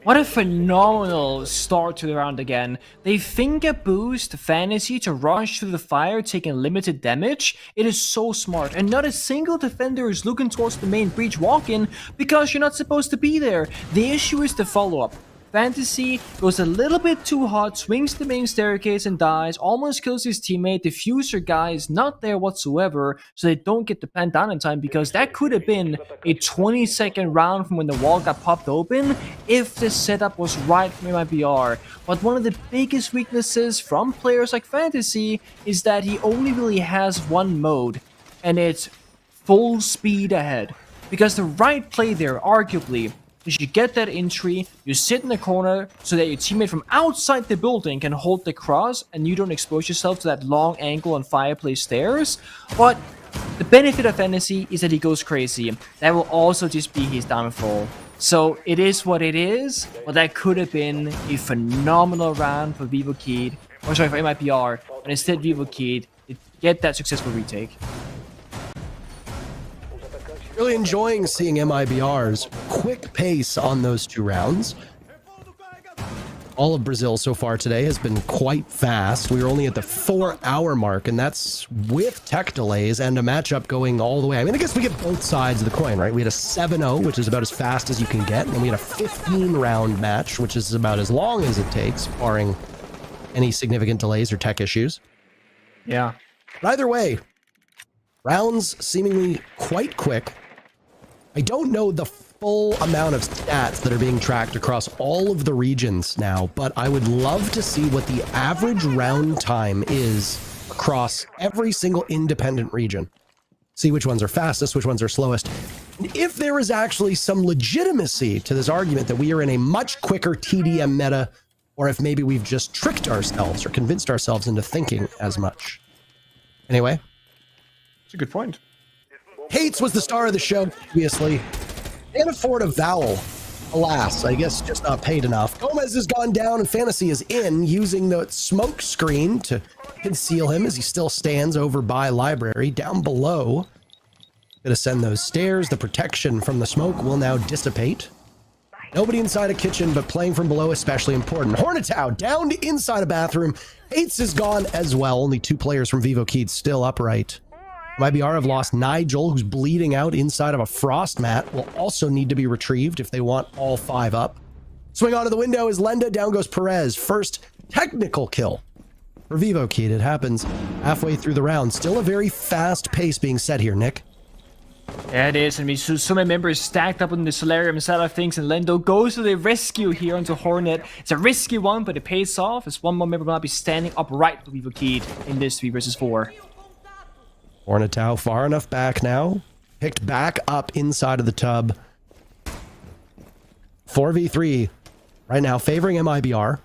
What a phenomenal start to the round again. They finger boost Fantasy to rush through the fire, taking limited damage. It is so smart, and not a single defender is looking towards the main breach walk-in because you're not supposed to be there. The issue is the follow-up. Fantasy goes a little bit too hot, swings the main staircase and dies, almost kills his teammate. The Fuser guy is not there whatsoever, so they don't get the plant down in time, because that could have been a 20-second round from when the wall got popped open if the setup was right from mibr. But one of the biggest weaknesses from players like Fantasy is that he only really has one mode, and it's full speed ahead. Because the right play there, arguably, you should get that entry, you sit in the corner so that your teammate from outside the building can hold the cross and you don't expose yourself to that long angle on fireplace stairs. But the benefit of Fantasy is that he goes crazy. That will also just be his downfall. So it is what it is, but that could have been a phenomenal round for Vivo Kid, or sorry, for mibr, and instead Vivo Kid get that successful retake. Really enjoying seeing mibr's quick pace on those two rounds. All of Brazil so far today has been quite fast. We are only at the 4-hour mark, and that's with tech delays and a matchup going all the way. I mean, I guess we get both sides of the coin, right? We had a 7-0, which is about as fast as you can get, and we had a 15-round match, which is about as long as it takes, barring any significant delays or tech issues. Yeah. But either way, rounds seemingly quite quick. I don't know the full amount of stats that are being tracked across all of the regions now, but I would love to see what the average round time is across every single independent region. See which ones are fastest, which ones are slowest. And if there is actually some legitimacy to this argument that we are in a much quicker TDM meta, or if maybe we've just tricked ourselves or convinced ourselves into thinking as much. Anyway. It's a good point. Hates was the star of the show, obviously. Can't afford a vowel. Alas, I guess just not paid enough. Gomez has gone down and Fantasy is in, using the smoke screen to conceal him as he still stands over by Library. Down below, gonna send those stairs. The protection from the smoke will now dissipate. Nobody inside a kitchen, but playing from below especially important. Hornetow down to inside a bathroom. Hates is gone as well. Only 2 players from Vivo Keed still upright. mibr have lost Nigel, who's bleeding out inside of a frost mat. Will also need to be retrieved if they want all 5 up. Swing onto the window is Lenda. Down goes Perez. First technical kill for Vivo Keed. It happens halfway through the round. Still a very fast pace being set here, Nick. Yeah, it is. I mean, so many members stacked up on the Solarium side of things, and Lendo goes to the rescue here onto Hornet. It's a risky one, but it pays off as one more member will not be standing upright for Vivo Keed in this 3 versus 4. Hornetow far enough back now. Picked back up inside of the tub. 4v3 right now, favoring mibr.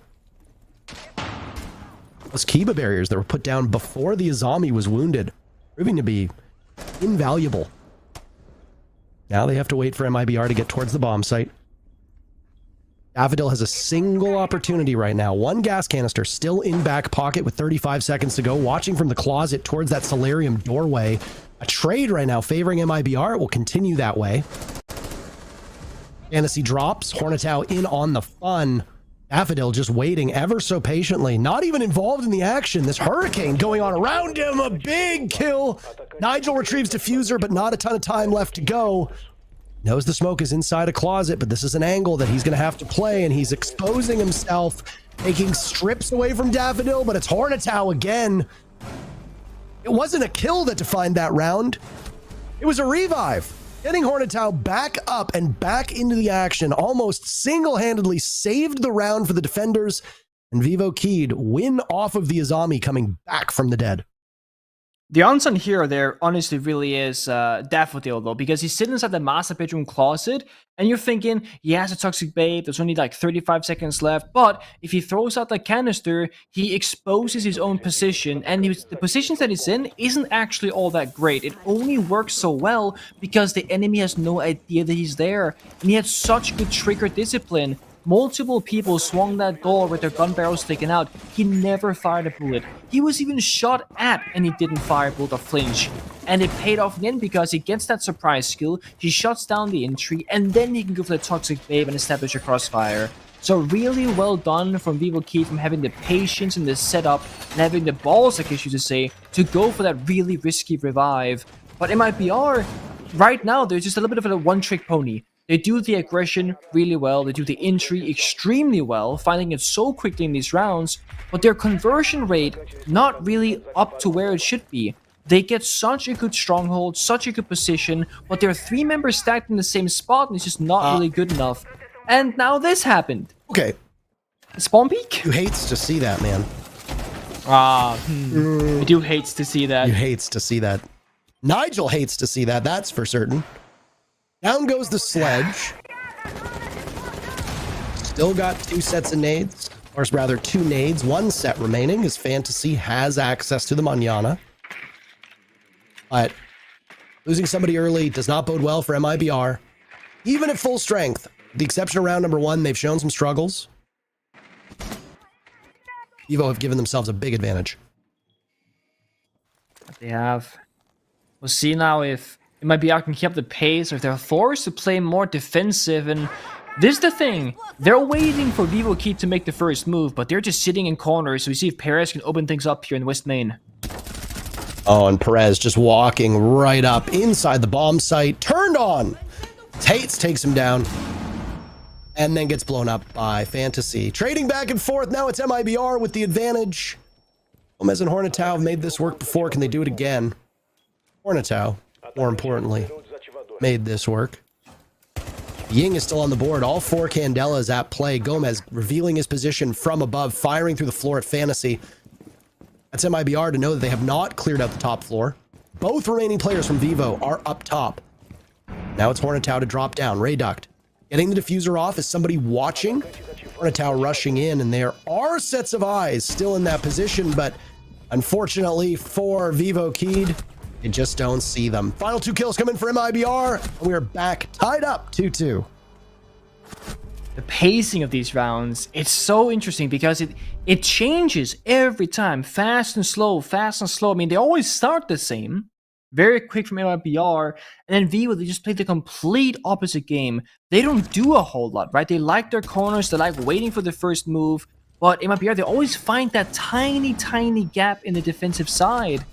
Those Kiba barriers that were put down before the Azami was wounded, proving to be invaluable. Now they have to wait for mibr to get towards the bomb site. Daffodil has a single opportunity right now. 1 gas canister still in back pocket with 35 seconds to go. Watching from the closet towards that Solarium doorway. A trade right now favoring mibr. It will continue that way. Fantasy drops. Hornetow in on the fun. Daffodil just waiting ever so patiently. Not even involved in the action. This hurricane going on around him. A big kill. Nigel retrieves diffuser, but not a ton of time left to go. Knows the smoke is inside a closet, but this is an angle that he's going to have to play, and he's exposing himself, taking strips away from Daffodil, but it's Hornetow again. It wasn't a kill that defined that round. It was a revive. Getting Hornetow back up and back into the action, almost single-handedly saved the round for the defenders, and Vivo Keed win off of the Azami coming back from the dead. The unsung hero there honestly really is Daffodil, though, because he's sitting inside the master bedroom closet, and you're thinking, he has a toxic babe, there's only like 35 seconds left, but if he throws out the canister, he exposes his own position, and the positions that he's in isn't actually all that great. It only works so well because the enemy has no idea that he's there, and he had such good trigger discipline. Multiple people swung that door with their gun barrels sticking out. He never fired a bullet. He was even shot at and he didn't fire a bullet or flinch. And it paid off in the end because he gets that surprise skill, he shuts down the entry, and then he can go for the toxic babe and establish a crossfire. So really well done from Vivo Keed, from having the patience and the setup and having the balls, I guess you should say, to go for that really risky revive. But mibr, right now, they're just a little bit of a one-trick pony. They do the aggression really well, they do the entry extremely well, finding it so quickly in these rounds, but their conversion rate not really up to where it should be. They get such a good stronghold, such a good position, but they're 3 members stacked in the same spot and it's just not really good enough. And now this happened. Okay. Spawn peak? You hates to see that, man. I do hates to see that. You hates to see that. Nigel hates to see that, that's for certain. Down goes the sledge. Still got 2 sets of nades. Or rather, 2 nades. 1 set remaining as Fantasy has access to the Manana. But losing somebody early does not bode well for mibr. Even at full strength. With the exception of round number 1, they've shown some struggles. Evo have given themselves a big advantage. They have. We'll see now if mibr can keep up the pace, or if they're forced to play more defensive. And this is the thing, they're waiting for Vivo Keed to make the first move, but they're just sitting in corners, so we see if Perez can open things up here in West Main. Oh, and Perez just walking right up inside the bomb site, turned on. Tates takes him down, and then gets blown up by Fantasy. Trading back and forth, now it's mibr with the advantage. Gomez and Hornetow have made this work before, can they do it again? Hornetow, more importantly, made this work. Ying is still on the board. All 4 Candelas at play. Gomez revealing his position from above, firing through the floor at Fantasy. That's mibr to know that they have not cleared out the top floor. Both remaining players from Vivo are up top. Now it's Hornetow to drop down. Rayduct getting the diffuser off. Is somebody watching? Hornetow rushing in, and there are sets of eyes still in that position, but unfortunately for Vivo Keed, you just don't see them. Final 2 kills coming for mibr, and we are back tied up 2-2. the pacing of these rounds, it's so interesting because it changes every time. Fast and slow, fast and slow. I mean, they always start the same. Very quick from mibr, and then Vivo, they just play the complete opposite game. They don't do a whole lot, right? They like their corners, they like waiting for the first move, but mibr, they always find that tiny gap in the defensive side.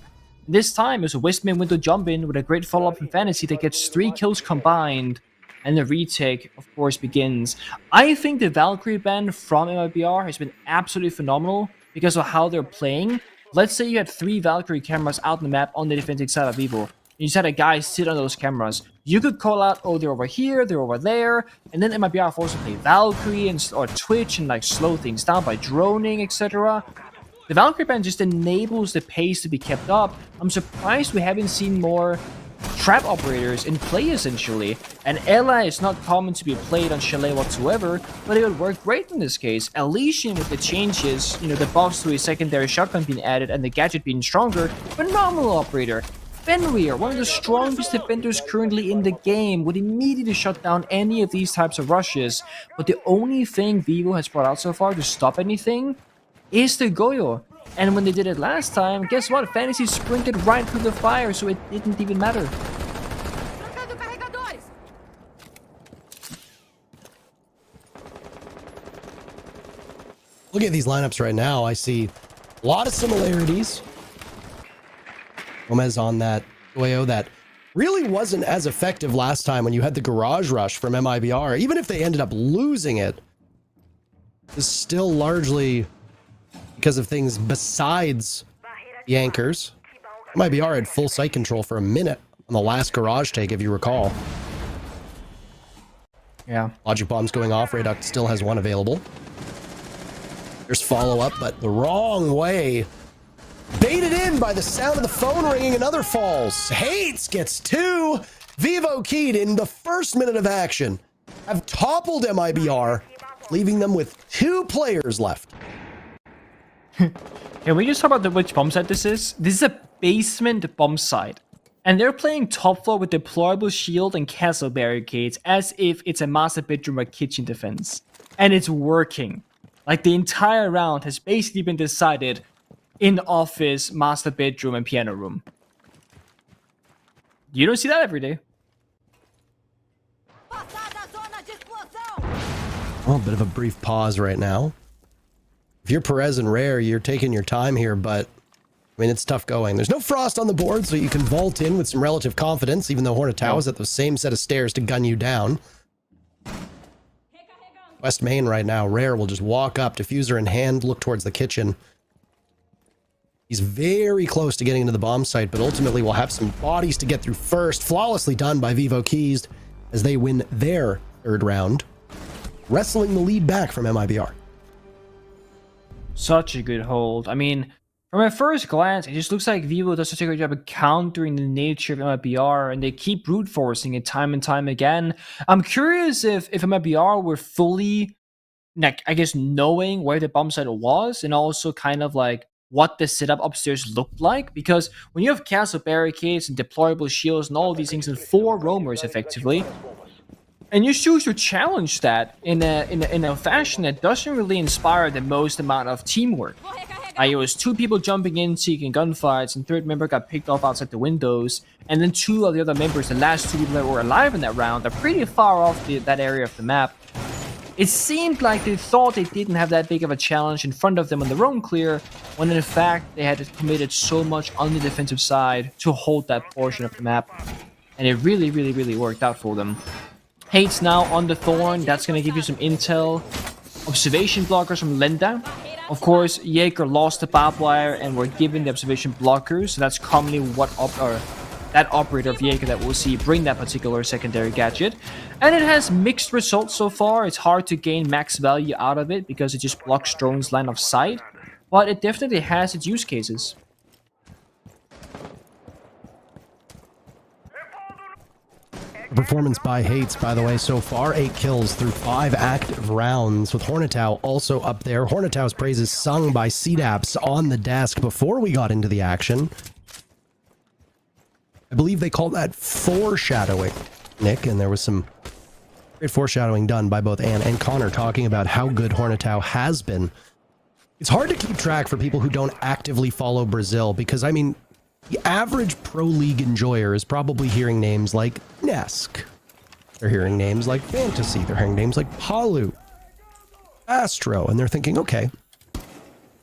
This time, it was a Wisp-Man window jump in with a great follow-up from Fantasy that gets 3 kills combined, and the retake, of course, begins. I think the Valkyrie ban from mibr has been absolutely phenomenal because of how they're playing. Let's say you had 3 Valkyrie cameras out on the map on the defensive side of Vivo. You just had a guy sit on those cameras. You could call out, oh, they're over here, they're over there, and then mibr forced to play Valkyrie or Twitch and like slow things down by droning, etc. The Valkyrie ban just enables the pace to be kept up. I'm surprised we haven't seen more trap operators in play, essentially. And Ella is not common to be played on Chalet whatsoever, but it would work great in this case. Elysian, with the changes, you know, the buffs to his secondary shotgun being added and the gadget being stronger, phenomenal operator. Fenrir, one of the strongest defenders currently in the game, would immediately shut down any of these types of rushes. But the only thing Vivo has brought out so far to stop anything is the Goyo. And when they did it last time, guess what? Fantasy sprinted right through the fire, so it didn't even matter. Looking at these lineups right now, I see a lot of similarities. Gomez on that Goyo that really wasn't as effective last time when you had the garage rush from mibr. Even if they ended up losing it, it's still largely because of things besides the anchors. mibr had full site control for a minute on the last garage take, if you recall. Yeah. Logic bombs going off. Rayduck still has 1 available. There's follow-up, but the wrong way. Baited in by the sound of the phone ringing. Another falls. Hates gets 2. Vivo keyed in the first minute of action have toppled mibr, leaving them with 2 players left. Can we just talk about which bomb site this is? This is a basement bomb site. And they're playing top floor with deployable shield and castle barricades as if it's a master bedroom or kitchen defense. And it's working. Like, the entire round has basically been decided in office, master bedroom, and piano room. You don't see that every day. Well, a bit of a brief pause right now. If you're Perez and Rare, you're taking your time here, but I mean, it's tough going. There's no frost on the board, so you can vault in with some relative confidence, even though Hornetau is at the same set of stairs to gun you down. West Main right now, Rare will just walk up, diffuser in hand, look towards the kitchen. He's very close to getting into the bomb site, but ultimately will have some bodies to get through first. Flawlessly done by Vivo Keys as they win their 3rd round, wrestling the lead back from mibr. Such a good hold. I mean, from a first glance, it just looks like Vivo does such a great job of countering the nature of mibr, and they keep brute forcing it time and time again. I'm curious if mibr were fully, like, I guess, knowing where the bomb site was, and also kind of like what the setup upstairs looked like, because when you have castle barricades and deployable shields and all of these things and 4 roamers effectively, and you choose to challenge that in a fashion that doesn't really inspire the most amount of teamwork. It was 2 people jumping in, seeking gunfights, and 3rd member got picked off outside the windows, and then 2 of the other members, the last 2 people that were alive in that round, are pretty far off that area of the map. It seemed like they thought they didn't have that big of a challenge in front of them on the roam clear, when in fact they had committed so much on the defensive side to hold that portion of the map. And it really, really, really worked out for them. Hates now on the Thorn. That's going to give you some intel. Observation blockers from Lenda. Of course, Jaeger lost the barbed wire and were given the observation blockers. So that's commonly what that operator of Jaeger that we'll see bring that particular secondary gadget. And it has mixed results so far. It's hard to gain max value out of it because it just blocks drones' line of sight. But it definitely has its use cases. Performance by Hates, by the way, so far 8 kills through 5 active rounds, with Hornetau also up there. Hornetau's praises sung by CDAPS on the desk before we got into the action. I believe they call that foreshadowing, Nick, and there was some Great foreshadowing done by both Anne and Connor, talking about how good Hornetau has been. It's hard to keep track for people who don't actively follow Brazil because, I mean, the average Pro League enjoyer is probably hearing names like Nesk. They're hearing names like Fantasy. They're hearing names like Palu, Astro, and they're thinking, okay,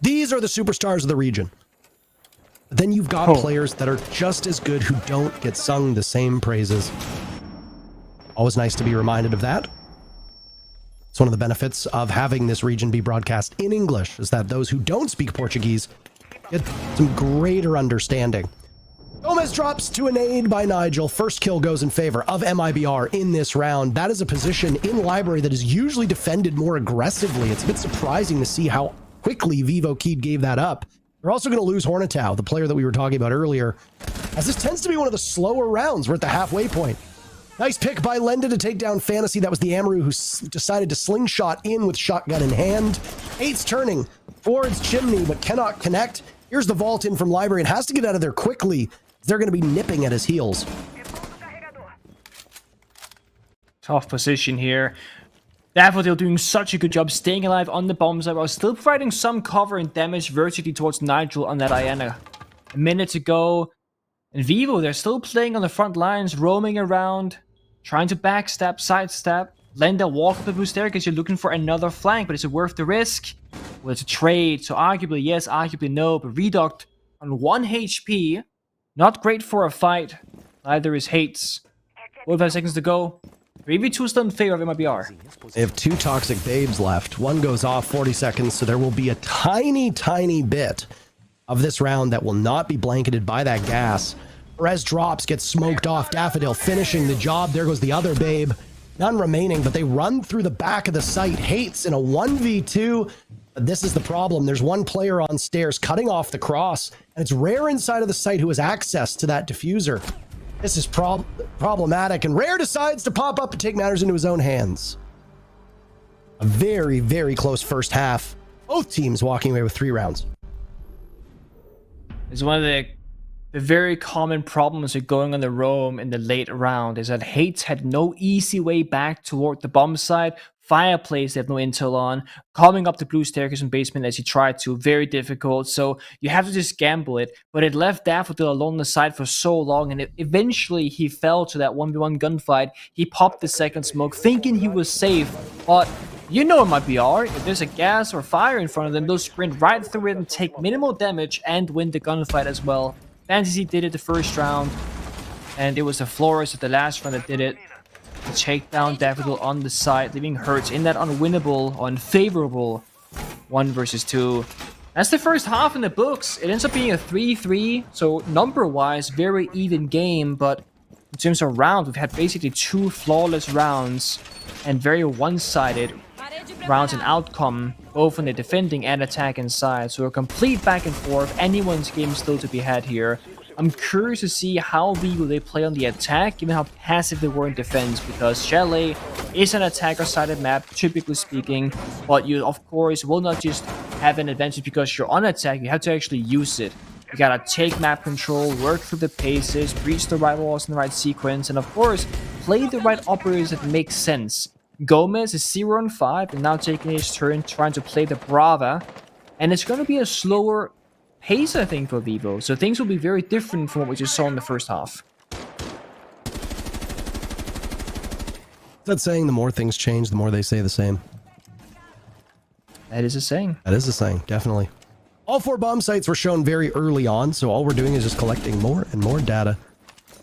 these are the superstars of the region. But then you've got players that are just as good who don't get sung the same praises. Always nice to be reminded of that. It's one of the benefits of having this region be broadcast in English, is that those who don't speak Portuguese get some greater understanding. Gomez drops to a nade by Nigel. First kill goes in favor of MIBR in this round. That is a position in Library that is usually defended more aggressively. It's a bit surprising to see how quickly Vivo Keed gave that up. They're also going to lose Hornetau, the player that we were talking about earlier, as this tends to be one of the slower rounds. We're at the halfway point. Nice pick by Lenda to take down Fantasy. That was the Amaru who decided to slingshot in with shotgun in hand. 8's turning towards Chimney, but cannot connect. Here's the vault in from Library and has to get out of there quickly. They're going to be nipping at his heels. Tough position here. Daffodil doing such a good job staying alive on the bomb site while still providing some cover and damage vertically towards Nigel on that Diana. A minute to go. And Vivo, they're still playing on the front lines, roaming around, trying to backstab, sidestep. Lenda walk up the blue staircase, you're looking for another flank, but is it worth the risk? Well, it's a trade, so arguably yes, arguably no, but Reduct on 1 HP. Not great for a fight. Neither is Hates. 45 seconds to go. 3v2 still in favor of MIBR. They have 2 toxic babes left. One goes off 40 seconds, so there will be a tiny, tiny bit of this round that will not be blanketed by that gas. Perez drops, gets smoked off. Daffodil finishing the job. There goes the other babe. None remaining, but they run through the back of the site. Hates in a 1v2. This is the problem. There's one player on stairs cutting off the cross, and it's Rare inside of the site who has access to that diffuser. This is problematic, and Rare decides to pop up and take matters into his own hands. A very, very close first half. Both teams walking away with 3 rounds. It's one of the very common problems with going on the roam in the late round is that Hates had no easy way back toward the bomb site. Fireplace they have no intel on. Coming up the blue staircase and basement as he tried to, very difficult. So you have to just gamble it. But it left Daffodil alone on the side for so long, and eventually he fell to that 1v1 gunfight. He popped the second smoke thinking he was safe, but you know it might be hard. If there's a gas or fire in front of them, they'll sprint right through it and take minimal damage and win the gunfight as well. Fantasy did it the first round, and it was the Flores at the last round that did it. Take down Daffodil on the side, leaving Hertz in that unwinnable, unfavorable 1 versus 2. That's the first half in the books. It ends up being a 3-3, so number-wise, very even game, but in terms of round, we've had basically 2 flawless rounds and very one-sided rounds in outcome, both on the defending and attacking side. So a complete back and forth. Anyone's game still to be had here. I'm curious to see how Vivo they play on the attack, given how passive they were in defense, because Chalet is an attacker-sided map, typically speaking, but you, of course, will not just have an advantage because you're on attack, you have to actually use it. You gotta take map control, work through the paces, breach the right walls in the right sequence, and of course, play the right operators that make sense. Gomez is 0 on 5 and now taking his turn trying to play the Brava, and it's going to be a slower pace, I think, for Vivo, so things will be very different from what we just saw in the first half. That saying, the more things change, the more they say the same. That is a saying. That is a saying, definitely. All 4 bomb sites were shown very early on, so all we're doing is just collecting more and more data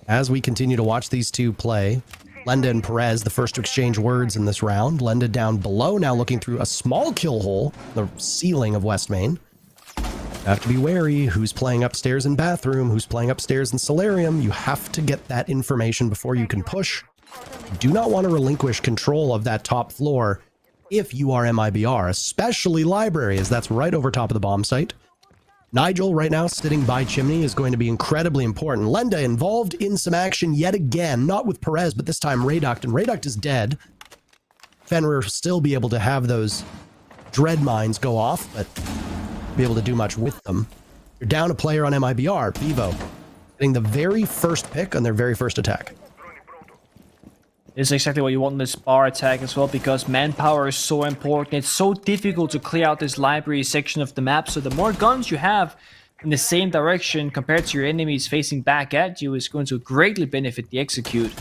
as we continue to watch these two play. Lenda and Perez, the first to exchange words in this round. Lenda down below, now looking through a small kill hole, the ceiling of West Main. You have to be wary who's playing upstairs in Bathroom, who's playing upstairs in Solarium. You have to get that information before you can push. You do not want to relinquish control of that top floor if you are MIBR, especially Library, as that's right over top of the bomb site. Nigel, right now, sitting by Chimney, is going to be incredibly important. Lenda involved in some action yet again, not with Perez, but this time Reduct, and Reduct is dead. Fenrir still be able to have those dread mines go off, but be able to do much with them. You're down a player on MIBR, Vivo, getting the very first pick on their very first attack. This is exactly what you want in this bar attack as well, because manpower is so important. It's so difficult to clear out this library section of the map, so the more guns you have in the same direction compared to your enemies facing back at you is going to greatly benefit the execute.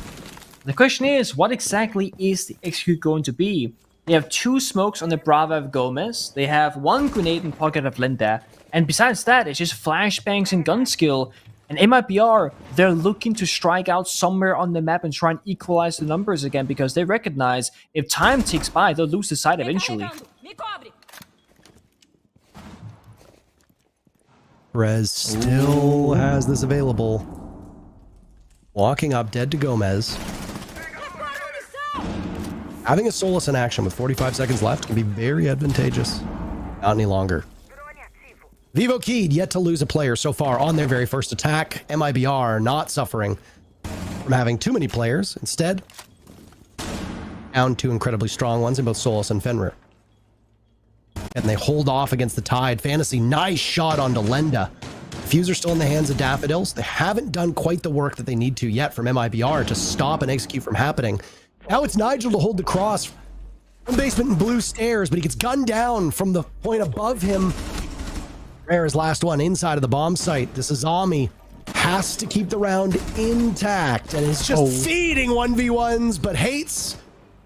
The question is, what exactly is the execute going to be? They have 2 smokes on the Brava of Gomez, they have 1 grenade in pocket of Linda, and besides that, it's just flashbangs and gun skill. And mibr, they're looking to strike out somewhere on the map and try and equalize the numbers again, because they recognize if time ticks by, they'll lose the side eventually. Perez still has this available. Walking up dead to Gomez. Having a Solus in action with 45 seconds left can be very advantageous. Not any longer. Vivo Keyed yet to lose a player so far on their very first attack. mibr not suffering from having too many players. Instead, down 2 incredibly strong ones in both Solus and Fenrir. And they hold off against the Tide. Fantasy, nice shot onto Lenda. Fuser still in the hands of Daffodils. They haven't done quite the work that they need to yet from mibr to stop and execute from happening. Now it's Nigel to hold the cross from basement and blue stairs, but he gets gunned down from the point above him. Rare's last one inside of the bomb site. This Azami has to keep the round intact and is just feeding 1v1s, but hates,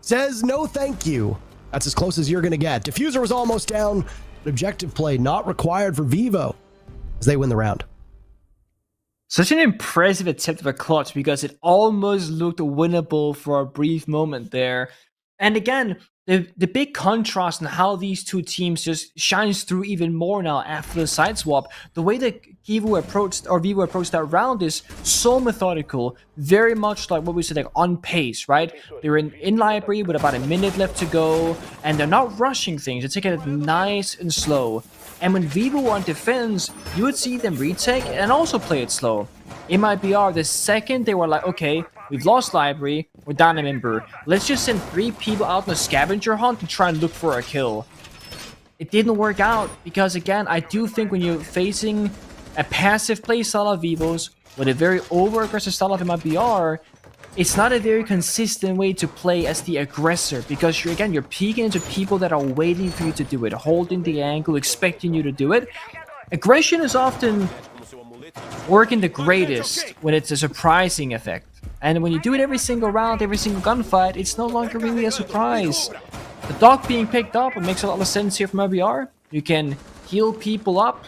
says no thank you. That's as close as you're going to get. Diffuser was almost down, but objective play not required for Vivo as they win the round. Such an impressive attempt of a clutch, because it almost looked winnable for a brief moment there. And again, the big contrast in how these 2 teams just shines through even more now after the side swap. The way that Vivo approached that round is so methodical, very much like what we said, like on pace, right? They're in library with about a minute left to go, and they're not rushing things. They're taking it nice and slow. And when Vivo were on defense, you would see them retake and also play it slow. mibr, the second they were like, okay, we've lost library, we're down a member, let's just send 3 people out on a scavenger hunt to try and look for a kill. It didn't work out, because again, I do think when you're facing a passive play style of Vivos with a very over-aggressive style of mibr, it's not a very consistent way to play as the aggressor, because you're peeking into people that are waiting for you to do it, holding the angle, expecting you to do it. Aggression is often working the greatest when it's a surprising effect. And when you do it every single round, every single gunfight, it's no longer really a surprise. The dog being picked up, it makes a lot of sense here from mibr. You can heal people up,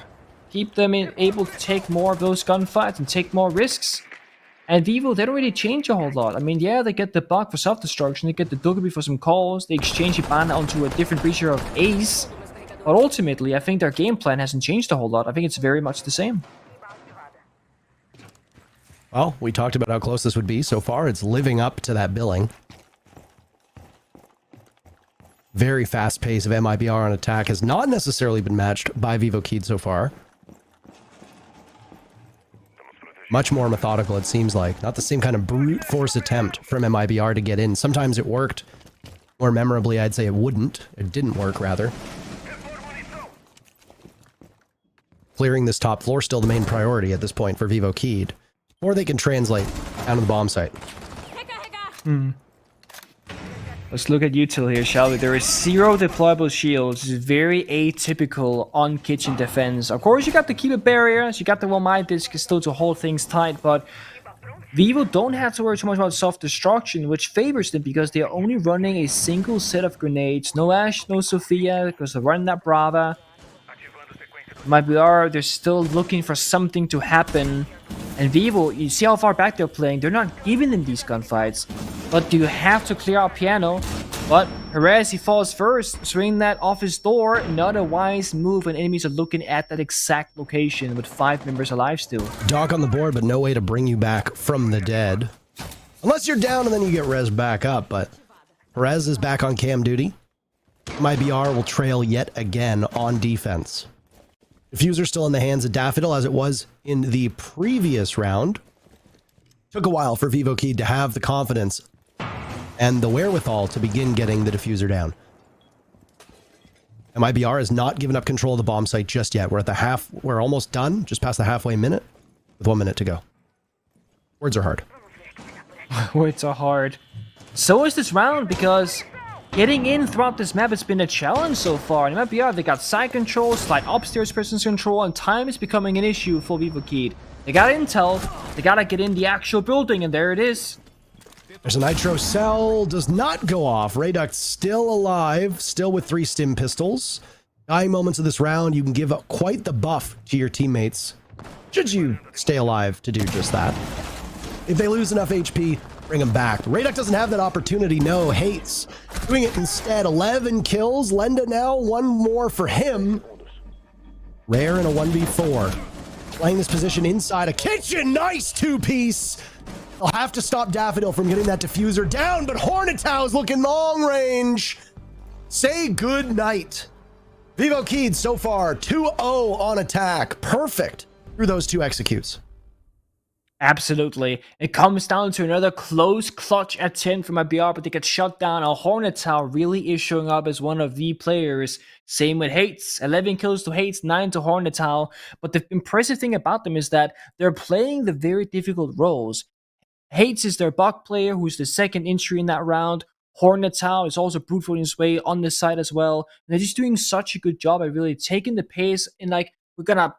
keep them able to take more of those gunfights and take more risks. And Vivo, they don't really change a whole lot. I mean, yeah, they get the bug for self-destruction, they get the Duggerby for some calls, they exchange Ibana onto a different breacher of Ace. But ultimately, I think their game plan hasn't changed a whole lot. I think it's very much the same. Well, we talked about how close this would be. So far, it's living up to that billing. Very fast pace of mibr on attack has not necessarily been matched by Vivo Keyed so far. Much more methodical, it seems like. Not the same kind of brute force attempt from mibr to get in. Sometimes it worked. More memorably, I'd say it wouldn't. It didn't work, rather. Clearing this top floor still the main priority at this point for Vivo Keyed. Or they can translate down to the bomb site. Let's look at util here, shall we? There is 0 deployable shields. This is very atypical on kitchen defense. Of course, you got the keeper barriers, you got the one disc still to hold things tight, but Vivo don't have to worry too much about self-destruction, which favors them because they are only running a single set of grenades. No Ash, no Sophia, because they're running that Brava. mibr, they're still looking for something to happen. And Vivo, you see how far back they're playing. They're not giving them these gunfights. But do you have to clear out piano? But Perez, he falls first, swinging that off his door. Not a wise move when enemies are looking at that exact location with 5 members alive still. Doc on the board, but no way to bring you back from the dead. Unless you're down and then you get res back up. But Perez is back on cam duty. mibr will trail yet again on defense. Diffuser still in the hands of Daffodil as it was in the previous round. Took a while for Vivo Keyed to have the confidence and the wherewithal to begin getting the diffuser down. mibr has not given up control of the bomb site just yet. We're almost done, just past the halfway minute, with 1 minute to go. Words are hard. Words are hard. So is this round, because getting in throughout this map has been a challenge so far. In map they got side control, slight upstairs presence control, and time is becoming an issue for Vivokid. They got intel, they gotta get in the actual building, and there it is. There's a nitro cell, does not go off. Rayduck still alive, still with 3 stim pistols. Dying moments of this round, you can give up quite the buff to your teammates, should you stay alive to do just that. If they lose enough HP, bring them back. Rayduck doesn't have that opportunity, no. Hates doing it instead. 11 kills, Lenda now, 1 more for him. Rare in a 1v4. Playing this position inside a kitchen, nice 2-piece. They'll have to stop Daffodil from getting that diffuser down, but Hornetow's looking long range. Say good night. Vivokid so far 2-0 on attack. Perfect through those 2 executes. Absolutely. It comes down to another close clutch attempt from mibr, but they get shut down. A Hornetow really is showing up as one of the players. Same with Hates. 11 kills to Hates, 9 to Hornetow. But the impressive thing about them is that they're playing the very difficult roles. Hates is their buck player, who's the second entry in that round. Hornetow is also brute forcing his way on this side as well. And they're just doing such a good job at really taking the pace and like, we're gonna,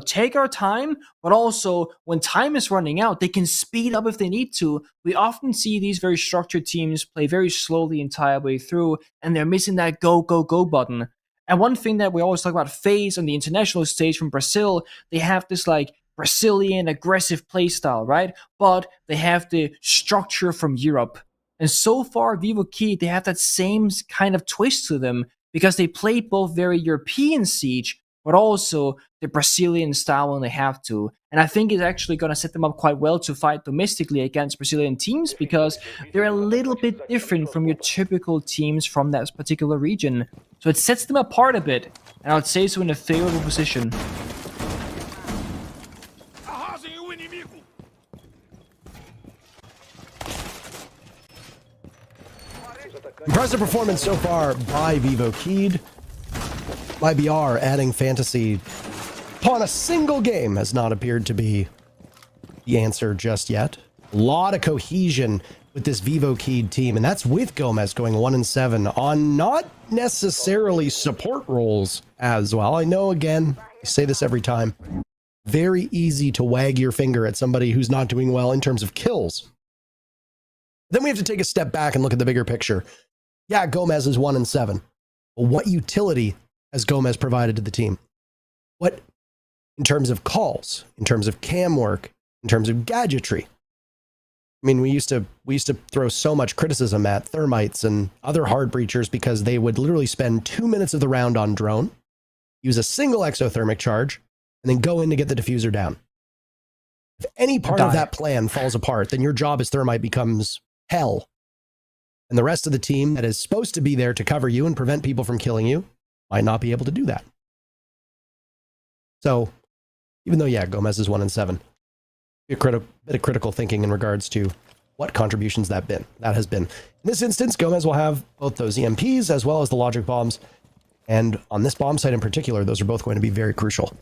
take our time, but also when time is running out, they can speed up if they need to. We often see these very structured teams play very slowly the entire way through, and they're missing that go, go, go button. And one thing that we always talk about FaZe on the international stage from Brazil, they have this like Brazilian aggressive playstyle, right? But they have the structure from Europe. And so far, Vivokid, they have that same kind of twist to them because they play both very European Siege, but also the Brazilian style when they have to. And I think it's actually going to set them up quite well to fight domestically against Brazilian teams because they're a little bit different from your typical teams from that particular region. So it sets them apart a bit, and I would say so in a favorable position. Impressive performance so far by Vivokid. mibr adding fantasy upon a single game has not appeared to be the answer just yet. A lot of cohesion with this Vivokid team, and that's with Gomez going 1-7 on not necessarily support roles as well. I know, again, I say this every time, very easy to wag your finger at somebody who's not doing well in terms of kills. Then we have to take a step back and look at the bigger picture. Yeah, Gomez is 1-7. But what utility has Gomez provided to the team? What, in terms of calls, in terms of cam work, in terms of gadgetry? I mean, we used to throw so much criticism at Thermites and other hard breachers because they would literally spend 2 minutes of the round on drone, use a single exothermic charge, and then go in to get the diffuser down. If any part of that plan falls apart, then your job as Thermite becomes hell. And the rest of the team that is supposed to be there to cover you and prevent people from killing you might not be able to do that. So, even though, yeah, Gomez is 1-7, a bit of critical thinking in regards to what contributions that has been. In this instance, Gomez will have both those EMPs as well as the logic bombs. And on this bomb site in particular, those are both going to be very crucial.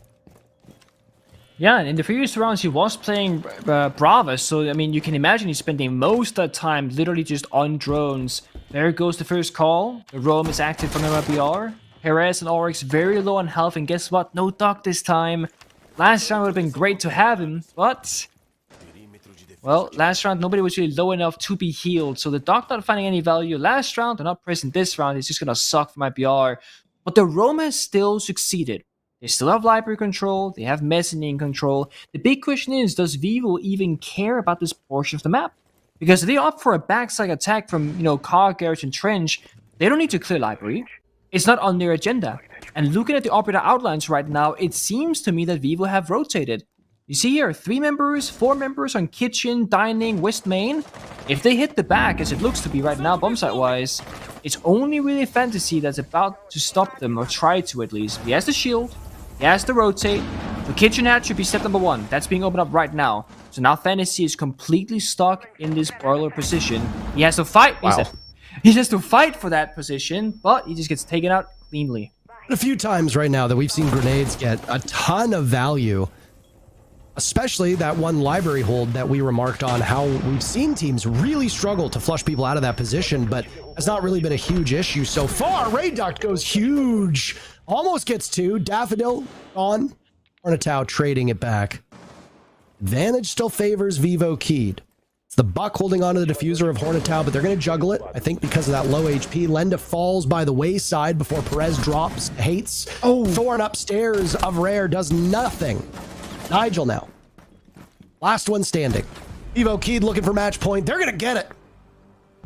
Yeah, and in the previous rounds, he was playing Bravas, so I mean, you can imagine he's spending most of that time literally just on drones. There goes the first call. The roam is active from mibr. Perez and Oryx very low on health, and guess what? No Doc this time. Last round would have been great to have him, but... well, last round, nobody was really low enough to be healed, so the Doc not finding any value last round, they're not present this round, it's just gonna suck for mibr. But the roam has still succeeded. They still have library control, they have mezzanine control. The big question is, does Vivo even care about this portion of the map? Because if they opt for a backside attack from, car garage and trench, they don't need to clear library. It's not on their agenda. And looking at the operator outlines right now, it seems to me that Vivo have rotated. You see here, 3 members, 4 members on kitchen, dining, west main. If they hit the back, as it looks to be right now, bombsite-wise, it's only really Fantasy that's about to stop them, or try to at least. He has the shield, he has the rotate. The kitchen hatch should be step number 1. That's being opened up right now. So now Fantasy is completely stuck in this boiler position. He has to fight. Wow. He has to fight for that position, but he just gets taken out cleanly. A few times right now that we've seen grenades get a ton of value. especially that one library hold that we remarked on, how we've seen teams really struggle to flush people out of that position, but has not really been a huge issue so far. Rayduct goes huge. Almost gets 2. Daffodil on. Hornetau trading it back. Advantage still favors Vivo Keed. It's the Buck holding on to the diffuser of Hornetau, but they're going to juggle it. I think because of that low HP. Lenda falls by the wayside before Perez drops. Hates. Oh, Thorn upstairs of Rare does nothing. Nigel now. Last one standing. Vivo Keed looking for match point. They're going to get it.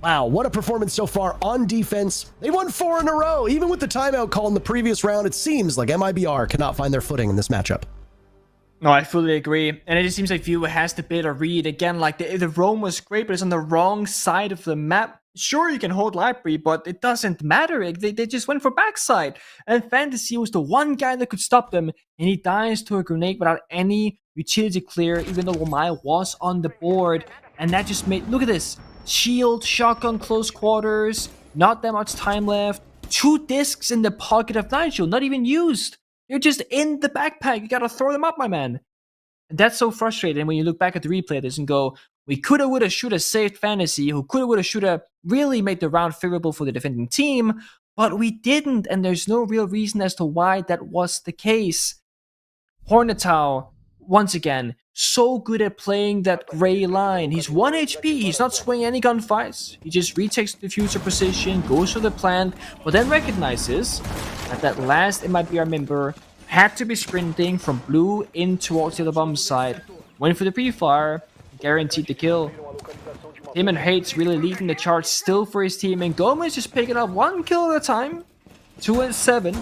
Wow, what a performance so far on defense. They won 4 in a row. Even with the timeout call in the previous round, it seems like mibr cannot find their footing in this matchup. No, I fully agree. And it just seems like Vivo has the better read. Again, like the roam was great, but it's on the wrong side of the map. Sure, you can hold library, but it doesn't matter. They just went for backside. And Fantasy was the one guy that could stop them. And he dies to a grenade without any utility clear, even though Wamai was on the board. And that just made... Look at this. Shield, shotgun, close quarters. Not that much time left. 2 discs in the pocket of Nigel, not even used. You're just in the backpack. You gotta throw them up, my man. And that's so frustrating when you look back at the replay of this and go, we coulda, woulda, shoulda saved Fantasy, who coulda, woulda, shoulda really made the round favorable for the defending team, but we didn't, and there's no real reason as to why that was the case. Hornetau, once again, so good at playing that gray line. He's 1 HP, he's not swinging any gunfights. He just retakes the diffuser position, goes for the plant, but then recognizes that last mibr member had to be sprinting from blue in towards the other bomb side. Went for the pre-fire, guaranteed the kill. Him and Hates really leading the charge still for his team, and Gomez just picking up 1 kill at a time. 2 and 7.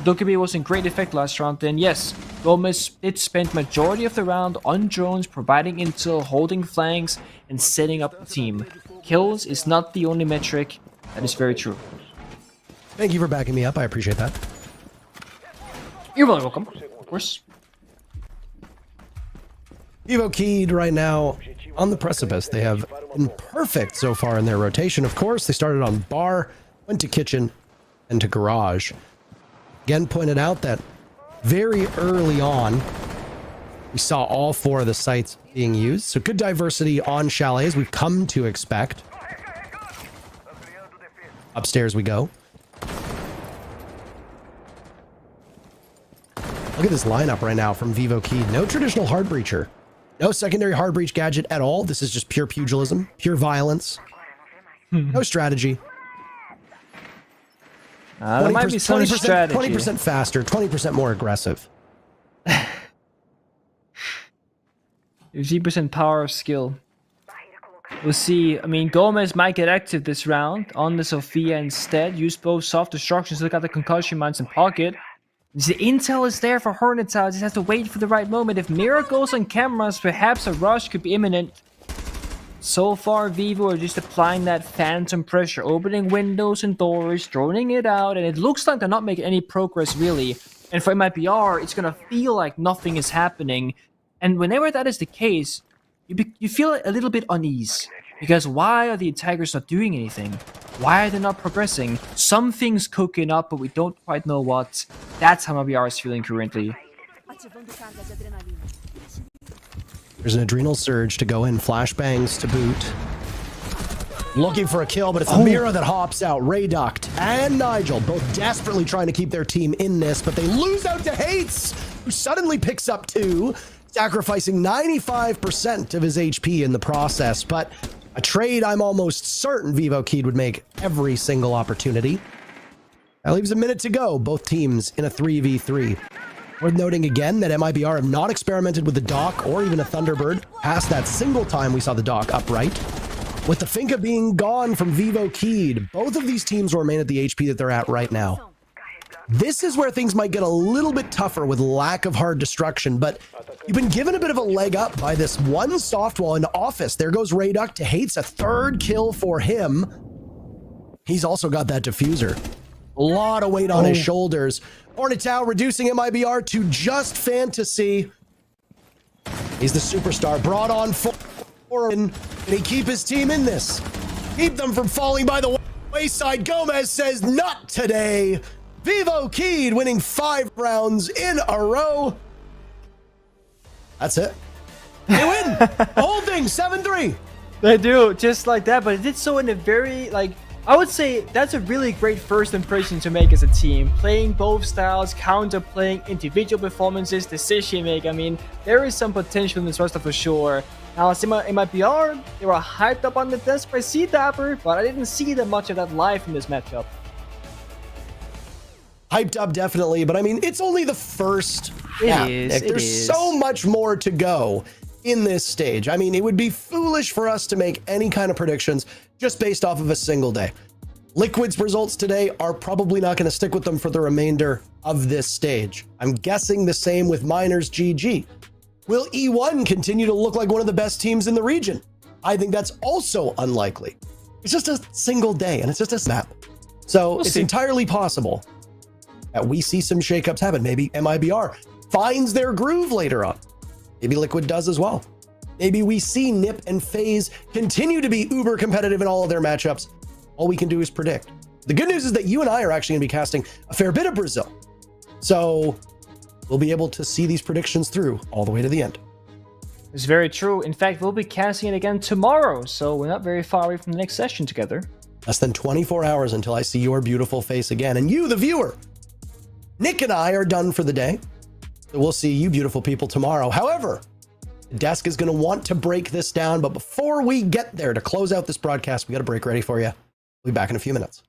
Dokkaebi was in great effect last round, and yes, Gomez did spend majority of the round on drones, providing intel, holding flanks, and setting up the team. Kills is not the only metric. That is very true. Thank you for backing me up. I appreciate that. You're very welcome, of course. Vivo Keed right now on the precipice. They have been perfect so far in their rotation. Of course, they started on bar, went to kitchen, and to garage. Again, pointed out that very early on, we saw all 4 of the sites being used. So good diversity on chalets we've come to expect. Upstairs we go. Look at this lineup right now from Vivo Keed. No traditional hard breacher. No secondary hard breach gadget at all. This is just pure pugilism, pure violence. No strategy. There might be some strategy. 20% faster, 20% more aggressive. 50% power of skill. We'll see. I mean, Gomez might get active this round on the Sophia instead. Use both soft destructions. Look at the concussion mines in pocket. The intel is there for Hornetau. Just has to wait for the right moment. If Mira goes on cameras, perhaps a rush could be imminent. So far, Vivo are just applying that phantom pressure, opening windows and doors, droning it out, and it looks like they're not making any progress really. And for mibr, it's gonna feel like nothing is happening. And whenever that is the case, you feel a little bit unease. Because why are the attackers not doing anything? Why are they not progressing? Something's cooking up, but we don't quite know what. That's how mibr is feeling currently. There's an adrenal surge to go in. Flashbangs to boot. Looking for a kill, but it's a Mira that hops out. Rayduct and Nigel both desperately trying to keep their team in this, but they lose out to Hates, who suddenly picks up 2, sacrificing 95% of his HP in the process. But a trade I'm almost certain Vivo Keed would make every single opportunity. That leaves a minute to go. Both teams in a 3v3. Worth noting again that mibr have not experimented with the Dock or even a Thunderbird past that single time we saw the Dock upright. With the Finka being gone from Vivo Keed, both of these teams will remain at the HP that they're at right now. This is where things might get a little bit tougher with lack of hard destruction, but you've been given a bit of a leg up by this one soft wall in office. There goes Rayduct to Hates, a 3rd kill for him. He's also got that diffuser. A lot of weight on his shoulders. Hornetau reducing mibr to just fantasy. He's the superstar brought on for and can he keep his team in this? Keep them from falling by the wayside. Gomez says not today. Vivo Keed winning 5 rounds in a row. That's it. They win. The whole thing, 7-3. They do, just like that, but it did so in a very, like, I would say that's a really great first impression to make as a team. Playing both styles, counter-playing, individual performances, decision making. I mean, there is some potential in this roster for sure. Now, in my PR, they were hyped up on the desk by C-Dapper, but I didn't see that much of that live in this matchup. Hyped up, definitely, but I mean, it's only the first It is. There's so much more to go in this stage. I mean, it would be foolish for us to make any kind of predictions just based off of a single day. Liquid's results today are probably not going to stick with them for the remainder of this stage. I'm guessing the same with Miners GG. Will E1 continue to look like one of the best teams in the region? I think that's also unlikely. It's just a single day and it's just a snap. So it's entirely possible that we see some shakeups happen. Maybe mibr finds their groove later on. Maybe Liquid does as well. Maybe we see Nip and FaZe continue to be uber competitive in all of their matchups. All we can do is predict. The good news is that you and I are actually going to be casting a fair bit of Brazil. So we'll be able to see these predictions through all the way to the end. It's very true. In fact, we'll be casting it again tomorrow, so we're not very far away from the next session together. Less than 24 hours until I see your beautiful face again. And you, the viewer. Nick and I are done for the day. So we'll see you beautiful people tomorrow. However, the desk is going to want to break this down. But before we get there to close out this broadcast, we got a break ready for you. We'll be back in a few minutes.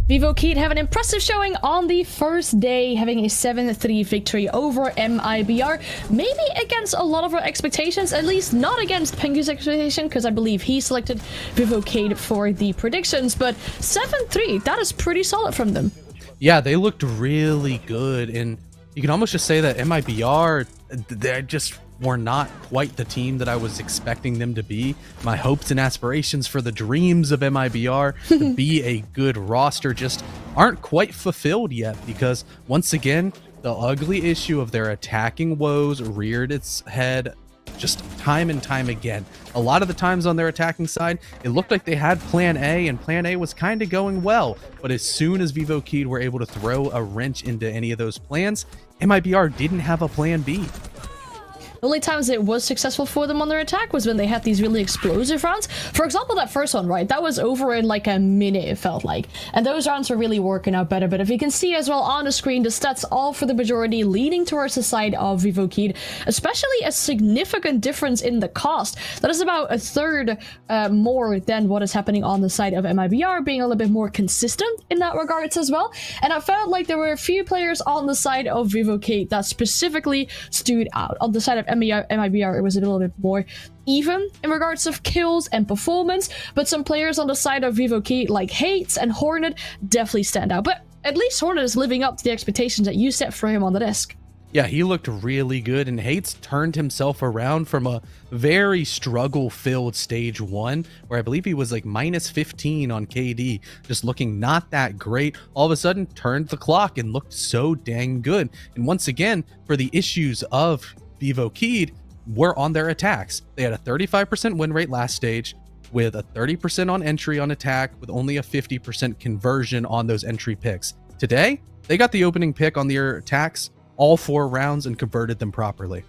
Vivokeed have an impressive showing on the first day, having a 7-3 victory over mibr. Maybe against a lot of our expectations, at least not against Pengu's expectation, because I believe he selected Vivokeed for the predictions, but 7-3, that is pretty solid from them. Yeah, they looked really good, and you can almost just say that mibr, they just were not quite the team that I was expecting them to be. My hopes and aspirations for the dreams of mibr to be a good roster just aren't quite fulfilled yet, because once again, the ugly issue of their attacking woes reared its head just time and time again. A lot of the times on their attacking side, it looked like they had plan A, and plan A was kind of going well, but as soon as Vivokeed were able to throw a wrench into any of those plans, mibr didn't have a plan B. The only times it was successful for them on their attack was when they had these really explosive rounds. For example, that first one, right? That was over in like a minute, it felt like. And those rounds were really working out better. But if you can see as well on the screen, the stats all for the majority leaning towards the side of Vivokid, especially a significant difference in the cost. That is about a third more than what is happening on the side of mibr, being a little bit more consistent in that regards as well. And I felt like there were a few players on the side of Vivokid that specifically stood out. On the side of mibr, it was a little bit more even in regards of kills and performance, but some players on the side of Vivokid like Hates and Hornet definitely stand out. But at least Hornet is living up to the expectations that you set for him on the disc. Yeah, he looked really good, and Hates turned himself around from a very struggle-filled stage 1, where I believe he was like minus 15 on KD, just looking not that great. All of a sudden, turned the clock and looked so dang good. And once again, for the issues of Vivokid, were on their attacks. They had a 35% win rate last stage, with a 30% on entry on attack, with only a 50% conversion on those entry picks. Today, they got the opening pick on their attacks all 4 rounds and converted them properly.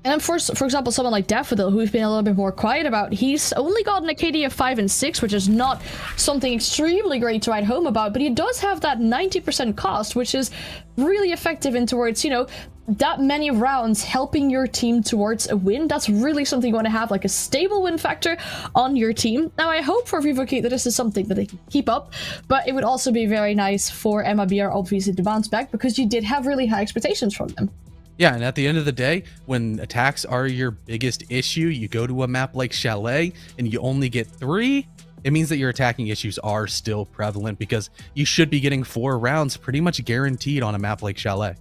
And for example, someone like Daffodil, who we've been a little bit more quiet about, he's only gotten a KD of 5 and 6, which is not something extremely great to write home about, but he does have that 90% cost, which is really effective in towards, you know, that many rounds helping your team towards a win. That's really something you want to have, like a stable win factor on your team. Now, I hope for Vivokid that this is something that they can keep up, but it would also be very nice for mibr, obviously, to bounce back, because you did have really high expectations from them. Yeah, and at the end of the day, when attacks are your biggest issue, you go to a map like Chalet and you only get 3, it means that your attacking issues are still prevalent, because you should be getting 4 rounds pretty much guaranteed on a map like Chalet.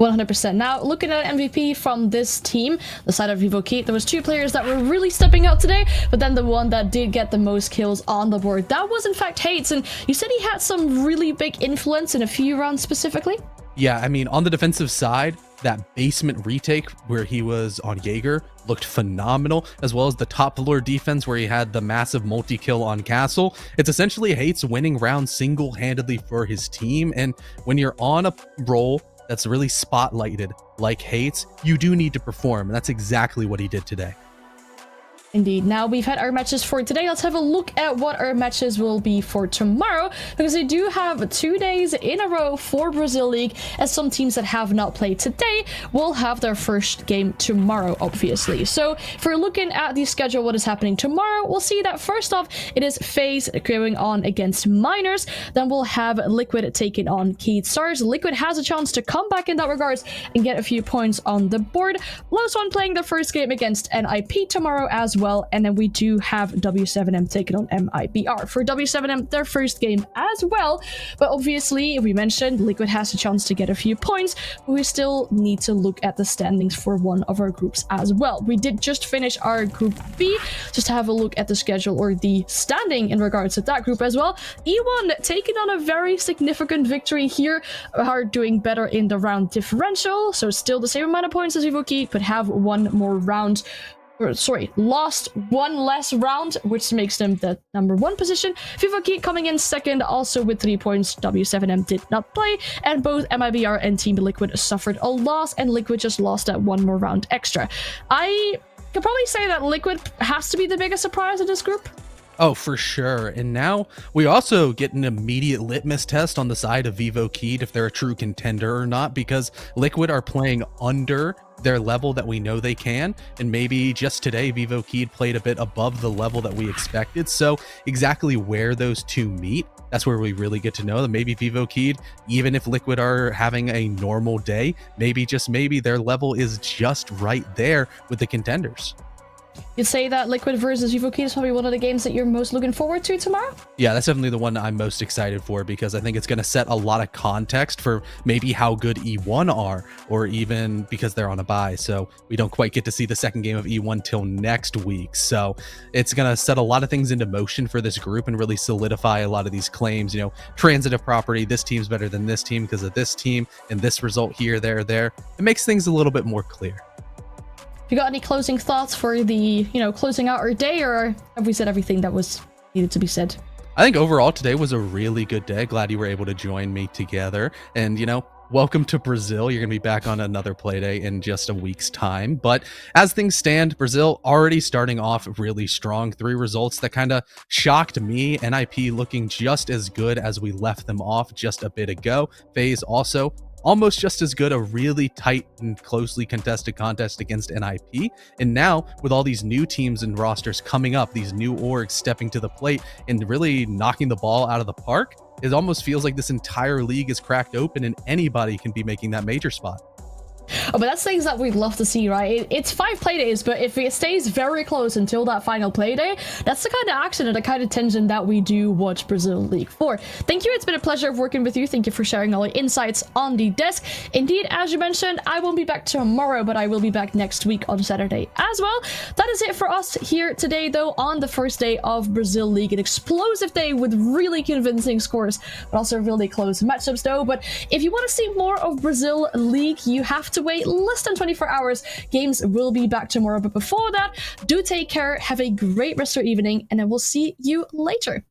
100%. Now, looking at MVP from this team, the side of Vivokid, there was 2 players that were really stepping out today, but then the one that did get the most kills on the board, that was in fact Hates. And you said he had some really big influence in a few rounds specifically? Yeah, I mean, on the defensive side, that basement retake where he was on Jaeger looked phenomenal, as well as the top floor defense where he had the massive multi-kill on Castle. It's essentially Hates winning rounds single-handedly for his team, and when you're on a role that's really spotlighted like Hates, you do need to perform, and that's exactly what he did today. Indeed. Now, we've had our matches for today. Let's have a look at what our matches will be for tomorrow, because they do have 2 days in a row for Brazil League, as some teams that have not played today will have their first game tomorrow, obviously. So if we're looking at the schedule, what is happening tomorrow, we'll see that first off, it is FaZe going on against Miners. Then we'll have Liquid taking on Keith Stars. Liquid has a chance to come back in that regards and get a few points on the board. Lowest one playing the first game against NIP tomorrow as well. And then we do have W7M taking on mibr. For W7M, their first game as well. But obviously, we mentioned Liquid has a chance to get a few points, but we still need to look at the standings for one of our groups as well. We did just finish our Group B, just to have a look at the schedule or the standing in regards to that group as well. E1 taking on a very significant victory here, are doing better in the round differential, so still the same amount of points as Vivokid, but have one more round. Lost one less round, which makes them the #1 position. Vivokid coming in second, also with 3 points. W7M did not play, and both mibr and Team Liquid suffered a loss, and Liquid just lost that one more round extra. I could probably say that Liquid has to be the biggest surprise in this group. Oh, for sure. And now we also get an immediate litmus test on the side of Vivokid if they're a true contender or not, because Liquid are playing under their level that we know they can, and maybe just today Vivokid played a bit above the level that we expected. So exactly where those two meet, that's where we really get to know that maybe Vivokid, even if Liquid are having a normal day, maybe just maybe their level is just right there with the contenders. You'd say that Liquid versus Vivokid is probably one of the games that you're most looking forward to tomorrow? Yeah, that's definitely the one I'm most excited for, because I think it's going to set a lot of context for maybe how good E1 are, or even because they're on a bye, so we don't quite get to see the second game of E1 till next week. So it's going to set a lot of things into motion for this group and really solidify a lot of these claims, you know, transitive property, this team's better than this team because of this team, and this result here, there. It makes things a little bit more clear. You got any closing thoughts for the, closing out our day, or have we said everything that was needed to be said? I think overall today was a really good day. Glad you were able to join me together. And, welcome to Brazil. You're going to be back on another Playday in just a week's time. But as things stand, Brazil already starting off really strong. 3 results that kind of shocked me. NIP looking just as good as we left them off just a bit ago. FaZe also almost just as good, a really tight and closely contested contest against NIP. And now, with all these new teams and rosters coming up, these new orgs stepping to the plate and really knocking the ball out of the park, it almost feels like this entire league is cracked open and anybody can be making that major spot. Oh, but that's things that we'd love to see, right? It's 5 playdays, but if it stays very close until that final playday, that's the kind of action and the kind of tension that we do watch Brazil League for. Thank you. It's been a pleasure working with you. Thank you for sharing all your insights on the desk. Indeed, as you mentioned, I won't be back tomorrow, but I will be back next week on Saturday as well. That is it for us here today, though, on the first day of Brazil League. An explosive day with really convincing scores, but also really close matchups, though. But if you want to see more of Brazil League, you have to wait less than 24 hours. Games will be back tomorrow, but before that, do take care, have a great rest of your evening, and I will see you later.